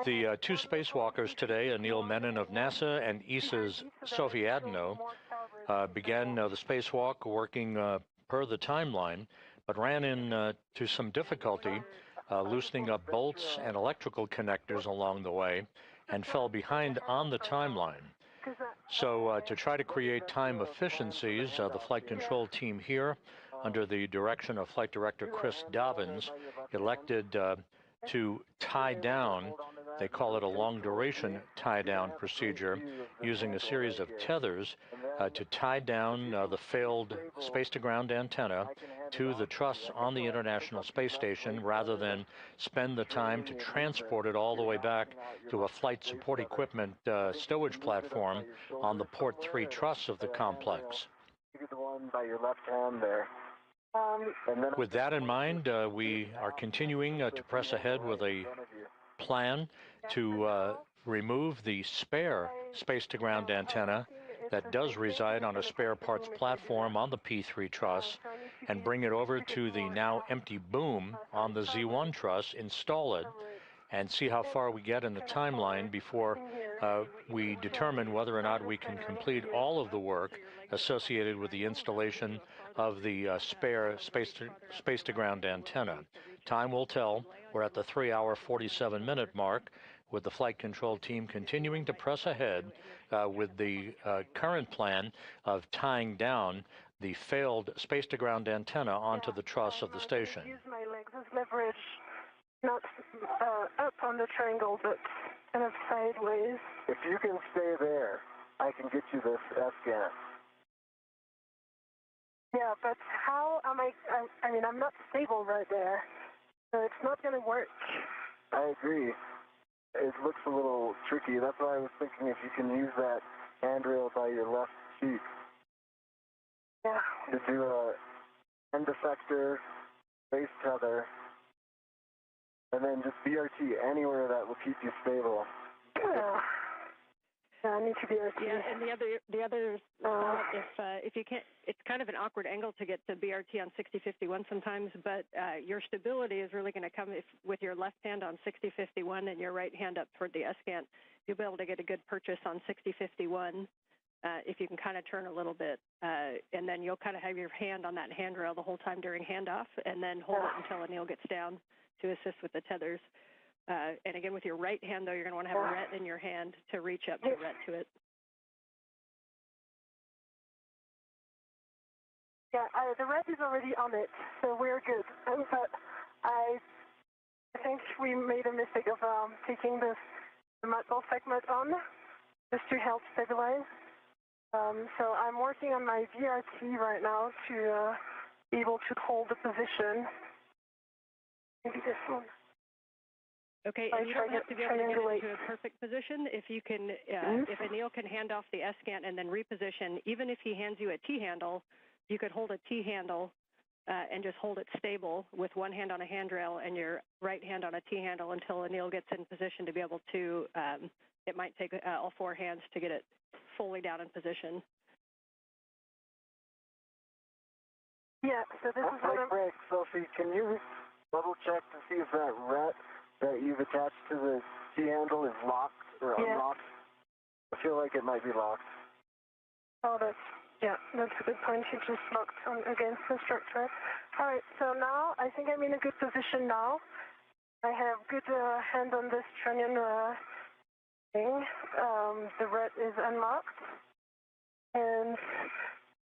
The two spacewalkers today, Anil Menon of NASA and ESA's Sophie Adenot, began the spacewalk working per the timeline, but ran into some difficulty loosening up bolts and electrical connectors along the way and fell behind on the timeline. So to try to create time efficiencies, the flight control team here, under the direction of Flight Director Chris Dobbins, elected to tie down, they call it a long-duration tie-down procedure, using a series of tethers to tie down the failed space-to-ground antenna to the truss on the International Space Station rather than spend the time to transport it all the way back to a flight support equipment stowage platform on the Port 3 truss of the complex. The one by your left hand there. With that in mind, we are continuing to press ahead with a plan to remove the spare space-to-ground antenna that does reside on a spare parts platform on the P3 truss and bring it over to the now empty boom on the Z1 truss, install it, and see how far we get in the timeline before we determine whether or not we can complete all of the work associated with the installation of the spare space-to-ground antenna. Time will tell. We're at the 3-hour, 47-minute mark, with the flight control team continuing to press ahead with the current plan of tying down the failed space-to-ground antenna onto the truss of the station. Use my legs as leverage, not up on the triangle, but kind of sideways. If you can stay there, I can get you this SCANT. Yeah, but how am I mean, I'm not stable right there, so it's not going to work. I agree. It looks a little tricky. That's why I was thinking if you can use that handrail by your left cheek. Yeah. To do a end effector, base tether, and then just BRT anywhere that will keep you stable. Yeah. I need to BRT. Yeah, and the other if you can't, it's kind of an awkward angle to get to BRT on 6051 sometimes, but your stability is really going to come with your left hand on 6051 and your right hand up toward the SCANT. You'll be able to get a good purchase on 6051 if you can kind of turn a little bit, and then you'll kind of have your hand on that handrail the whole time during handoff, and then hold it until Anil gets down to assist with the tethers. And again, with your right hand, though, you're going to want to have a RET in your hand to reach up to RET to it. Yeah, the red is already on it, so we're good. But I think we made a mistake of taking the ball segment on just to help stabilize. So I'm working on my VRT right now to be able to hold the position. Maybe this one. Okay, and you don't have to be able to get into a perfect position. If you can, if Anil can hand off the S-scan and then reposition, even if he hands you a T-handle, you could hold a T-handle and just hold it stable with one hand on a handrail and your right hand on a T-handle until Anil gets in position to be able to, it might take all four hands to get it fully down in position. Yeah, so this is what I'm... Break, Sophie, can you double check to see if that ret that you've attached to the T-handle is locked or unlocked? I feel like it might be locked. Oh, that's a good point. It just locked on against the structure. All right, so now I think I'm in a good position now. I have good hand on this trunnion thing. The ret is unlocked. And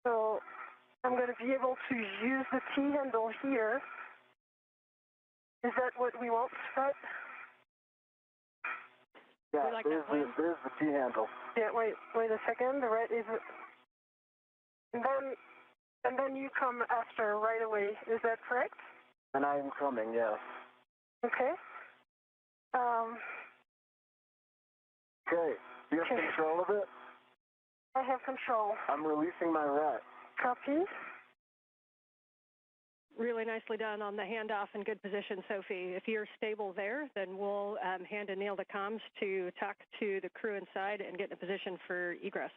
so I'm going to be able to use the T-handle here. Is that what we want, right? Yeah, there's the T-handle. Yeah, wait a second. The red is... And then you come after right away. Is that correct? And I am coming, yes. Okay. Okay. Do you have control of it? I have control. I'm releasing my ret. Copy. Really nicely done on the handoff and good position, Sophie. If you're stable there, then we'll hand Anil the comms to talk to the crew inside and get in a position for egress.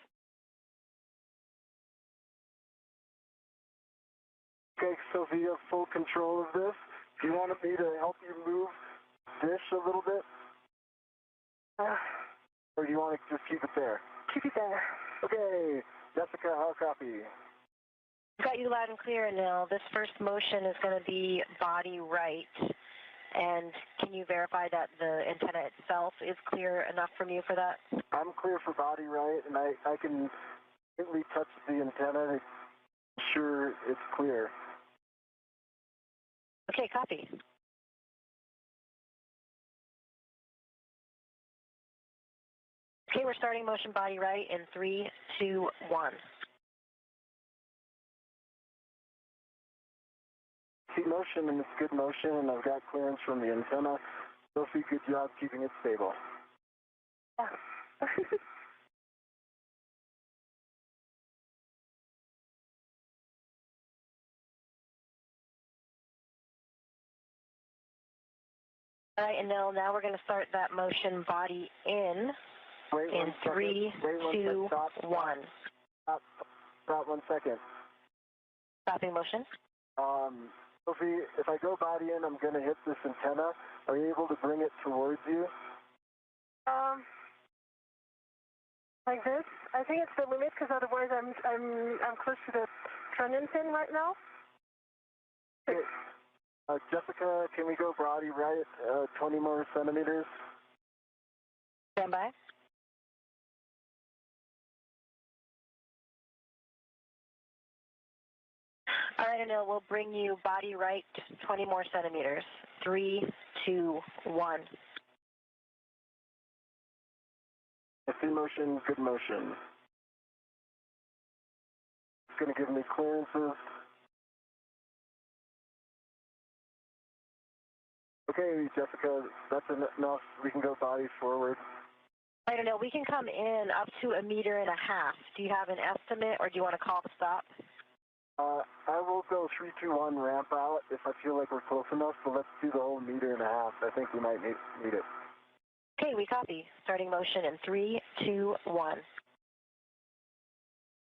Okay, Sophie, you have full control of this. Do you want me to help you move this a little bit? Or do you want to just keep it there? Keep it there. Okay, Jessica, how copy? Got you loud and clear, Anil. This first motion is going to be body right. And can you verify that the antenna itself is clear enough from you for that? I'm clear for body right, and I can gently touch the antenna to ensure it's clear. Okay, copy. Okay, we're starting motion body right in 3, 2, 1. See motion, and it's good motion, and I've got clearance from the antenna. Sophie, good job keeping it stable. Yeah. All right, Anil, now we're going to start that motion body in 3, 2, 1. Stop 1 second. Stopping motion. Sophie, if I go body in, I'm going to hit this antenna. Are you able to bring it towards you? Like this? I think it's the limit because otherwise I'm close to the trunnion pin right now. Okay. Jessica, can we go body right 20 more centimeters? Stand by. All right, Anil, we'll bring you body right 20 more centimeters. 3, 2, 1. I see motion, good motion. It's going to give me clearances. Okay, Jessica, that's enough. We can go body forward. I don't know. We can come in up to 1.5 meters. Do you have an estimate, or do you want to call the stop? I will go 3, 2, 1 ramp out if I feel like we're close enough. So let's do the whole 1.5 meters. I think we might need it. Okay, we copy. Starting motion in 3, 2, 1.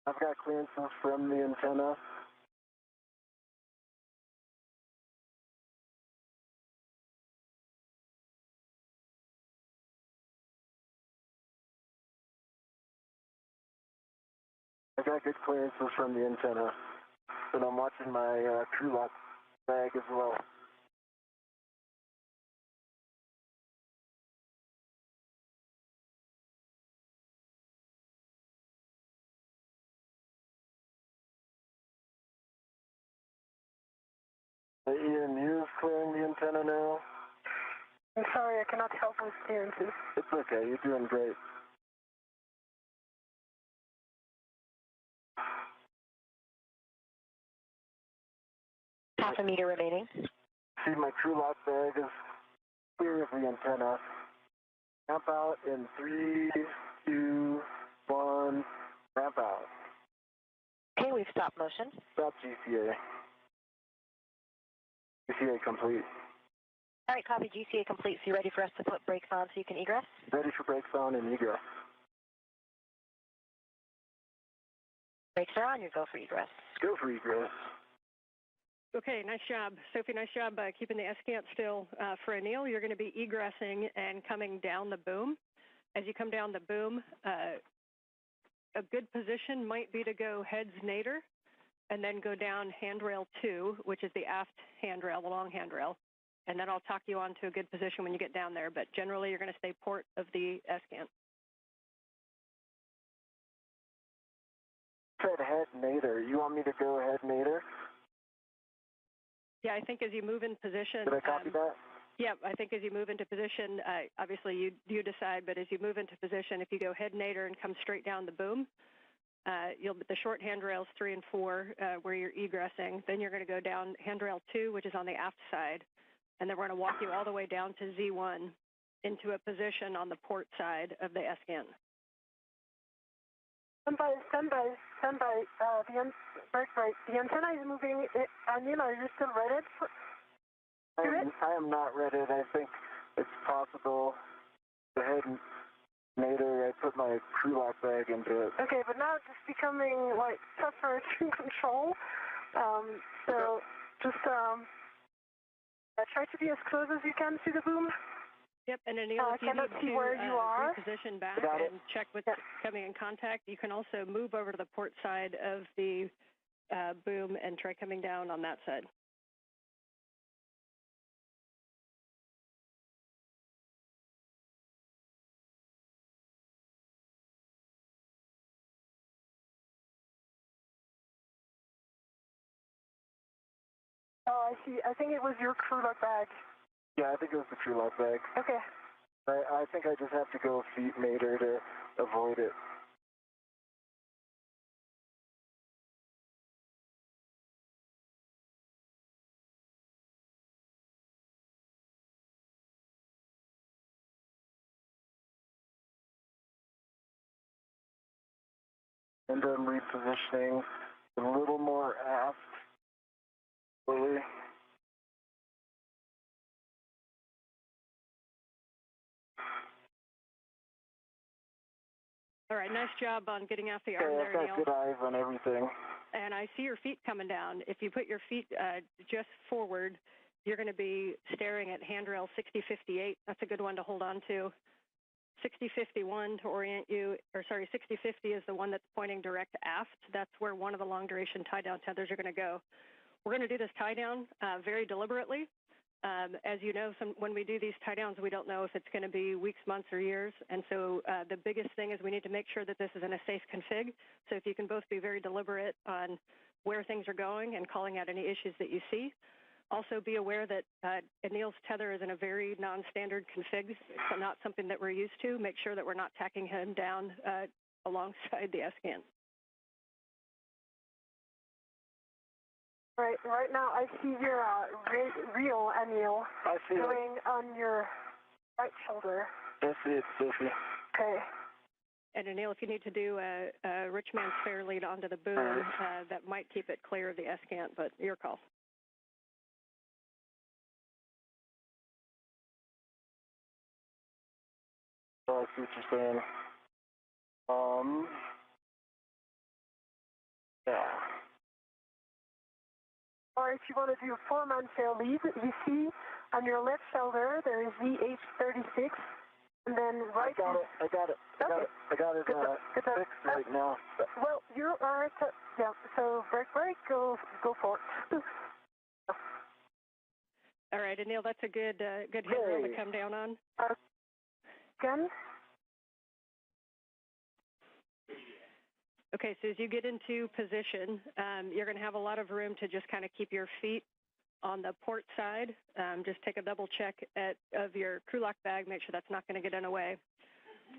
I've got clearances from the antenna. I got good clearances from the antenna, and I'm watching my crew lock bag as well. EMU is clearing the antenna now. I'm sorry, I cannot help with clearances. It's okay, you're doing great. Half a meter remaining. See, my crew lock bag is clear of the antenna. Ramp out in 3, 2, 1, ramp out. Okay, we've stopped motion. Stop GCA. GCA complete. All right, copy, GCA complete. So you ready for us to put brakes on so you can egress? Ready for brakes on and egress. Brakes are on, you go for egress. Go for egress. Okay, nice job. Sophie, nice job keeping the S-cant still. For Anil, you're going to be egressing and coming down the boom. As you come down the boom, a good position might be to go heads nadir and then go down handrail 2, which is the aft handrail, the long handrail. And then I'll talk you on to a good position when you get down there. But generally, you're going to stay port of the S-cant. Said head nadir. You want me to go head nadir? Yeah, I think as you move in position. Did I copy that? Yeah, I think as you move into position, obviously you decide, but as you move into position, if you go head nadir and come straight down the boom, the short handrails 3 and 4 where you're egressing, then you're going to go down handrail 2, which is on the aft side, and then we're going to walk you all the way down to Z1 into a position on the port side of the S-cant. Stand by. The antenna is moving. Anil, are you still ready? I am not ready. I think it's possible to head nadir. I put my crew lock bag into it. Okay, but now it's becoming like tougher to control. So just try to be as close as you can to the boom. Yep, and Anil, if you need see to where you are. reposition back and check what's coming in contact, you can also move over to the port side of the boom and try coming down on that side. Oh, I see. I think it was your crew lock bag. Yeah, I think it was the crew lock bag. Okay. I think I just have to go feet nadir to avoid it. And I'm repositioning a little more aft. Slowly. All right, nice job on getting off the arm there, I've Neil. got good eyes on everything. And I see your feet coming down. If you put your feet just forward, you're going to be staring at handrail 6058. That's a good one to hold on to. 6051 to orient you, or sorry, 6050 is the one that's pointing direct aft. That's where one of the long duration tie down tethers are going to go. We're going to do this tie down very deliberately. As you know, when we do these tie downs, we don't know if it's going to be weeks, months, or years. And so the biggest thing is we need to make sure that this is in a safe config. So if you can both be very deliberate on where things are going and calling out any issues that you see. Also be aware that Anil's tether is in a very non-standard config. It's not something that we're used to. Make sure that we're not tacking him down alongside the S-cant. Right now I see your reel, Anil, I see it. going on your right shoulder. I see it, Sophie. Okay. And Anil, if you need to do a rich man's fair lead onto the boom, that might keep it clear of the S-cant, but your call. Oh, I see what you're saying. Yeah. Or if you want to do a 4-man fair lead, you see on your left shoulder there is VH36, and then right. I got it. Fixed right now. Well, you are. Yeah. So break. Go for it. All right, Anil, that's a good handrail to come down on. Again. Okay, so as you get into position, you're going to have a lot of room to just kind of keep your feet On the port side, just take a double check of your crew lock bag, make sure that's not going to get in the way.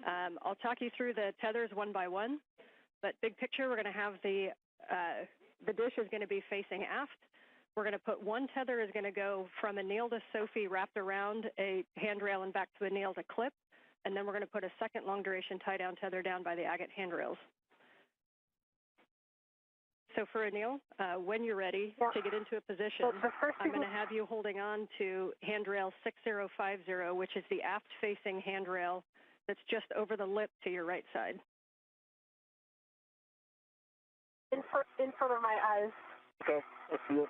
I'll talk you through the tethers one by one, but big picture, we're going to have the dish is going to be facing aft. We're going to put one tether is going to go from Anil to Sophie wrapped around a handrail and back to Anil to clip, and then we're going to put a second long-duration tie-down tether down by the agate handrails. So for Anil, when you're ready to get into a position, I'm going to have you holding on to handrail 6050, which is the aft-facing handrail that's just over the lip to your right side. In front of my eyes. Okay, I see it.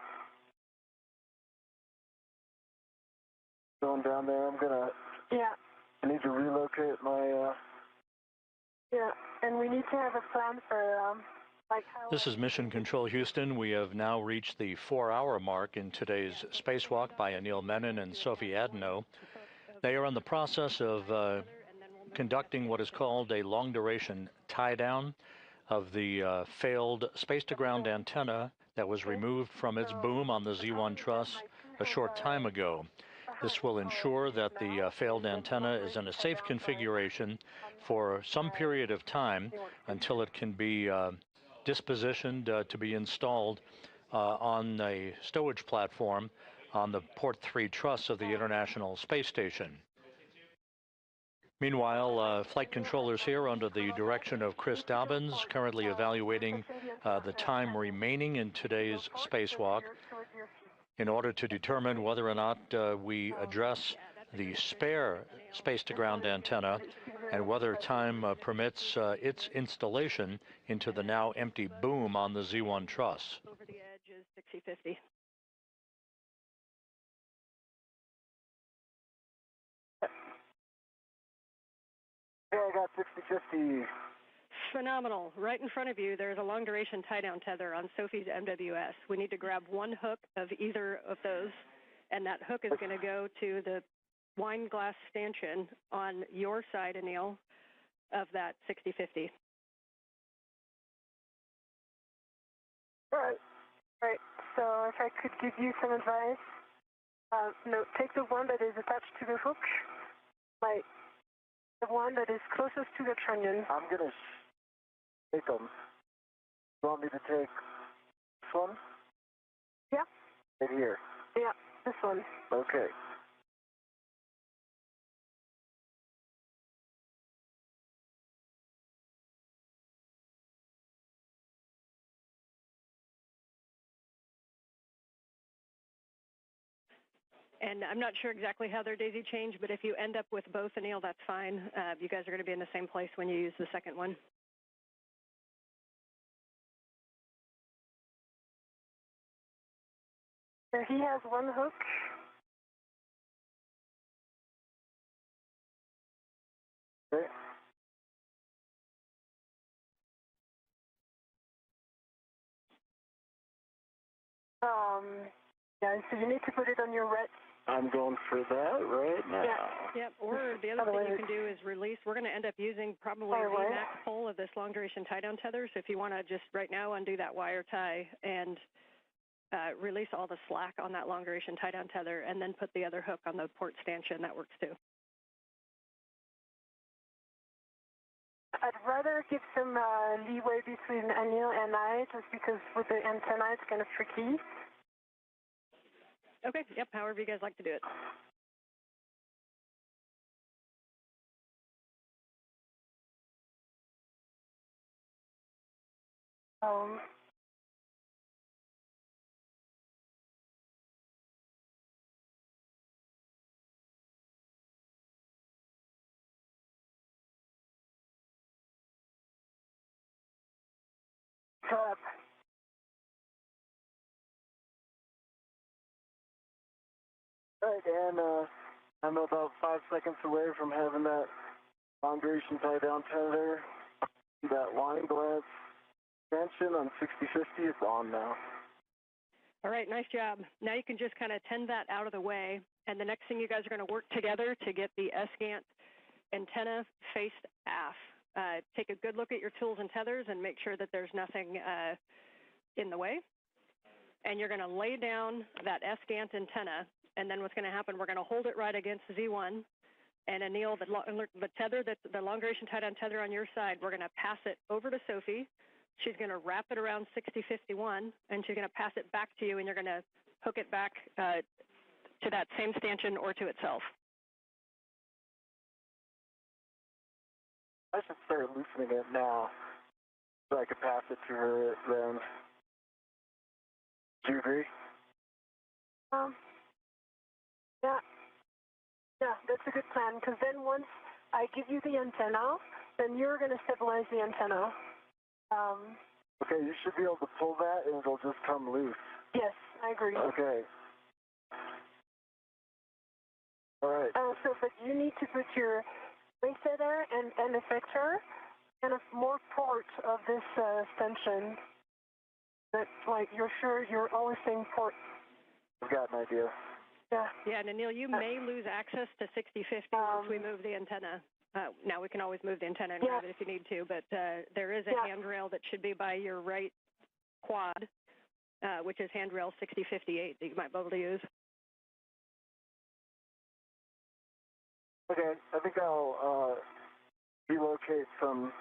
Going down there, I'm gonna... Yeah. I need to relocate my... Yeah, and we need to have a plan for... This is Mission Control Houston. We have now reached the 4-hour mark in today's spacewalk by Anil Menon and Sophie Adenot. They are in the process of conducting what is called a long-duration tie-down of the failed space-to-ground antenna that was removed from its boom on the Z1 truss a short time ago. This will ensure that the failed antenna is in a safe configuration for some period of time until it can be dispositioned to be installed on a stowage platform on the Port 3 truss of the International Space Station. Meanwhile, flight controllers here under the direction of Chris Dobbins, currently evaluating the time remaining in today's spacewalk in order to determine whether or not we address the spare space-to-ground antenna and whether time permits its installation into the now empty boom on the Z1 truss. Over the edge is 6050. Yeah, I got 6050. Phenomenal. Right in front of you, there's a long-duration tie-down tether on Sophie's MWS. We need to grab one hook of either of those, and that hook is going to go to the wine glass stanchion on your side, Anil, of that 6050. Right. So if I could give you some advice, no, take the one that is attached to the hook, the one that is closest to the trunnion. I'm gonna take them. You want me to take this one? Yeah. Right here. Yeah, this one. Okay. And I'm not sure exactly how they're daisy chained, but if you end up with both, Anil, that's fine. You guys are going to be in the same place when you use the second one. So he has one hook. Okay. Yeah, so you need to put it on your right. I'm going for that right now. Yeah. Or the other thing you can do is release. We're going to end up using probably the max pull of this long-duration tie-down tether. So if you want to just right now undo that wire tie and release all the slack on that long-duration tie-down tether and then put the other hook on the port stanchion, that works too. I'd rather give some leeway between Anil and I, just because with the antenna it's kind of tricky. Okay, yep, however you guys like to do it. Up. Right, and I'm about 5 seconds away from having that long duration tie down tether. That wine glass extension on 6050 is on now. All right, nice job. Now you can just kind of tend that out of the way, and the next thing you guys are going to work together to get the SGANT antenna faced aft. Take a good look at your tools and tethers and make sure that there's nothing in the way. and you're going to lay down that S-GANT antenna, and then what's going to happen, we're going to hold it right against Z1, and Anil, the tether, the long-duration tie-down tether on your side, we're going to pass it over to Sophie. She's going to wrap it around 6051, and she's going to pass it back to you, and you're going to hook it back to that same stanchion or to itself. I should start loosening it now so I could pass it to her then. Do you agree? Yeah, that's a good plan, because then once I give you the antenna, then you're going to stabilize the antenna. Okay, you should be able to pull that and it'll just come loose. Yes, I agree. Okay. All right. So, but you need to put your resetter and effector and more port of this extension. That, like, you're sure you're always saying port. I've got an idea. Yeah. Yeah, and Anil, you may lose access to 6050 once we move the antenna. Now, we can always move the antenna and grab it if you need to, but there is a handrail that should be by your right quad, which is handrail 6058 that you might be able to use. Okay, I think I'll relocate some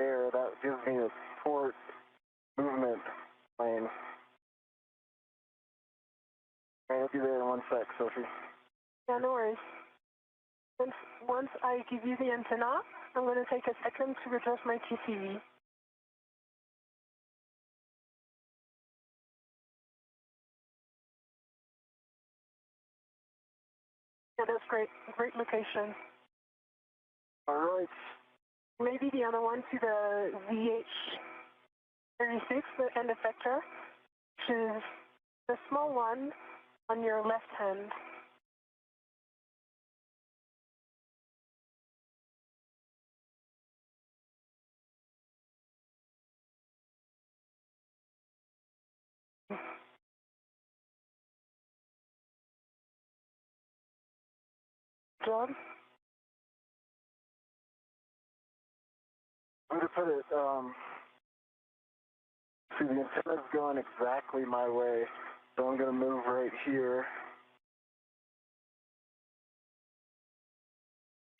air. That gives me a port movement plane. All right, I'll be there in 1 sec, Sophie. Yeah, no worries. Once I give you the antenna, I'm going to take a second to adjust my TCV. Yeah, that's great. Great location. All right. Maybe the other one to the VH36, the end effector, which is the small one on your left hand. Job? I'm going to put it, see, the antenna's going exactly my way, so I'm going to move right here.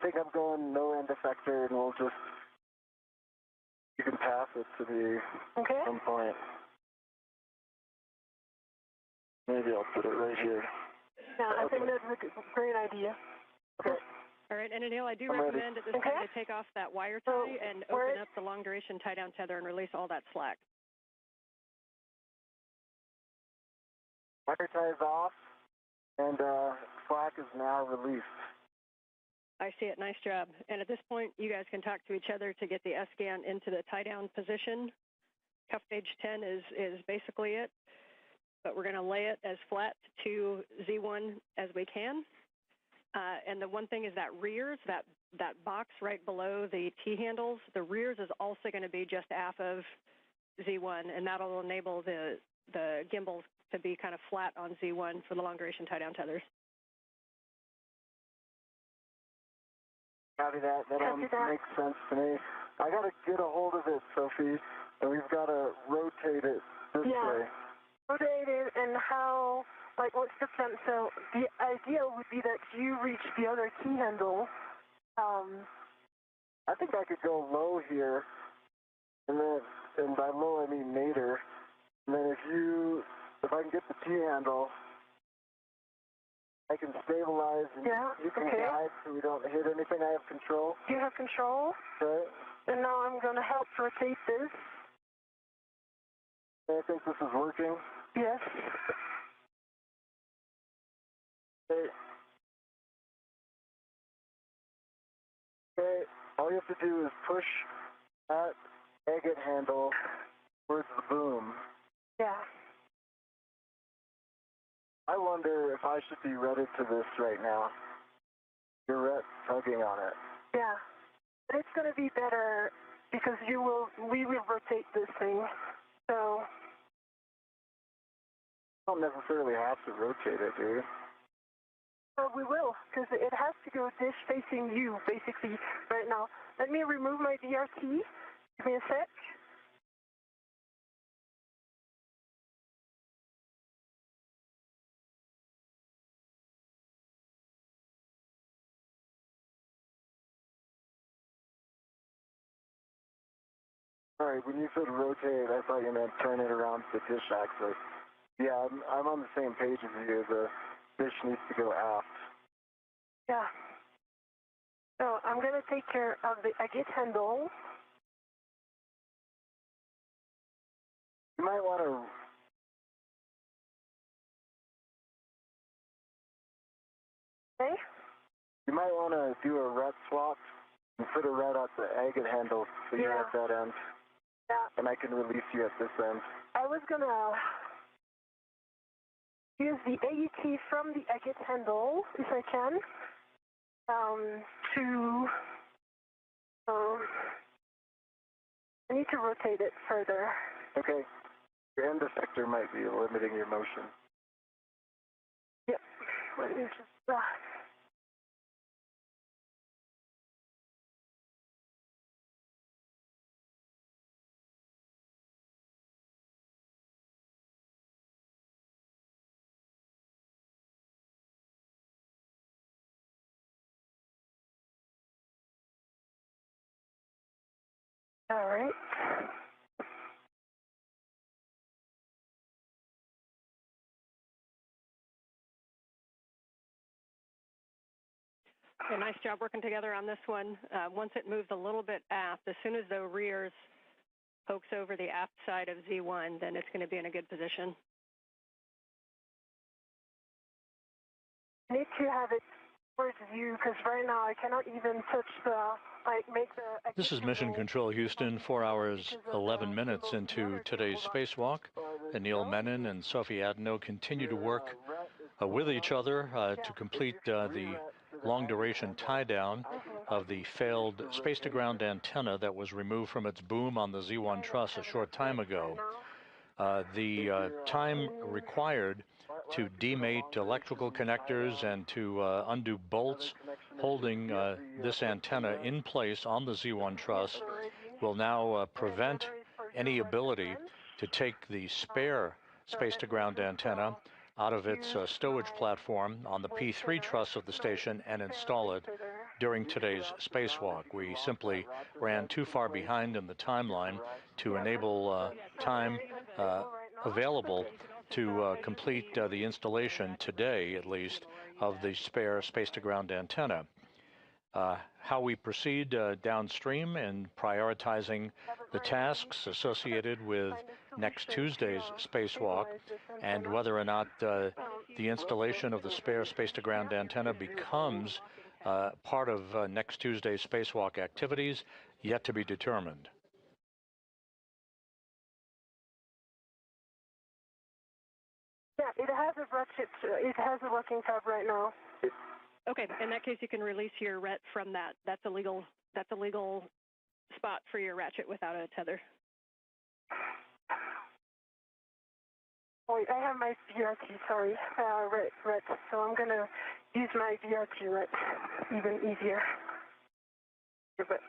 I think I'm going no end effector, and we'll just, you can pass it to the, some point. Maybe I'll put it right here. Yeah, I think that's a great idea. Okay. All right, and Anil, I do recommend at this time to take off that wire tie and open up the long-duration tie-down tether and release all that slack. Wire tie is off, and slack is now released. I see it. Nice job. And at this point, you guys can talk to each other to get the S-GAN into the tie-down position. Cuff gauge 10 is basically it, but we're going to lay it as flat to Z1 as we can. And the one thing is that rears, that box right below the T-handles, the rears is also going to be just aft of Z1, and that'll enable the gimbals to be kind of flat on Z1 for the long-duration tie-down tethers. Copy that. That makes sense to me. I got to get a hold of it, Sophie, and we've got to rotate it this way. Rotate it, and how, like, what's the plan? So the idea would be that you reach the other key handle. I think I could go low here, and then, and by low I mean nadir. And then if I can get the T handle, I can stabilize and you can guide so we don't hit anything. I have control. You have control? Okay. And now I'm going to help rotate this. I think this is working. Yes. Okay. Okay. All you have to do is push that agate handle towards the boom. Yeah. I wonder if I should be wedded to this right now. You're tugging on it. Yeah. But it's going to be better because we will rotate this thing. So you don't necessarily have to rotate it, do you? Well, we will, because it has to go dish facing you, basically, right now. Let me remove my DRT. Give me a sec. Sorry, when you said rotate, I thought you meant turn it around to the dish axis. Yeah, I'm on the same page as you. The dish needs to go aft. Yeah. So I'm going to take care of the agate handle. You might want to... Okay? You might want to do a ret swap and put a ret at the agate handle so you're at that end. Yeah. And I can release you at this end. I was going to use the AET from the agate handle, if I can, I need to rotate it further. Okay. Your end effector might be limiting your motion. Yep. Let me just... All right. A nice job working together on this one. Once it moves a little bit aft, as soon as the rears pokes over the aft side of Z1, then it's going to be in a good position. I need to have it towards you because right now I cannot even touch This is Mission Control Houston, 4 hours, 11 minutes into today's spacewalk. Anil, Menon, and Sophie Adenot continue to work with each other to complete the long-duration tie-down of the failed space-to-ground antenna that was removed from its boom on the Z1 truss a short time ago. The time required to demate electrical connectors and to undo bolts holding this antenna in place on the Z1 truss will now prevent any ability to take the spare space-to-ground antenna out of its stowage platform on the P3 truss of the station and install it during today's spacewalk. We simply ran too far behind in the timeline to enable time available to complete the installation today, at least, of the spare space-to-ground antenna. How we proceed downstream in prioritizing the tasks associated with next Tuesday's spacewalk and whether or not the installation of the spare space-to-ground antenna becomes part of next Tuesday's spacewalk activities, yet to be determined. Yeah, it has a ratchet. It has a working tab right now. Okay, in that case, you can release your ret from that. That's a legal spot for your ratchet without a tether. Oh, I have my VRT, sorry, ret. So I'm going to use my VRT ret, even easier. But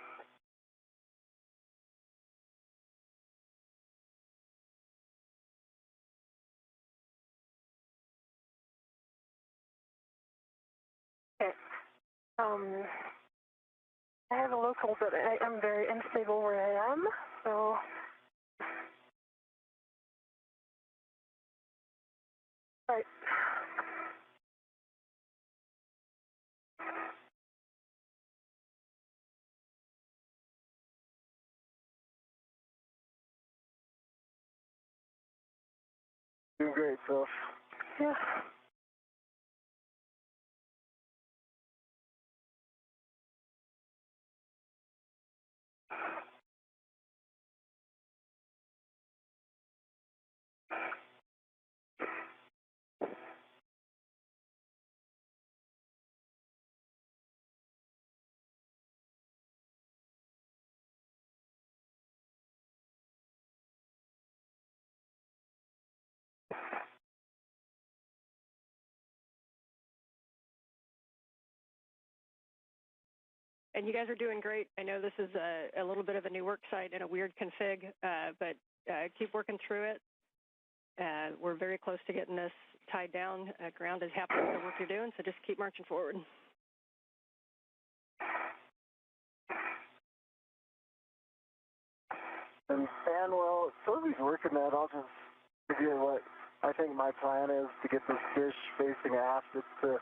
okay. I have a local, but I am very unstable where I am, so. Right. Doing great, Soph. Yeah. And you guys are doing great. I know this is a little bit of a new work site and a weird config, but keep working through it. We're very close to getting this tied down. Ground is happy with the work you're doing, so just keep marching forward. And well, Sophie's working that. I'll just give you what I think my plan is to get this dish facing aft. It's to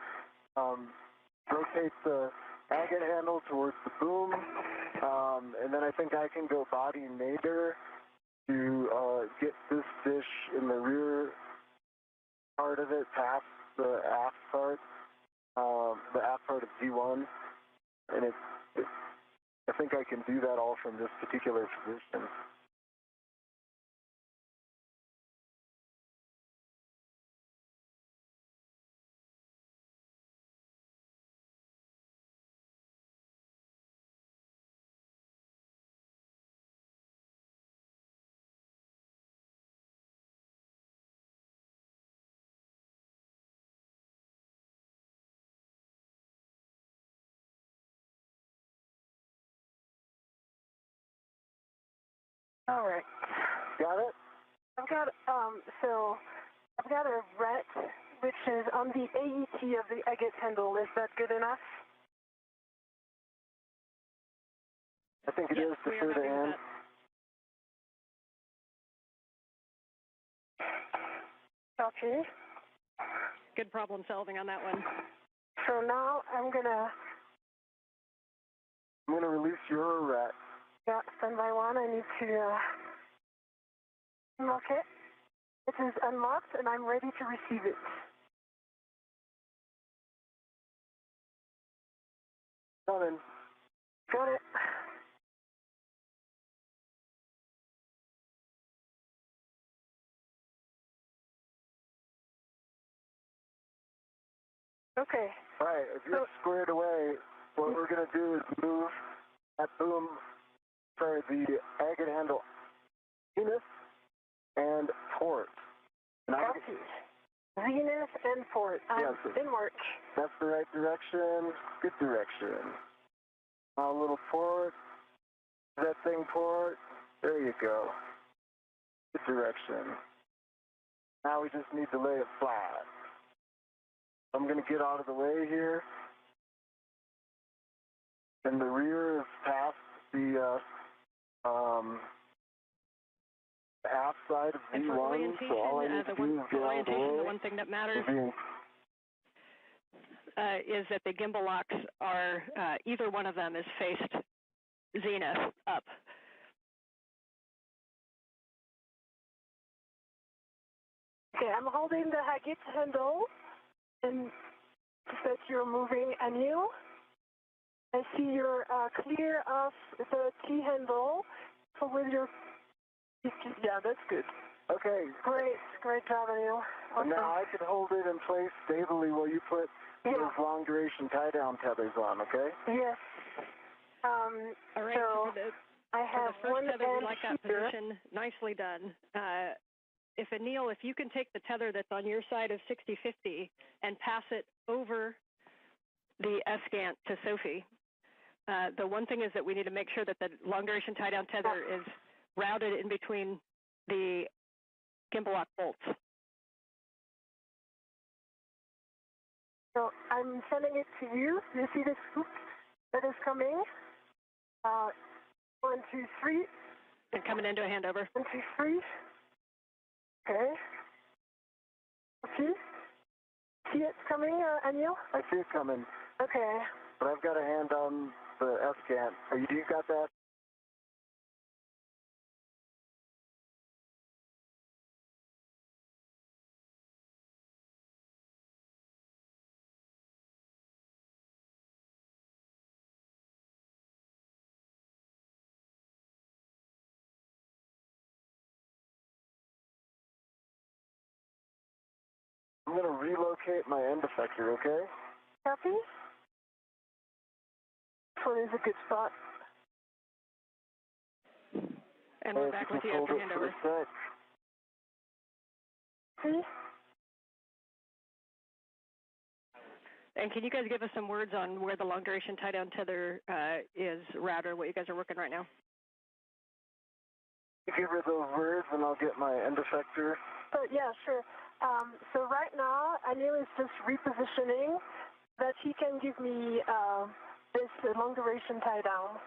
rotate the agate handle towards the boom, and then I think I can go body nadir to get this dish in the rear part of it past the aft part of Z1, and I think I can do that all from this particular position. All right. Got it? I've got I've got a ret which is on the AET of the agate handle. Is that good enough? I think it is for sure to end. Okay. Good problem solving on that one. So now I'm gonna release your ret. Yeah, standby one. I need to unlock it. It is unlocked, and I'm ready to receive it. Coming. Got it. Okay. All right, if you're squared away, what we're going to do is move that boom, the agate handle zenith and port. Okay. Zenith and port. I'm in work. That's the right direction. Good direction. Now a little port. That thing port. There you go. Good direction. Now we just need to lay it flat. I'm going to get out of the way here. And the rear is past the aft side of and for V1, orientation, so all I need to do is get out of the way. The one thing that matters is that the gimbal locks are, either one of them is faced zenith up. Okay, I'm holding the agate handle, and that you're moving Anil. I see you're clear of the T handle. So with your, yeah, that's good. Okay. Great job, Anil. Awesome. Now I can hold it in place stably while you put those long duration tie down tethers on, okay? Yes. All right, so I have for the one first tether, we end like that here. position. Nicely done. If Anil, if you can take the tether that's on your side of 6050 and pass it over the S-Gant to Sophie. The one thing is that we need to make sure that the long duration tie down tether is routed in between the gimbal lock bolts. So I'm sending it to you. You see this hoop that is coming? 1, 2, 3. And coming into a handover. 1, 2, 3. Okay. See it coming, Anil? I see it coming. Okay. But I've got a hand on the S-Gant. You got that? I'm going to relocate my end effector, okay? Copy. This one is a good spot. And we're back with you after handover. See? And can you guys give us some words on where the long duration tie down tether is router, what you guys are working right now? Give her those words and I'll get my end effector. Yeah, sure. So right now, Anil is just repositioning that he can give me this long duration tie down.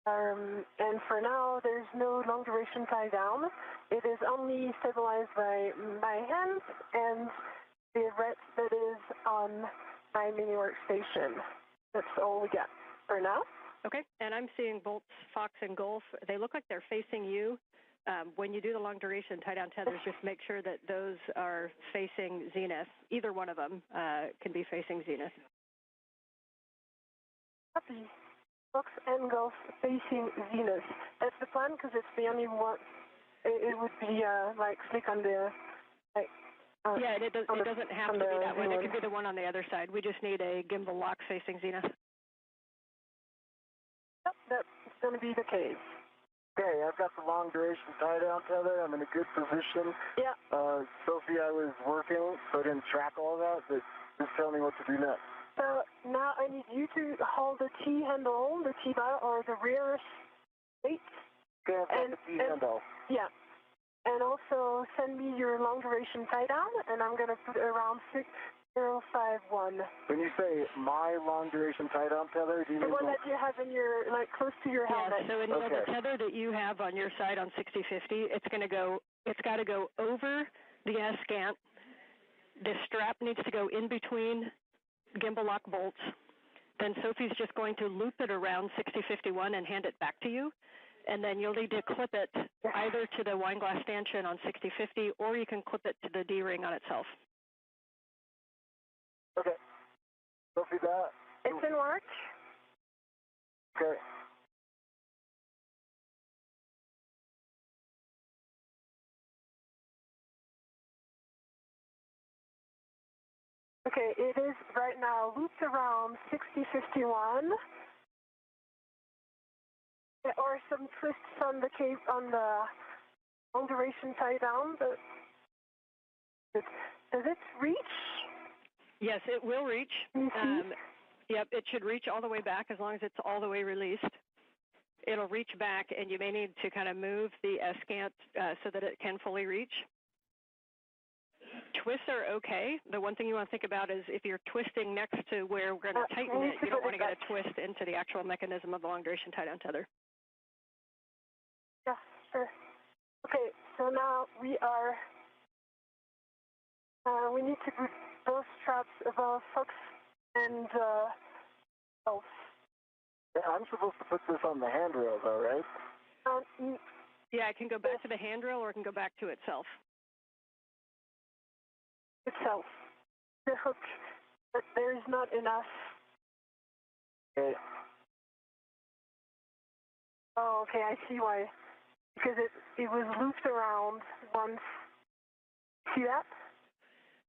And for now, there's no long duration tie down. It is only stabilized by my hands and the red that is on my mini workstation. That's all we got for now. Okay, and I'm seeing bolts, Fox, and Gulf. They look like they're facing you. When you do the long duration tie down tethers, just make sure that those are facing zenith. Either one of them can be facing zenith. Copy. Fox and Gulf facing zenith. That's the plan because it's the only one. It would be like click on the. Yeah, it doesn't have to be that one. It could be the one on the other side. We just need a gimbal lock facing zenith. Yep, that's going to be the case. Okay, I've got the long duration tie down tether. I'm in a good position. Yeah. Sophie, I was working, so I didn't track all that, but just tell me what to do next. So now I need you to hold the T handle, the T bar, or the rear plate. Okay, I've got the T handle. Yeah. And also send me your long duration tie down, and I'm going to put around 6051. When you say my long duration tie down tether, do you mean the one that you have in your, like, close to your helmet? So in the tether that you have on your side on 6050, it's got to go over the S-gant. The strap needs to go in between gimbal lock bolts. Then Sophie's just going to loop it around 6051 and hand it back to you. And then you'll need to clip it either to the wine glass stanchion on 6050, or you can clip it to the D-ring on itself. Okay. Sophie, that? It's in work. Okay. Okay, it is right now looped around 6051. Or some twists on the cape on the long duration tie down, but does it reach? Yes, it will reach. Yep, it should reach all the way back as long as it's all the way released. It'll reach back, and you may need to kind of move the S-gant so that it can fully reach. Twists are okay. The one thing you want to think about is if you're twisting next to where we're going to tighten it, you don't want to get a twist into the actual mechanism of the long duration tie down tether. Yeah, sure. Okay, so now we are, we need to put both straps above Fox and Gulf. Yeah, I'm supposed to put this on the handrail though, right? Yeah, it can go back to the handrail or it can go back to itself. Itself. The hook, but there is not enough. Okay. Oh, okay, I see why. Because it was looped around once. See that?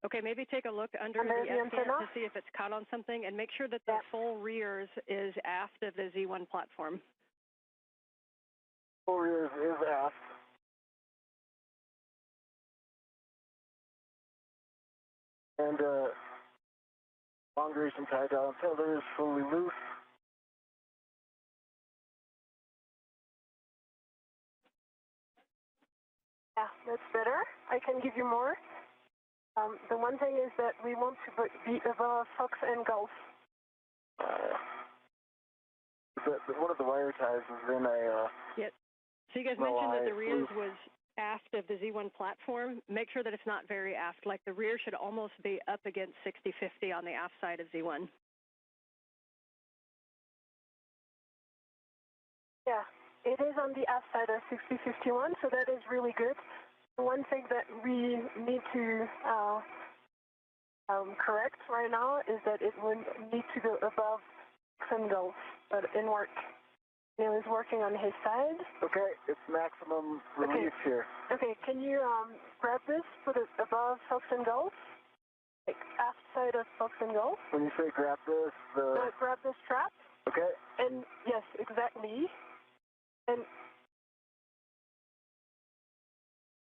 Okay, maybe take a look under the S-gant to see if it's caught on something, and make sure that the full rears is aft of the Z1 platform. Full rears is aft. And long duration tie down tether is fully loose. Yeah, that's better. I can give you more. The one thing is that we want to be above Fox and Gulf. One of the wire ties is in a... Yep. So you guys mentioned that the rears was aft of the Z1 platform. Make sure that it's not very aft. Like the rear should almost be up against 6050 on the aft side of Z1. Yeah, it is on the aft side of 6051, so that is really good. The one thing that we need to correct right now is that it would need to go above some Gulf, but in work. Anil is working on his side. Okay, it's maximum release here. Okay, can you grab this, put it above Fox and Gulf? Like aft side of Fox and Gulf? When you say grab this, grab this strap. Okay. And yes, exactly. And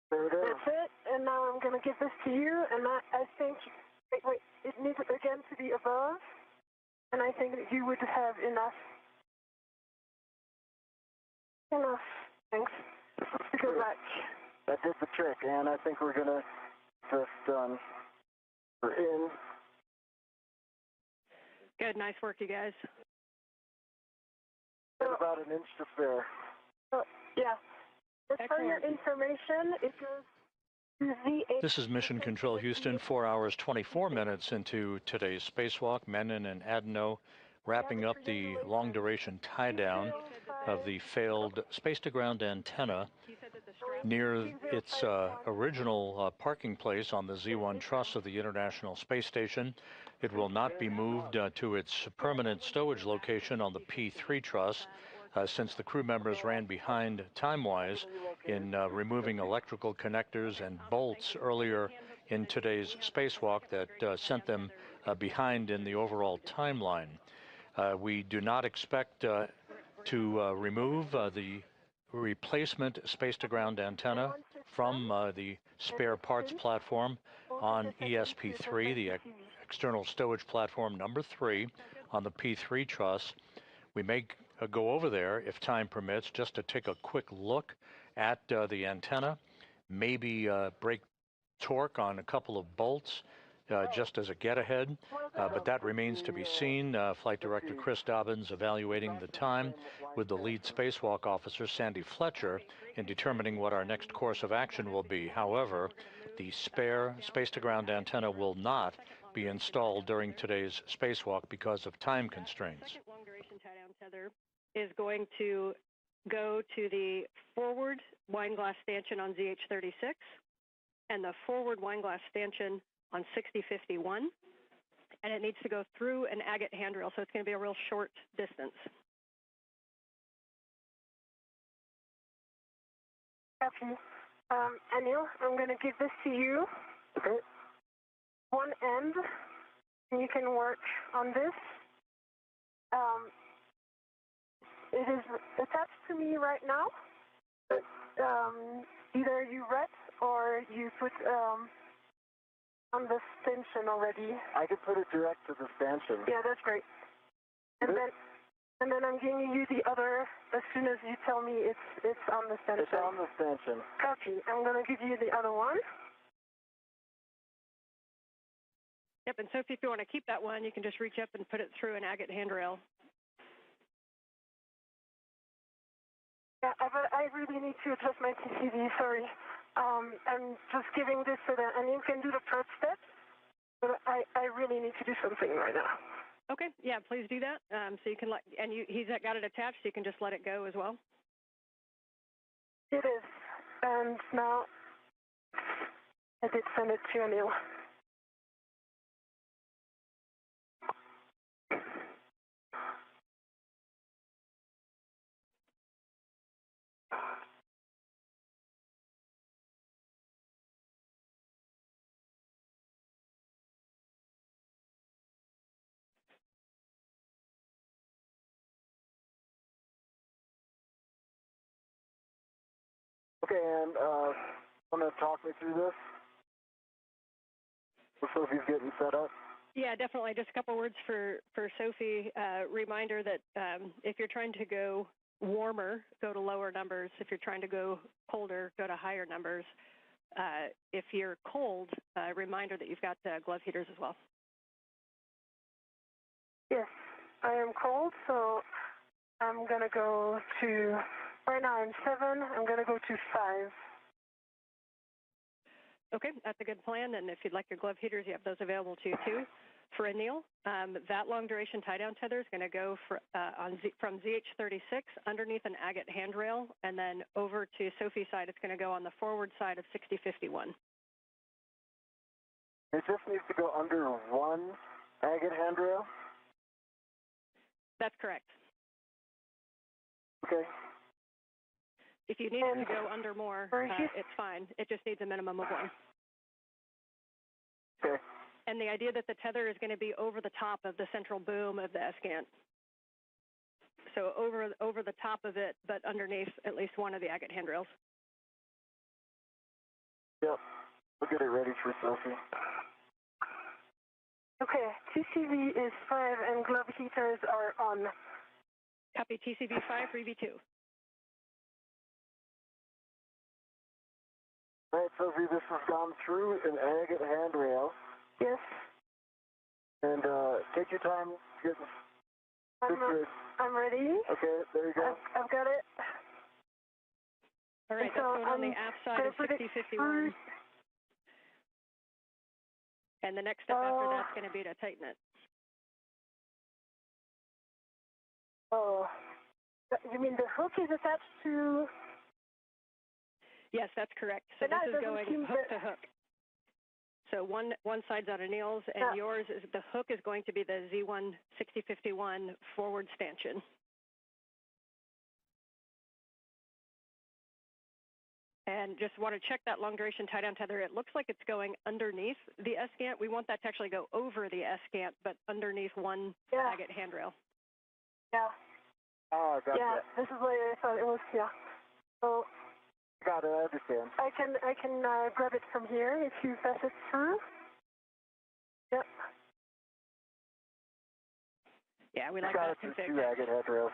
there it is. That's it. And now I'm going to give this to you. And I think, wait, it needs again to be above. And I think that you would have enough. Thanks. To go back. That did the trick, and I think we're going to just, we're in. Good, nice work, you guys. There's about an inch to spare. Yeah. As for your information, it goes to Z8. This is Mission Control Houston, 4 hours, 24 minutes into today's spacewalk. Menon and Adenot wrapping up the long-duration tie-down of the failed space-to-ground antenna near its original parking place on the Z1 truss of the International Space Station. It will not be moved to its permanent stowage location on the P3 truss since the crew members ran behind time-wise in removing electrical connectors and bolts earlier in today's spacewalk that sent them behind in the overall timeline. We do not expect to remove the replacement space-to-ground antenna from the spare parts platform on ESP3, the external stowage platform number 3 on the P3 truss. We may go over there if time permits just to take a quick look at the antenna, maybe break torque on a couple of bolts just as a get-ahead, but that remains to be seen. Flight Director Chris Dobbins evaluating the time with the lead spacewalk officer, Sandy Fletcher, in determining what our next course of action will be. However, the spare space-to-ground antenna will not be installed during today's spacewalk because of time constraints. Second long-duration tie-down tether is going to go to the forward wine glass stanchion on ZH-36 and the forward wine glass stanchion on 6051, and it needs to go through an agate handrail, so it's going to be a real short distance. Copy. Anil, I'm going to give this to you. Okay. One end, and you can work on this. It is attached to me right now. Either you ret or you put on the stanchion already. I could put it direct to the stanchion. Yeah, that's great. And then I'm giving you the other as soon as you tell me it's on the stanchion. It's on the stanchion. Copy. I'm going to give you the other one. Yep, and Sophie, if you want to keep that one, you can just reach up and put it through an agate handrail. Yeah, but I really need to adjust my TCV, sorry. I'm just giving this so that Anil can do the first step, but I really need to do something right now. Okay, yeah, please do that. So you can let, and he's got it attached, so you can just let it go as well. It is, and now I did send it to Anil. Okay, and want to talk me through this? Sophie's getting set up. Yeah, definitely. Just a couple words for Sophie. Reminder that if you're trying to go warmer, go to lower numbers. If you're trying to go colder, go to higher numbers. If you're cold, reminder that you've got glove heaters as well. Yes, I am cold, so I'm going to go to, right now I'm 7, I'm going to go to 5. Okay, that's a good plan, and if you'd like your glove heaters, you have those available to you too. For Anil, that long-duration tie-down tether is going to go from ZH-36 underneath an agate handrail, and then over to Sophie's side, it's going to go on the forward side of 6051. It just needs to go under one agate handrail? That's correct. Okay. If you need it to go under more, it's fine. It just needs a minimum of one. Okay. And the idea that the tether is going to be over the top of the central boom of the ESCANT. So over the top of it, but underneath at least one of the agate handrails. Yep. We'll get it ready for Sophie. Okay, TCV is 5 and glove heaters are on. Copy TCV 5 for EV2. All right, Sophie, this has gone through an agate handrail. Yes. And take your time getting situated. I'm ready. Okay, there you go. I've got it. All right, so that's on the aft side of 6051. And the next step after that's going to be to tighten it. Oh, you mean the hook is attached to? Yes, that's correct. So But this is going hook to hook. So one side's on Anil's, and yours is the hook is going to be the Z1 6051 forward stanchion. And just want to check that long duration tie down tether. It looks like it's going underneath the S-gant. We want that to actually go over the S-gant, but underneath one agate handrail. Yeah. Oh, I got that. This is what I thought it was. Yeah. So. Got it. I understand. I can grab it from here if you pass it through. Yep. Yeah, we like that config. Two agate handrails.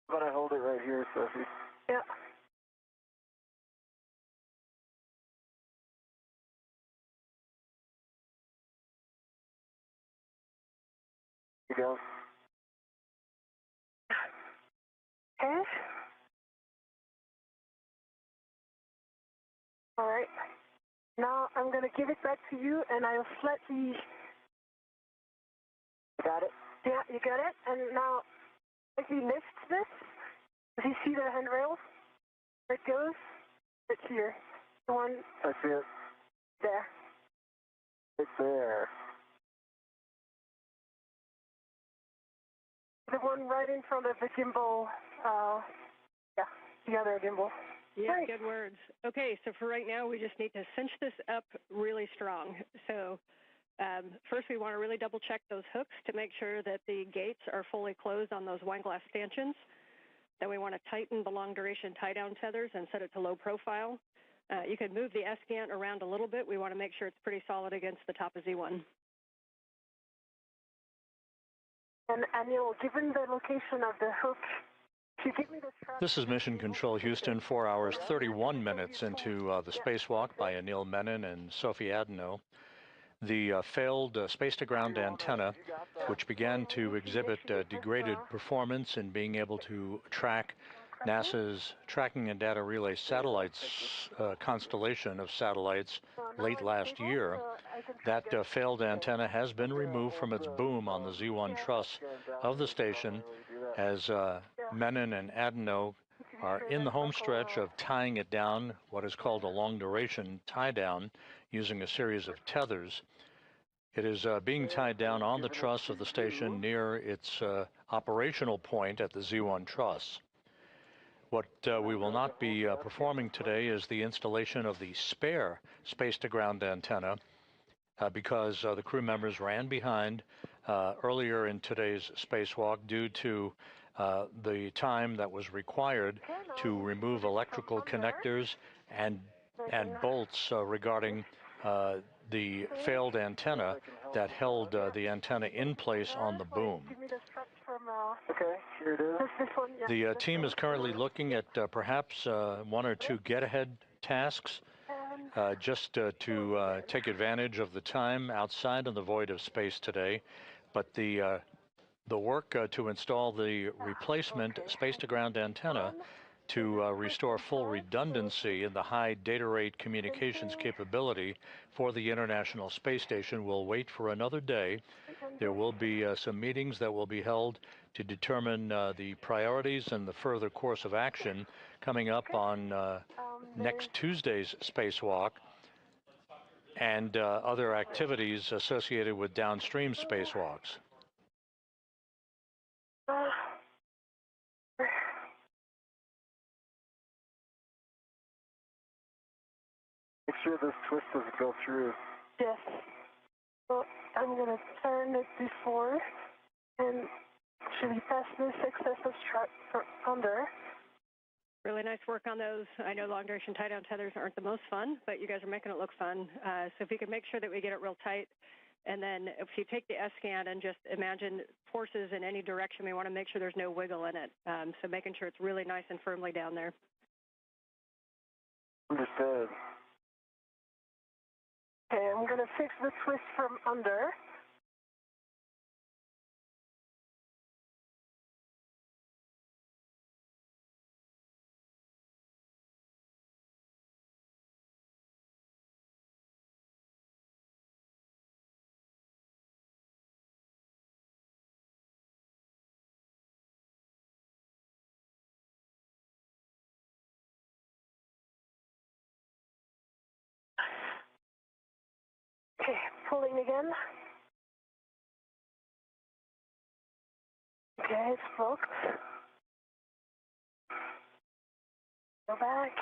I'm gonna hold it right here, Sophie. Yeah. Here you go. Okay. All right. Now I'm going to give it back to you, and I'll slightly. Got it? Yeah, you got it. And now, if you lift this, do you see the handrails? Where it goes? It's here. The one. I see it. There. It's there. The one right in front of the gimbal. Yeah, the other gimbal. Yeah, good words. Okay, so for right now, we just need to cinch this up really strong. So first, we want to really double check those hooks to make sure that the gates are fully closed on those wine glass stanchions. Then we want to tighten the long duration tie down tethers and set it to low profile. You can move the S-gant around a little bit. We want to make sure it's pretty solid against the top of Z1. And Anil, given the location of the hook, can you give me the strap? This is Mission Control Houston, 4 hours, 31 minutes into the spacewalk by Anil, Menon, and Sophie Adenot. The failed space-to-ground antenna, which began to exhibit degraded performance in being able to track NASA's Tracking and Data Relay satellites constellation of satellites late last year. That failed antenna has been removed from its boom on the Z1 truss of the station as Menon and Adenot are in the home stretch of tying it down, what is called a long-duration tie-down, using a series of tethers. It is being tied down on the truss of the station near its operational point at the Z1 truss. What we will not be performing today is the installation of the spare space-to-ground antenna because the crew members ran behind earlier in today's spacewalk due to the time that was required to remove electrical connectors and bolts regarding the failed antenna that held the antenna in place on the boom. Okay, here it is. The team is currently looking at perhaps one or two get-ahead tasks just to take advantage of the time outside of the void of space today. But the work to install the replacement space-to-ground antenna to restore full redundancy in the high data rate communications capability for the International Space Station will wait for another day. There will be some meetings that will be held to determine the priorities and the further course of action coming up on next Tuesday's spacewalk and other activities associated with downstream spacewalks. Make sure this twist doesn't go through. Yes. So I'm going to turn it before and actually pass this excessive strap under. Really nice work on those. I know long duration tie down tethers aren't the most fun, but you guys are making it look fun. So if you can make sure that we get it real tight, and then if you take the S-scan and just imagine forces in any direction, we want to make sure there's no wiggle in it. So making sure it's really nice and firmly down there. Understood. Okay, I'm going to fix the twist from under. Okay, pulling again. Okay, it's booked. Go back.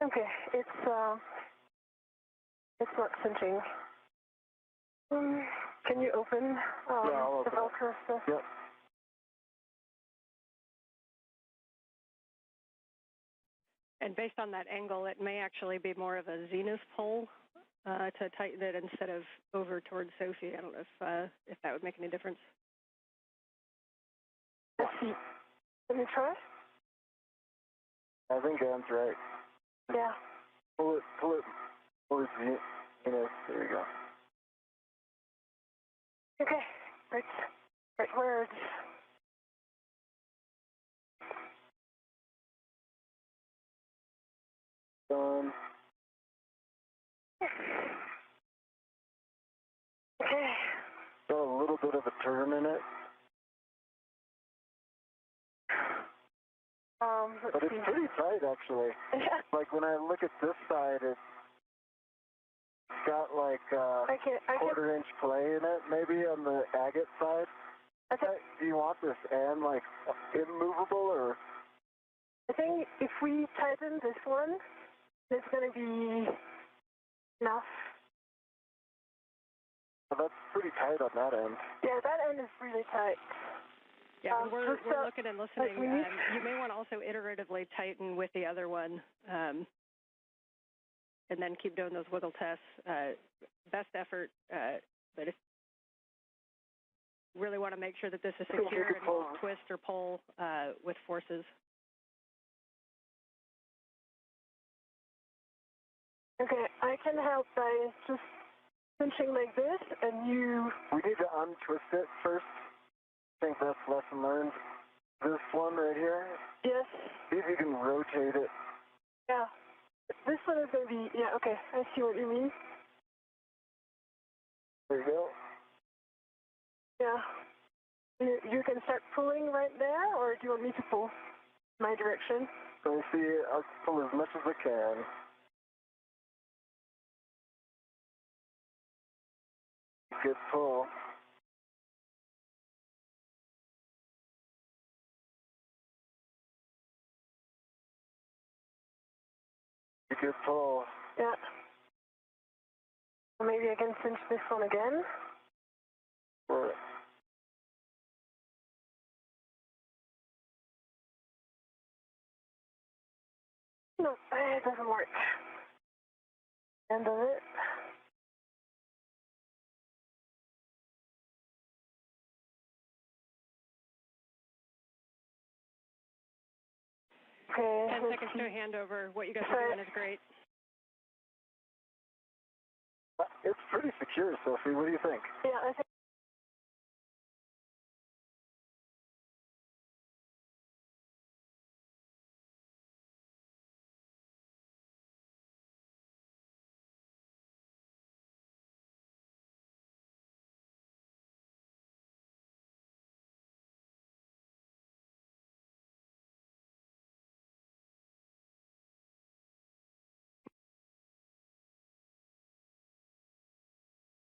Okay, it's not cinching. Can you open the Velcro stuff? Yep. And based on that angle, it may actually be more of a zenith pull to tighten it instead of over towards Sophie. I don't know if that would make any difference. Let's see. Let me try. I think Anne's right. Yeah. Pull it. There you go. Okay. Right where it's... Okay. Got a little bit of a turn in it. But it's pretty tight, actually. Yeah. Like, when I look at this side, it's got, like, quarter-inch clay in it, maybe, on the agate side. Do you want this end, like, immovable, or? I think if we tighten this one, it's going to be enough. Well, that's pretty tight on that end. Yeah, that end is really tight. Yeah, we're looking and listening. You may want to also iteratively tighten with the other one, and then keep doing those wiggle tests. Best effort, but if you really want to make sure that this is secure and won't twist or pull with forces. Okay, I can help by just cinching like this, and you... We need to untwist it first. I think that's lesson learned. This one right here. Yes. See if you can rotate it. Yeah. This one is going to be... Yeah, okay. I see what you mean. There you go. Yeah. You can start pulling right there, or do you want me to pull my direction? Let me see. I'll pull as much as I can. Good pull. Good pull. Yeah. Maybe I can cinch this one again. Or no, it doesn't work. End of it. Okay. 10 seconds to a handover. What you guys are doing is great. it's pretty secure, Sophie. What do you think? Yeah, I think.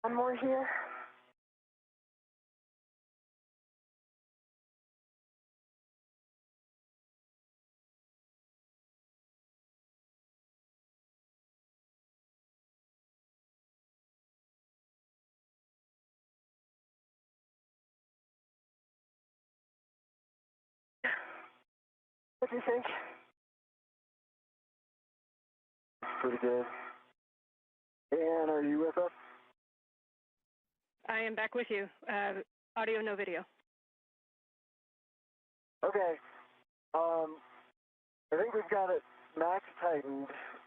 One more here. What do you think? Pretty good. And are you with us? I am back with you. Audio, no video. Okay. I think we've got it max tightened.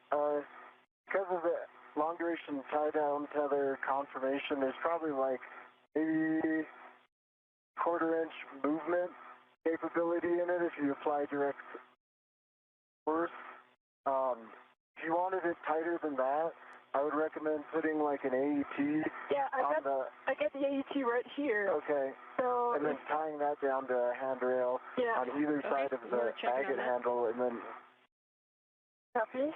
Because of the long duration tie down tether confirmation, there's probably like maybe quarter-inch movement capability in it if you apply direct force. If you wanted it tighter than that, I would recommend putting like an AET. Yeah, I get the AET right here. Okay. So and then tying that down to a handrail on either side of the agate handle, and then Copy.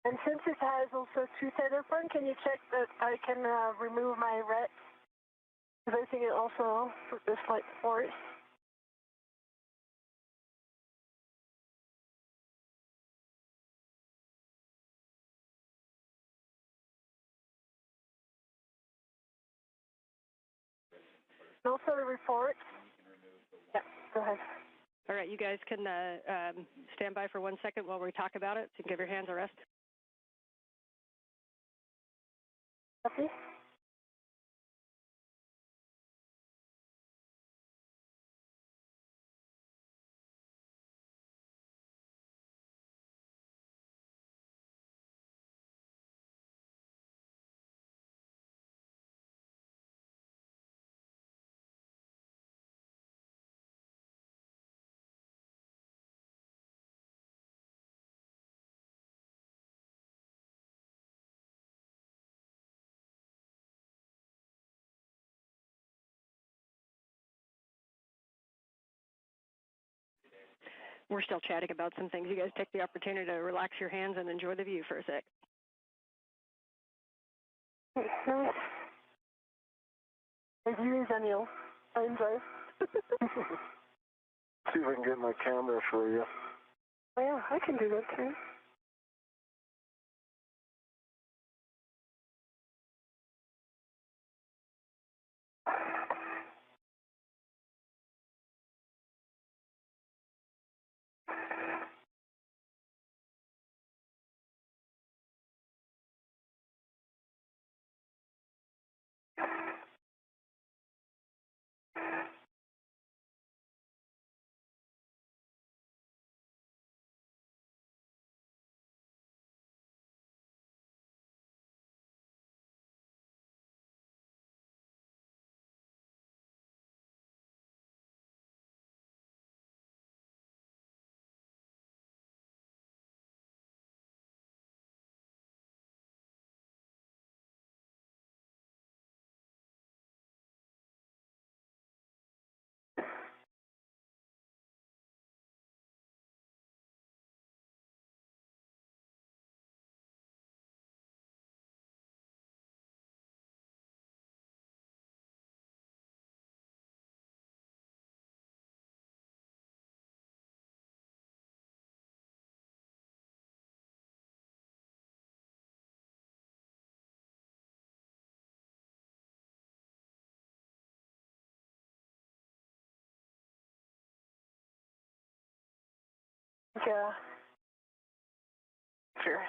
And since it has also 2 tether points, can you check that I can remove my ret? Because I think it also put this like force. And also the report. Yeah, go ahead. All right, you guys can stand by for 1 second while we talk about it, so you can give your hands a rest. Copy. We're still chatting about some things. You guys take the opportunity to relax your hands and enjoy the view for a sec. Nice. The view is Anil. I enjoy. See if I can get my camera for you. Oh yeah, I can do that too. Yeah. Sure.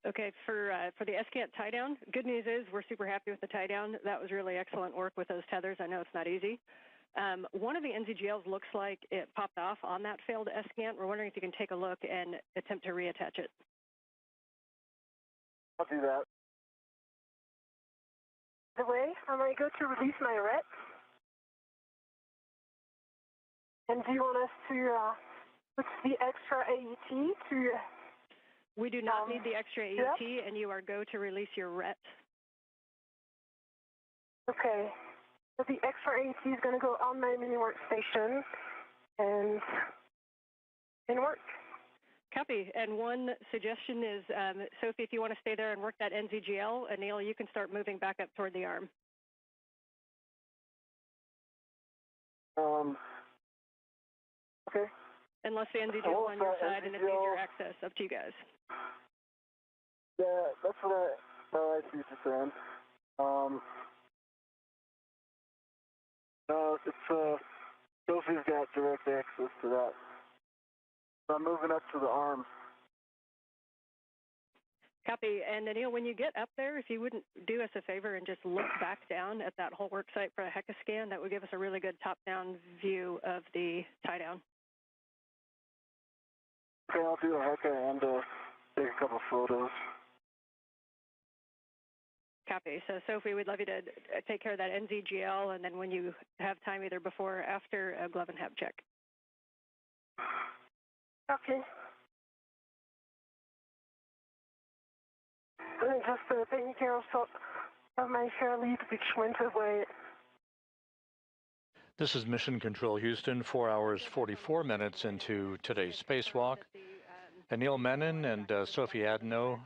Okay, for the SCANT tie down, good news is we're super happy with the tie down. That was really excellent work with those tethers. I know it's not easy. One of the NZGLs looks like it popped off on that failed SCANT. We're wondering if you can take a look and attempt to reattach it. I'll do that. The way I go to release my ret. And do you want us to put the extra AET to? We do not need the extra AET, yep. And you are go to release your ret. Okay. So the extra AET is going to go on my mini workstation and work. Copy. And one suggestion is, Sophie, if you want to stay there and work that NZGL, Anil, you can start moving back up toward the arm. Okay. Unless the NZGL on your side and it's easier access, up to you guys. Yeah, that's what I see what you're saying. It's Sophie's got direct access to that. So I'm moving up to the arm. Copy. And Anil, when you get up there, if you wouldn't do us a favor and just look back down at that whole work site for a HECA scan, that would give us a really good top-down view of the tie-down. Okay, I'll do a HECA and take a couple photos. Copy. So, Sophie, we'd love you to take care of that NZGL, and then when you have time, either before or after, a glove and hab check. Okay. And just taking care of my hair lead, which went away. This is Mission Control Houston, 4 hours 44 minutes into today's spacewalk. Anil, Menon, and Sophie Adenot,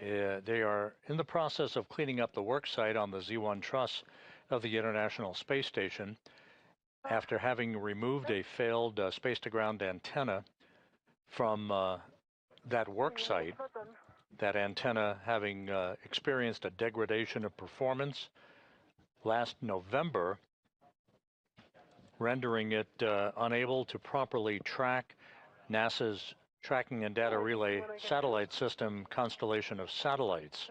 they are in the process of cleaning up the work site on the Z1 truss of the International Space Station after having removed a failed space-to-ground antenna from that work site. That antenna having experienced a degradation of performance last November, rendering it unable to properly track NASA's Tracking and Data Relay Satellite System constellation of satellites.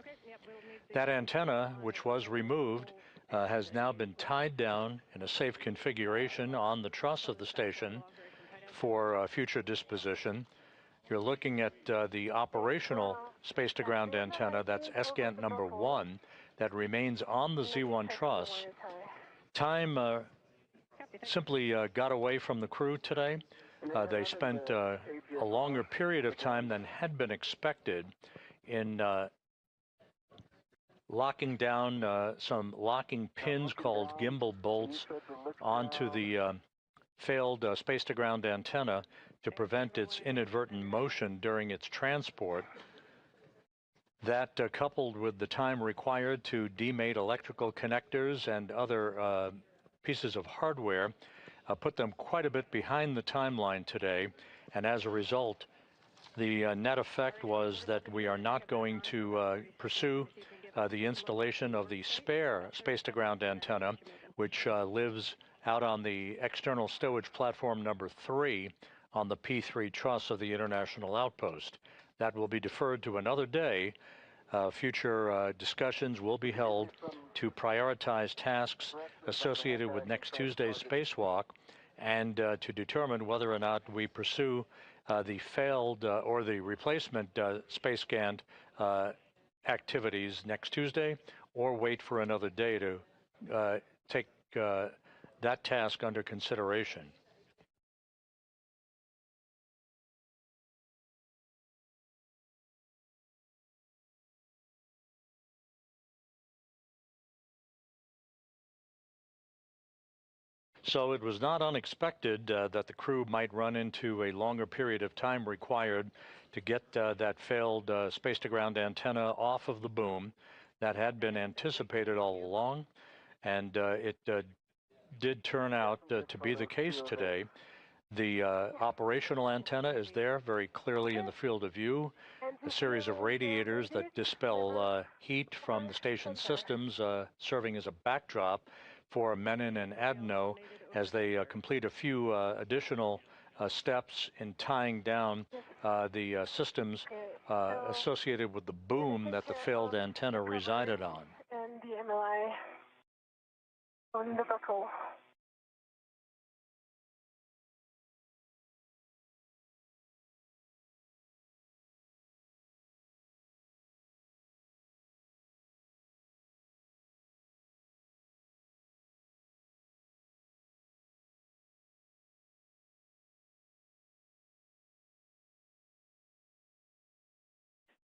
That antenna, which was removed, has now been tied down in a safe configuration on the truss of the station for future disposition. You're looking at the operational space-to-ground antenna, that's SGANT number 1, that remains on the Z1 truss. Time simply got away from the crew today. They spent a longer period of time than had been expected in locking down some locking pins called gimbal bolts onto the failed space-to-ground antenna to prevent its inadvertent motion during its transport. That, coupled with the time required to demate electrical connectors and other pieces of hardware, put them quite a bit behind the timeline today. And as a result, the net effect was that we are not going to pursue the installation of the spare space-to-ground antenna, which lives out on the external stowage platform number 3 on the P3 truss of the International Outpost. That will be deferred to another day. Future discussions will be held to prioritize tasks associated with next Tuesday's spacewalk and to determine whether or not we pursue the failed or the replacement SpaceGANT activities next Tuesday, or wait for another day to take that task under consideration. So it was not unexpected that the crew might run into a longer period of time required to get that failed space-to-ground antenna off of the boom. That had been anticipated all along, and it did turn out to be the case today. The operational antenna is there very clearly in the field of view. A series of radiators that dispel heat from the station systems serving as a backdrop for Menon and Adenot as they complete a few additional steps in tying down the systems associated with the boom that the failed antenna resided on. And the MLI on the buckle.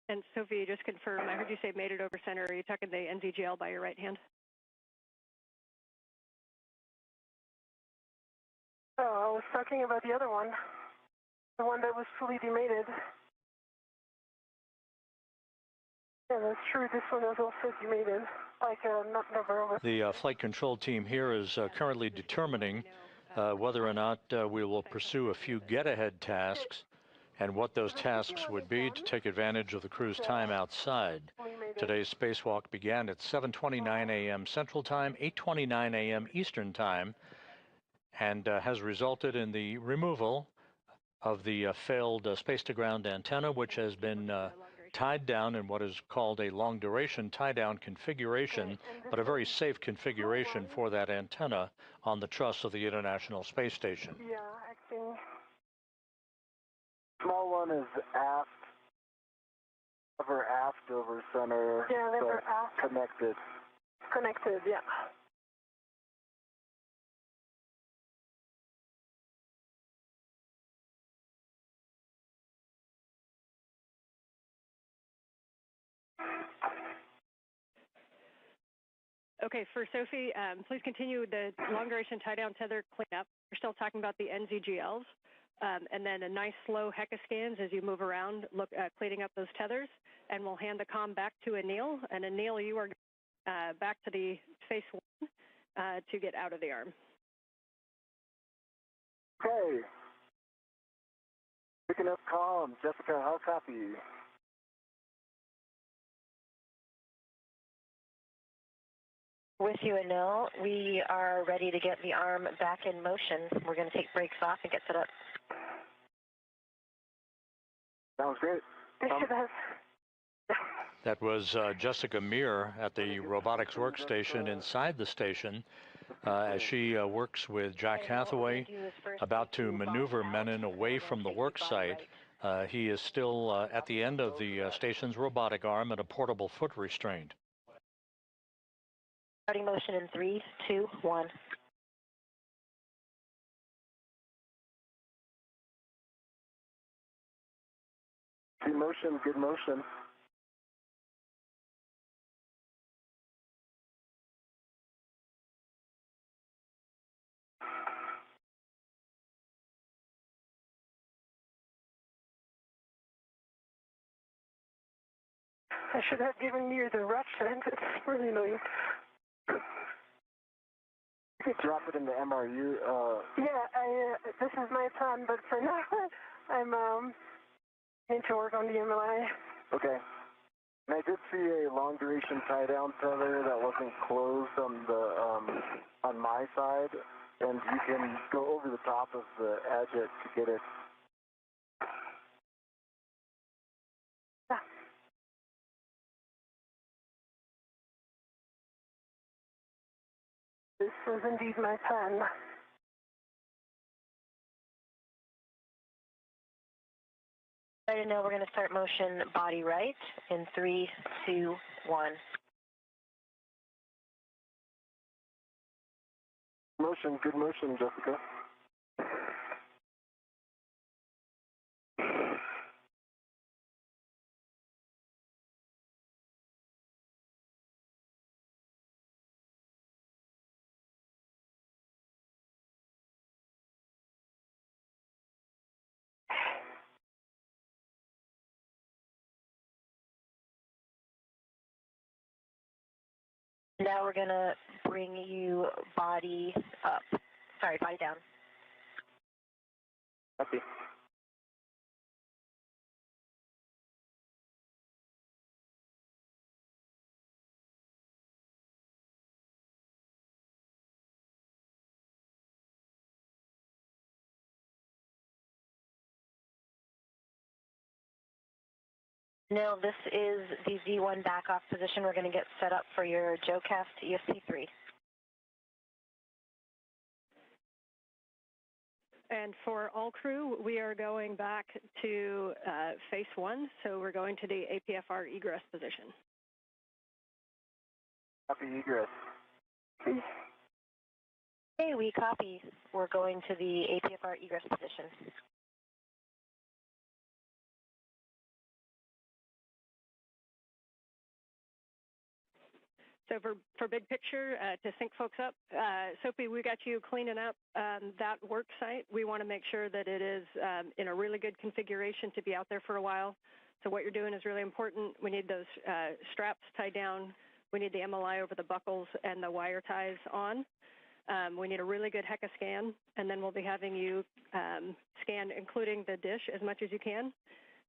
And Sophie, just confirm, I heard you say made it over center. Are you talking the NZGL by your right hand? Oh, I was talking about the other one. The one that was fully demated. Yeah, that's true. This one was also demated, like not never over. The flight control team here is currently determining whether or not we will pursue a few get-ahead tasks and what those tasks would be to take advantage of the crew's time outside. Today's spacewalk began at 7:29 a.m. Central Time, 8:29 a.m. Eastern Time, and has resulted in the removal of the failed space-to-ground antenna, which has been tied down in what is called a long-duration tie-down configuration, but a very safe configuration for that antenna on the truss of the International Space Station. Yeah, acting. Small one is aft, over center. Yeah, they were aft. Connected. Connected, yeah. Okay, for Sophie, please continue the long-duration tie-down tether cleanup. We're still talking about the NZGLs, and then a nice slow HECA scans as you move around, cleaning up those tethers, and we'll hand the comm back to Anil. And Anil, you are back to the phase 1 to get out of the arm. Okay. Picking up comm. Jessica, how copy? With you, Anil. We are ready to get the arm back in motion. We're going to take brakes off and get set up. Sounds great. That was Jessica Meir at the robotics workstation inside the station as she works with Jack Hathaway, about to maneuver Menon away from the work site. He is still at the end of the station's robotic arm and a portable foot restraint. Starting motion in 3, 2, 1. Good motion, good motion. I should have given you the right hand. It's really annoying. Drop it in the MRU. Yeah, this is my plan, but for now, I'm need to work on the MLI. Okay. And I did see a long duration tie down tether that wasn't closed on the on my side, and you can go over the top of the edge to get it. This was indeed my plan. Right now, we're going to start motion body right in 3, 2, 1. Motion, good motion, Jessica. Now we're going to bring you body up. Sorry, body down. Copy. Now this is the Z1 back off position. We're going to get set up for your JoeCast ESP3. And for all crew, we are going back to phase 1, so we're going to the APFR egress position. Copy egress. Okay, we copy. We're going to the APFR egress position. So for big picture, to sync folks up, Sophie, we got you cleaning up that work site. We want to make sure that it is in a really good configuration to be out there for a while. So what you're doing is really important. We need those straps tied down. We need the MLI over the buckles and the wire ties on. We need a really good HECA scan, and then we'll be having you scan, including the dish, as much as you can.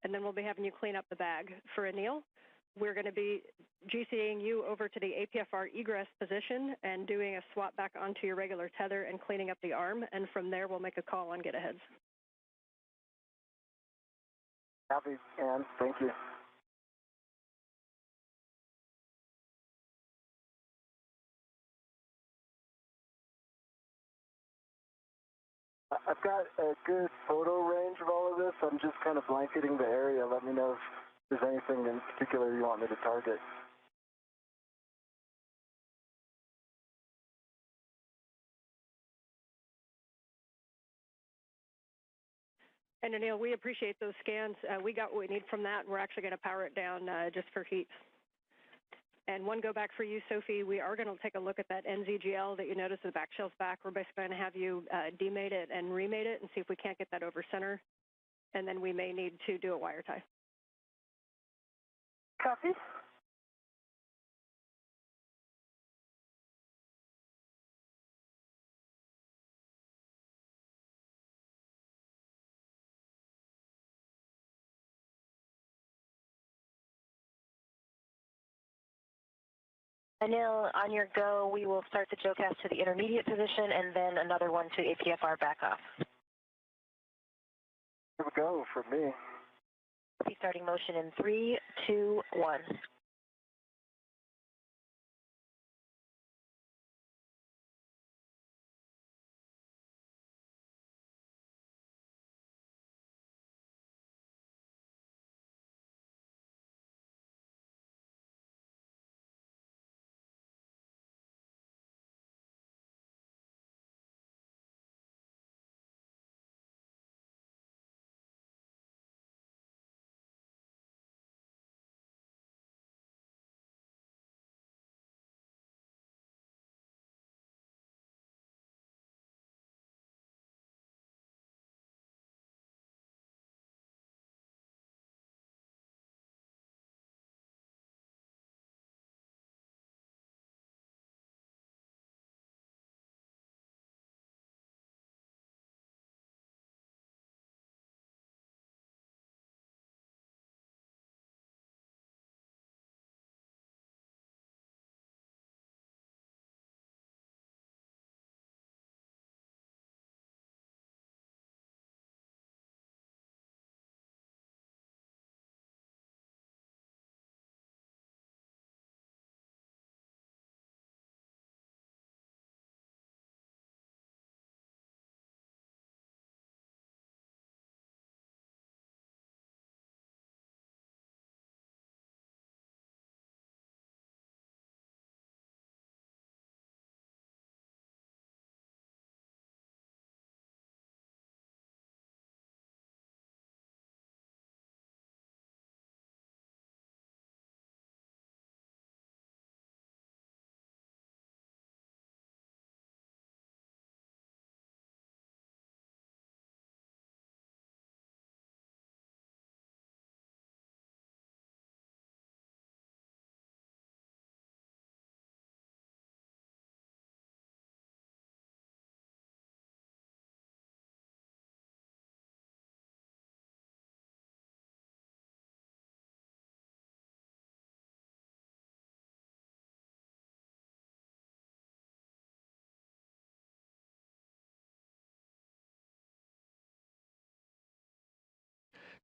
And then we'll be having you clean up the bag. For Anil, we're going to be GCAing you over to the APFR egress position and doing a swap back onto your regular tether and cleaning up the arm. And from there, we'll make a call on get aheads. Copy, and thank you. I've got a good photo range of all of this. I'm just kind of blanketing the area. Let me know if there's anything in particular you want me to target. And Anil, we appreciate those scans. We got what we need from that. We're actually going to power it down just for heat. And one go back for you, Sophie. We are going to take a look at that NZGL that you noticed the back shell's back. We're basically going to have you demate it and remate it and see if we can't get that over center. And then we may need to do a wire tie. Copy. Anil, on your go, we will start the JOCAS to the intermediate position and then another one to APFR back off. Here we go for me. Be starting motion in 3, 2, 1.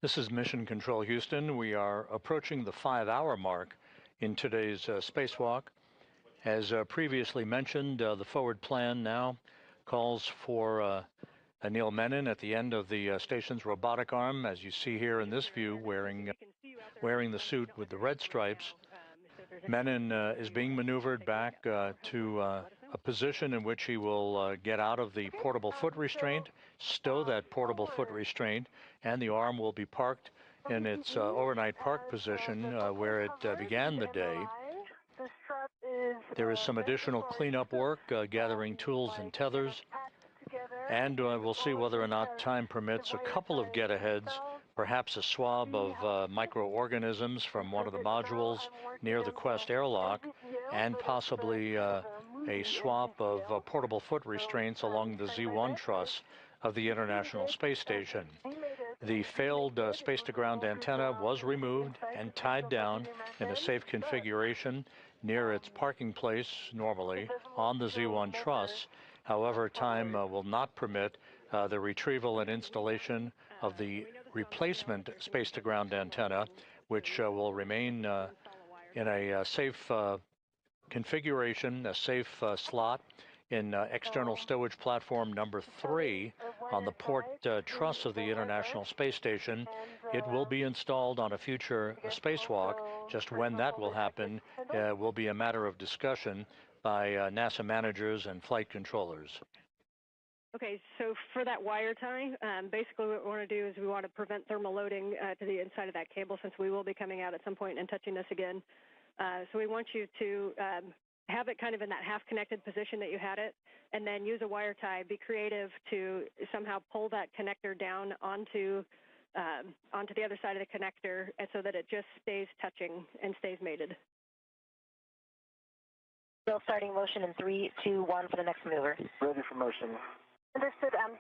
This is Mission Control Houston. We are approaching the 5-hour mark in today's spacewalk. As previously mentioned, the forward plan now calls for Anil Menon at the end of the station's robotic arm, as you see here in this view, wearing the suit with the red stripes. Menon is being maneuvered back to a position in which he will get out of the portable foot restraint, stow that portable foot restraint, and the arm will be parked in its overnight park position where it began the day. There is some additional cleanup work, gathering tools and tethers, and we'll see whether or not time permits a couple of get-aheads, perhaps a swab of microorganisms from one of the modules near the Quest airlock, and possibly a swap of portable foot restraints along the Z1 truss of the International Space Station. The failed space-to-ground antenna was removed and tied down in a safe configuration near its parking place, normally, on the Z1 truss. However, time will not permit the retrieval and installation of the replacement space-to-ground antenna, which will remain in a safe configuration, a safe slot in external stowage platform number 3 on the port truss of the International Space Station. It will be installed on a future spacewalk. Just when that will happen will be a matter of discussion by NASA managers and flight controllers. Okay, so for that wire tie, basically what we want to do is we want to prevent thermal loading to the inside of that cable, since we will be coming out at some point and touching this again. So we want you to have it kind of in that half-connected position that you had it, and then use a wire tie. Be creative to somehow pull that connector down onto the other side of the connector, and so that it just stays touching and stays mated. Still starting motion in 3, 2, 1 for the next maneuver. Ready for motion. Understood, M.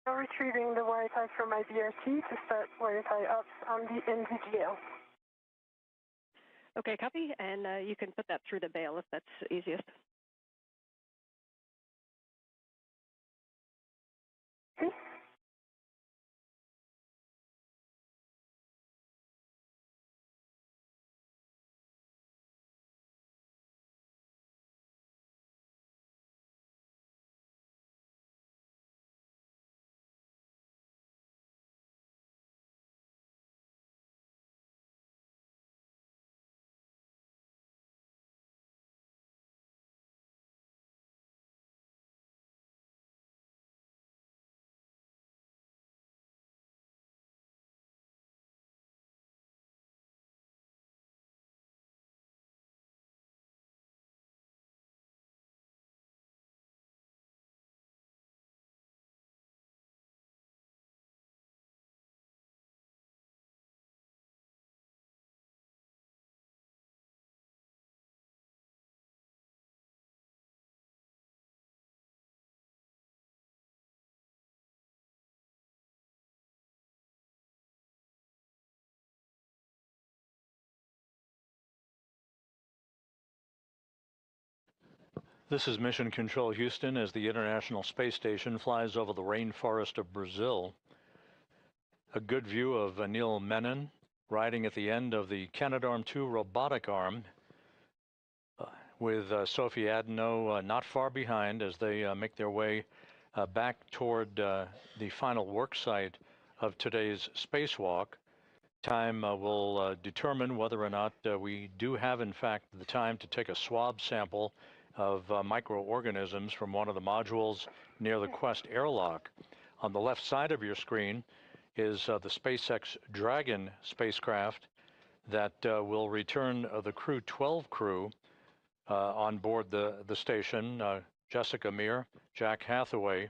Now retrieving the wire tie from my BRT to start wire tie ups on the NVGL. Okay, copy, and you can put that through the bail if that's easiest. Okay. This is Mission Control Houston as the International Space Station flies over the rainforest of Brazil. A good view of Anil Menon riding at the end of the Canadarm2 robotic arm with Sophie Adenot not far behind as they make their way back toward the final work site of today's spacewalk. Time will determine whether or not we do have, in fact, the time to take a swab sample of microorganisms from one of the modules near the Quest airlock. On the left side of your screen is the SpaceX Dragon spacecraft that will return the Crew 12 crew on board the station, Jessica Meir, Jack Hathaway,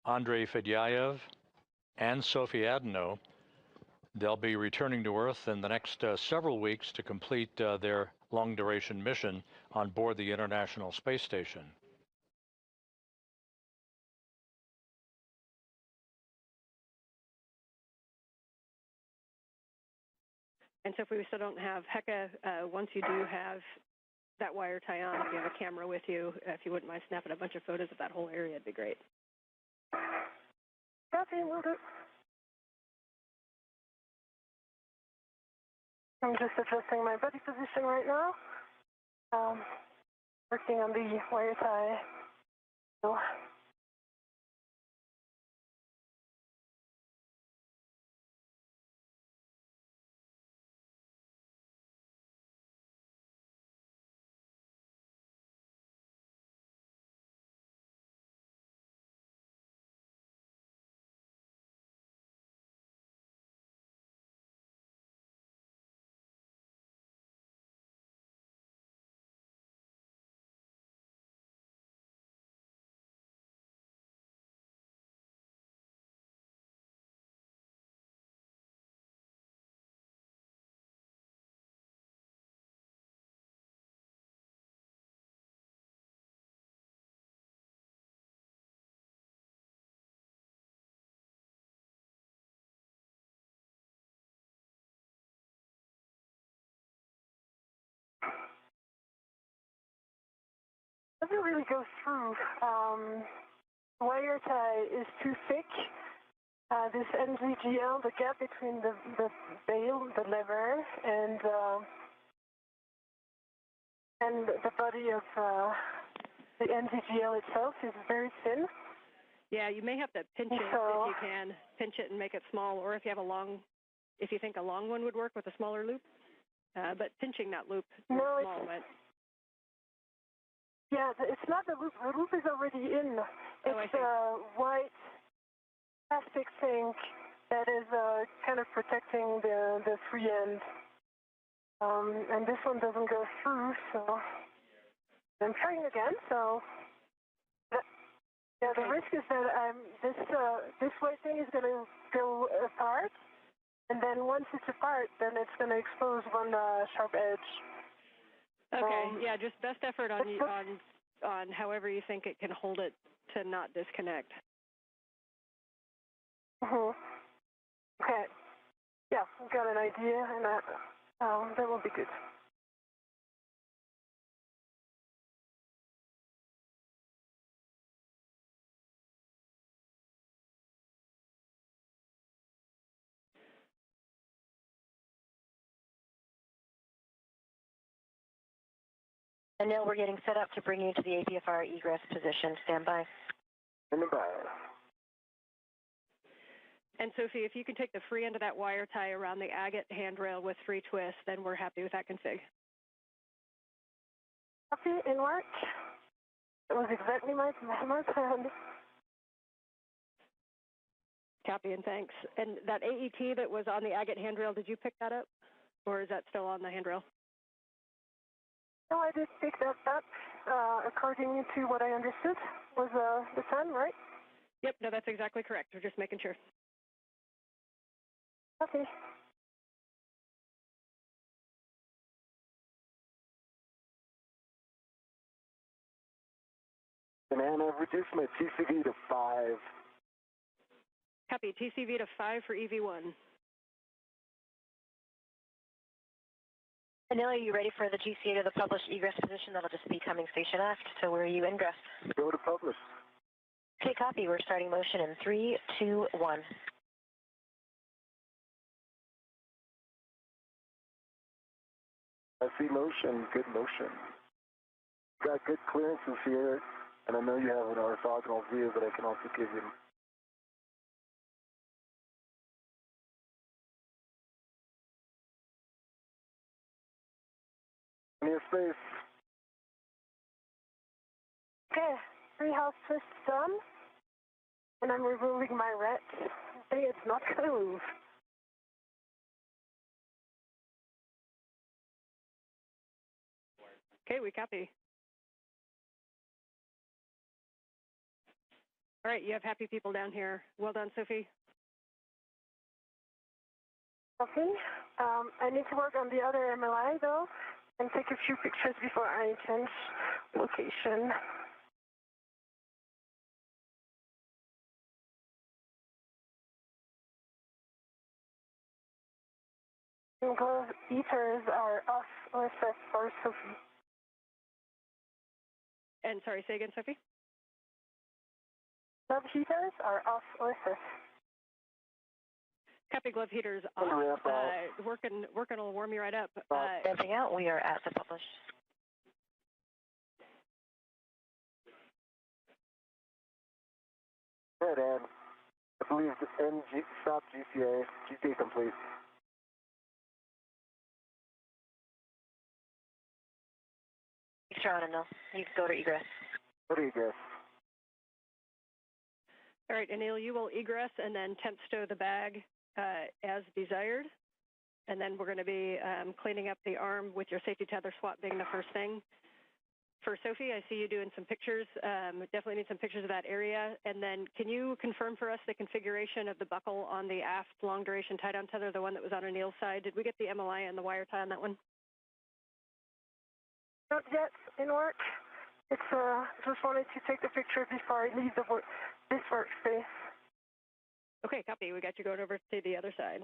Andrei Fedyaev, and Sophie Adenot. They'll be returning to Earth in the next several weeks to complete their long-duration mission on board the International Space Station. And so if we still don't have Heka, once you do have that wire tie on, if you have a camera with you, if you wouldn't mind snapping a bunch of photos of that whole area, it'd be great. Copy, will do. I'm just adjusting my body position right now. Working on the wire tie. So doesn't really go through. Wire tie is too thick. This NZGL, the gap between the bail, the lever, and the body of the NZGL itself is very thin. Yeah, you may have to pinch it if you can. Pinch it and make it small, or if you have if you think a long one would work with a smaller loop. But pinching that loop is small. Yeah, it's not the loop. The loop is already in. It's a white plastic thing that is kind of protecting the free end. And this one doesn't go through, so I'm trying again. So yeah, the risk is that this white thing is going to go apart, and then once it's apart, then it's going to expose one sharp edge. Okay, yeah, just best effort on however you think it can hold it to not disconnect. Okay. Yeah, I've got an idea, and that will be good. Anil, we're getting set up to bring you to the APFR egress position. Stand by. Stand by. And Sophie, if you can take the free end of that wire tie around the agate handrail with 3 twists, then we're happy with that config. Copy, in work. That was exactly my plan. Copy and thanks. And that AET that was on the agate handrail, did you pick that up? Or is that still on the handrail? No, I did pick that up. According to what I understood, was the sun, right? Yep, no, that's exactly correct. We're just making sure. Okay. And I've reduced my TCV to 5. Copy, TCV to 5 for EV1. Anil, are you ready for the GCA to the published egress position? That'll just be coming station aft. So where are you ingress? Go to publish. Okay, copy. We're starting motion in 3, 2, 1. I see motion, good motion. Got good clearances here, and I know you have an orthogonal view, but I can also give you. Near space. Okay, 3 house twists done, and I'm removing my ret. Okay, it's not going to move. Okay, we copy. All right, you have happy people down here. Well done, Sophie. Okay, I need to work on the other MLI though, and take a few pictures before I change location. And glove heaters are off or set for Sophie. And sorry, say again, Sophie? Glove heaters are off or set. Copy, glove heaters off. Working will warm you right up. Ramping out, we are at the published. Good, Ann. I believe the NG stop GCA. GCA complete. Thanks, Anil. You can go to egress. Go to egress. All right, Anil, you will egress and then temp stow the bag as desired. And then we're going to be cleaning up the arm with your safety tether swap being the first thing. For Sophie, I see you doing some pictures. Definitely need some pictures of that area. And then can you confirm for us the configuration of the buckle on the aft long duration tie down tether, the one that was on Anil's side? Did we get the MLI and the wire tie on that one? Not yet in work. It's just wanted to take the picture before I leave this workspace. Okay, copy. We got you going over to the other side.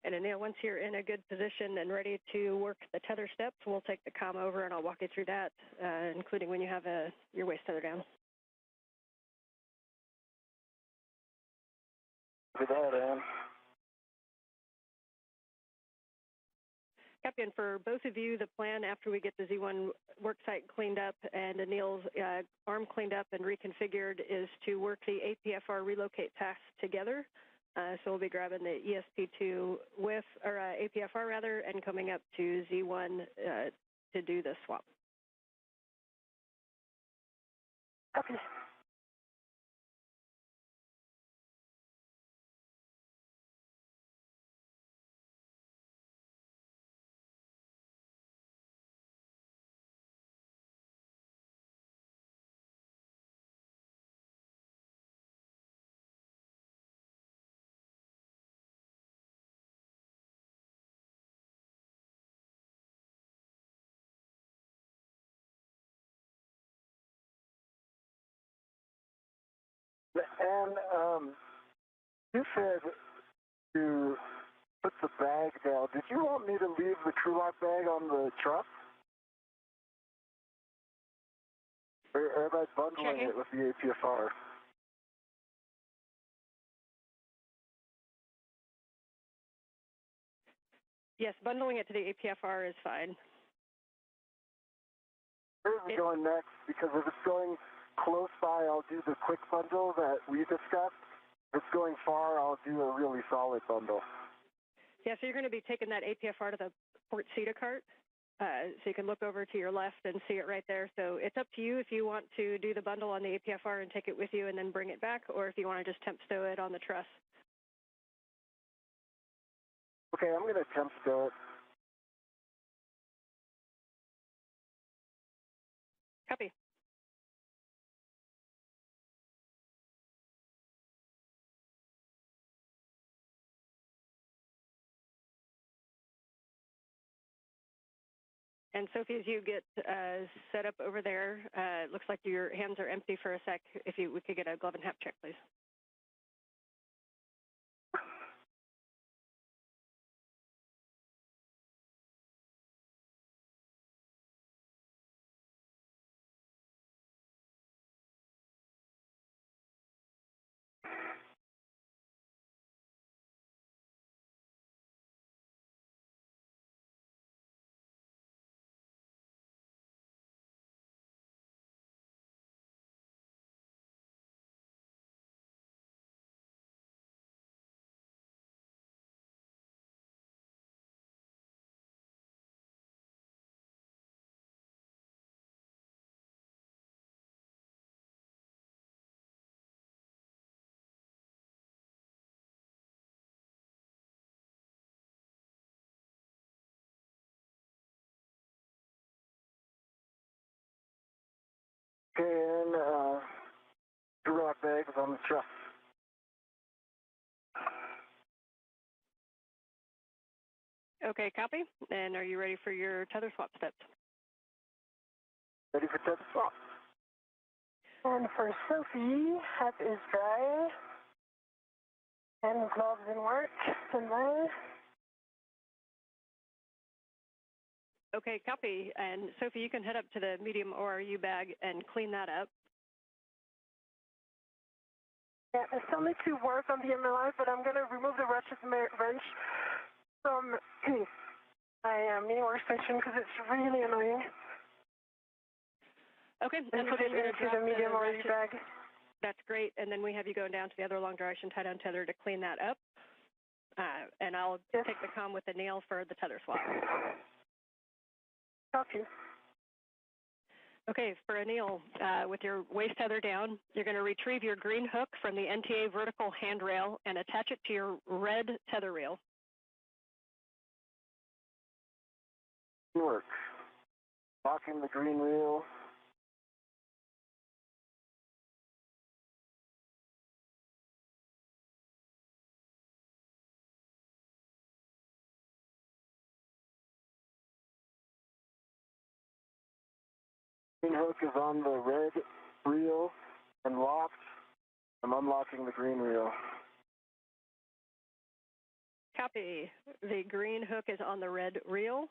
And Anil, once you're in a good position and ready to work the tether steps, we'll take the comm over and I'll walk you through that, including when you have your waist tether down. Good day, Dan. Captain, for both of you, the plan after we get the Z1 worksite cleaned up and Anil's arm cleaned up and reconfigured is to work the APFR relocate task together. So we'll be grabbing the ESP2 with, or APFR rather, and coming up to Z1 to do the swap. Copy. And you said to put the bag down. Did you want me to leave the crew lock bag on the truss? Or am I bundling it with the APFR? Yes, bundling it to the APFR is fine. Where is it going next? Because if it's going close by, I'll do the quick bundle that we discussed. If it's going far, I'll do a really solid bundle. Yeah, so you're going to be taking that APFR to the port CETA cart. So you can look over to your left and see it right there. So it's up to you if you want to do the bundle on the APFR and take it with you and then bring it back, or if you want to just temp stow it on the truss. Okay, I'm going to temp stow it. Copy. And Sophie, as you get set up over there, it looks like your hands are empty for a sec. If we could get a glove and hat check, please. Okay, and crew lock bag is on the truss. Okay, copy. And are you ready for your tether swap steps? Ready for tether swap. And for Sophie, hat is dry. And gloves in work. And there. Okay, copy. And Sophie, you can head up to the medium ORU bag and clean that up. Yeah, I still need to work on the MLI, but I'm going to remove the wrench from my mini workstation because it's really annoying. Okay, and put it into the medium ORU bag. That's great. And then we have you going down to the other long duration tie-down tether to clean that up. And I'll take the comm with Anil for the tether swap. Copy. Okay, for Anil, with your waist tether down, you're going to retrieve your green hook from the NTA vertical handrail and attach it to your red tether reel. Work. Locking the green reel. Green hook is on the red reel and locked. I'm unlocking the green reel. Copy. The green hook is on the red reel,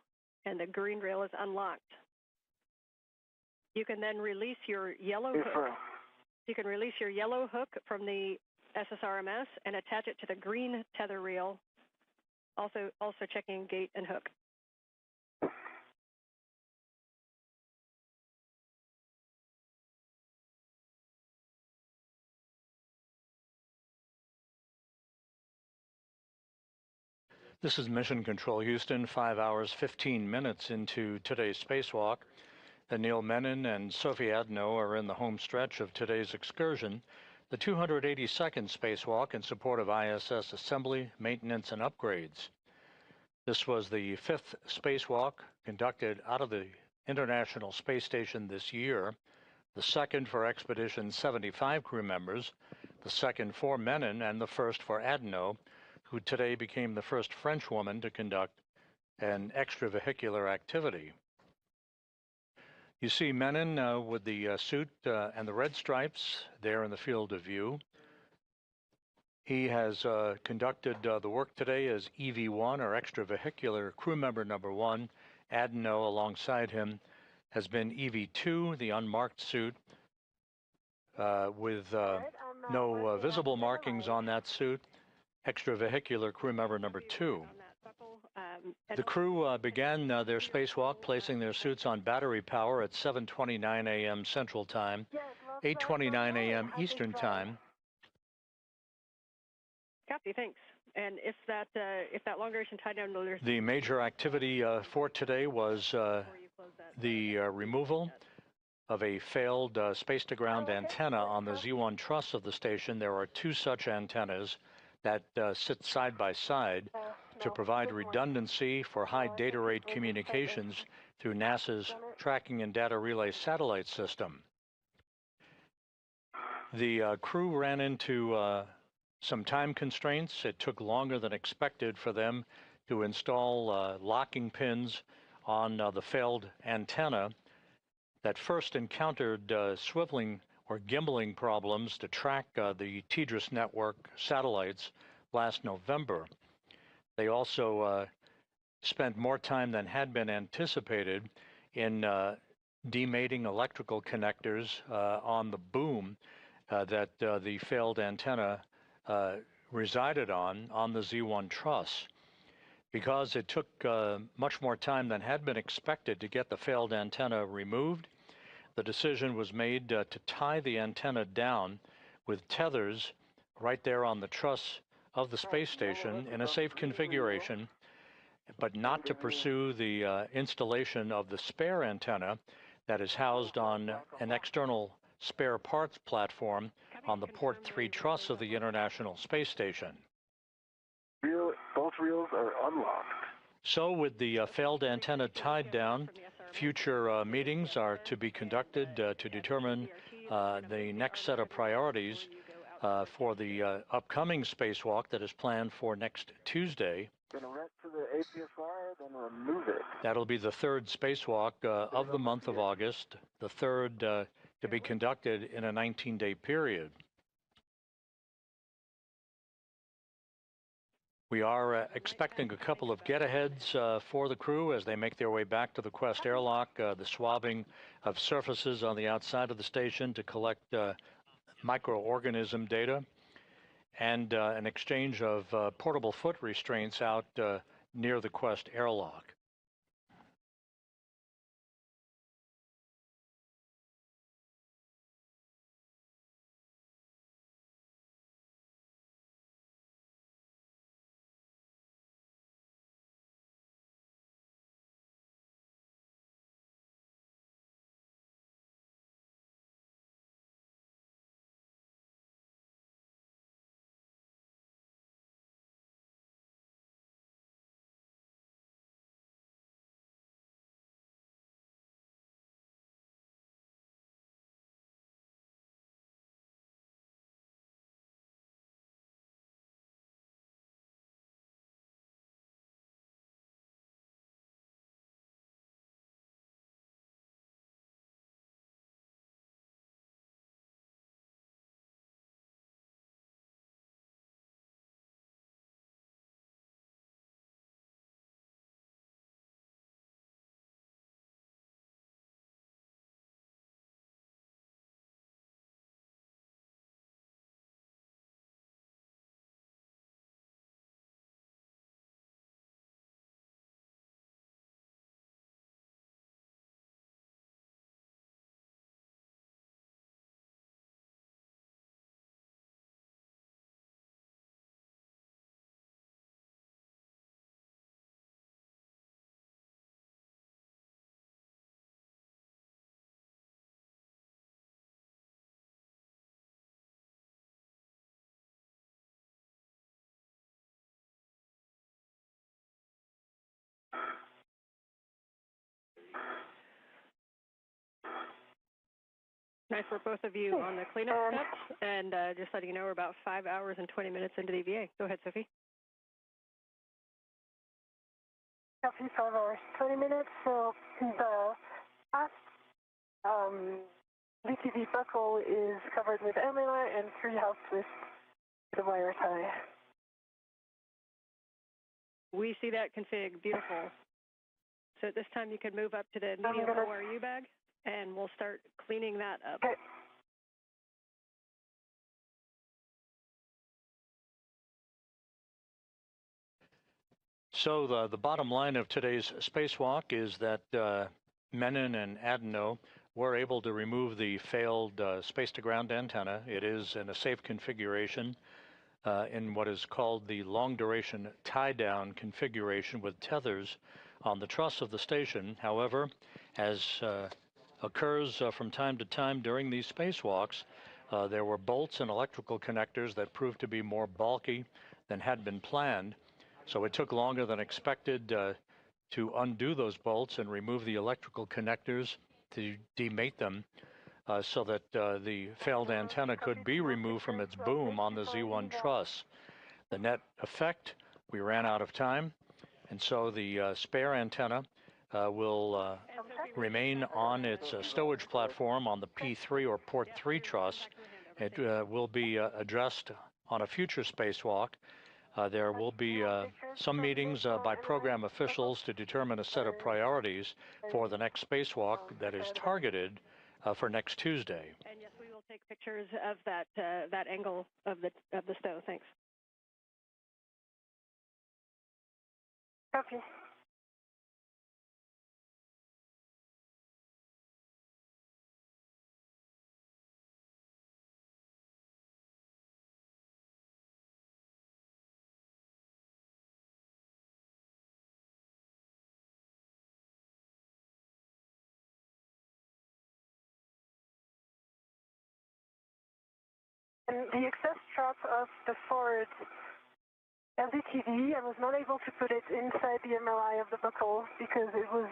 and the green reel is unlocked. You can then release your yellow hook. You can release your yellow hook from the SSRMS and attach it to the green tether reel, also checking gate and hook. This is Mission Control Houston, 5 hours, 15 minutes into today's spacewalk. Anil, Menon, and Sophie Adenot are in the home stretch of today's excursion, the 282nd spacewalk in support of ISS assembly, maintenance, and upgrades. This was the 5th spacewalk conducted out of the International Space Station this year, the 2nd for Expedition 75 crew members, the 2nd for Menon, and the 1st for Adenot, who today became the first French woman to conduct an extravehicular activity. You see Menon with the suit and the red stripes there in the field of view. He has conducted the work today as EV1, or extravehicular crew member number 1. Adenot, alongside him, has been EV2, the unmarked suit, with no visible markings on that suit. Extravehicular crew member number 2. The crew began their spacewalk placing their suits on battery power at 7:29 a.m. Central Time, 8:29 a.m. Eastern Time. Copy, thanks. And if that long duration tie down, the major activity for today was the removal of a failed space-to-ground antenna on the Z1 truss of the station. There are 2 such antennas that sit side by side to provide redundancy for high data rate communications through NASA's Tracking and Data Relay Satellite System. The crew ran into some time constraints. It took longer than expected for them to install locking pins on the failed antenna that first encountered swiveling or gimbaling problems to track the TDRS network satellites last November. They also spent more time than had been anticipated in demating electrical connectors on the boom that the failed antenna resided on the Z1 truss. Because it took much more time than had been expected to get the failed antenna removed, the decision was made to tie the antenna down with tethers right there on the truss of the space station in a safe configuration, but not to pursue the installation of the spare antenna that is housed on an external spare parts platform on the Port 3 truss of the International Space Station. Both reels are unlocked. So with the failed antenna tied down, future meetings are to be conducted to determine the next set of priorities for the upcoming spacewalk that is planned for next Tuesday. Connect to the APSR, then remove it. That'll be the 3rd spacewalk of the month of August, the 3rd to be conducted in a 19-day period. We are expecting a couple of get-aheads for the crew as they make their way back to the Quest airlock, the swabbing of surfaces on the outside of the station to collect microorganism data, and an exchange of portable foot restraints out near the Quest airlock. Nice work, both of you, on the cleanup steps. And just letting you know, we're about 5 hours and 20 minutes into the EVA. Go ahead, Sophie. Copy, 5 hours, 20 minutes. So the last VTV buckle is covered with MLR and 3 house with the wire tie. We see that config. Beautiful. So at this time, you can move up to the medium ORU bag, and we'll start cleaning that up. Okay. So the bottom line of today's spacewalk is that Menon and Adenot were able to remove the failed space-to-ground antenna. It is in a safe configuration in what is called the long-duration tie-down configuration with tethers on the truss of the station. However, as occurs from time to time during these spacewalks, there were bolts and electrical connectors that proved to be more bulky than had been planned. So it took longer than expected to undo those bolts and remove the electrical connectors to demate them so that the failed antenna could be removed from its boom on the Z1 truss. The net effect, we ran out of time, and so the spare antenna will remain on its stowage platform on the P3 or port 3 truss. It will be addressed on a future spacewalk. There will be some meetings by program officials to determine a set of priorities for the next spacewalk that is targeted for next Tuesday. And yes, we will take pictures of that angle of the stow. Thanks. Copy. And the excess strap of the forward LDTV, I was not able to put it inside the MLI of the buckle because it was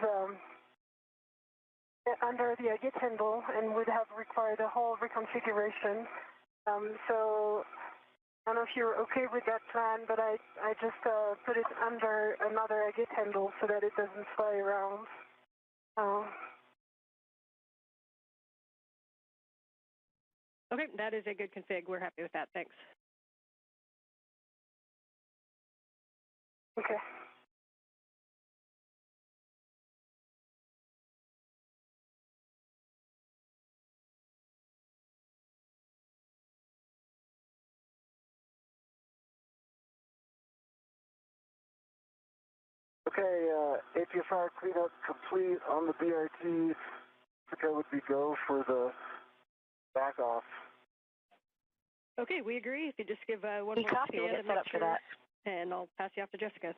under the agate handle and would have required a whole reconfiguration. So I don't know if you're okay with that plan, but I just put it under another agate handle so that it doesn't fly around. Okay, that is a good config. We're happy with that. Thanks. Okay. Okay, APFR cleanup complete on the BRT. Jessica would be go for the back off. Okay, we agree. If you just give one more copy, scan we'll get to set make up for sure, that. and I'll pass you off to Jessica.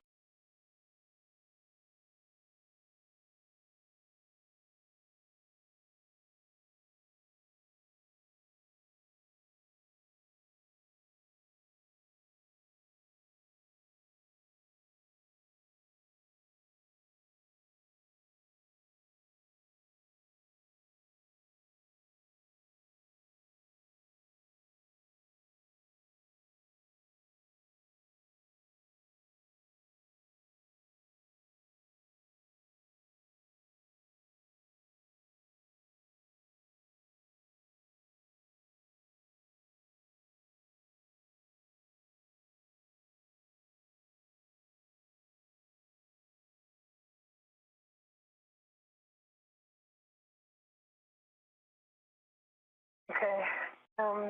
Okay.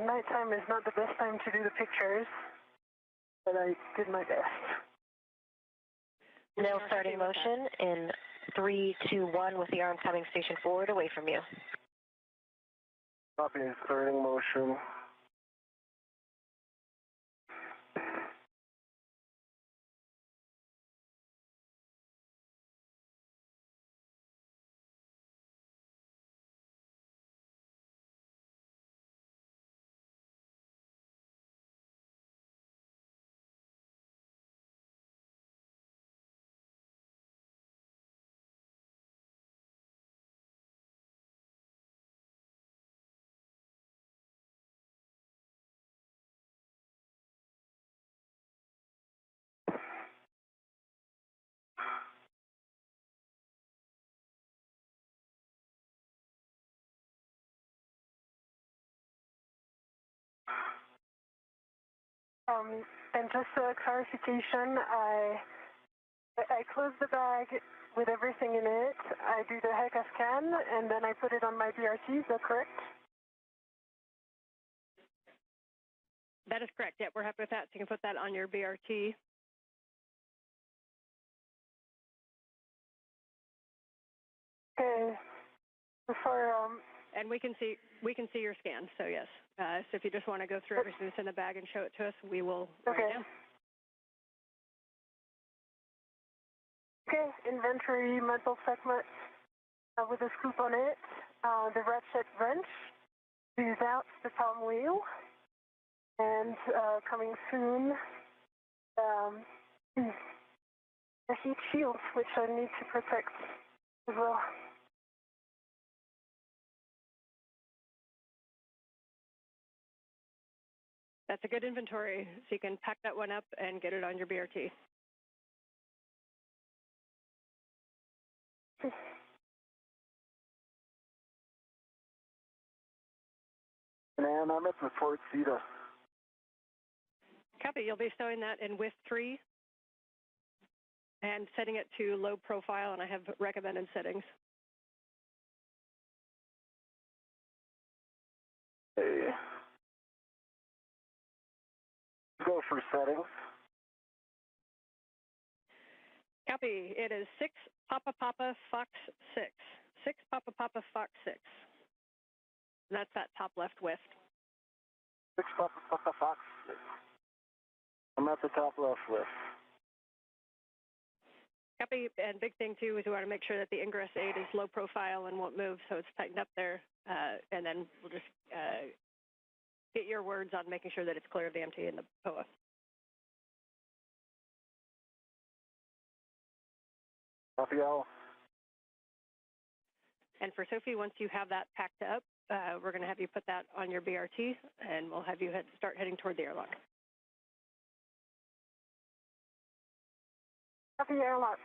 Nighttime is not the best time to do the pictures, but I did my best. Now starting motion in 3, 2, 1 with the arm coming station forward away from you. Copy, starting motion. And just a clarification, I close the bag with everything in it. I do the HECA scan, and then I put it on my BRT. Is that correct? That is correct. Yeah, we're happy with that. So you can put that on your BRT. Okay. For and we can see your scan. So yes. So if you just want to go through everything that's in the bag and show it to us, we will write it down. Okay. Inventory metal segment with a scoop on it. The ratchet wrench. Use out the palm wheel. And coming soon, the heat shield, which I need to protect as well. That's a good inventory, so you can pack that one up and get it on your BRT. And I'm at the Fort Cedar. Copy. You'll be showing that in WIF 3 and setting it to low profile, and I have recommended settings. Hey. Go for settings. Copy. It is 6 Papa Papa Fox 6. 6 Papa Papa Fox 6. And that's that top left WIF. 6 Papa Papa Fox 6. I'm at the top left WIF. Copy. And big thing too is we want to make sure that the ingress aid is low profile and won't move, so it's tightened up there. And then we'll just get your words on making sure that it's clear of the empty in the POA. Copy all. And for Sophie, once you have that packed up, we're going to have you put that on your BRT, and we'll have you start heading toward the airlock. Copy airlock.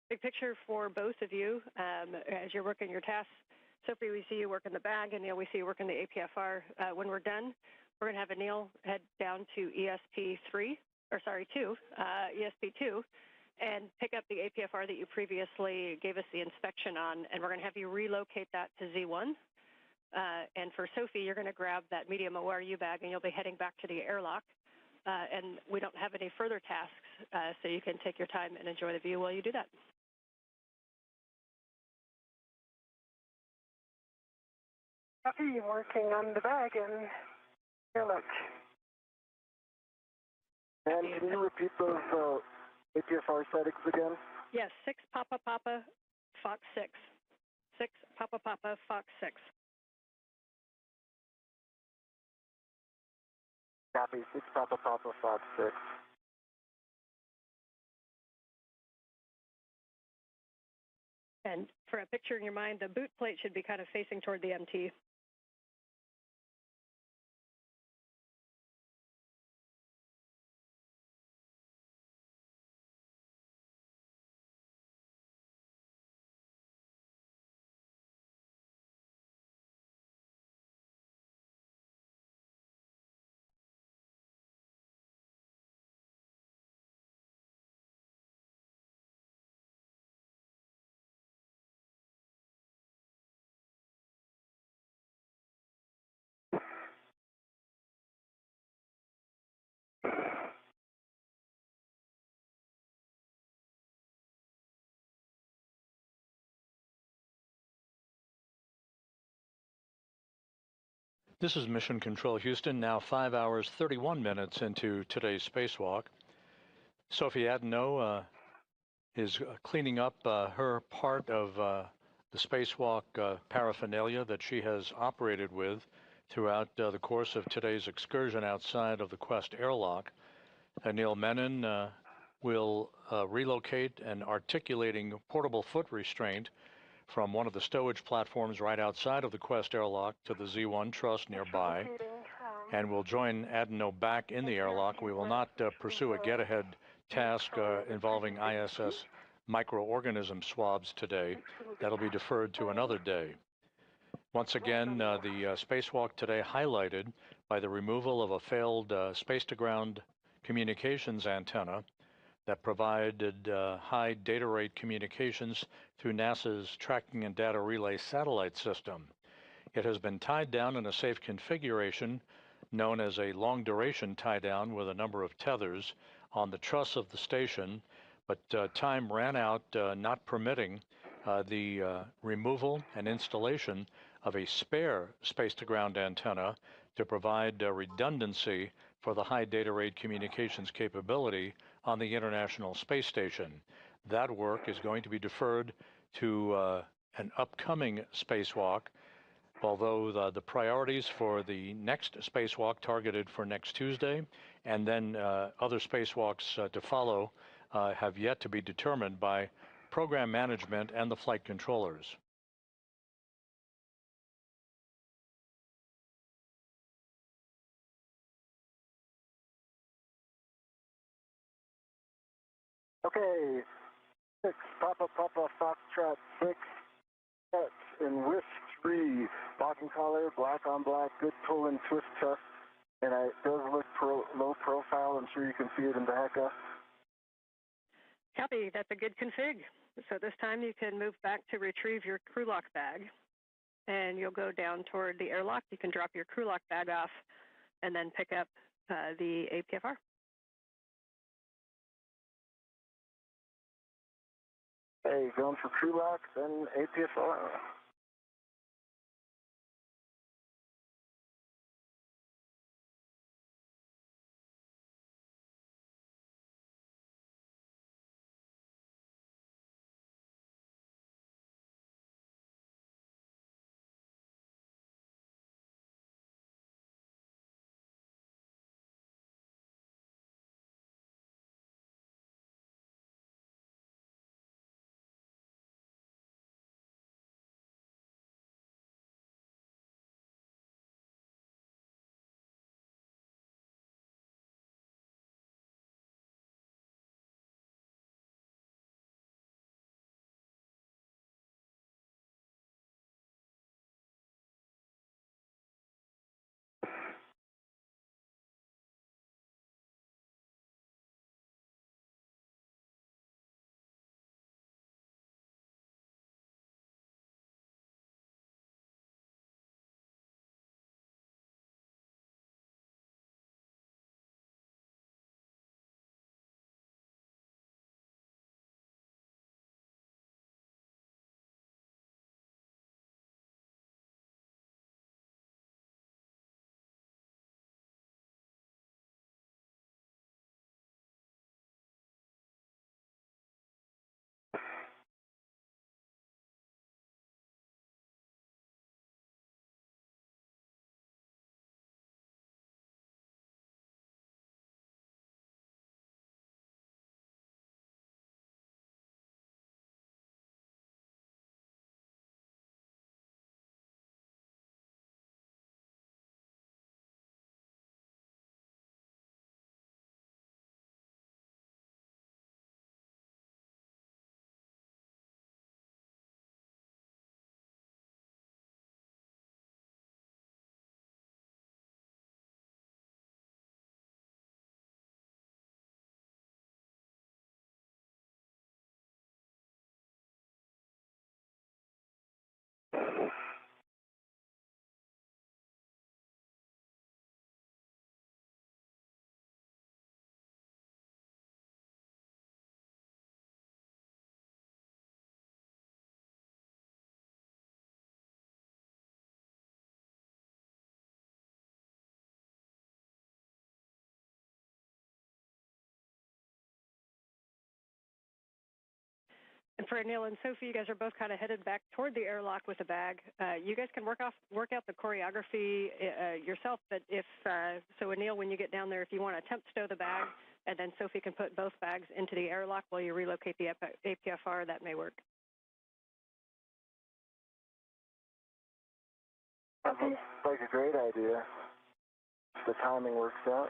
Big picture for both of you as you're working your tasks. Sophie, we see you working the bag, and Anil, we see you working the APFR. When we're done, we're going to have Anil head down to ESP2, and pick up the APFR that you previously gave us the inspection on, and we're going to have you relocate that to Z1. And for Sophie, you're going to grab that medium ORU bag, and you'll be heading back to the airlock. And we don't have any further tasks, so you can take your time and enjoy the view while you do that. Copy, working on the bag and airlock. And can you repeat those APFR settings again? Yes, 6 Papa Papa Fox 6. 6 Papa Papa Fox 6. Copy, 6 Papa Papa Fox 6. And for a picture in your mind, the boot plate should be kind of facing toward the MT. This is Mission Control Houston, now 5 hours 31 minutes into today's spacewalk. Sophie Adenot is cleaning up her part of the spacewalk paraphernalia that she has operated with throughout the course of today's excursion outside of the Quest airlock. Anil Menon will relocate an articulating portable foot restraint from one of the stowage platforms right outside of the Quest airlock to the Z1 truss nearby, and will join Adenot back in the airlock. We will not pursue a get-ahead task involving ISS microorganism swabs today. That'll be deferred to another day. Once again, the spacewalk today highlighted by the removal of a failed space-to-ground communications antenna that provided high data rate communications through NASA's Tracking and Data Relay satellite system. It has been tied down in a safe configuration known as a long-duration tie-down with a number of tethers on the truss of the station, but time ran out, not permitting the removal and installation of a spare space-to-ground antenna to provide redundancy for the high data rate communications capability on the International Space Station. That work is going to be deferred to an upcoming spacewalk, although the priorities for the next spacewalk targeted for next Tuesday and then other spacewalks to follow have yet to be determined by program management and the flight controllers. Okay, 6, Papa, Foxtrot 6, set, and risk 3, locking collar, black on black, good pull and twist test, and it does look low profile. I'm sure you can see it in the HECA. Copy, that's a good config. So this time you can move back to retrieve your crew lock bag, and you'll go down toward the airlock. You can drop your crew lock bag off and then pick up the APFR. Hey, going for crew lock, then APFR. And for Anil and Sophie, you guys are both kind of headed back toward the airlock with the bag. You guys can work out the choreography yourself, but so Anil, when you get down there, if you want to attempt stow the bag, and then Sophie can put both bags into the airlock while you relocate the APFR, that may work. That looks like a great idea. The timing works out.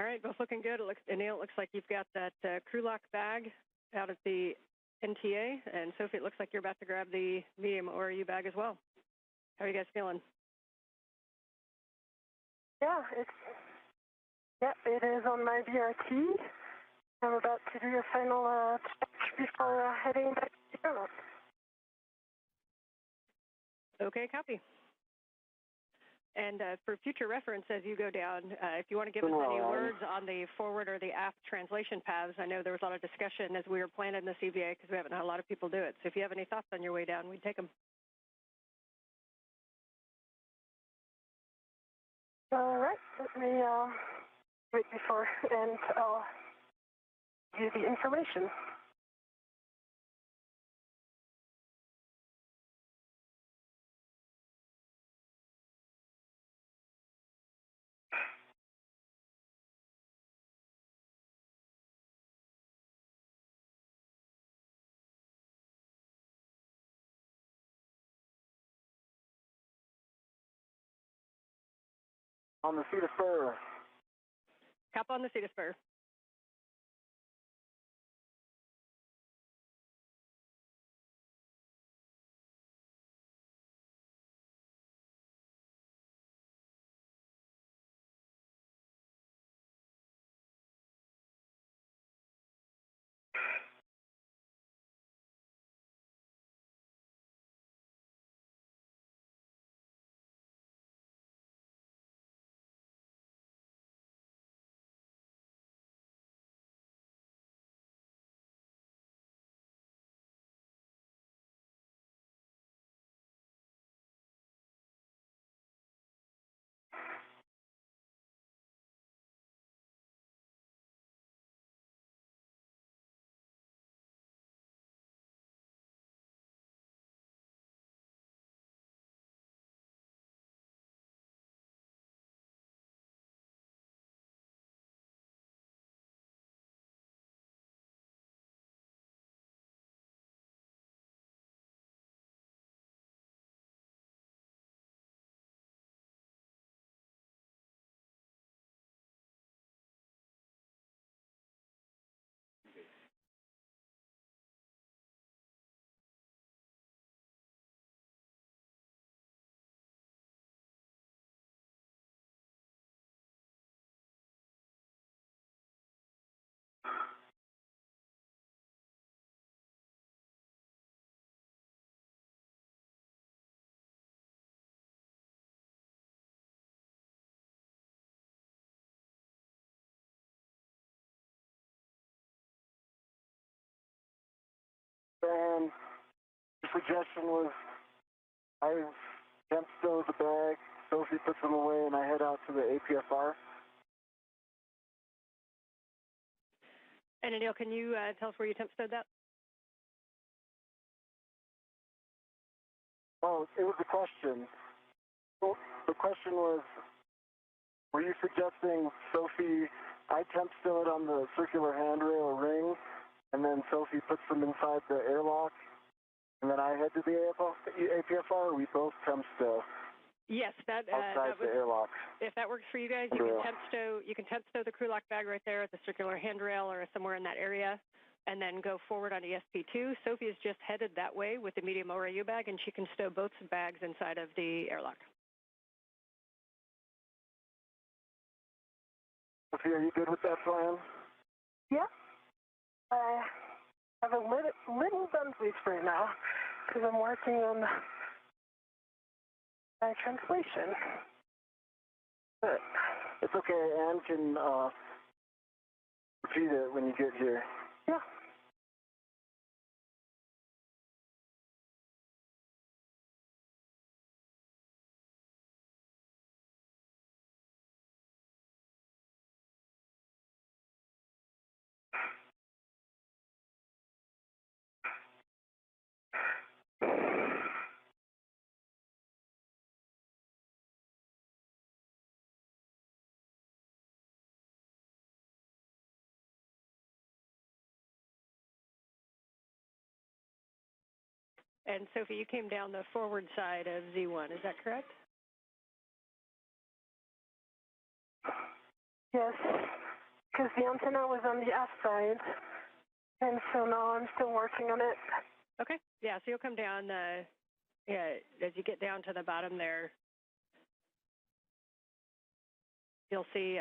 All right, both looking good. Anil, it looks like you've got that crew lock bag out at the NTA, and Sophie, it looks like you're about to grab the medium ORU bag as well. How are you guys feeling? Yeah, it is on my BRT. I'm about to do a final check before heading back to the airlock. Okay, copy. And for future reference, as you go down, if you want to give us any words on the forward or the aft translation paths, I know there was a lot of discussion as we were planning the CVA because we haven't had a lot of people do it. So if you have any thoughts on your way down, we'd take them. All right, let me wait before, and I'll give you the information. On the seat of spur. Cap on the seat of spur. And the suggestion was I temp stow the bag, Sophie puts them away, and I head out to the APFR. And Anil, can you tell us where you temp stowed that? Oh, it was a question. Well, the question was, were you suggesting, Sophie, I temp stow it on the circular handrail or ring, and then Sophie puts them inside the airlock, and then I head to the APFR, we both temp stow. Yes, that outside was, the airlock. If that works for you guys, you can temp stow the crew lock bag right there at the circular handrail or somewhere in that area, and then go forward on ESP2. Sophie is just headed that way with the medium ORU bag, and she can stow both bags inside of the airlock. Sophie, are you good with that plan? Yeah. I have a little done sleep right now because I'm working on my translation. But it's okay. Anne can repeat it when you get here. Yeah. And Sophie, you came down the forward side of Z1, is that correct? Yes, because the antenna was on the aft side, and so now I'm still working on it. Okay, yeah, so you'll come down, as you get down to the bottom there, you'll see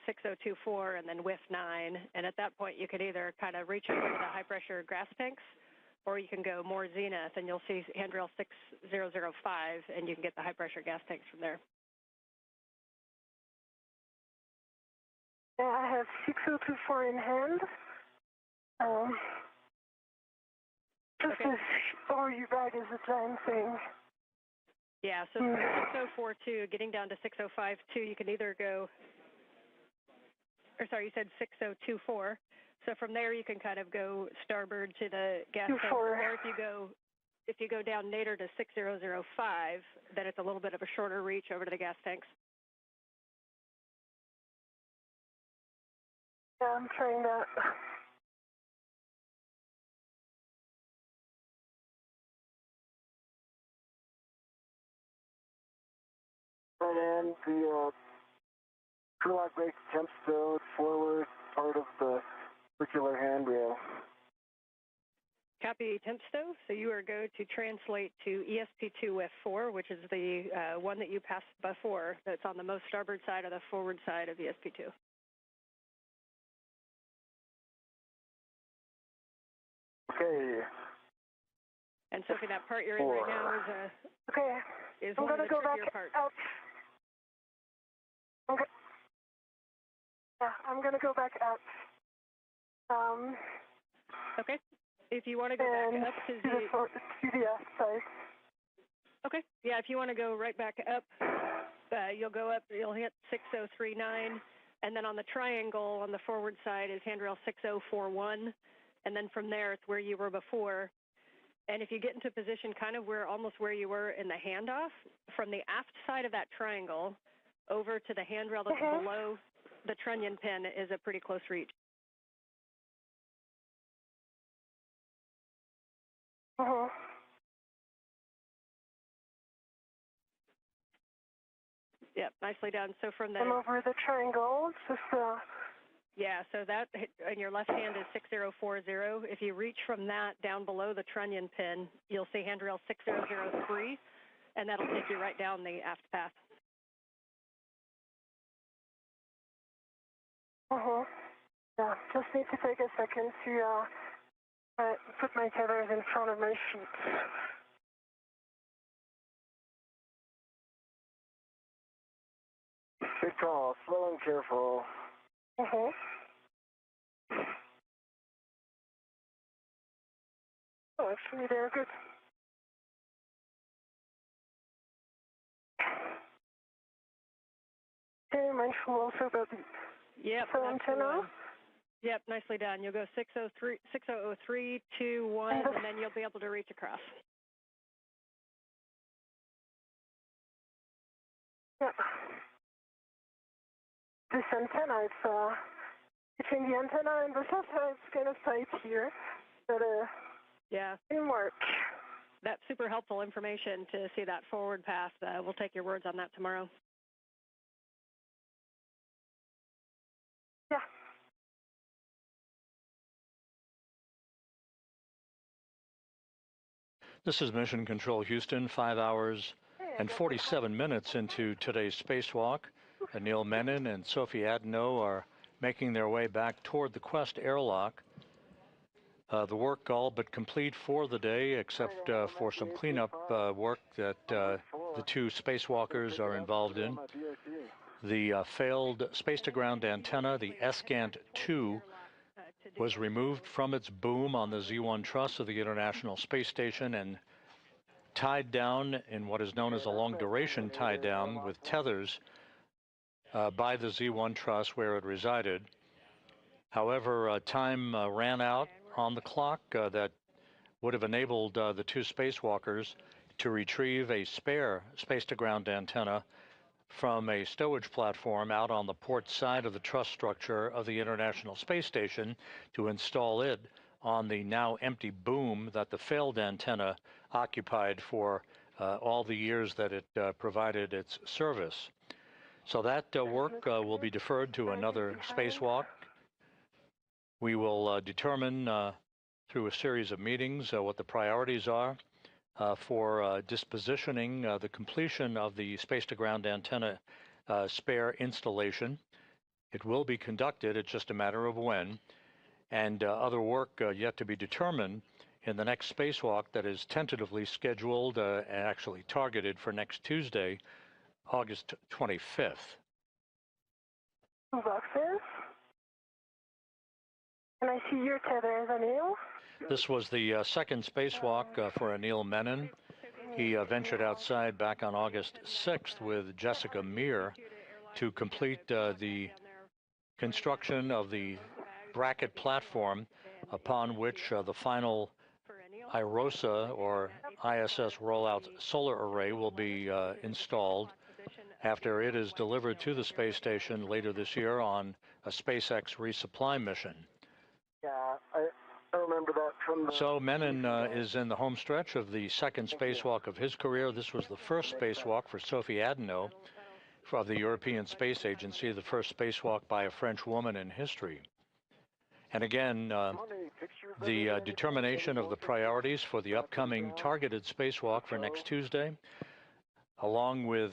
6024 and then WIF 9, and at that point you could either kind of reach over to the high pressure gas tanks, or you can go more zenith and you'll see handrail 6005 and you can get the high pressure gas tanks from there. Yeah, I have 6024 in hand. Just Okay. as ORU bag is a giant thing. Yeah, so from 6042, getting down to 6052, you can either go, or sorry, you said 6024. So from there, you can kind of go starboard to the gas tank, or if you go down nadir to 6005, then it's a little bit of a shorter reach over to the gas tanks. Yeah, I'm trying that. And the crew lock brake temp stowed forward part of the circular handrail. Copy temp stow. So you are going to translate to ESP2 F4, which is the one that you passed before, that's on the most starboard side of the forward side of ESP2. Okay. And Sophie, that part you're in right now is I'm one of gonna the go back trickier parts. out. Okay. Yeah, I'm gonna go back out. Okay. If you want to go back up to the aft side. Okay. Yeah, if you want to go right back up, you'll go up, you'll hit 6039, and then on the triangle on the forward side is handrail 6041, and then from there it's where you were before. And if you get into position kind of almost where you were in the handoff, from the aft side of that triangle over to the handrail that's below the trunnion pin is a pretty close reach. Yep, nicely done. So from the... I'm over the triangle, it's just Yeah, so that, in your left hand is 6040. If you reach from that down below the trunnion pin, you'll see handrail 6003, and that'll take you right down the aft path. Yeah, just need to take a second to put my tethers in front of my feet. Good call, slow and careful. Oh, actually, they're good. Okay, mindful also about the antenna. Yep, nicely done. You'll go 6003, 2, 1, and then you'll be able to reach across. Yeah. This antenna, between the antenna and the satellite, it's kind of tight here, but yeah, it can work. That's super helpful information to see that forward path. We'll take your words on that tomorrow. Yeah. This is Mission Control Houston, 5 hours and 47 minutes into today's spacewalk. Anil, Menon, and Sophie Adenot are making their way back toward the Quest airlock. The work all but complete for the day, except for some cleanup work that the two spacewalkers are involved in. The failed space-to-ground antenna, the SCANT-2, was removed from its boom on the Z1 truss of the International Space Station and tied down in what is known as a long-duration tie-down with tethers by the Z1 truss where it resided. However, time ran out on the clock that would have enabled the two spacewalkers to retrieve a spare space-to-ground antenna from a stowage platform out on the port side of the truss structure of the International Space Station to install it on the now empty boom that the failed antenna occupied for all the years that it provided its service. So that work will be deferred to another spacewalk. We will determine through a series of meetings what the priorities are for dispositioning the completion of the space-to-ground antenna spare installation. It will be conducted, it's just a matter of when, and other work yet to be determined in the next spacewalk that is tentatively scheduled and actually targeted for next Tuesday, August 25th. Boxes. Can I see your tethers, Anil? This was the second spacewalk for Anil Menon. He ventured outside back on August 6th with Jessica Meir to complete the construction of the bracket platform upon which the final IROSA, or ISS Rollout Solar Array, will be installed after it is delivered to the space station later this year on a SpaceX resupply mission. Yeah, I remember that from the... So Menon is in the home stretch of the second spacewalk of his career. This was the first spacewalk for Sophie Adenot of the European Space Agency, the first spacewalk by a French woman in history. And again, the determination of the priorities for the upcoming targeted spacewalk for next Tuesday, along with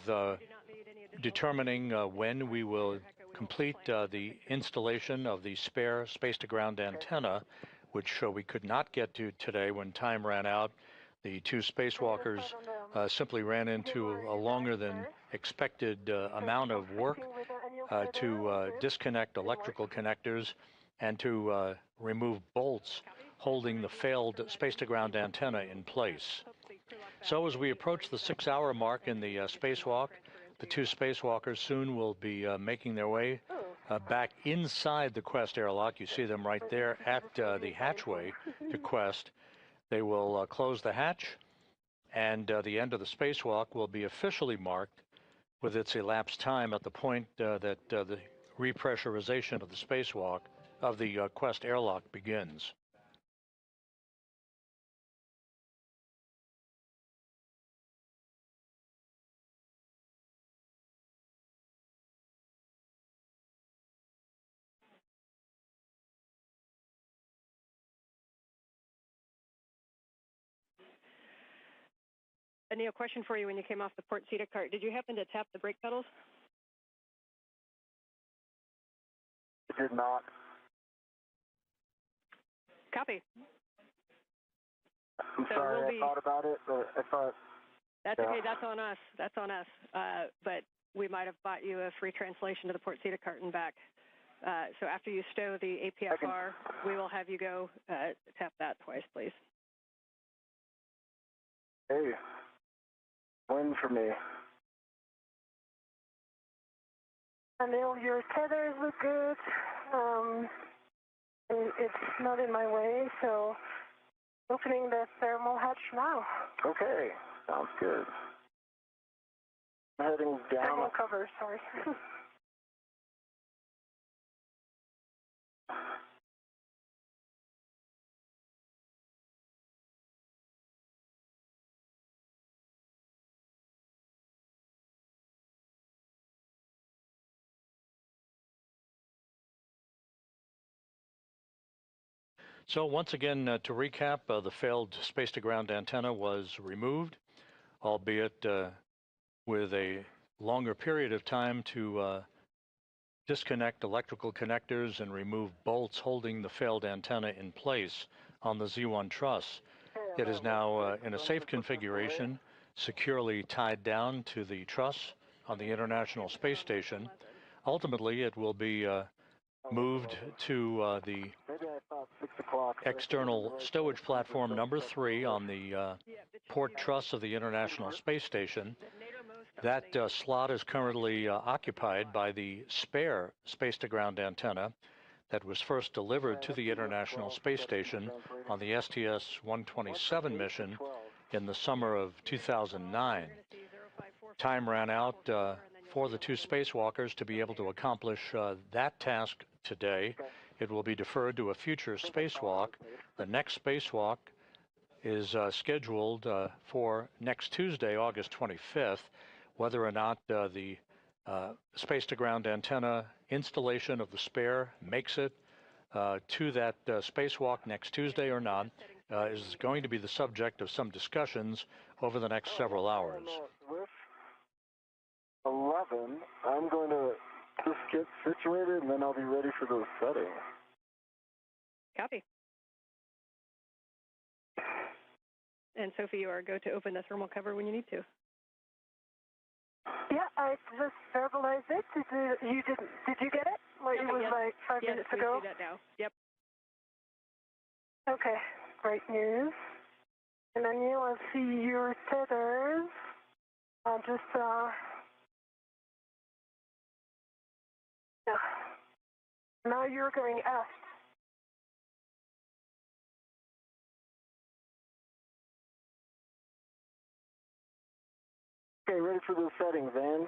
determining when we will complete the installation of the spare space-to-ground antenna, which we could not get to today when time ran out. The two spacewalkers simply ran into a longer than expected amount of work to disconnect electrical connectors and to remove bolts holding the failed space-to-ground antenna in place. So as we approach the 6-hour mark in the spacewalk, the two spacewalkers soon will be making their way back inside the Quest airlock. You see them right there at the hatchway to Quest. They will close the hatch, and the end of the spacewalk will be officially marked with its elapsed time at the point that the repressurization of the spacewalk of the Quest airlock begins. Anil, question for you. When you came off the port seat cart, did you happen to tap the brake pedals? It did not. Copy. I'm sorry, I thought about it, but I thought... That's okay, that's on us. That's on us. But we might have bought you a free translation to the port seat cart and back. So after you stow the APFR, we will have you go tap that twice, please. Hey. Win for me. Anil, your tethers look good. It's not in my way, so opening the thermal hatch now. Okay, sounds good. Heading down. Thermal cover, sorry. So once again, to recap, the failed space-to-ground antenna was removed, albeit with a longer period of time to disconnect electrical connectors and remove bolts holding the failed antenna in place on the Z1 truss. It is now in a safe configuration, securely tied down to the truss on the International Space Station. Ultimately, it will be moved to the external stowage platform number 3 on the port truss of the International Space Station. That slot is currently occupied by the spare space-to-ground antenna that was first delivered to the International Space Station on the STS-127 mission in the summer of 2009. Time ran out for the two spacewalkers to be able to accomplish that task today. It will be deferred to a future spacewalk. The next spacewalk is scheduled for next Tuesday, August 25th. Whether or not the space-to-ground antenna installation of the spare makes it to that spacewalk next Tuesday or not is going to be the subject of some discussions over the next several hours. 11, I'm going to just get situated and then I'll be ready for those settings. Copy. And Sophie, you are go to open the thermal cover when you need to. Yeah, I just verbalized it. Did you get it? Like, it was like 5 minutes ago? Yes, we see that now. Yep. Okay, great news. And then you will see your tethers. I'll just, yeah. Now you're going aft. Okay, ready for those settings, Van.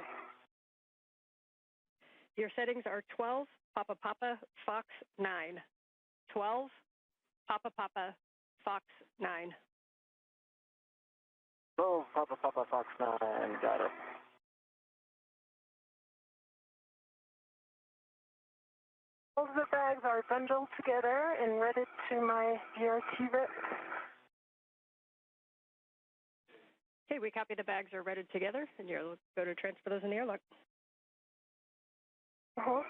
Your settings are 12, Papa Papa, Fox 9. 12, Papa Papa, Fox 9. Oh, Papa Papa Fox 9, got it. All of the bags are bundled together and ready to my BRT rep. Okay, we copy the bags are ready together, and you'll go to transfer those in the airlock. Uh-huh.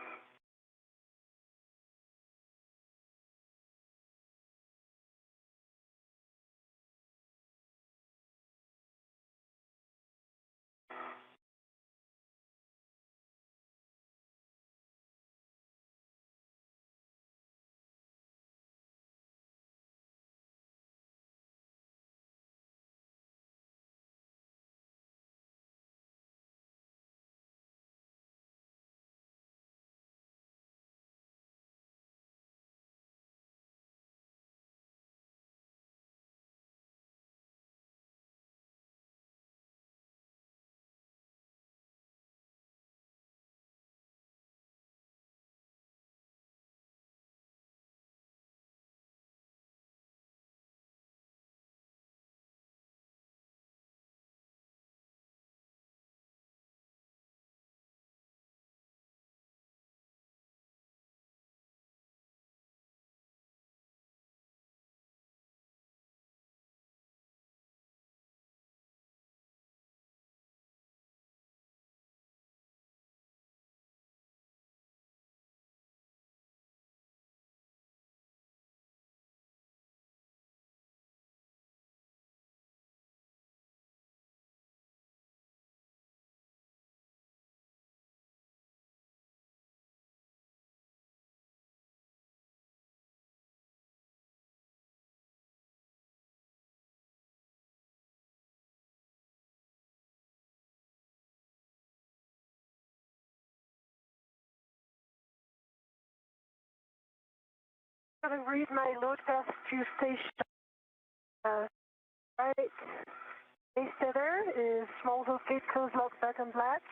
I'm going to read my load path to station. Right. Base tether is small hook gate close lock back on black.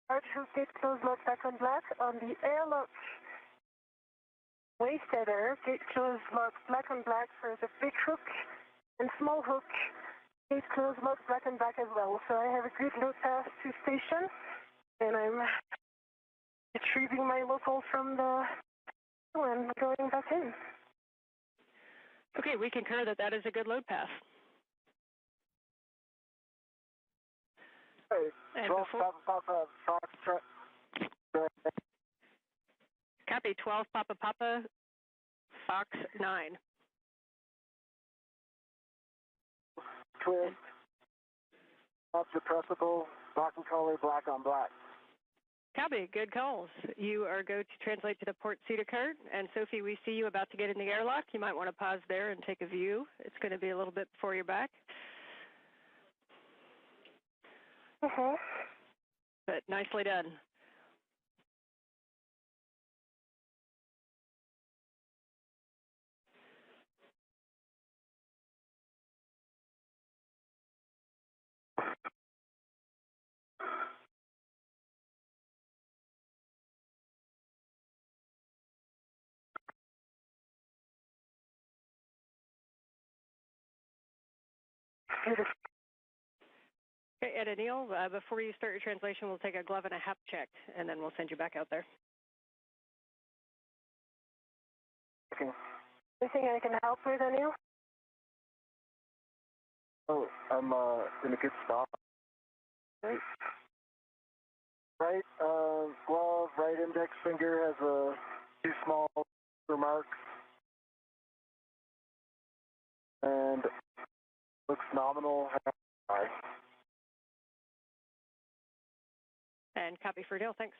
Large hook gate close lock back on black. On the airlock waist tether, gate close lock black on black for the big hook, and small hook gate close lock black on black as well. So I have a good load path to station, and I'm retrieving my local from the and going back in. Okay, we concur that that is a good load path. Hey, And 12 Papa Fox truck. Copy, 12 Papa Papa, Fox 9. Twist. Off depressible, black and color, black on black. Copy, good calls. You are go to translate to the port seat occurred. And Sophie, we see you about to get in the airlock. You might want to pause there and take a view. It's going to be a little bit before you're back. But nicely done. Okay, and Anil, before you start your translation, we'll take a glove and a hap check, and then we'll send you back out there. Okay. Anything I can help with, Anil? Oh, I'm in a good spot. Great. Right glove, right index finger has two small marks. And looks nominal. High. And copy for Anil, thanks.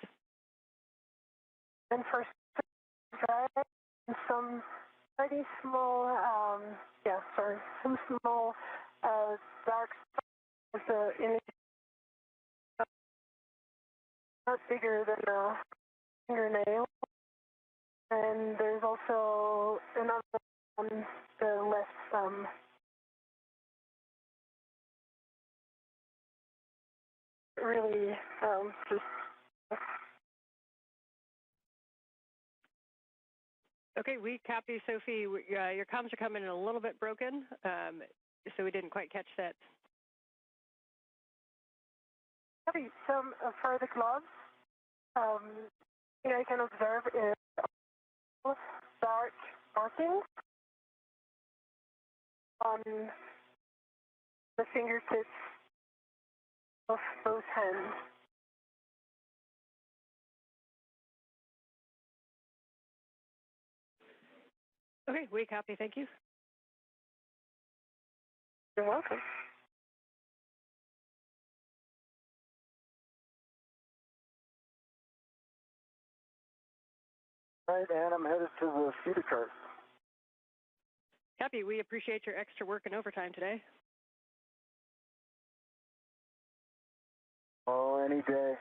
And for some pretty small, some small dark spots in not bigger than a fingernail. And there's also another on the left thumb. Really, just. Okay, we copy, Sophie. Your comms are coming in a little bit broken, so we didn't quite catch that. Copy. Some for the gloves, I can observe is dark markings on the fingertips of both hands. Okay, we copy, thank you. You're welcome. Right, and I'm headed to the feeder cart. Copy, we appreciate your extra work and overtime today. Oh, any day.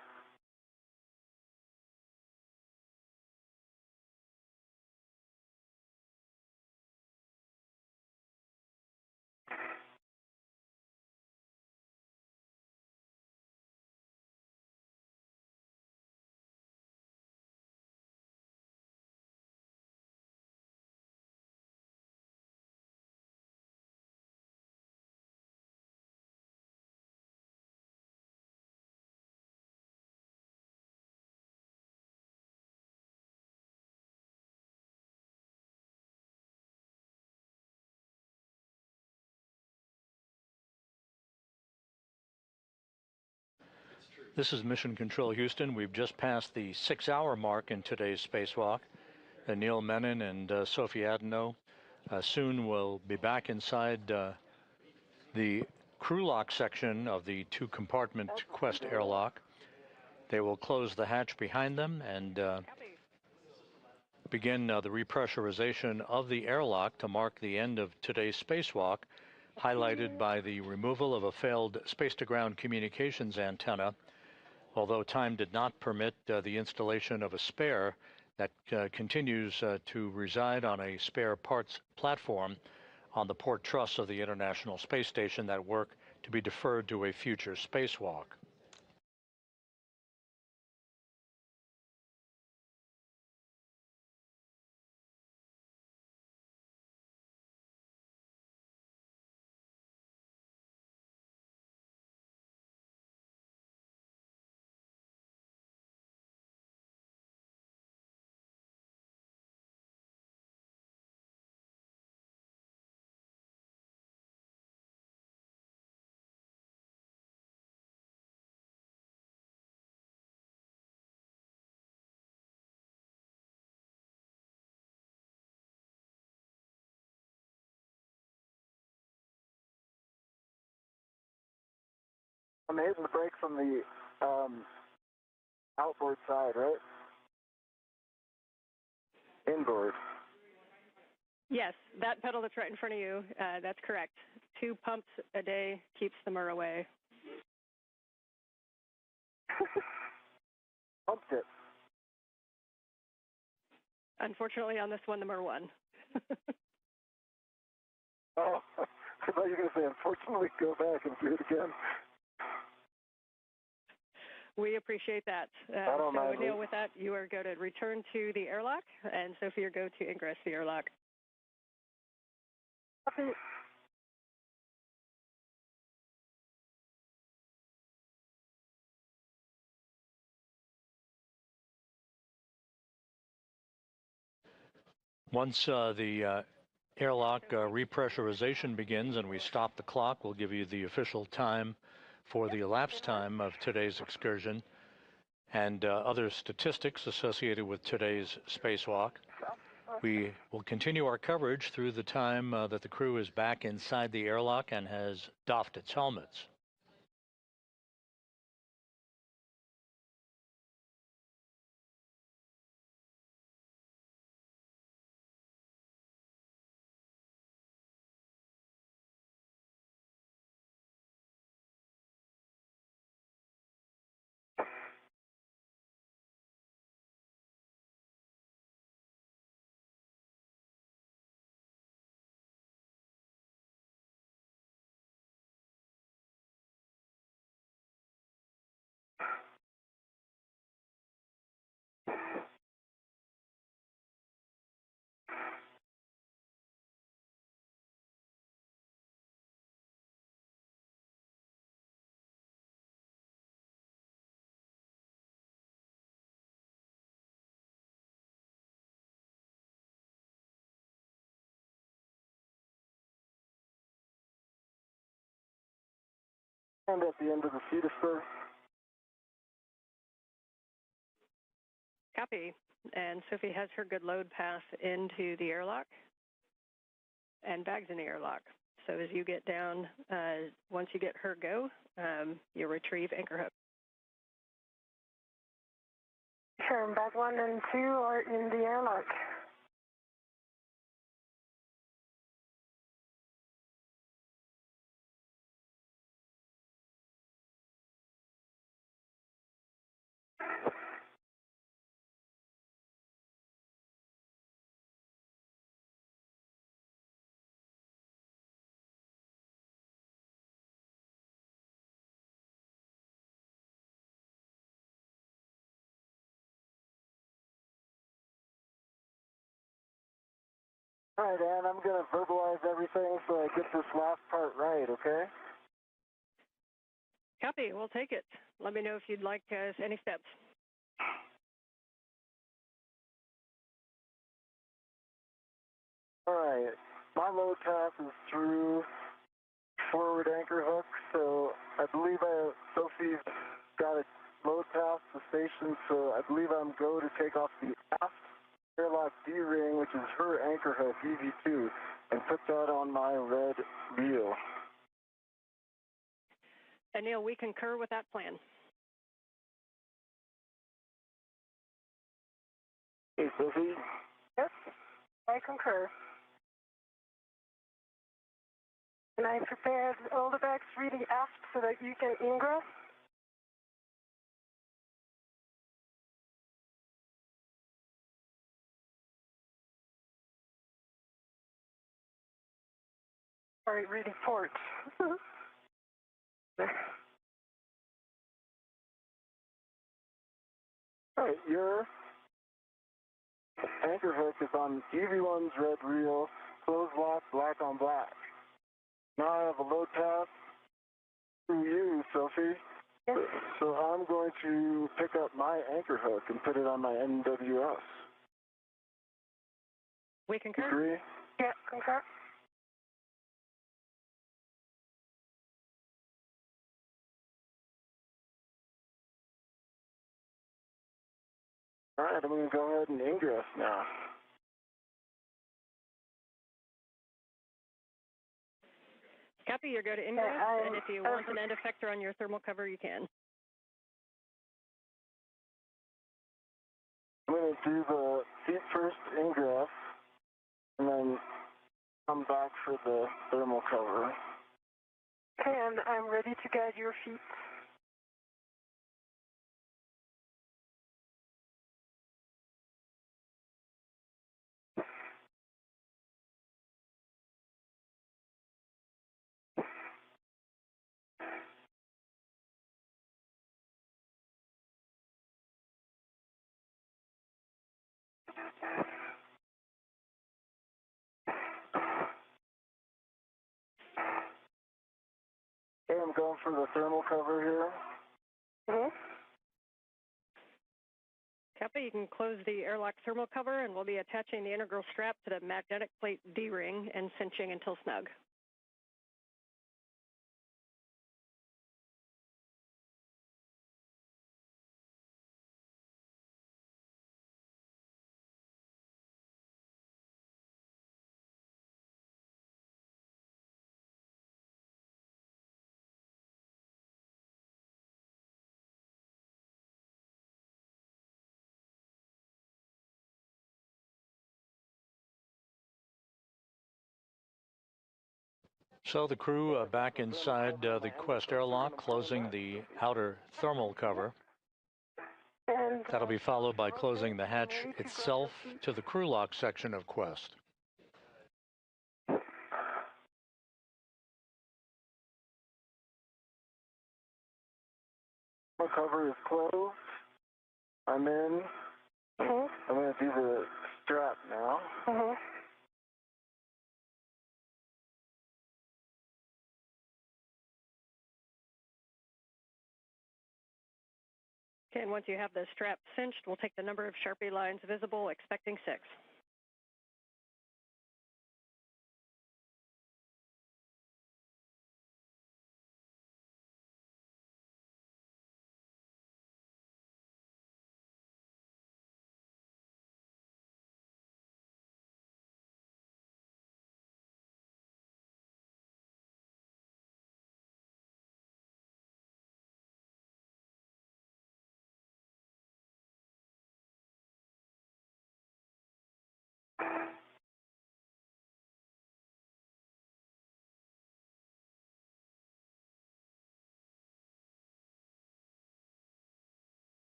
This is Mission Control Houston. We've just passed the 6-hour mark in today's spacewalk. Anil, Menon, and Sophie Adenot soon will be back inside the crew lock section of the two-compartment Quest airlock. They will close the hatch behind them and begin the repressurization of the airlock to mark the end of today's spacewalk, highlighted by the removal of a failed space-to-ground communications antenna, although time did not permit the installation of a spare that continues to reside on a spare parts platform on the port truss of the International Space Station, that work to be deferred to a future spacewalk. I'm hitting the brakes on the outboard side, right? Inboard. Yes, that pedal that's right in front of you, that's correct. 2 pumps a day keeps the myrrh away. Pumped it. Unfortunately, on this one, the myrrh won. Oh, I thought you were going to say, unfortunately, go back and do it again. We appreciate that. So, Anil, with that, you are going to return to the airlock, and Sophie, you're going to ingress the airlock. Copy. Once the airlock repressurization begins and we stop the clock, we'll give you the official time for the elapsed time of today's excursion and other statistics associated with today's spacewalk. We will continue our coverage through the time that the crew is back inside the airlock and has doffed its helmets. And at the end of the feeder spur. Copy. And Sophie has her good load pass into the airlock and bags in the airlock. So as you get down, once you get her go, you retrieve anchor hook. Sure, bag 1 and 2 are in the airlock. All right, Ann, I'm going to verbalize everything so I get this last part right, okay? Copy. We'll take it. Let me know if you'd like any steps. All right. My load pass is through forward anchor hook, so I believe Sophie's got a load pass to station, so I believe I'm go to take off the aft airlock D-ring, which is her anchor hook, EV2, and put that on my red reel. Anil, we concur with that plan. Hey, Sophie? Yes, I concur. And I prepared all the bags really aft so that you can ingress. Sorry, reading port. All right, your anchor hook is on EV1's red reel, closed lock, black on black. Now I have a load pass through you, Sophie. Yes. So I'm going to pick up my anchor hook and put it on my NWS. We concur. Agree? Yeah, concur. All right, I'm going to go ahead and ingress now. Copy, you go to ingress, and if you want an end effector on your thermal cover, you can. I'm going to do the feet first ingress, and then come back for the thermal cover. And I'm ready to guide your feet. Okay, I'm going for the thermal cover here. Mm-hmm. Copy, you can close the airlock thermal cover, and we'll be attaching the integral strap to the magnetic plate D-ring and cinching until snug. So the crew back inside the Quest airlock, closing the outer thermal cover. And That'll be followed by closing the hatch itself to the crew lock section of Quest. My cover is closed. I'm in. Mm-hmm. I'm going to do the strap now. Mm-hmm. Okay, and once you have the strap cinched, we'll take the number of Sharpie lines visible, expecting 6.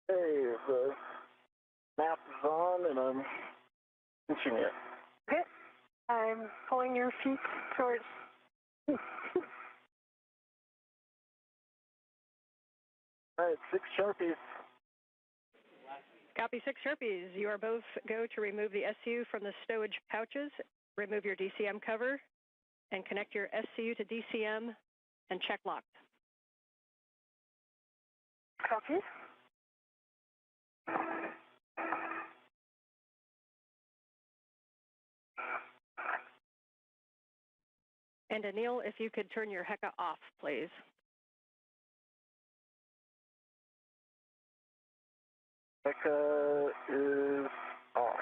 Hey, the map is on, and I'm pinching it. Okay. I'm pulling your feet towards. All right, 6 Sharpies. Copy, 6 Sharpies. You are both go to remove the SCU from the stowage pouches, remove your DCM cover, and connect your SCU to DCM and check locked. Copy. And Anil, if you could turn your HECA off, please. HECA is off.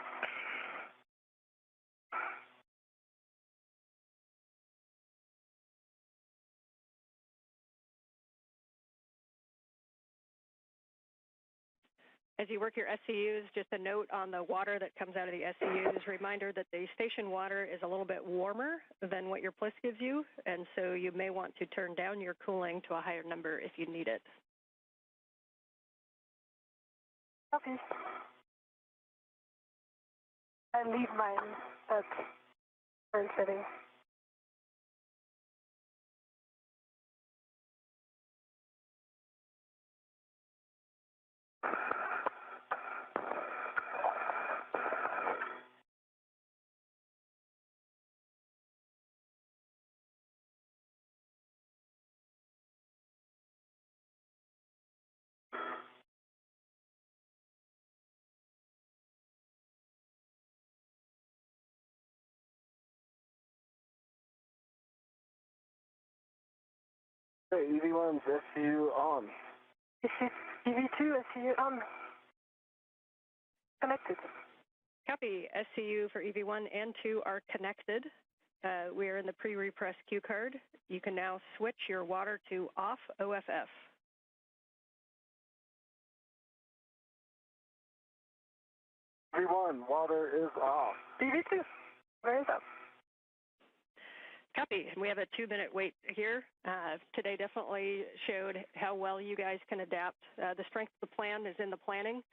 As you work your SCUs, just a note on the water that comes out of the SCUs, reminder that the station water is a little bit warmer than what your PLIS gives you, and so you may want to turn down your cooling to a higher number if you need it. Copy. I leave mine at current setting. Hey, EV1's SCU on. EV2 SCU on. Connected. Copy. SCU for EV1 and 2 are connected. We are in the pre-repress cue card. You can now switch your water to off OFF. Everyone, water is off. DV2, where is up? Copy. We have a 2-minute wait here. Today definitely showed how well you guys can adapt. The strength of the plan is in the planning.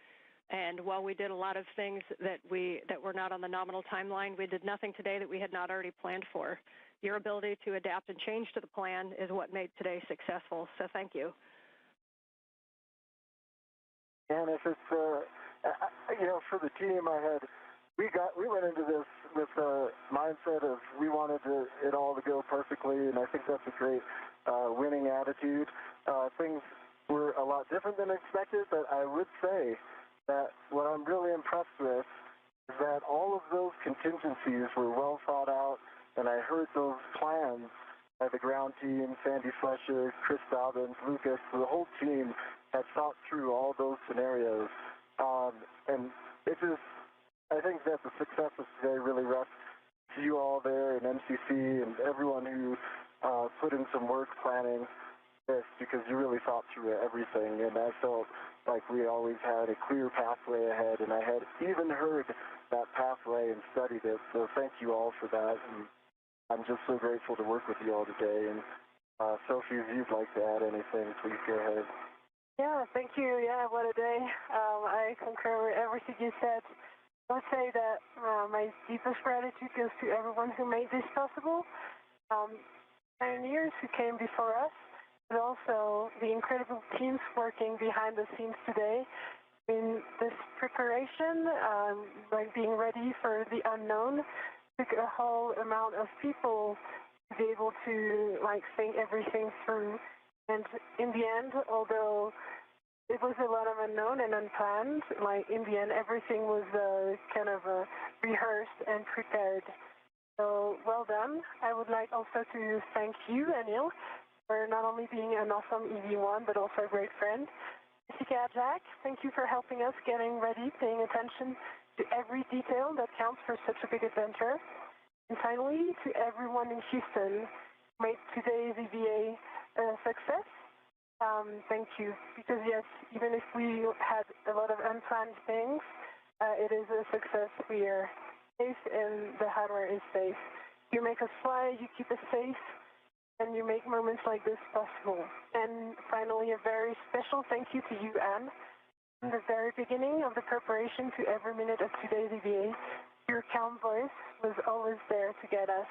And while we did a lot of things that were not on the nominal timeline, we did nothing today that we had not already planned for. Your ability to adapt and change to the plan is what made today successful. So thank you. And if it's, for the team, we went into this with a mindset of we wanted it all to go perfectly, and I think that's a great winning attitude. Things were a lot different than expected, but I would say that what I'm really impressed with is that all of those contingencies were well thought out, and I heard those plans by the ground team, Sandy Fletcher, Chris Dobbins, Lucas, the whole team had thought through all those scenarios. And it just, I think that the success of today really rests to you all there and MCC and everyone who put in some work planning this, because you really thought through everything, and I felt like we always had a clear pathway ahead, and I had even heard that pathway and studied it, so thank you all for that, and I'm just so grateful to work with you all today. And Sophie, if you'd like to add anything, please go ahead. Yeah, thank you. Yeah, what a day. I concur with everything you said. I would say that my deepest gratitude goes to everyone who made this possible, pioneers who came before us, but also the incredible teams working behind the scenes today. In this preparation, like being ready for the unknown, took a whole amount of people to be able to think everything through. And in the end, although it was a lot of unknown and unplanned, in the end, everything was kind of rehearsed and prepared. So well done. I would like also to thank you, Anil, for not only being an awesome EV1, but also a great friend. Jessica, Jack, thank you for helping us getting ready, paying attention to every detail that counts for such a big adventure. And finally, to everyone in Houston who made today's EVA a success, thank you. Because yes, even if we had a lot of unplanned things, it is a success. We are safe and the hardware is safe. You make us fly, you keep us safe, and you make moments like this possible. And finally, a very special thank you to you, Anne. From the very beginning of the preparation to every minute of today's EVA, your calm voice was always there to get us.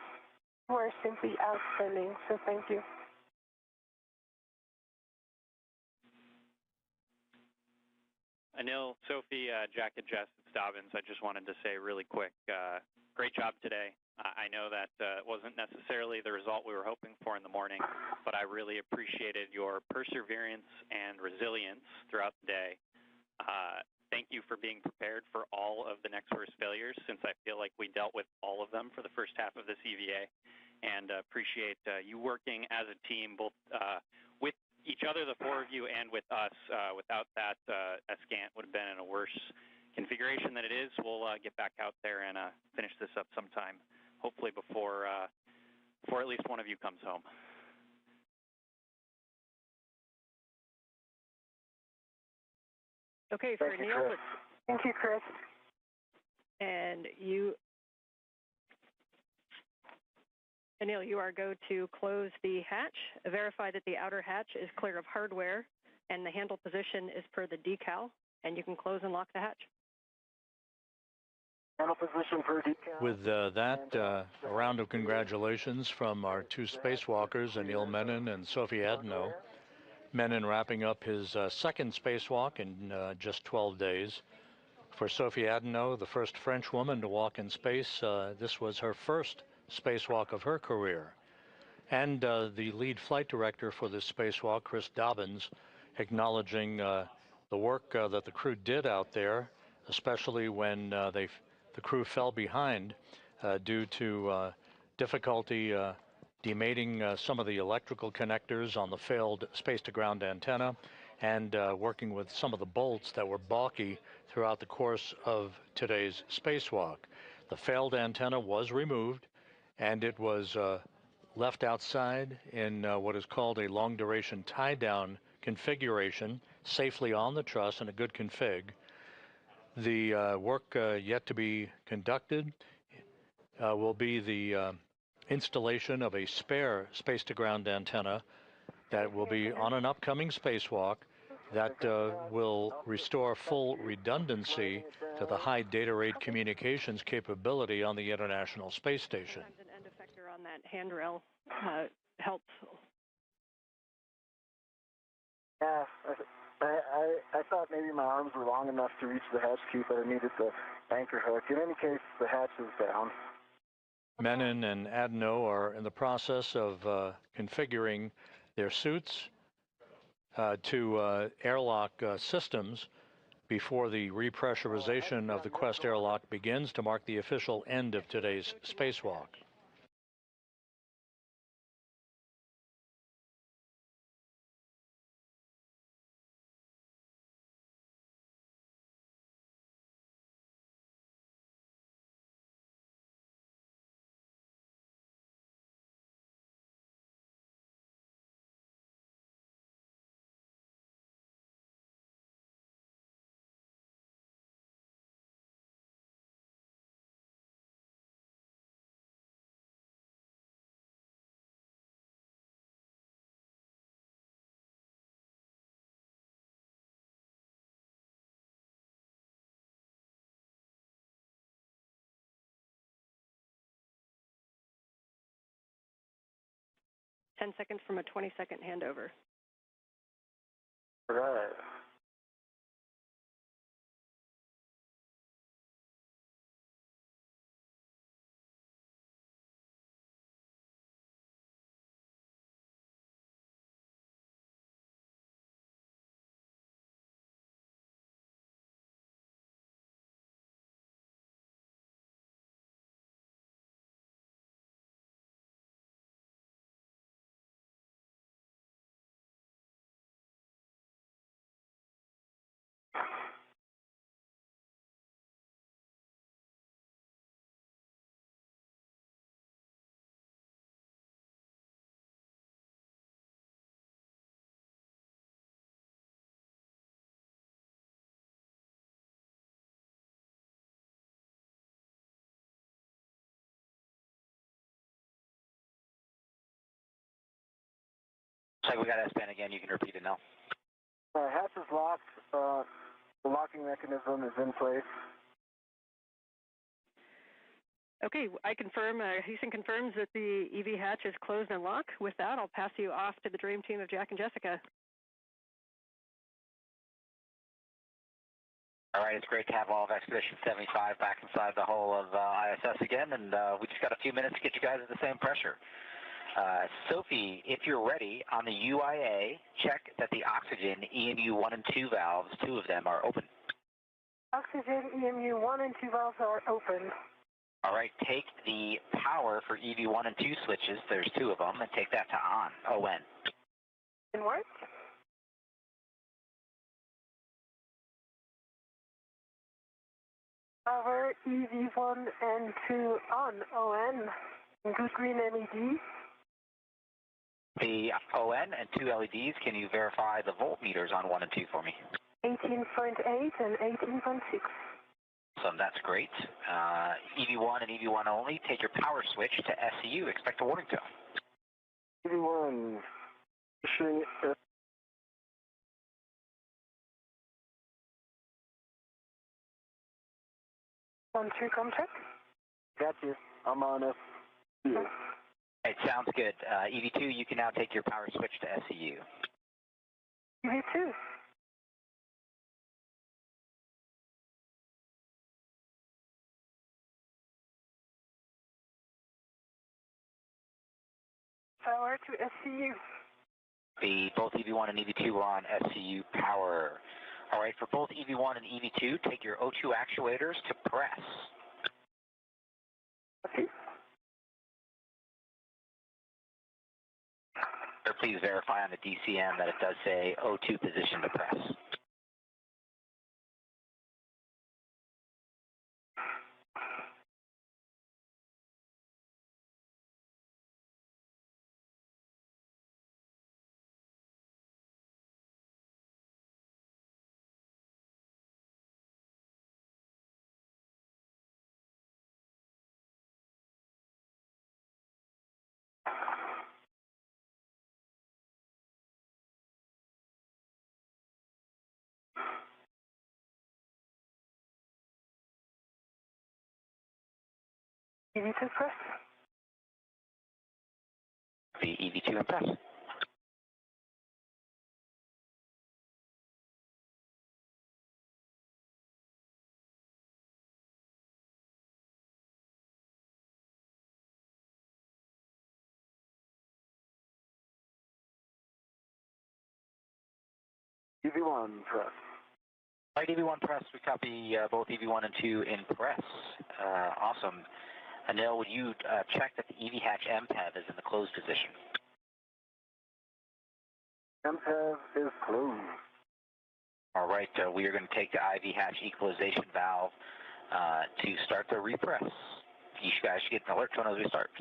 You are simply outstanding, so thank you. Anil, Sophie, Jack, and Jess, it's Dobbins. I just wanted to say really quick, great job today. I know that it wasn't necessarily the result we were hoping for in the morning, but I really appreciated your perseverance and resilience throughout the day. Thank you for being prepared for all of the next worst failures, since I feel like we dealt with all of them for the first half of this EVA, and appreciate you working as a team, both with each other, the four of you, and with us. Without that, Escant would have been in a worse configuration than it is. We'll get back out there and finish this up sometime, hopefully before at least one of you comes home. Okay, for Anil. Thank you, Chris. And you, Anil, you are go to close the hatch, verify that the outer hatch is clear of hardware, and the handle position is per the decal, and you can close and lock the hatch. Handle position per decal. With that, a round of congratulations from our two spacewalkers, Anil Menon and Sophie Adenot. Menon wrapping up his second spacewalk in just 12 days. For Sophie Adenot, the first French woman to walk in space, this was her first spacewalk of her career. And the lead flight director for this spacewalk, Chris Dobbins, acknowledging the work that the crew did out there, especially when the crew fell behind due to difficulty demating some of the electrical connectors on the failed space-to-ground antenna, and working with some of the bolts that were balky throughout the course of today's spacewalk. The failed antenna was removed, and it was left outside in what is called a long-duration tie-down configuration, safely on the truss in a good config. The work yet to be conducted will be the installation of a spare space-to-ground antenna that will be on an upcoming spacewalk that will restore full redundancy to the high data rate communications capability on the International Space Station. Sometimes an end effector on that handrail helps. Yeah, I thought maybe my arms were long enough to reach the hatch key, but I needed the anchor hook. In any case, the hatch is down. Menon and Adenot are in the process of configuring their suits to airlock systems before the repressurization of the Quest airlock begins to mark the official end of today's spacewalk. Ten seconds from a 20-second handover. Right. Looks like we got S-band again. You can repeat it now. Hatch is locked. The locking mechanism is in place. Okay, I confirm, Houston confirms that the EV hatch is closed and locked. With that, I'll pass you off to the dream team of Jack and Jessica. All right, it's great to have all of Expedition 75 back inside the hull of ISS again, and we just got a few minutes to get you guys at the same pressure. Sophie, if you're ready, on the UIA, check that the oxygen EMU 1 and 2 valves, 2 of them, are open. Oxygen EMU 1 and 2 valves are open. All right, take the power for EV 1 and 2 switches, there's 2 of them, and take that to on, ON. In what? Power EV1 and 2 on, ON. Good green LED. The ON and 2 LEDs, can you verify the voltmeters on 1 and 2 for me? 18.8 and 18.6. So that's great. EV1 and EV1 only, take your power switch to SCU. Expect a warning tone. EV1, issuing 1-2 contact. got you. I'm on it. Yeah. It sounds good. EV2, you can now take your power switch to SCU. EV2. Power to SCU. Both EV1 and EV2 are on SCU power. All right, for both EV1 and EV2, take your O2 actuators to press. Okay. Or please verify on the DCM that it does say O2 position to press. EV2 press. The EV2 and press. EV1 press. Right, EV1 press. We copy both EV1 and 2 in press. Awesome. Anil, would you check that the EV hatch MPEV is in the closed position? MPEV is closed. All right, we are going to take the IV hatch equalization valve to start the repress. You guys should get an alert tone as we start.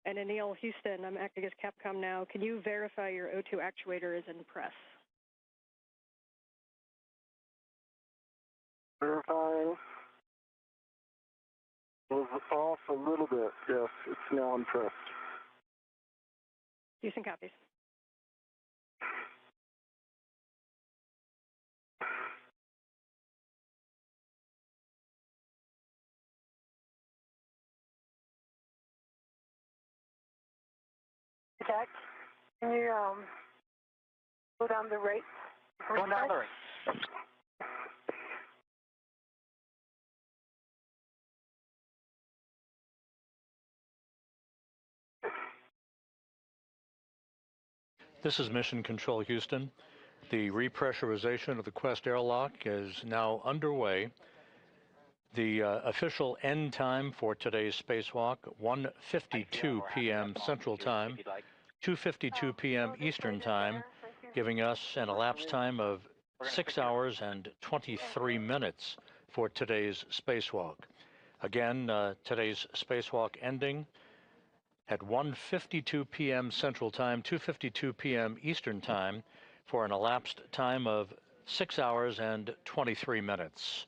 And Anil, Houston, I'm acting as Capcom now. Can you verify your O2 actuator is in press? Verifying. Was off a little bit. Yes, it's now in press. Houston copies. Jack, can you go down the rate? Going down the rate. This is Mission Control Houston. The repressurization of the Quest airlock is now underway. The official end time for today's spacewalk, 1:52 p.m. Central Time, 2:52 p.m. Eastern Time, giving us an elapsed time of 6 hours and 23 minutes for today's spacewalk. Again, today's spacewalk ending at 1:52 p.m. Central Time, 2:52 p.m. Eastern Time, for an elapsed time of 6 hours and 23 minutes.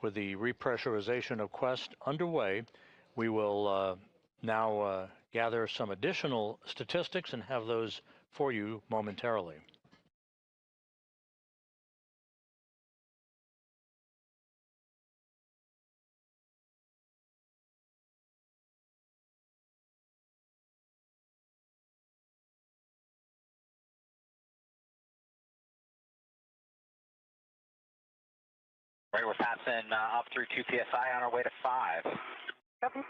With the repressurization of Quest underway, we will now gather some additional statistics and have those for you momentarily. Right, we're passing up through 2 PSI on our way to 5. Copy.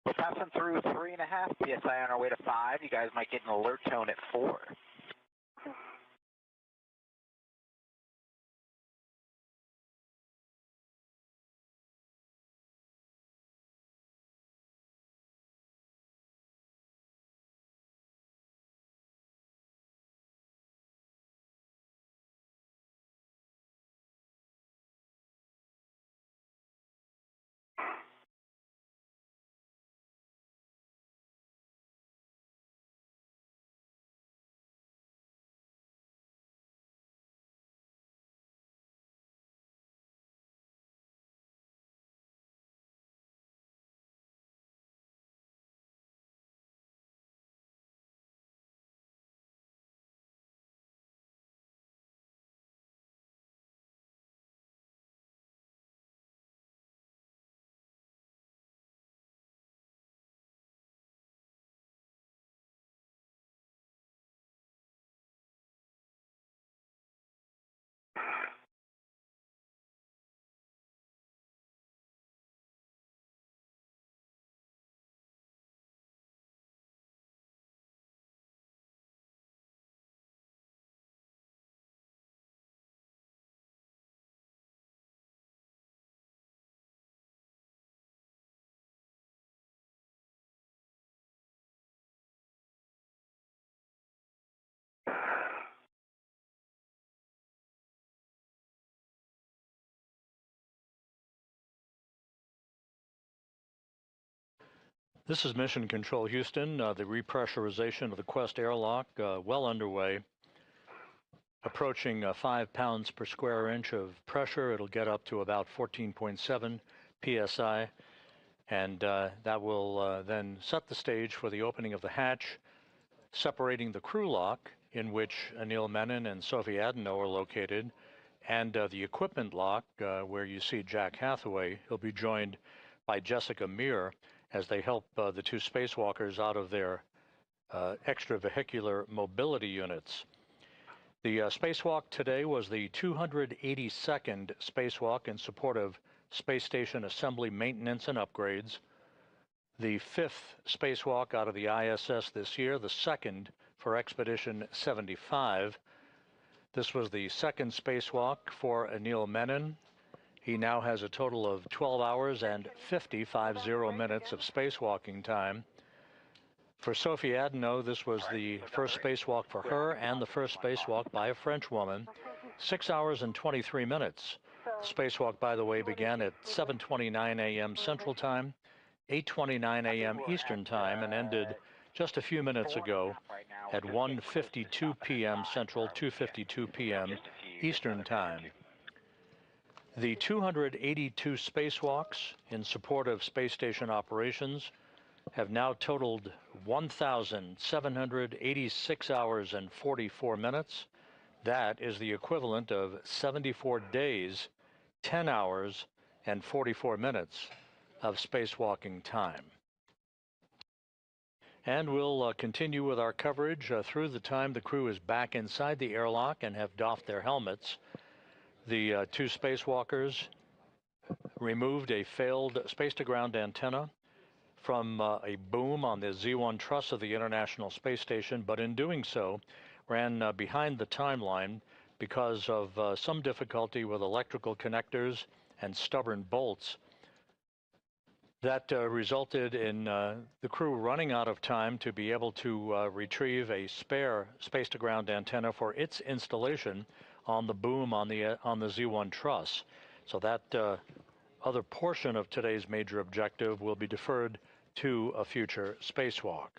We're passing through 3.5 PSI on our way to 5. You guys might get an alert tone at 4. This is Mission Control Houston. The repressurization of the Quest airlock well underway. Approaching 5 pounds per square inch of pressure. It'll get up to about 14.7 psi. And that will then set the stage for the opening of the hatch, separating the crew lock, in which Anil, Menon, and Sophie Adenot are located, and the equipment lock, where you see Jack Hathaway. He'll be joined by Jessica Meir as they help the two spacewalkers out of their extravehicular mobility units. The spacewalk today was the 282nd spacewalk in support of space station assembly maintenance and upgrades. The 5th spacewalk out of the ISS this year, the 2nd for Expedition 75. This was the 2nd spacewalk for Anil Menon. He now has a total of 12 hours and 50 minutes of spacewalking time. For Sophie Adenot, this was the first spacewalk for her and the first spacewalk by a French woman, 6 hours and 23 minutes. The spacewalk, by the way, began at 7:29 a.m. Central Time, 8:29 a.m. Eastern Time, and ended just a few minutes ago at 1:52 p.m. Central, 2:52 p.m. Eastern Time. The 282 spacewalks in support of space station operations have now totaled 1,786 hours and 44 minutes. That is the equivalent of 74 days, 10 hours, and 44 minutes of spacewalking time. And we'll continue with our coverage through the time the crew is back inside the airlock and have doffed their helmets. The two spacewalkers removed a failed space-to-ground antenna from a boom on the Z1 truss of the International Space Station, but in doing so, ran behind the timeline because of some difficulty with electrical connectors and stubborn bolts. That resulted in the crew running out of time to be able to retrieve a spare space-to-ground antenna for its installation on the boom on the Z1 truss. So that other portion of today's major objective will be deferred to a future spacewalk.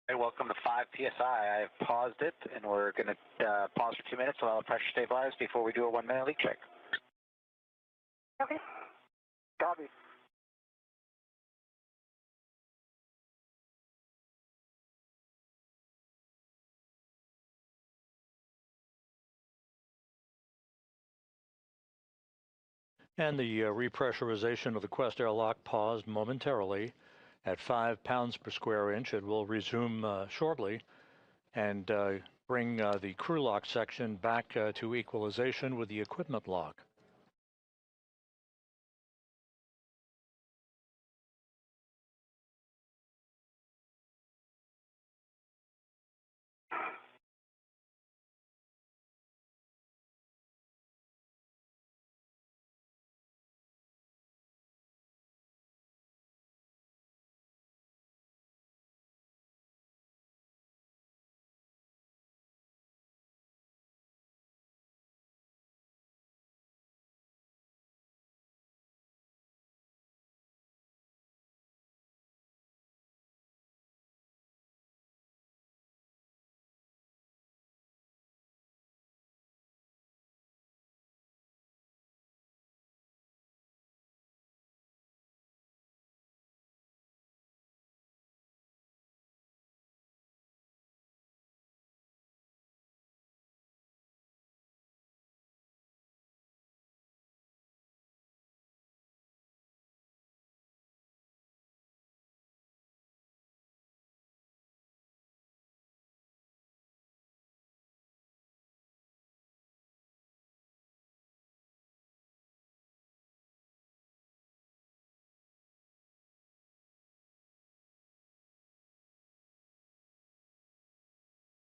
Hey, welcome to 5 PSI. I've paused it, and we're going to pause for 2 minutes while the pressure stabilizes before we do a 1-minute leak check. Copy. Copy. And the repressurization of the Quest airlock paused momentarily at 5 pounds per square inch. It will resume shortly and bring the crew lock section back to equalization with the equipment lock.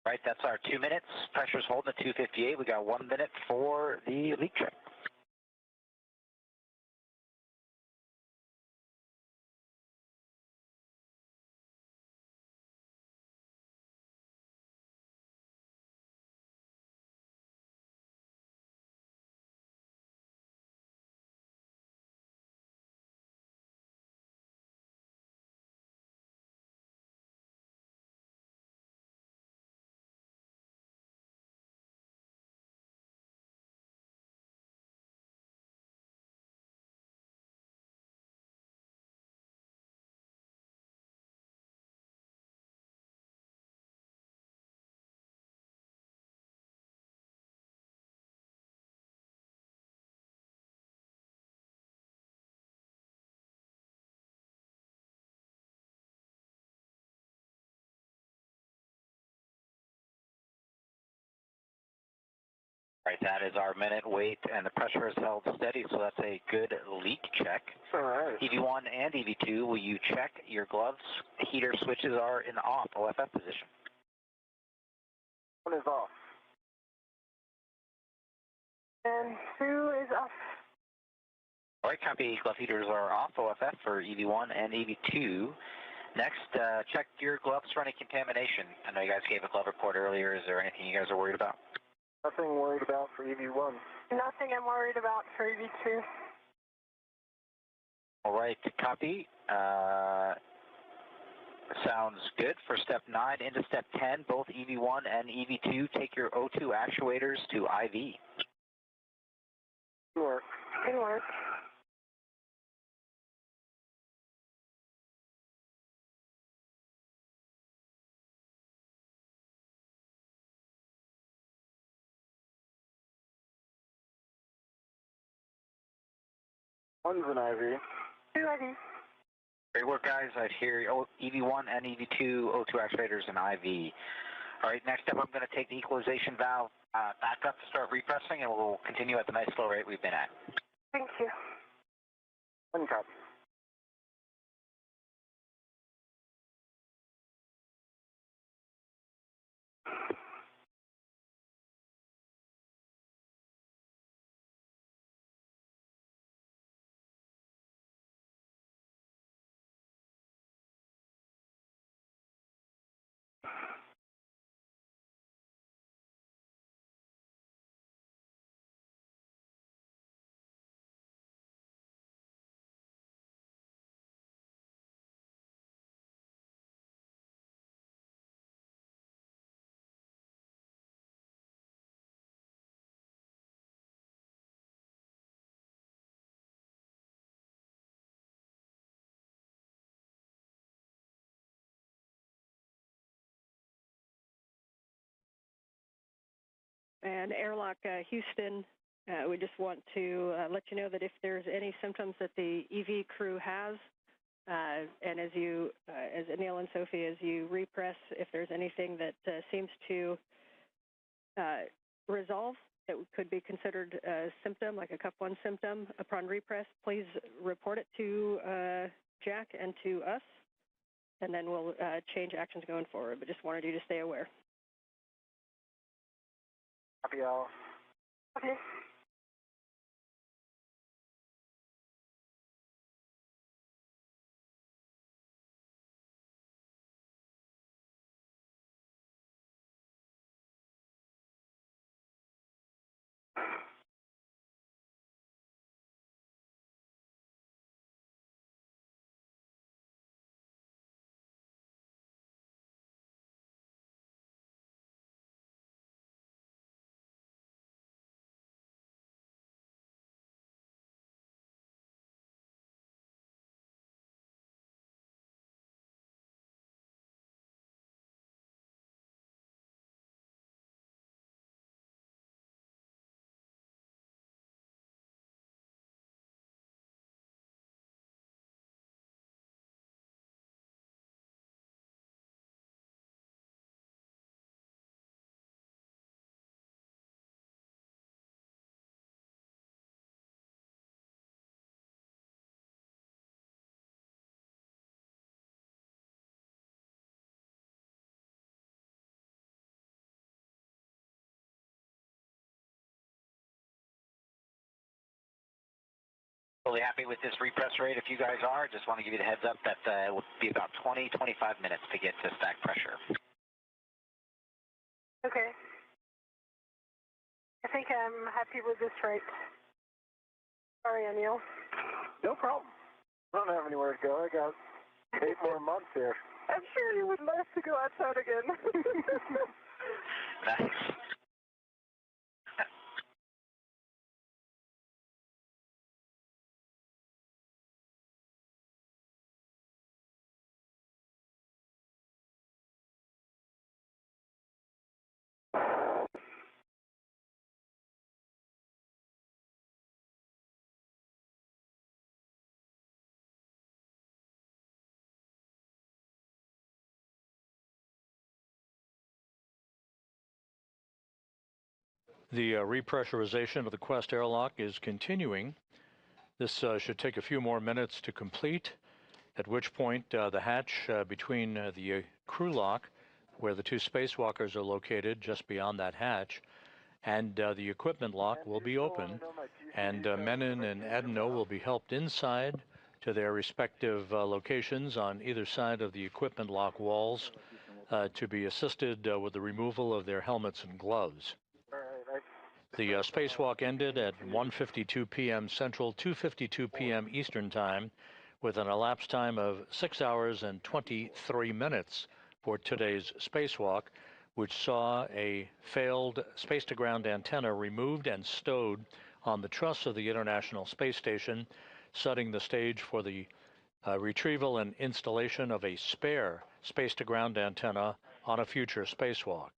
Right, that's our 2 minutes. Pressure's holding at 258. We got 1 minute for the leak check. Right, that is our minute wait, and the pressure is held steady, so that's a good leak check. All right. EV1 and EV2, will you check your gloves? Heater switches are in off, OFF position. One is off. And 2 is off. All right, copy. Glove heaters are off, OFF for EV1 and EV2. Next, check your gloves for any contamination. I know you guys gave a glove report earlier. Is there anything you guys are worried about? Nothing worried about for EV1. Nothing I'm worried about for EV2. All right, copy. Sounds good. For step 9 into step 10, both EV1 and EV2, take your O2 actuators to IV. Good work. Good work. One's an IV. 2 IV. Great work, guys. I hear EV1 and EV2 O2 actuators and IV. All right, next up, I'm going to take the equalization valve back up to start repressing, and we'll continue at the nice slow rate we've been at. Thank you. One copy. And airlock Houston We just want to let you know that if there's any symptoms that the EV crew has, and as Anil and Sophie, as you repress, if there's anything that seems to resolve that could be considered a symptom, like a cup 1 symptom, upon repress, please report it to Jack and to us, and then we'll change actions going forward. But just wanted you to stay aware. Copy all. Okay. Totally happy with this repress rate. If you guys are, just want to give you the heads up that it will be about 20, 25 minutes to get to stack pressure. Okay. I think I'm happy with this rate. Sorry, Anil. No problem. I don't have anywhere to go. I got 8 more months here. I'm sure you would love to go outside again. Nice. The repressurization of the Quest airlock is continuing. This should take a few more minutes to complete, at which point the hatch between the crew lock, where the 2 spacewalkers are located just beyond that hatch, and the equipment lock will be open, and Menon and Adenot will be helped inside to their respective locations on either side of the equipment lock walls to be assisted with the removal of their helmets and gloves. The spacewalk ended at 1:52 p.m. Central, 2:52 p.m. Eastern Time, with an elapsed time of 6 hours and 23 minutes for today's spacewalk, which saw a failed space-to-ground antenna removed and stowed on the truss of the International Space Station, setting the stage for the retrieval and installation of a spare space-to-ground antenna on a future spacewalk.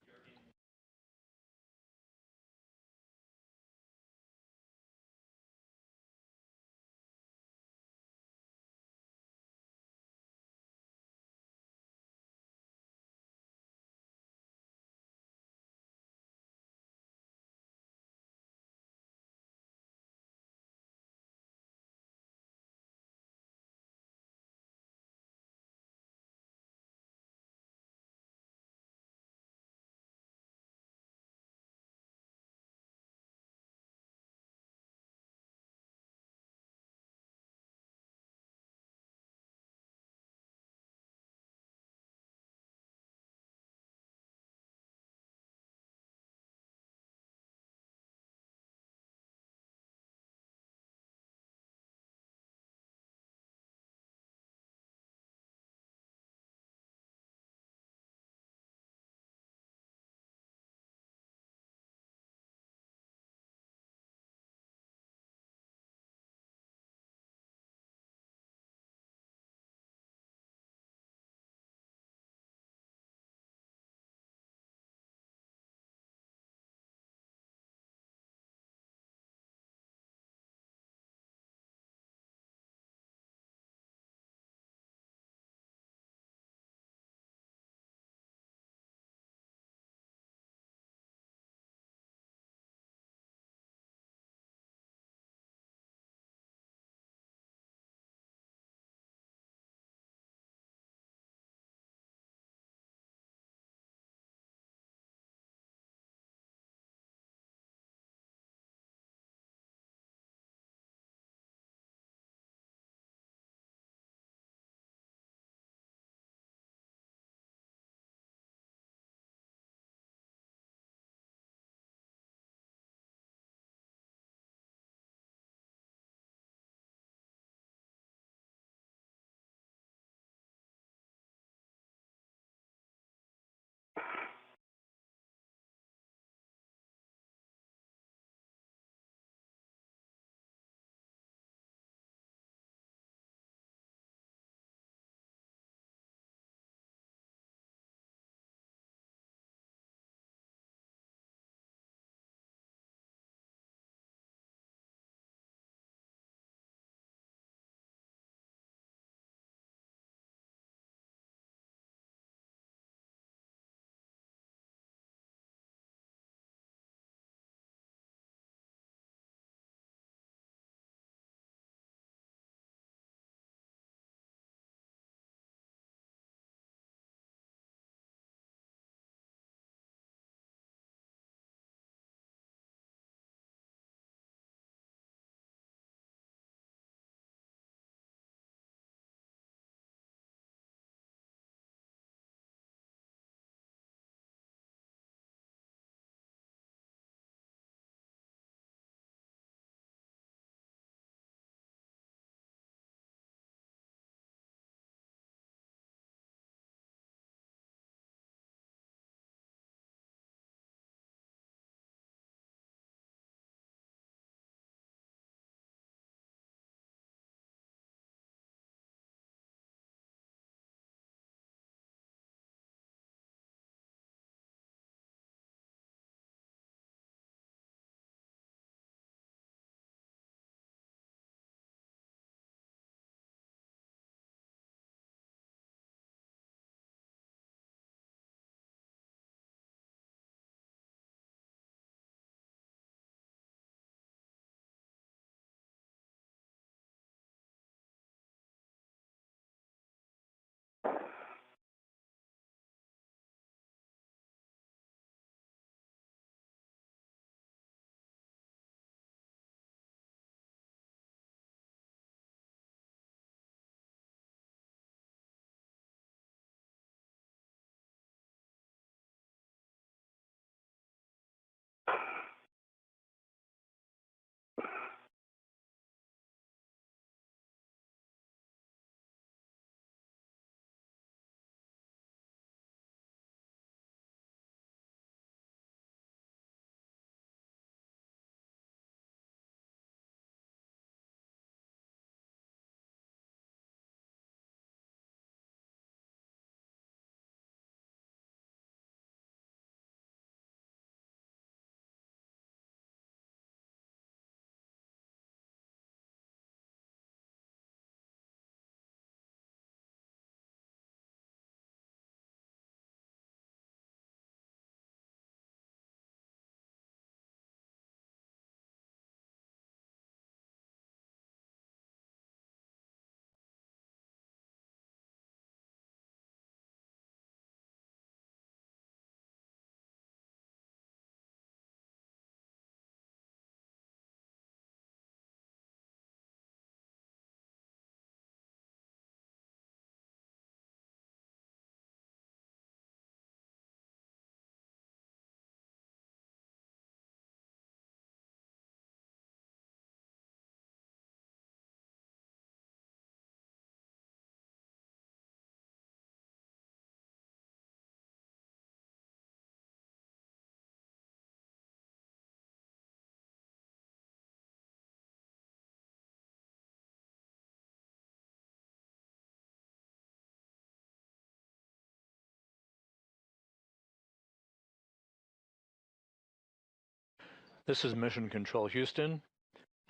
This is Mission Control Houston.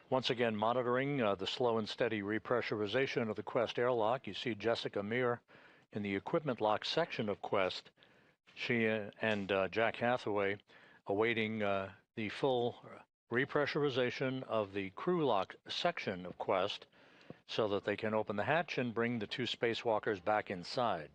Once again, monitoring the slow and steady repressurization of the Quest airlock. You see Jessica Meir in the equipment lock section of Quest. She and Jack Hathaway awaiting the full repressurization of the crew lock section of Quest so that they can open the hatch and bring the two spacewalkers back inside.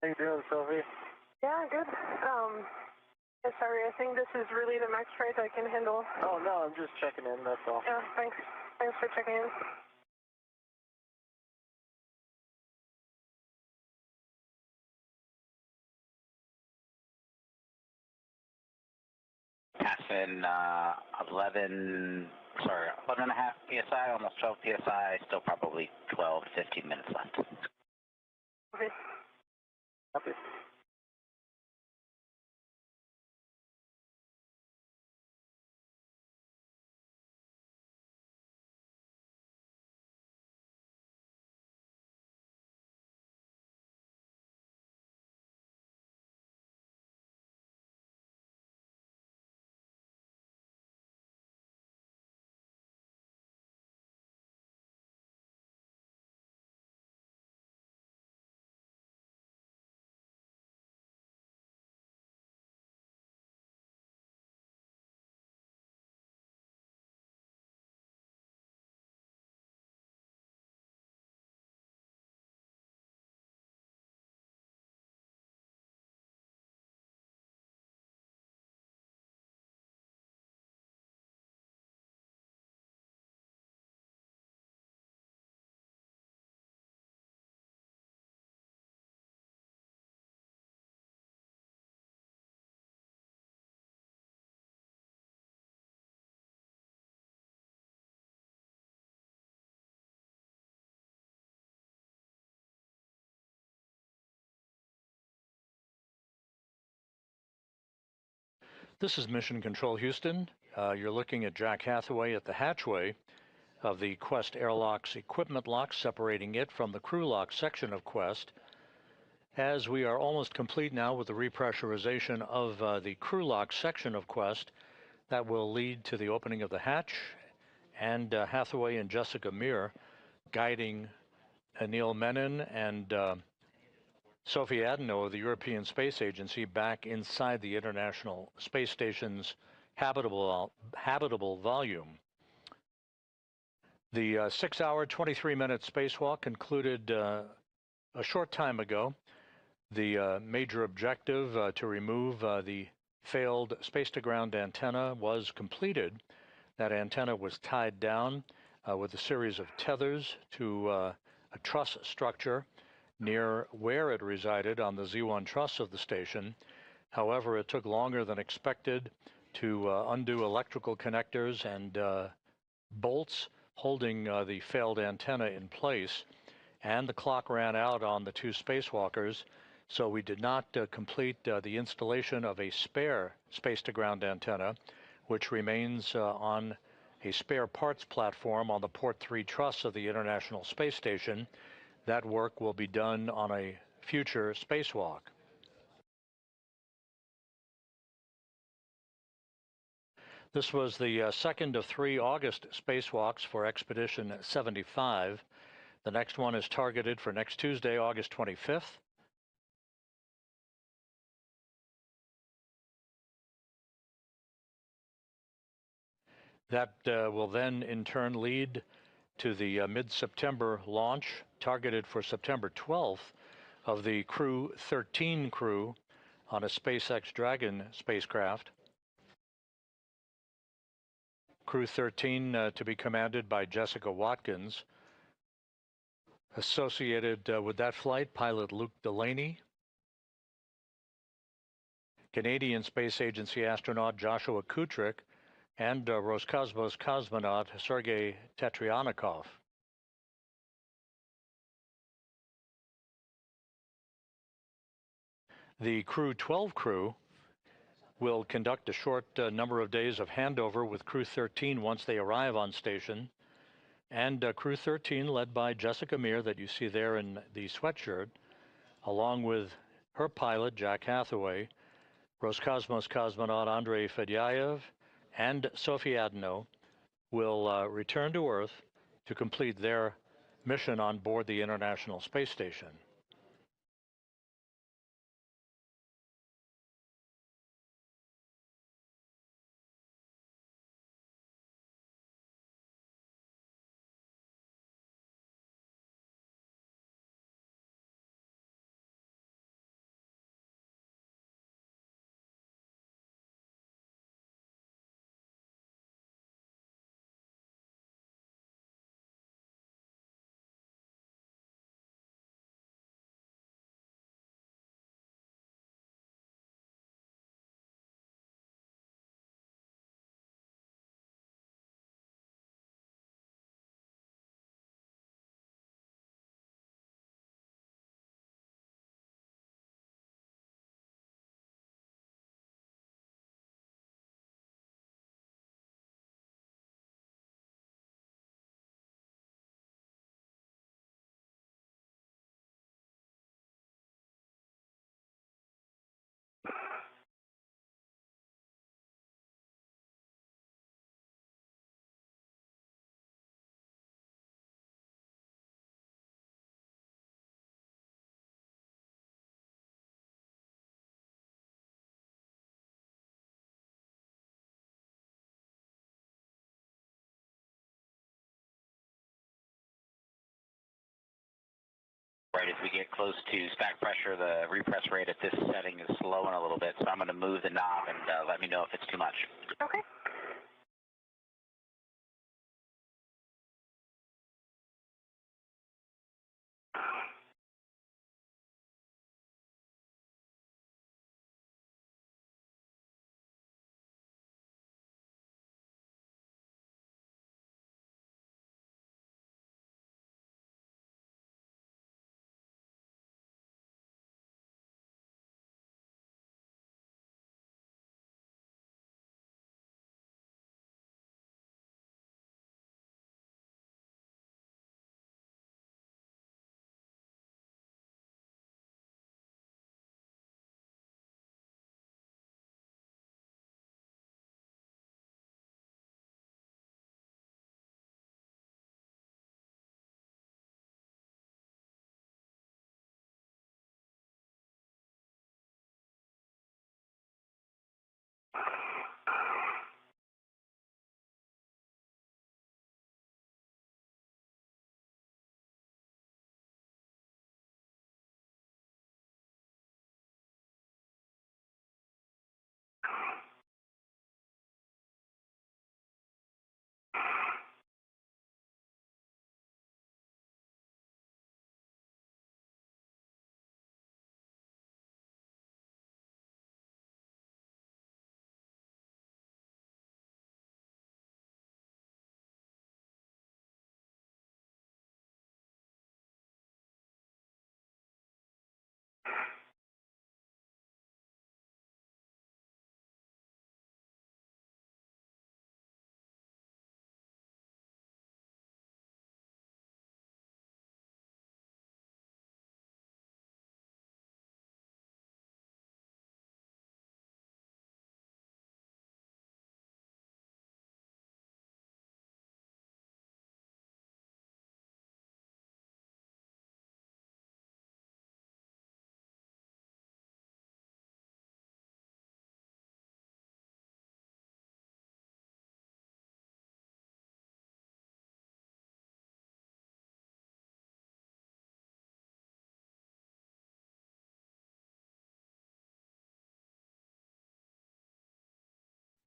How you doing, Sophie? Yeah, good. Sorry, I think this is really the max rate I can handle. Oh, no, I'm just checking in, that's all. Yeah, thanks. Thanks for checking in. Passing 11 and a half PSI, almost 12 PSI, still probably 12 to 15 minutes left. Okay. Copy. This is Mission Control Houston. You're looking at Jack Hathaway at the hatchway of the Quest airlock's equipment lock, separating it from the crew lock section of Quest. As we are almost complete now with the repressurization of the crew lock section of Quest, that will lead to the opening of the hatch, and Hathaway and Jessica Meir guiding Anil, Menon, and Sophie Adenot of the European Space Agency back inside the International Space Station's habitable volume. The 6-hour, 23-minute spacewalk concluded a short time ago. The major objective to remove the failed space-to-ground antenna was completed. That antenna was tied down with a series of tethers to a truss structure near where it resided on the Z1 truss of the station. However, it took longer than expected to undo electrical connectors and bolts holding the failed antenna in place, and the clock ran out on the two spacewalkers, so we did not complete the installation of a spare space-to-ground antenna, which remains on a spare parts platform on the Port 3 truss of the International Space Station. That work will be done on a future spacewalk. This was the second of 3 August spacewalks for Expedition 75. The next one is targeted for next Tuesday, August 25th. That will then in turn lead to the mid-September launch, targeted for September 12th, of the Crew 13 crew on a SpaceX Dragon spacecraft. Crew 13 to be commanded by Jessica Watkins. Associated with that flight, pilot Luke Delaney, Canadian Space Agency astronaut Joshua Kutrick, and Roscosmos cosmonaut Sergei Tetryanikov. The Crew 12 crew will conduct a short number of days of handover with Crew 13 once they arrive on station. And Crew 13, led by Jessica Meir, that you see there in the sweatshirt, along with her pilot, Jack Hathaway, Roscosmos cosmonaut Andrei Fedyaev, and Sophie Adenot, will return to Earth to complete their mission on board the International Space Station. Right, as we get close to stack pressure, the repress rate at this setting is slowing a little bit, so I'm going to move the knob and let me know if it's too much. Okay.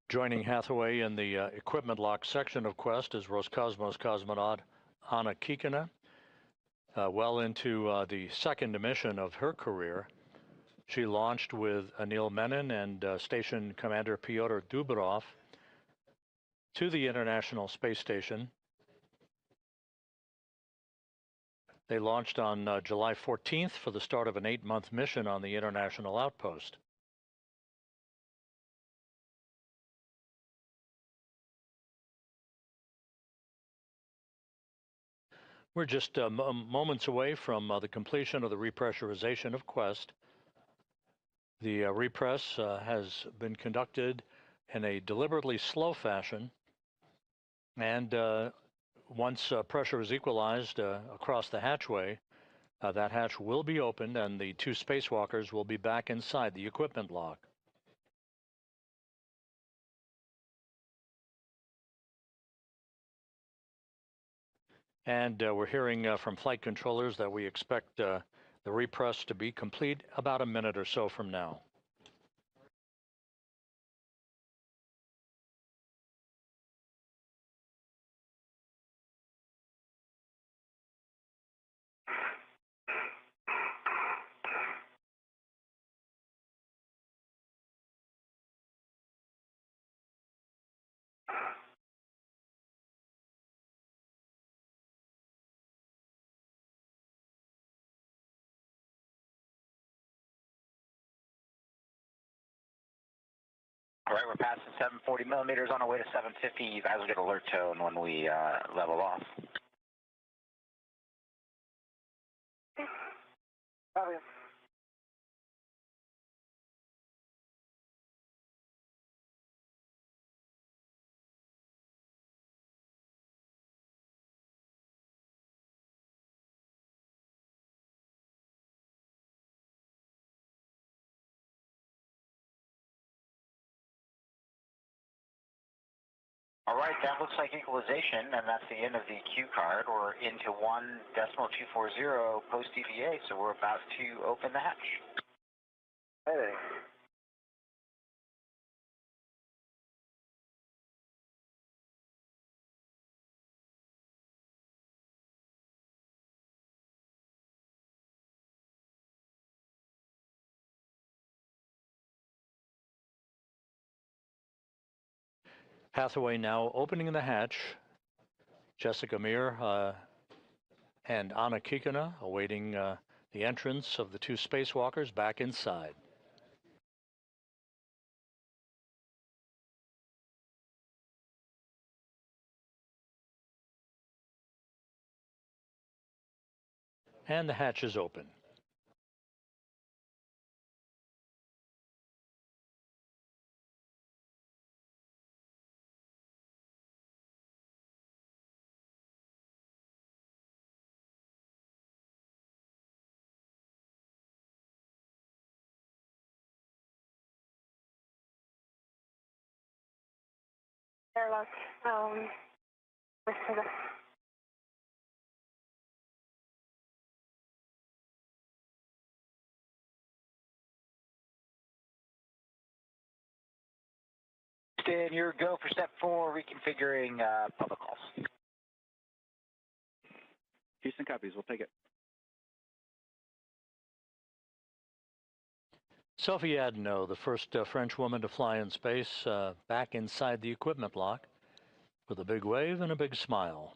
Joining Hathaway in the equipment lock section of Quest is Roscosmos cosmonaut Anna Kikina, well into the second mission of her career. She launched with Anil Menon and Station Commander Pyotr Dubrov to the International Space Station. They launched on July 14th for the start of an 8-month mission on the International Outpost. We're just moments away from the completion of the repressurization of Quest. The repress has been conducted in a deliberately slow fashion, and once pressure is equalized across the hatchway, that hatch will be opened and the 2 spacewalkers will be back inside the equipment lock. And we're hearing from flight controllers that we expect the repress to be complete about a minute or so from now. All right, we're passing 740 millimeters on our way to 750. You guys will get alert tone when we level off. Copy. All right, that looks like equalization, and that's the end of the Q card. We're into 1.240 post EVA, so we're about to open the hatch. Hey. Hathaway now opening the hatch. Jessica Meir and Anna Kikina awaiting the entrance of the two spacewalkers back inside. And the hatch is open. Airlock, Then your go for step 4, reconfiguring public calls. Houston copies. We'll take it. Sophie Adenot, the first French woman to fly in space, back inside the equipment lock with a big wave and a big smile.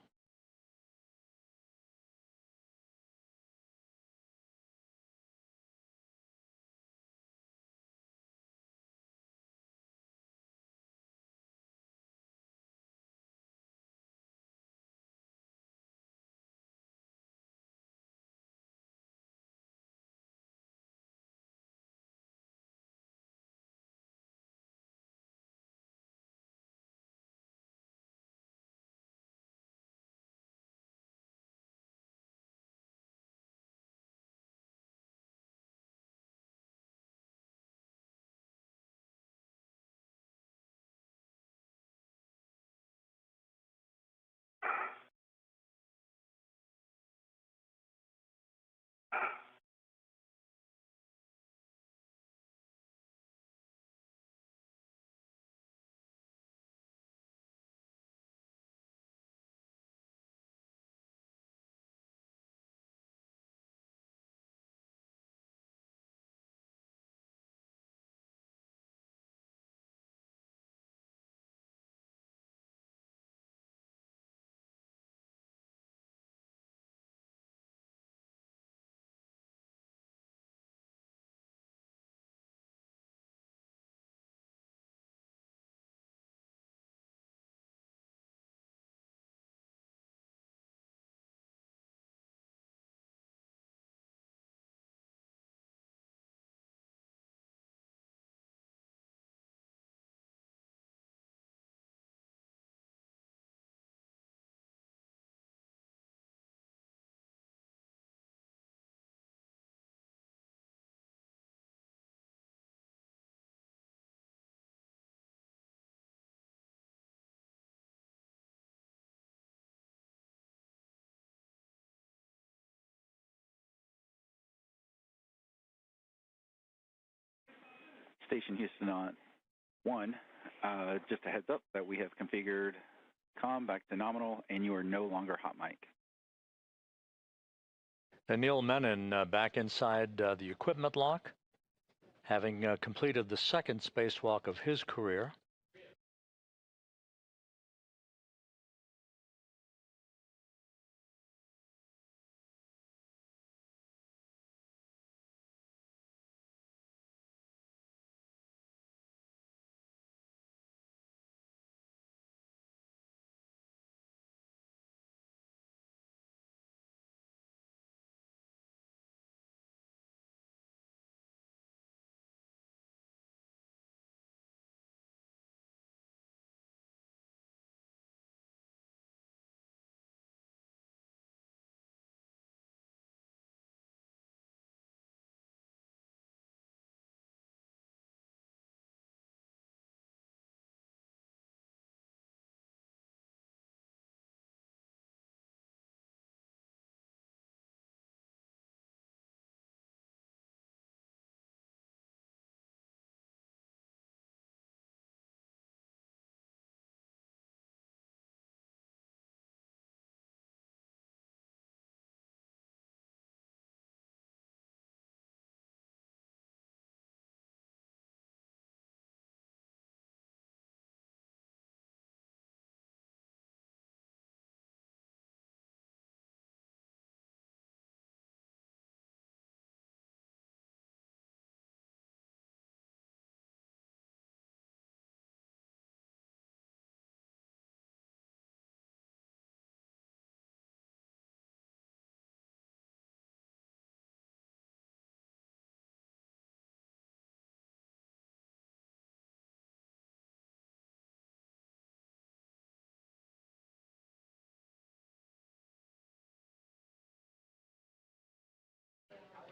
Station Houston on 1. Just a heads up that we have configured comm back to nominal, and you are no longer hot mic. Anil Menon back inside the equipment lock, having completed the second spacewalk of his career.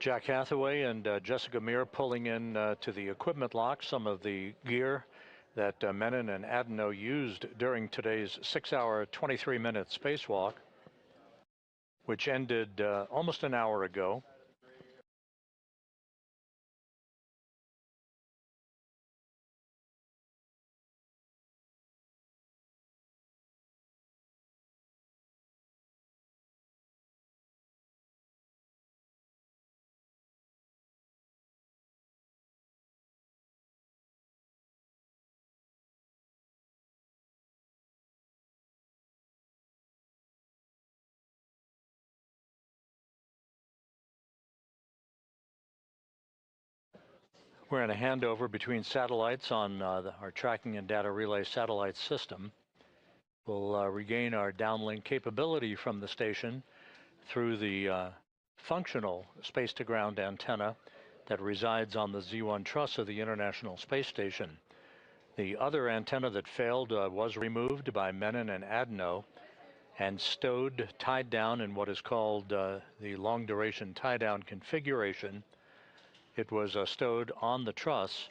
Jack Hathaway and Jessica Meir pulling in to the equipment lock some of the gear that Menon and Adenot used during today's 6-hour, 23-minute spacewalk, which ended almost an hour ago. We're in a handover between satellites on our tracking and data relay satellite system. We'll regain our downlink capability from the station through the functional space-to-ground antenna that resides on the Z1 truss of the International Space Station. The other antenna that failed was removed by Menon and Adenot and stowed, tied down in what is called the long-duration tie-down configuration. It was stowed on the truss.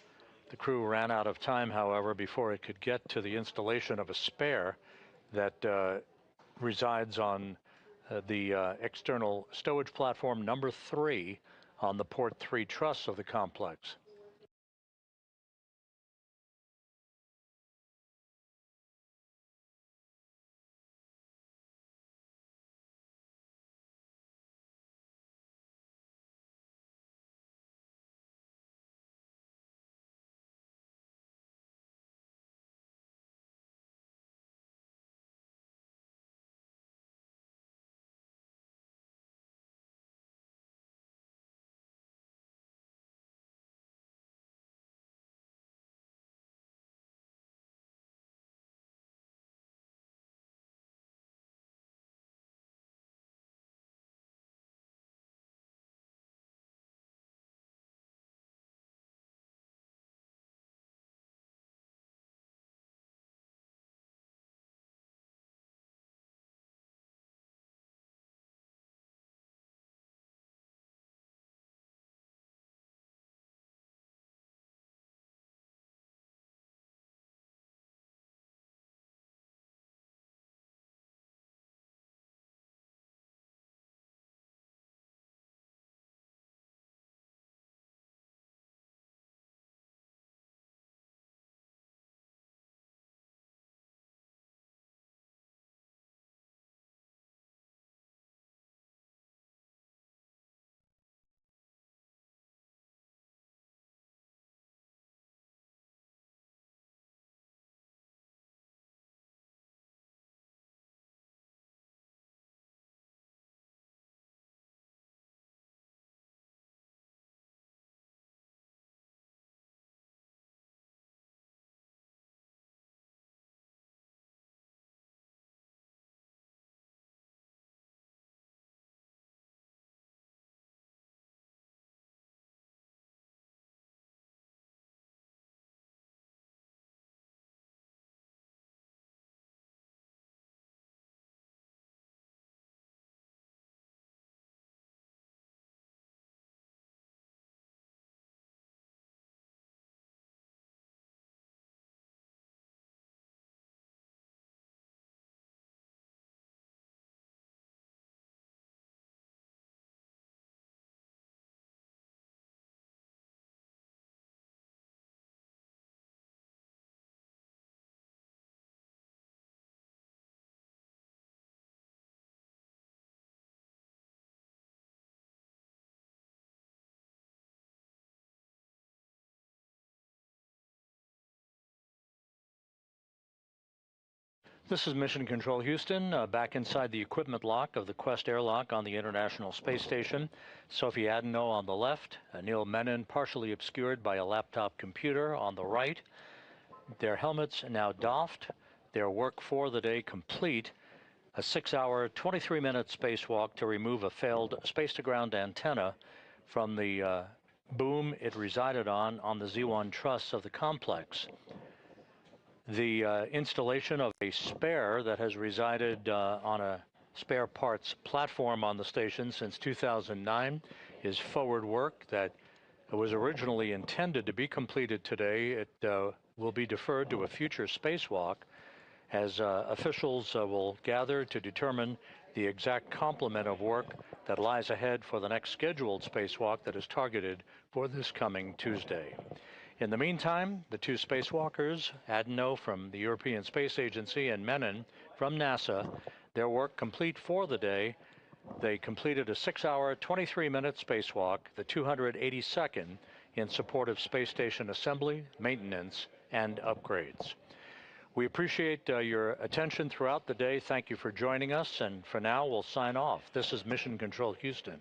The crew ran out of time, however, before it could get to the installation of a spare that resides on the external stowage platform number 3 on the port 3 truss of the complex. This is Mission Control Houston, back inside the equipment lock of the Quest airlock on the International Space Station. Sophie Adenot on the left, Anil Menon partially obscured by a laptop computer on the right. Their helmets now doffed, their work for the day complete. A 6-hour, 23-minute spacewalk to remove a failed space-to-ground antenna from the boom it resided on the Z1 truss of the complex. The installation of a spare that has resided on a spare parts platform on the station since 2009 is forward work that was originally intended to be completed today. It will be deferred to a future spacewalk as officials will gather to determine the exact complement of work that lies ahead for the next scheduled spacewalk that is targeted for this coming Tuesday. In the meantime, the two spacewalkers, Adenot from the European Space Agency and Menon from NASA, their work complete for the day. They completed a 6-hour, 23-minute spacewalk, the 282nd in support of space station assembly, maintenance, and upgrades. We appreciate your attention throughout the day. Thank you for joining us, and for now, we'll sign off. This is Mission Control Houston.